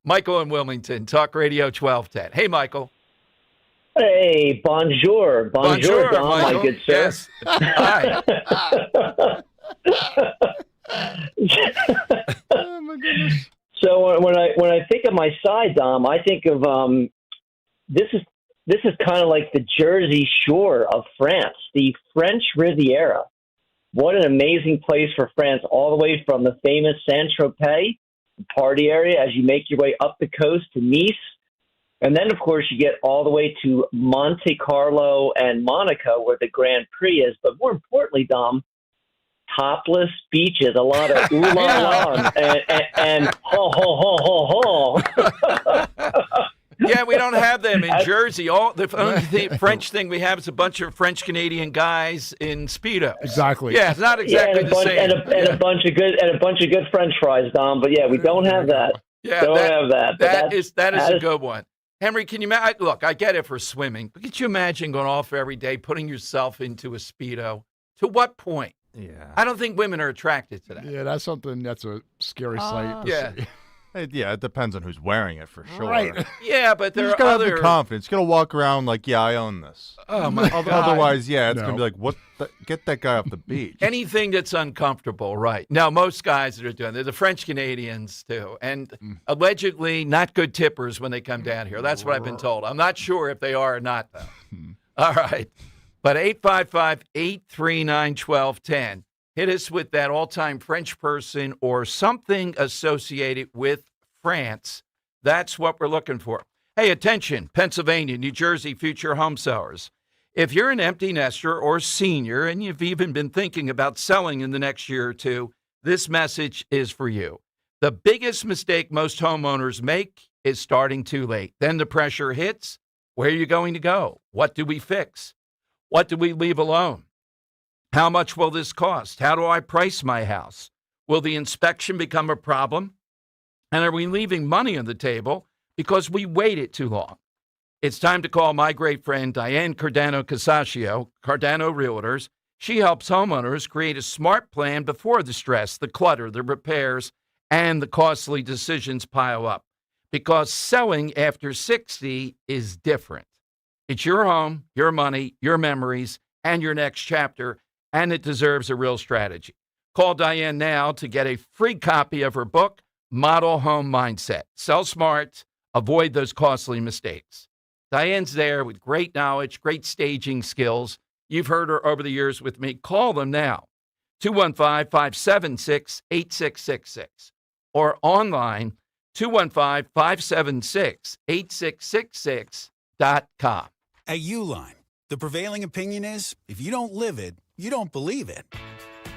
Michael in Wilmington, Talk Radio 1210. Hey, Michael. Hey, bonjour. Bonjour, Dom, Michael. my good sir. Yes. Hi. Oh my goodness! So when I think of my side, Dom, I think of this is kind of like the Jersey Shore of France, the French Riviera. What an amazing place for France, all the way from the famous Saint-Tropez party area as you make your way up the coast to Nice, and then of course you get all the way to Monte Carlo and Monaco, where the Grand Prix is. But more importantly, Dom, topless beaches, a lot of ooh la la and ho ho ho ho ho. Yeah, we don't have them in Jersey. The only French thing we have is a bunch of French Canadian guys in Speedos. Exactly. Yeah, it's not exactly the same. And a bunch of good French fries, Dom. But yeah, we don't have that. Yeah, don't have that. That is a good one. Henry, can you look? I get it for swimming, but could you imagine going off every day, putting yourself into a Speedo? To what point? Yeah. I don't think women are attracted to that. Yeah, that's a scary sight. Yeah. It depends on who's wearing it for sure. Right. Yeah, but there you just are gotta other have the confidence. You gotta walk around like, yeah, I own this. Oh my God. Otherwise, yeah, it's gonna be like, get that guy off the beach. Anything that's uncomfortable, right? Now, most guys that are doing, they're the French Canadians too, and allegedly not good tippers when they come down here. That's what I've been told. I'm not sure if they are or not, though. All right, but 855-839-1210. Hit us with that all-time French person or something associated with France. That's what we're looking for. Hey, attention, Pennsylvania, New Jersey, future home sellers. If you're an empty nester or senior and you've even been thinking about selling in the next year or two, this message is for you. The biggest mistake most homeowners make is starting too late. Then the pressure hits. Where are you going to go? What do we fix? What do we leave alone? How much will this cost? How do I price my house? Will the inspection become a problem? And are we leaving money on the table because we waited too long? It's time to call my great friend Diane Cardano-Casaccio, Cardano Realtors. She helps homeowners create a smart plan before the stress, the clutter, the repairs, and the costly decisions pile up. Because selling after 60 is different. It's your home, your money, your memories, and your next chapter, and it deserves a real strategy. Call Diane now to get a free copy of her book, Model Home Mindset. Sell smart, avoid those costly mistakes. Diane's there with great knowledge, great staging skills. You've heard her over the years with me. Call them now, 215-576-8666, or online, 215-576-8666.com. At Uline, the prevailing opinion is, if you don't live it, you don't believe it.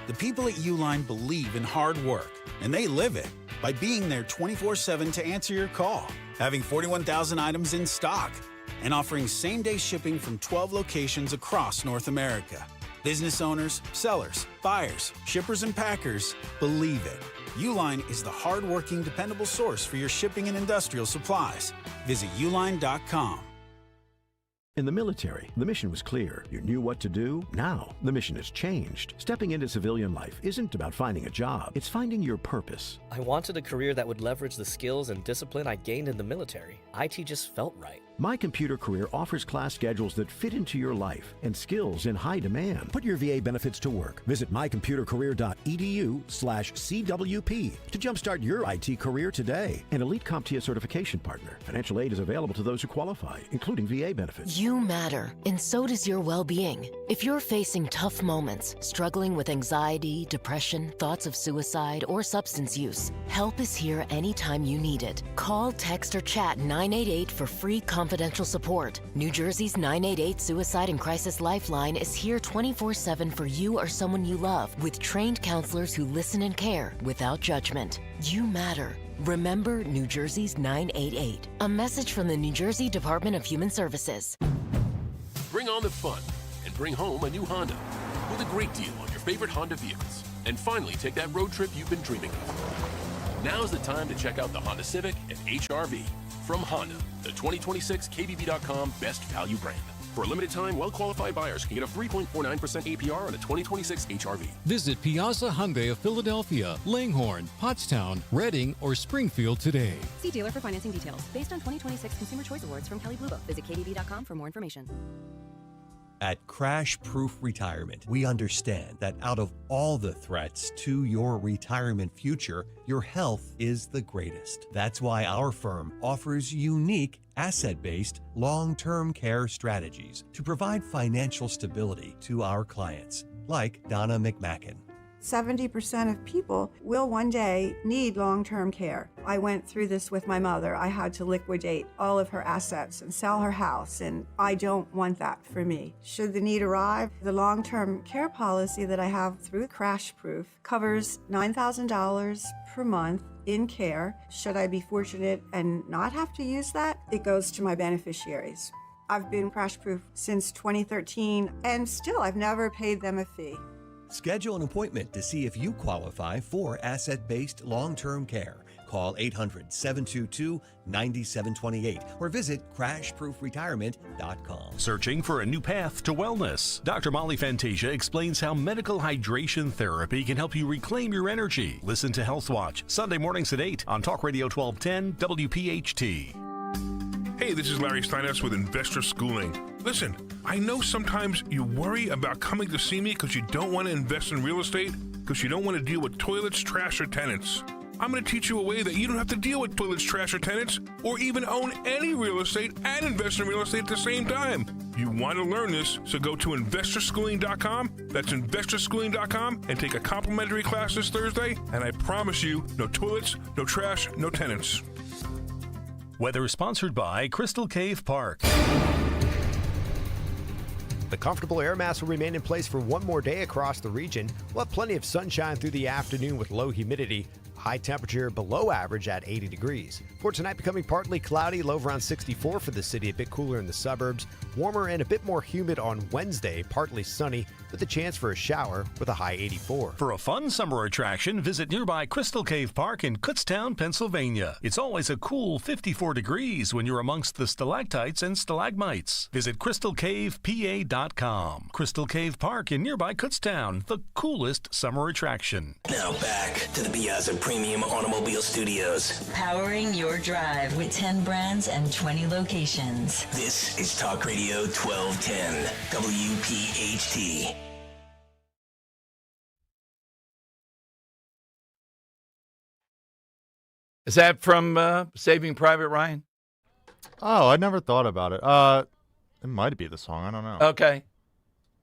The people at Uline believe in hard work, and they live it by being there 24/7 to answer your call, having 41,000 items in stock, and offering same-day shipping from 12 locations across North America. Business owners, sellers, buyers, shippers, and packers believe it. Uline is the hard-working, dependable source for your shipping and industrial supplies. Visit uline.com. In the military, the mission was clear. You knew what to do. Now, the mission has changed. Stepping into civilian life isn't about finding a job. It's finding your purpose. I wanted a career that would leverage the skills and discipline I gained in the military. IT just felt right. My Computer Career offers class schedules that fit into your life and skills in high demand. Put your VA benefits to work. Visit mycomputercareer.edu/CWP to jumpstart your IT career today. An Elite CompTIA certification partner. Financial aid is available to those who qualify, including VA benefits. You matter, and so does your well-being. If you're facing tough moments, struggling with anxiety, depression, thoughts of suicide, or substance use, help is here anytime you need it. Call, text, or chat 988 for free confidential support. New Jersey's 988 Suicide and Crisis Lifeline is here 24/7 for you or someone you love, with trained counselors who listen and care without judgment. You matter. Remember New Jersey's 988. A message from the New Jersey Department of Human Services. Bring on the fun and bring home a new Honda with a great deal on your favorite Honda vehicles. And finally, take that road trip you've been dreaming of. Now's the time to check out the Honda Civic and HR-V. From Honda, the 2026 KBB.com Best Value Brand. For a limited time, well-qualified buyers can get a 3.49% APR on a 2026 HR-V. Visit Piazza Hyundai of Philadelphia, Langhorne, Pottstown, Reading, or Springfield today. See dealer for financing details. Based on 2026 Consumer Choice Awards from Kelley Blue Book. Visit KBB.com for more information. At Crash Proof Retirement, we understand that out of all the threats to your retirement future, your health is the greatest. That's why our firm offers unique asset-based long-term care strategies to provide financial stability to our clients, like Donna McMacken. 70% of people will one day need long-term care. I went through this with my mother. I had to liquidate all of her assets and sell her house, and I don't want that for me. Should the need arrive, the long-term care policy that I have through Crash Proof covers $9,000 per month in care. Should I be fortunate and not have to use that, it goes to my beneficiaries. I've been Crash Proof since 2013, and still I've never paid them a fee. Schedule an appointment to see if you qualify for asset-based long-term care. Call 800-722-9728 or visit crashproofretirement.com. Searching for a new path to wellness? Dr. Molly Fantasia explains how medical hydration therapy can help you reclaim your energy. Listen to Health Watch, Sunday mornings at 8 on Talk Radio 1210 WPHT. Hey, this is Larry Steinhaus with Investor Schooling. Listen, I know sometimes you worry about coming to see me because you don't want to invest in real estate, because you don't want to deal with toilets, trash, or tenants. I'm going to teach you a way that you don't have to deal with toilets, trash, or tenants, or even own any real estate and invest in real estate at the same time. You want to learn this, so go to investorschooling.com. That's investorschooling.com, and take a complimentary class this Thursday, and I promise you, no toilets, no trash, no tenants. Weather sponsored by Crystal Cave Park. The comfortable air mass will remain in place for one more day across the region. We'll have plenty of sunshine through the afternoon with low humidity. High temperature below average at 80 degrees. For tonight, becoming partly cloudy, low around 64 for the city, a bit cooler in the suburbs. Warmer and a bit more humid on Wednesday, partly sunny with a chance for a shower with a high 84. For a fun summer attraction, visit nearby Crystal Cave Park in Kutztown, Pennsylvania. It's always a cool 54 degrees when you're amongst the stalactites and stalagmites. Visit crystalcavepa.com. Crystal Cave Park in nearby Kutztown, the coolest summer attraction. Now back to the Piazza Premium Automobile Studios. Powering your drive with 10 brands and 20 locations. This is Talk Radio 1210, WPHT. Is that from Saving Private Ryan? Oh, I never thought about it. It might be the song. I don't know. Okay.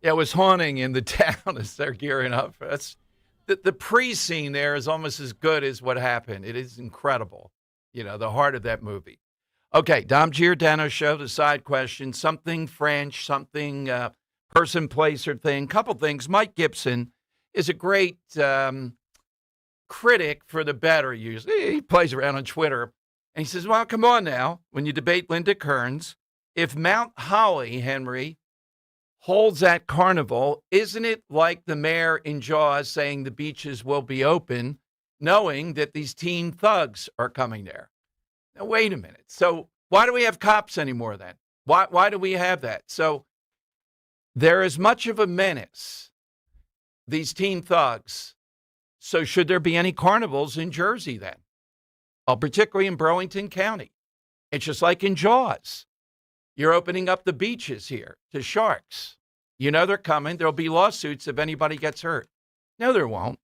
Yeah, it was haunting in the town as they're gearing up. That's the pre-scene there is almost as good as what happened. It is incredible. You know, the heart of that movie. Okay, Dom Giordano Show, the side question, something French, something person, place, or thing. Couple things. Mike Gibson is a great critic for the better usually. He plays around on Twitter, and he says, well, come on now. When you debate Linda Kearns, if Mount Holly, Henry, holds that carnival, isn't it like the mayor in Jaws saying the beaches will be open, knowing that these teen thugs are coming there? Now, wait a minute. So why do we have cops anymore then? Why do we have that? So they're as much of a menace, these teen thugs. So should there be any carnivals in Jersey then? Particularly in Burlington County. It's just like in Jaws. You're opening up the beaches here to sharks. You know they're coming. There'll be lawsuits if anybody gets hurt. No, there won't.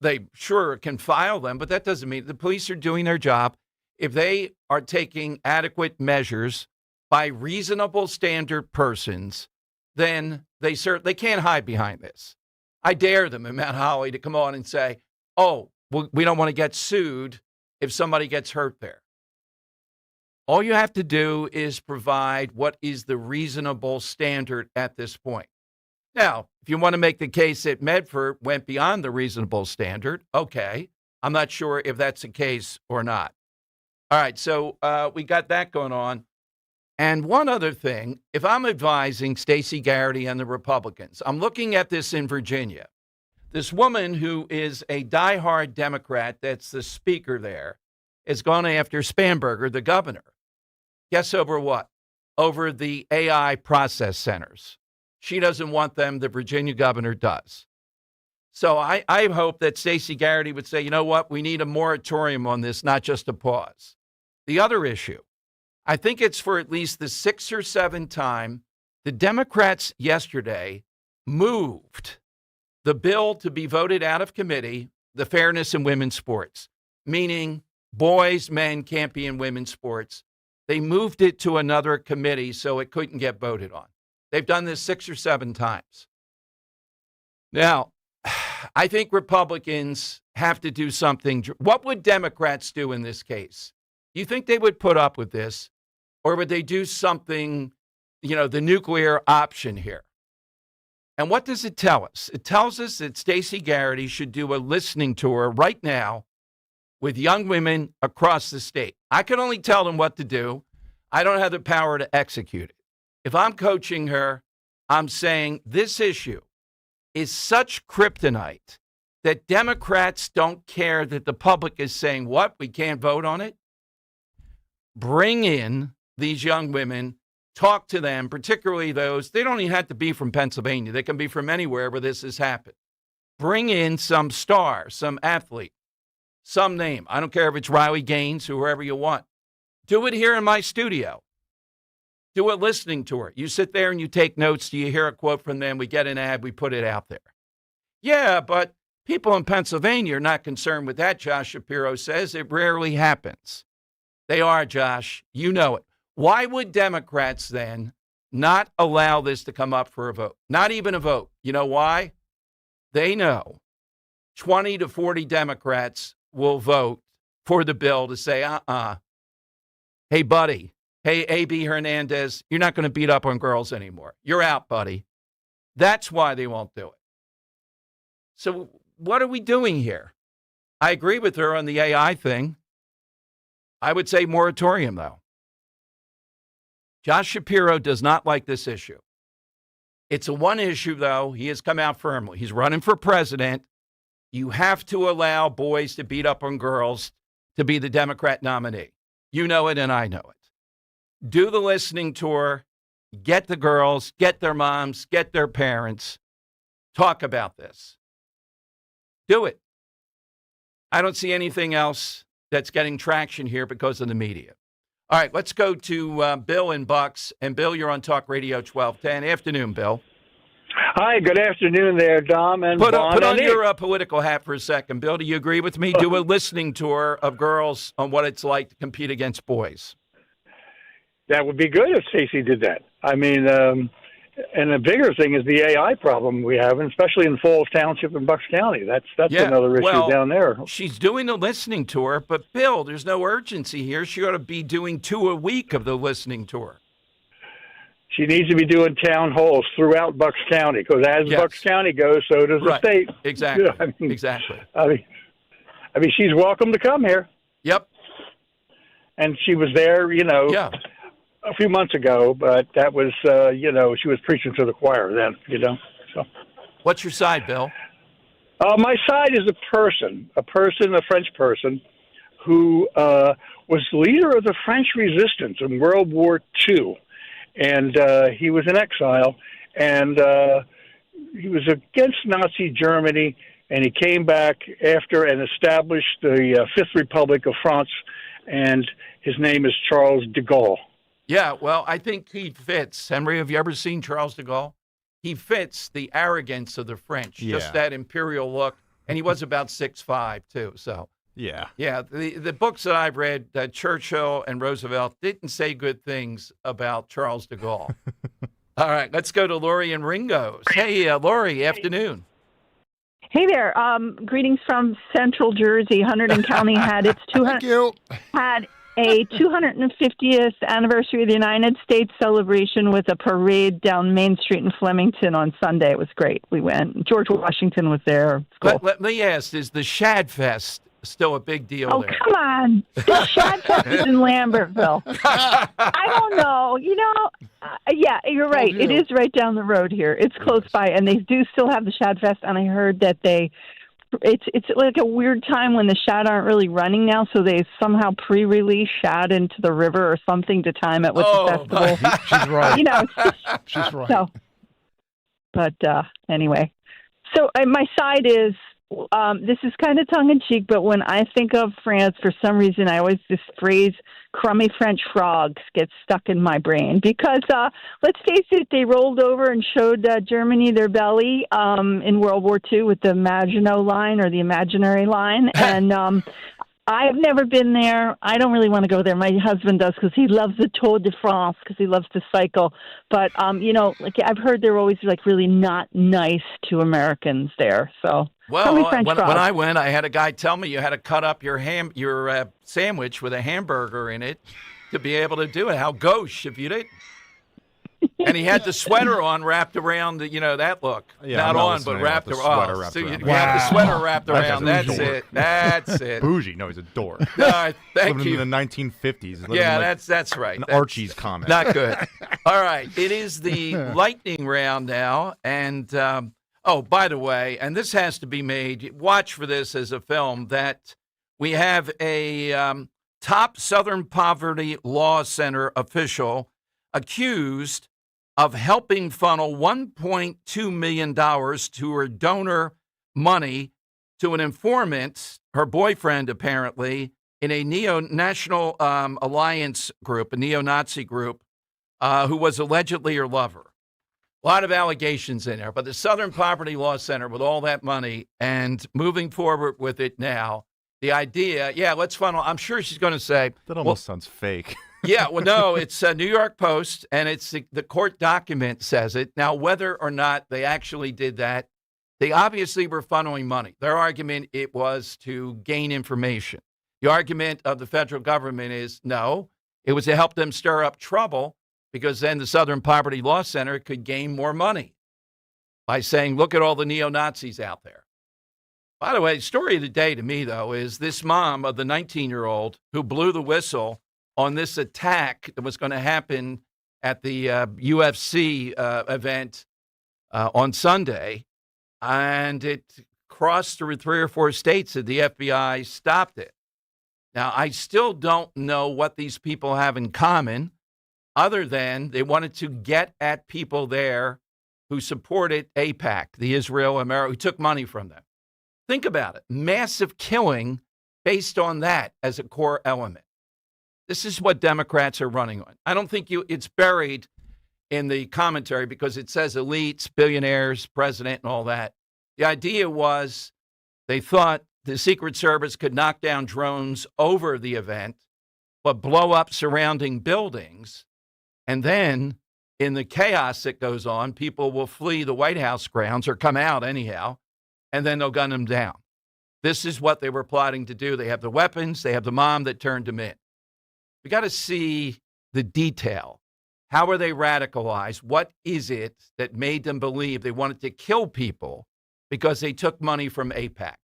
They sure can file them, but that doesn't mean the police are doing their job. If they are taking adequate measures by reasonable standard persons, then they can't hide behind this. I dare them in Mount Holly to come on and say, oh, well, we don't want to get sued if somebody gets hurt there. All you have to do is provide what is the reasonable standard at this point. Now, if you want to make the case that Medford went beyond the reasonable standard, okay. I'm not sure if that's the case or not. All right, so we got that going on. And one other thing, if I'm advising Stacey Garrity and the Republicans, I'm looking at this in Virginia. This woman who is a diehard Democrat, that's the speaker there, is gone after Spanberger, the governor. Guess over what? Over the AI process centers. She doesn't want them. The Virginia governor does. So I hope that Stacey Garrity would say, you know what? We need a moratorium on this, not just a pause. The other issue, I think it's for at least the 6th or 7th time, the Democrats yesterday moved the bill to be voted out of committee, the fairness in women's sports, meaning boys, men can't be in women's sports. They moved it to another committee so it couldn't get voted on. They've done this 6 or 7 times. Now, I think Republicans have to do something. What would Democrats do in this case? You think they would put up with this, or would they do something, the nuclear option here? And what does it tell us? It tells us that Stacey Garrity should do a listening tour right now with young women across the state. I can only tell them what to do. I don't have the power to execute it. If I'm coaching her, I'm saying this issue is such kryptonite that Democrats don't care that the public is saying, what, we can't vote on it? Bring in these young women, talk to them, particularly those, they don't even have to be from Pennsylvania. They can be from anywhere where this has happened. Bring in some star, some athlete, some name. I don't care if it's Riley Gaines, whoever you want. Do it here in my studio. Do a listening tour. You sit there and you take notes. Do you hear a quote from them? We get an ad. We put it out there. Yeah, but people in Pennsylvania are not concerned with that, Josh Shapiro says. It rarely happens. They are, Josh. You know it. Why would Democrats then not allow this to come up for a vote? Not even a vote. You know why? They know 20 to 40 Democrats will vote for the bill to say, hey, buddy. Hey, A.B. Hernandez, you're not going to beat up on girls anymore. You're out, buddy. That's why they won't do it. So what are we doing here? I agree with her on the AI thing. I would say moratorium, though. Josh Shapiro does not like this issue. It's a one issue, though. He has come out firmly. He's running for president. You have to allow boys to beat up on girls to be the Democrat nominee. You know it, and I know it. Do the listening tour. Get the girls, get their moms, get their parents. Talk about this. Do it. I don't see anything else that's getting traction here because of the media. All right, let's go to Bill in Bucks. And Bill, you're on Talk Radio 1210. Afternoon, Bill. Hi, good afternoon there, Dom and Put Vaughn. on your political hat for a second. Bill, do you agree with me? Do a listening tour of girls on what it's like to compete against boys. That would be good if Stacey did that. I mean, and the bigger thing is the AI problem we have, and especially in Falls Township and Bucks County. That's another issue down there. She's doing a listening tour, but Bill, there's no urgency here. She ought to be doing 2 a week of the listening tour. She needs to be doing town halls throughout Bucks County, because as Bucks County goes, so does the state. Exactly. You know, Exactly. I mean, she's welcome to come here. Yep. And she was there, a few months ago, but that was, she was preaching to the choir then, So, what's your side, Bill? My side is a French person, who was leader of the French resistance in World War II. And he was in exile, and he was against Nazi Germany, and he came back after and established the Fifth Republic of France, and his name is Charles de Gaulle. Yeah, well, I think he fits. Henry, have you ever seen Charles de Gaulle? He fits the arrogance of the French, just that imperial look, and he was about 6'5", too, so. Yeah. Yeah, the books that I've read, Churchill and Roosevelt didn't say good things about Charles de Gaulle. All right, let's go to Lori and Ringo's. Hey, Lori, afternoon. Hey there. Greetings from Central Jersey. Hunterdon County had its 250th anniversary of the United States celebration with a parade down Main Street in Flemington on Sunday. It was great. We went. George Washington was there. Cool. Let me ask, is the Shad Fest still a big deal there? Oh, come on. The Shad Fest is in Lambertville. I don't know. Yeah, you're right. It is right down the road here. It's close by, and they do still have the Shad Fest, and I heard that it's like a weird time when the shad aren't really running now, so they somehow pre-release shad into the river or something to time it with the festival. She's right. She's right. So, but anyway, so my side is this is kind of tongue-in-cheek, but when I think of France, for some reason, this phrase crummy French frogs gets stuck in my brain because, let's face it, they rolled over and showed Germany their belly in World War II with the Maginot Line or the imaginary line. And I've never been there. I don't really want to go there. My husband does because he loves the Tour de France because he loves to cycle. But, I've heard they're always really not nice to Americans there. So. Well, when I went, I had a guy tell me you had to cut up your sandwich with a hamburger in it to be able to do it. How gauche if you didn't. And he had the sweater on wrapped around, that look. Yeah, not on, but wrapped around. So you have the sweater wrapped around. That's it. That's it. Bougie. No, he's a dork. Thank living you. in the 1950s. Yeah, that's right. An Archie's comic. Not good. All right. It is the lightning round now. And, by the way, and this has to be made, watch for this as a film, that we have a top Southern Poverty Law Center official accused of helping funnel $1.2 million to her donor money to an informant, her boyfriend apparently, in a neo-national alliance group, a neo-Nazi group, who was allegedly her lover. A lot of allegations in there, but the Southern Poverty Law Center with all that money and moving forward with it now, the idea, let's funnel. I'm sure she's going to say. That almost sounds fake. Yeah, well, no, it's a New York Post, and it's the court document says it. Now, whether or not they actually did that, they obviously were funneling money. Their argument, it was to gain information. The argument of the federal government is, no, it was to help them stir up trouble because then the Southern Poverty Law Center could gain more money by saying, look at all the neo-Nazis out there. By the way, story of the day to me, though, is this mom of the 19-year-old who blew the whistle on this attack that was going to happen at the UFC event on Sunday. And it crossed through 3 or 4 states and the FBI stopped it. Now, I still don't know what these people have in common other than they wanted to get at people there who supported AIPAC, the Israel-America, who took money from them. Think about it. Massive killing based on that as a core element. This is what Democrats are running on. I don't think it's buried in the commentary because it says elites, billionaires, president, and all that. The idea was they thought the Secret Service could knock down drones over the event, but blow up surrounding buildings. And then in the chaos that goes on, people will flee the White House grounds or come out anyhow, and then they'll gun them down. This is what they were plotting to do. They have the weapons. They have the mom that turned them in. We got to see the detail. How are they radicalized? What is it that made them believe they wanted to kill people because they took money from AIPAC?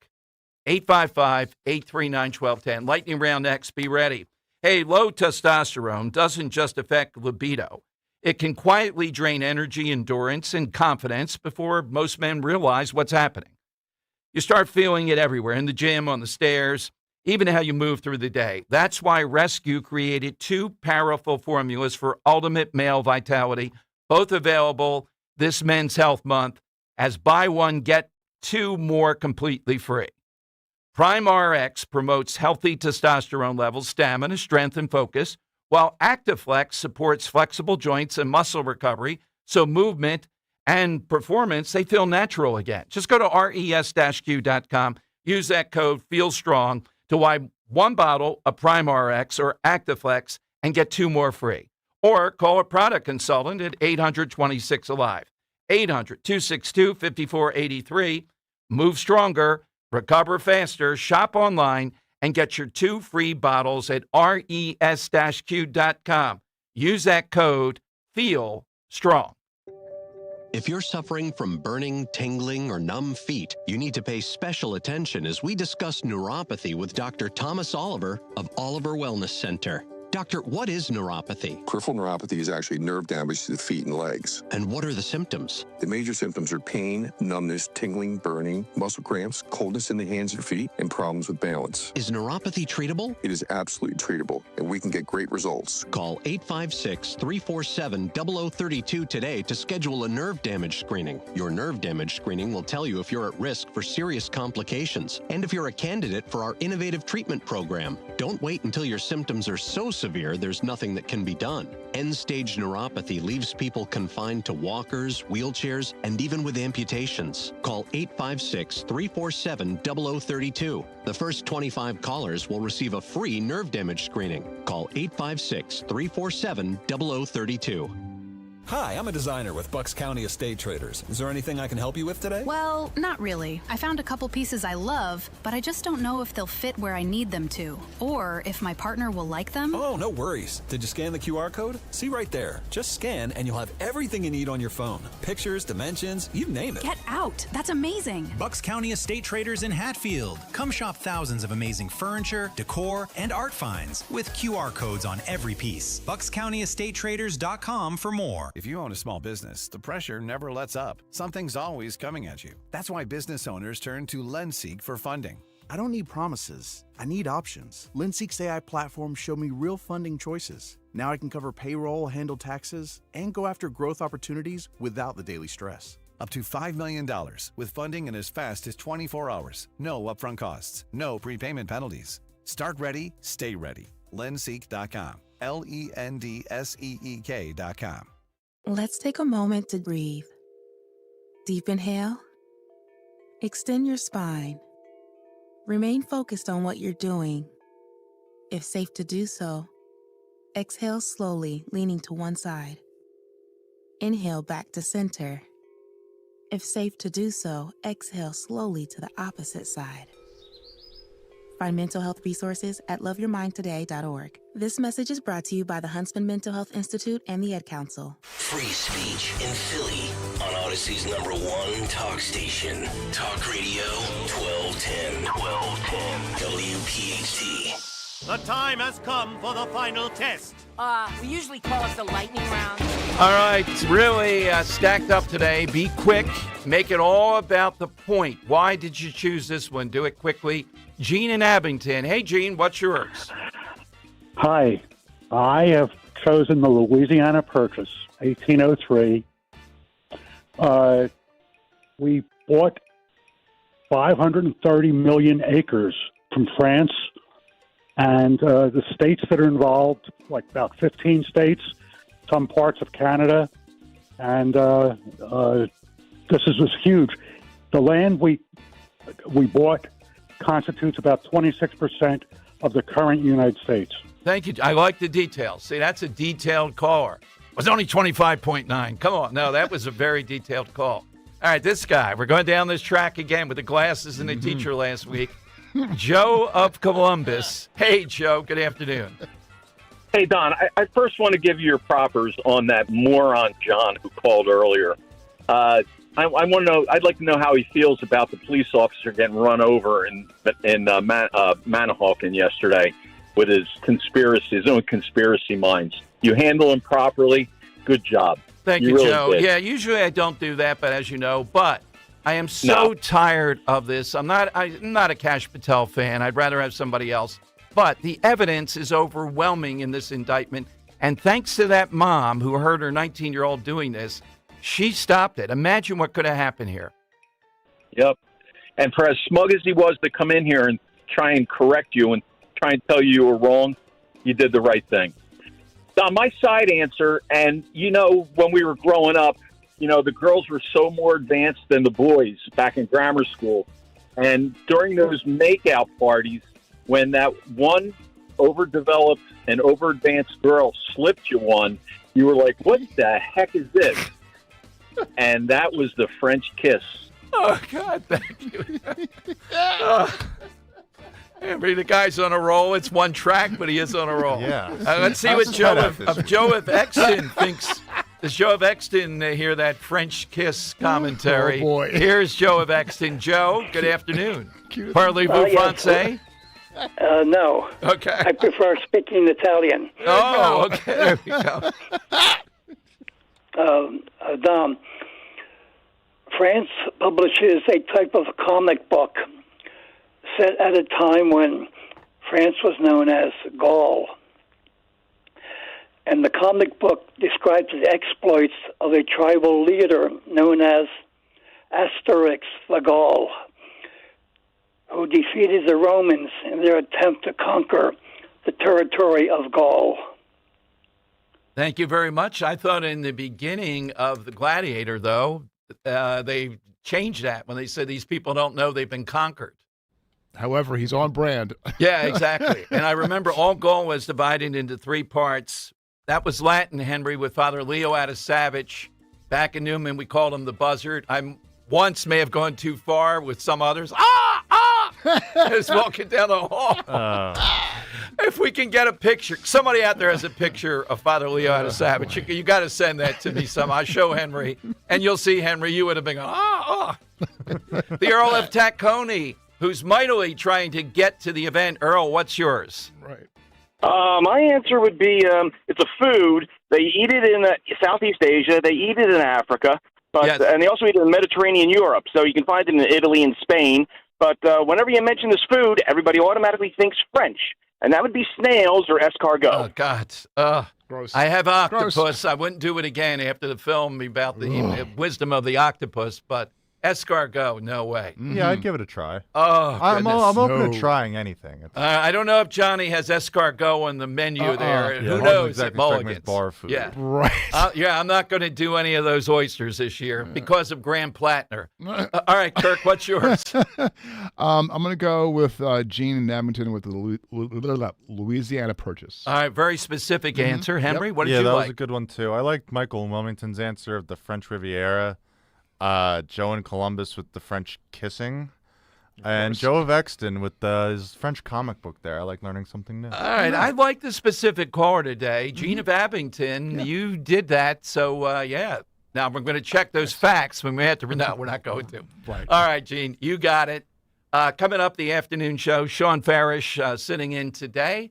855-839-1210. Lightning round next. Be ready. Hey, low testosterone doesn't just affect libido. It can quietly drain energy, endurance, and confidence before most men realize what's happening. You start feeling it everywhere, in the gym, on the stairs, even how you move through the day. That's why Rescue created 2 powerful formulas for ultimate male vitality, both available this Men's Health Month as buy one, get 2 more completely free. Prime RX promotes healthy testosterone levels, stamina, strength, and focus, while ActiFlex supports flexible joints and muscle recovery, so movement and performance, they feel natural again. Just go to res-q.com, use that code FEELSTRONG to buy 1 bottle of Prime RX or ActiFlex and get 2 more free. Or call a product consultant at 800-26-ALIVE, 800-262-5483. Move stronger, recover faster, shop online, and get your 2 free bottles at res-q.com. Use that code FEELSTRONG. If you're suffering from burning, tingling, or numb feet, you need to pay special attention as we discuss neuropathy with Dr. Thomas Oliver of Oliver Wellness Center. Doctor, what is neuropathy? Peripheral neuropathy is actually nerve damage to the feet and legs. And what are the symptoms? The major symptoms are pain, numbness, tingling, burning, muscle cramps, coldness in the hands and feet, and problems with balance. Is neuropathy treatable? It is absolutely treatable, and we can get great results. Call 856-347-0032 today to schedule a nerve damage screening. Your nerve damage screening will tell you if you're at risk for serious complications and if you're a candidate for our innovative treatment program. Don't wait until your symptoms are so severe there's nothing that can be done. End-stage neuropathy leaves people confined to walkers, wheelchairs, and even with amputations. Call 856-347-0032. The first 25 callers will receive a free nerve damage screening. Call 856-347-0032. Hi, I'm a designer with Bucks County Estate Traders. Is there anything I can help you with today? Well, not really. I found a couple pieces I love, but I just don't know if they'll fit where I need them to, or if my partner will like them. Oh, no worries. Did you scan the QR code? See right there. Just scan and you'll have everything you need on your phone. Pictures, dimensions, you name it. Get out. That's amazing. Bucks County Estate Traders in Hatfield. Come shop thousands of amazing furniture, decor, and art finds with QR codes on every piece. BucksCountyEstateTraders.com for more. If you own a small business, the pressure never lets up. Something's always coming at you. That's why business owners turn to LendSeek for funding. I don't need promises. I need options. LendSeek's AI platform showed me real funding choices. Now I can cover payroll, handle taxes, and go after growth opportunities without the daily stress. Up to $5 million with funding in as fast as 24 hours. No upfront costs. No prepayment penalties. Start ready, stay ready. LendSeek.com. LendSeek.com. Let's take a moment to breathe. Deep inhale. Extend your spine. Remain focused on what you're doing. If safe to do so, exhale slowly, leaning to one side. Inhale back to center. If safe to do so, exhale slowly to the opposite side. Find mental health resources at loveyourmindtoday.org. This message is brought to you by the Huntsman Mental Health Institute and the Ad Council. Free speech in Philly on Odyssey's #1 talk station. Talk Radio 1210. WPHT. The time has come for the final test. We usually call it the lightning round. All right, really stacked up today. Be quick. Make it all about the point. Why did you choose this one? Do it quickly. Gene in Abington. Hey, Gene, what's yours? Hi. I have chosen the Louisiana Purchase, 1803. We bought 530 million acres from France, and the states that are involved, like about 15 states, some parts of Canada, and this was huge. The land we bought constitutes about 26% of the current United States. Thank you. I like the details. See, that's a detailed caller. It was only 25.9. Come on. No, that was a very detailed call. All right, this guy. We're going down this track again with the glasses and the teacher last week. Joe of Columbus. Hey, Joe. Good afternoon. Hey, Don. I first want to give you your propers on that moron John who called earlier. I want to know. I'd like to know how he feels about the police officer getting run over in Manahawkin yesterday with his own conspiracy minds. You handle him properly. Good job. Thank you, really Joe. Did. Yeah, usually I don't do that, but as you know, I am so tired of this. I'm not a Kash Patel fan. I'd rather have somebody else. But the evidence is overwhelming in this indictment. And thanks to that mom who heard her 19-year-old doing this, she stopped it. Imagine what could have happened here. Yep. And for as smug as he was to come in here and try and correct you and try and tell you were wrong, you did the right thing. Now, my side answer, and when we were growing up, the girls were so more advanced than the boys back in grammar school. And during those makeout parties, when that one overdeveloped and over-advanced girl slipped you one, you were like, what the heck is this? And that was the French kiss. Oh, God, thank you. Henry, the guy's on a roll. It's one track, but he is on a roll. Yeah. Let's see what Joe of Exton thinks. Does Joe of Exton hear that French kiss commentary? Oh, boy. Here's Joe of Exton. Joe, good afternoon. Parlez-vous français? No. Okay. I prefer speaking Italian. Oh, okay. There we go. Dom, France publishes a type of comic book set at a time when France was known as Gaul. And the comic book describes the exploits of a tribal leader known as Asterix the Gaul, who defeated the Romans in their attempt to conquer the territory of Gaul. Thank you very much. I thought in the beginning of The Gladiator, though, they changed that when they said these people don't know they've been conquered. However, he's on brand. Yeah, exactly. And I remember all Gaul was divided into 3 parts. That was Latin, Henry, with Father Leo out of Savage. Back in Newman, we called him the Buzzard. I once may have gone too far with some others. I was walking down the hall. If we can get a picture, somebody out there has a picture of Father Leo out of Savage. You got to send that to me somehow. Show Henry, and you'll see, Henry, you would have been going, The Earl of Tacony, who's mightily trying to get to the event. Earl, what's yours? Right. My answer would be it's a food. They eat it in Southeast Asia. They eat it in Africa. And they also eat it in Mediterranean Europe. So you can find it in Italy and Spain. But whenever you mention this food, everybody automatically thinks French. And that would be snails or escargot. Oh, God. Gross. I have octopus. Gross. I wouldn't do it again after the film about the wisdom of the octopus, but escargot, no way. Yeah, I'd give it a try. Oh, I'm open No. to trying anything. I don't know if Johnny has escargot on the menu there. Yeah, Who I knows exactly at Mulligan's? bar food. Yeah. Right. I'm not going to do any of those oysters this year because of Graham Plattner. All right, Kirk, what's yours? I'm going to go with Gene in Edmonton with the Louisiana Purchase. All right, very specific answer. Henry, what did you that like? was a good one, too. I liked Michael Wilmington's answer of the French Riviera. Joe in Columbus with the French kissing. And Joe of Exton with his French comic book there. I like learning something new. All right. I like the specific caller today. Gene of Abington, you did that. So, yeah. Now, we're going to check those facts when we have to. No, we're not going to. Right. All right, Gene, you got it. Coming up, the afternoon show, Sean Farish sitting in today,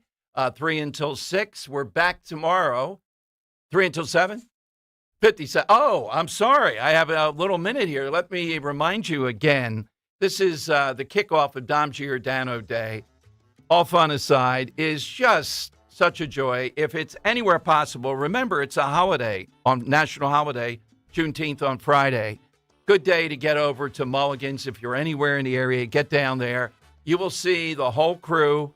3 until 6. We're back tomorrow, 3 until 7? 57. Oh, I'm sorry. I have a little minute here. Let me remind you again. This is the kickoff of Dom Giordano Day. All fun aside, is just such a joy. If it's anywhere possible, remember it's a holiday, on national holiday, Juneteenth on Friday. Good day to get over to Mulligan's. If you're anywhere in the area, get down there. You will see the whole crew.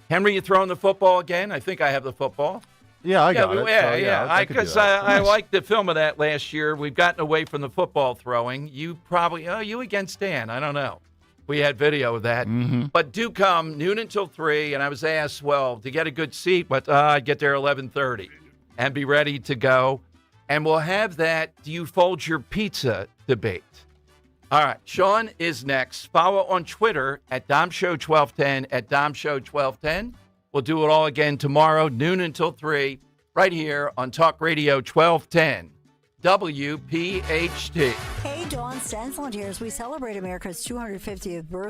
Henry, you throwing the football again? I think I have the football. Yeah, I got it. Yeah. Because I liked the film of that last year. We've gotten away from the football throwing. You probably, you against Dan. I don't know. We had video of that. Mm-hmm. But do come noon until 3. And I was asked, well, to get a good seat, but I'd get there 11:30 and be ready to go. And we'll have that do you fold your pizza debate. All right. Sean is next. Follow on Twitter at DomShow1210, at DomShow1210. We'll do it all again tomorrow, noon until 3, right here on Talk Radio 1210, WPHT. Hey, Dawn Stanzland here as we celebrate America's 250th birthday.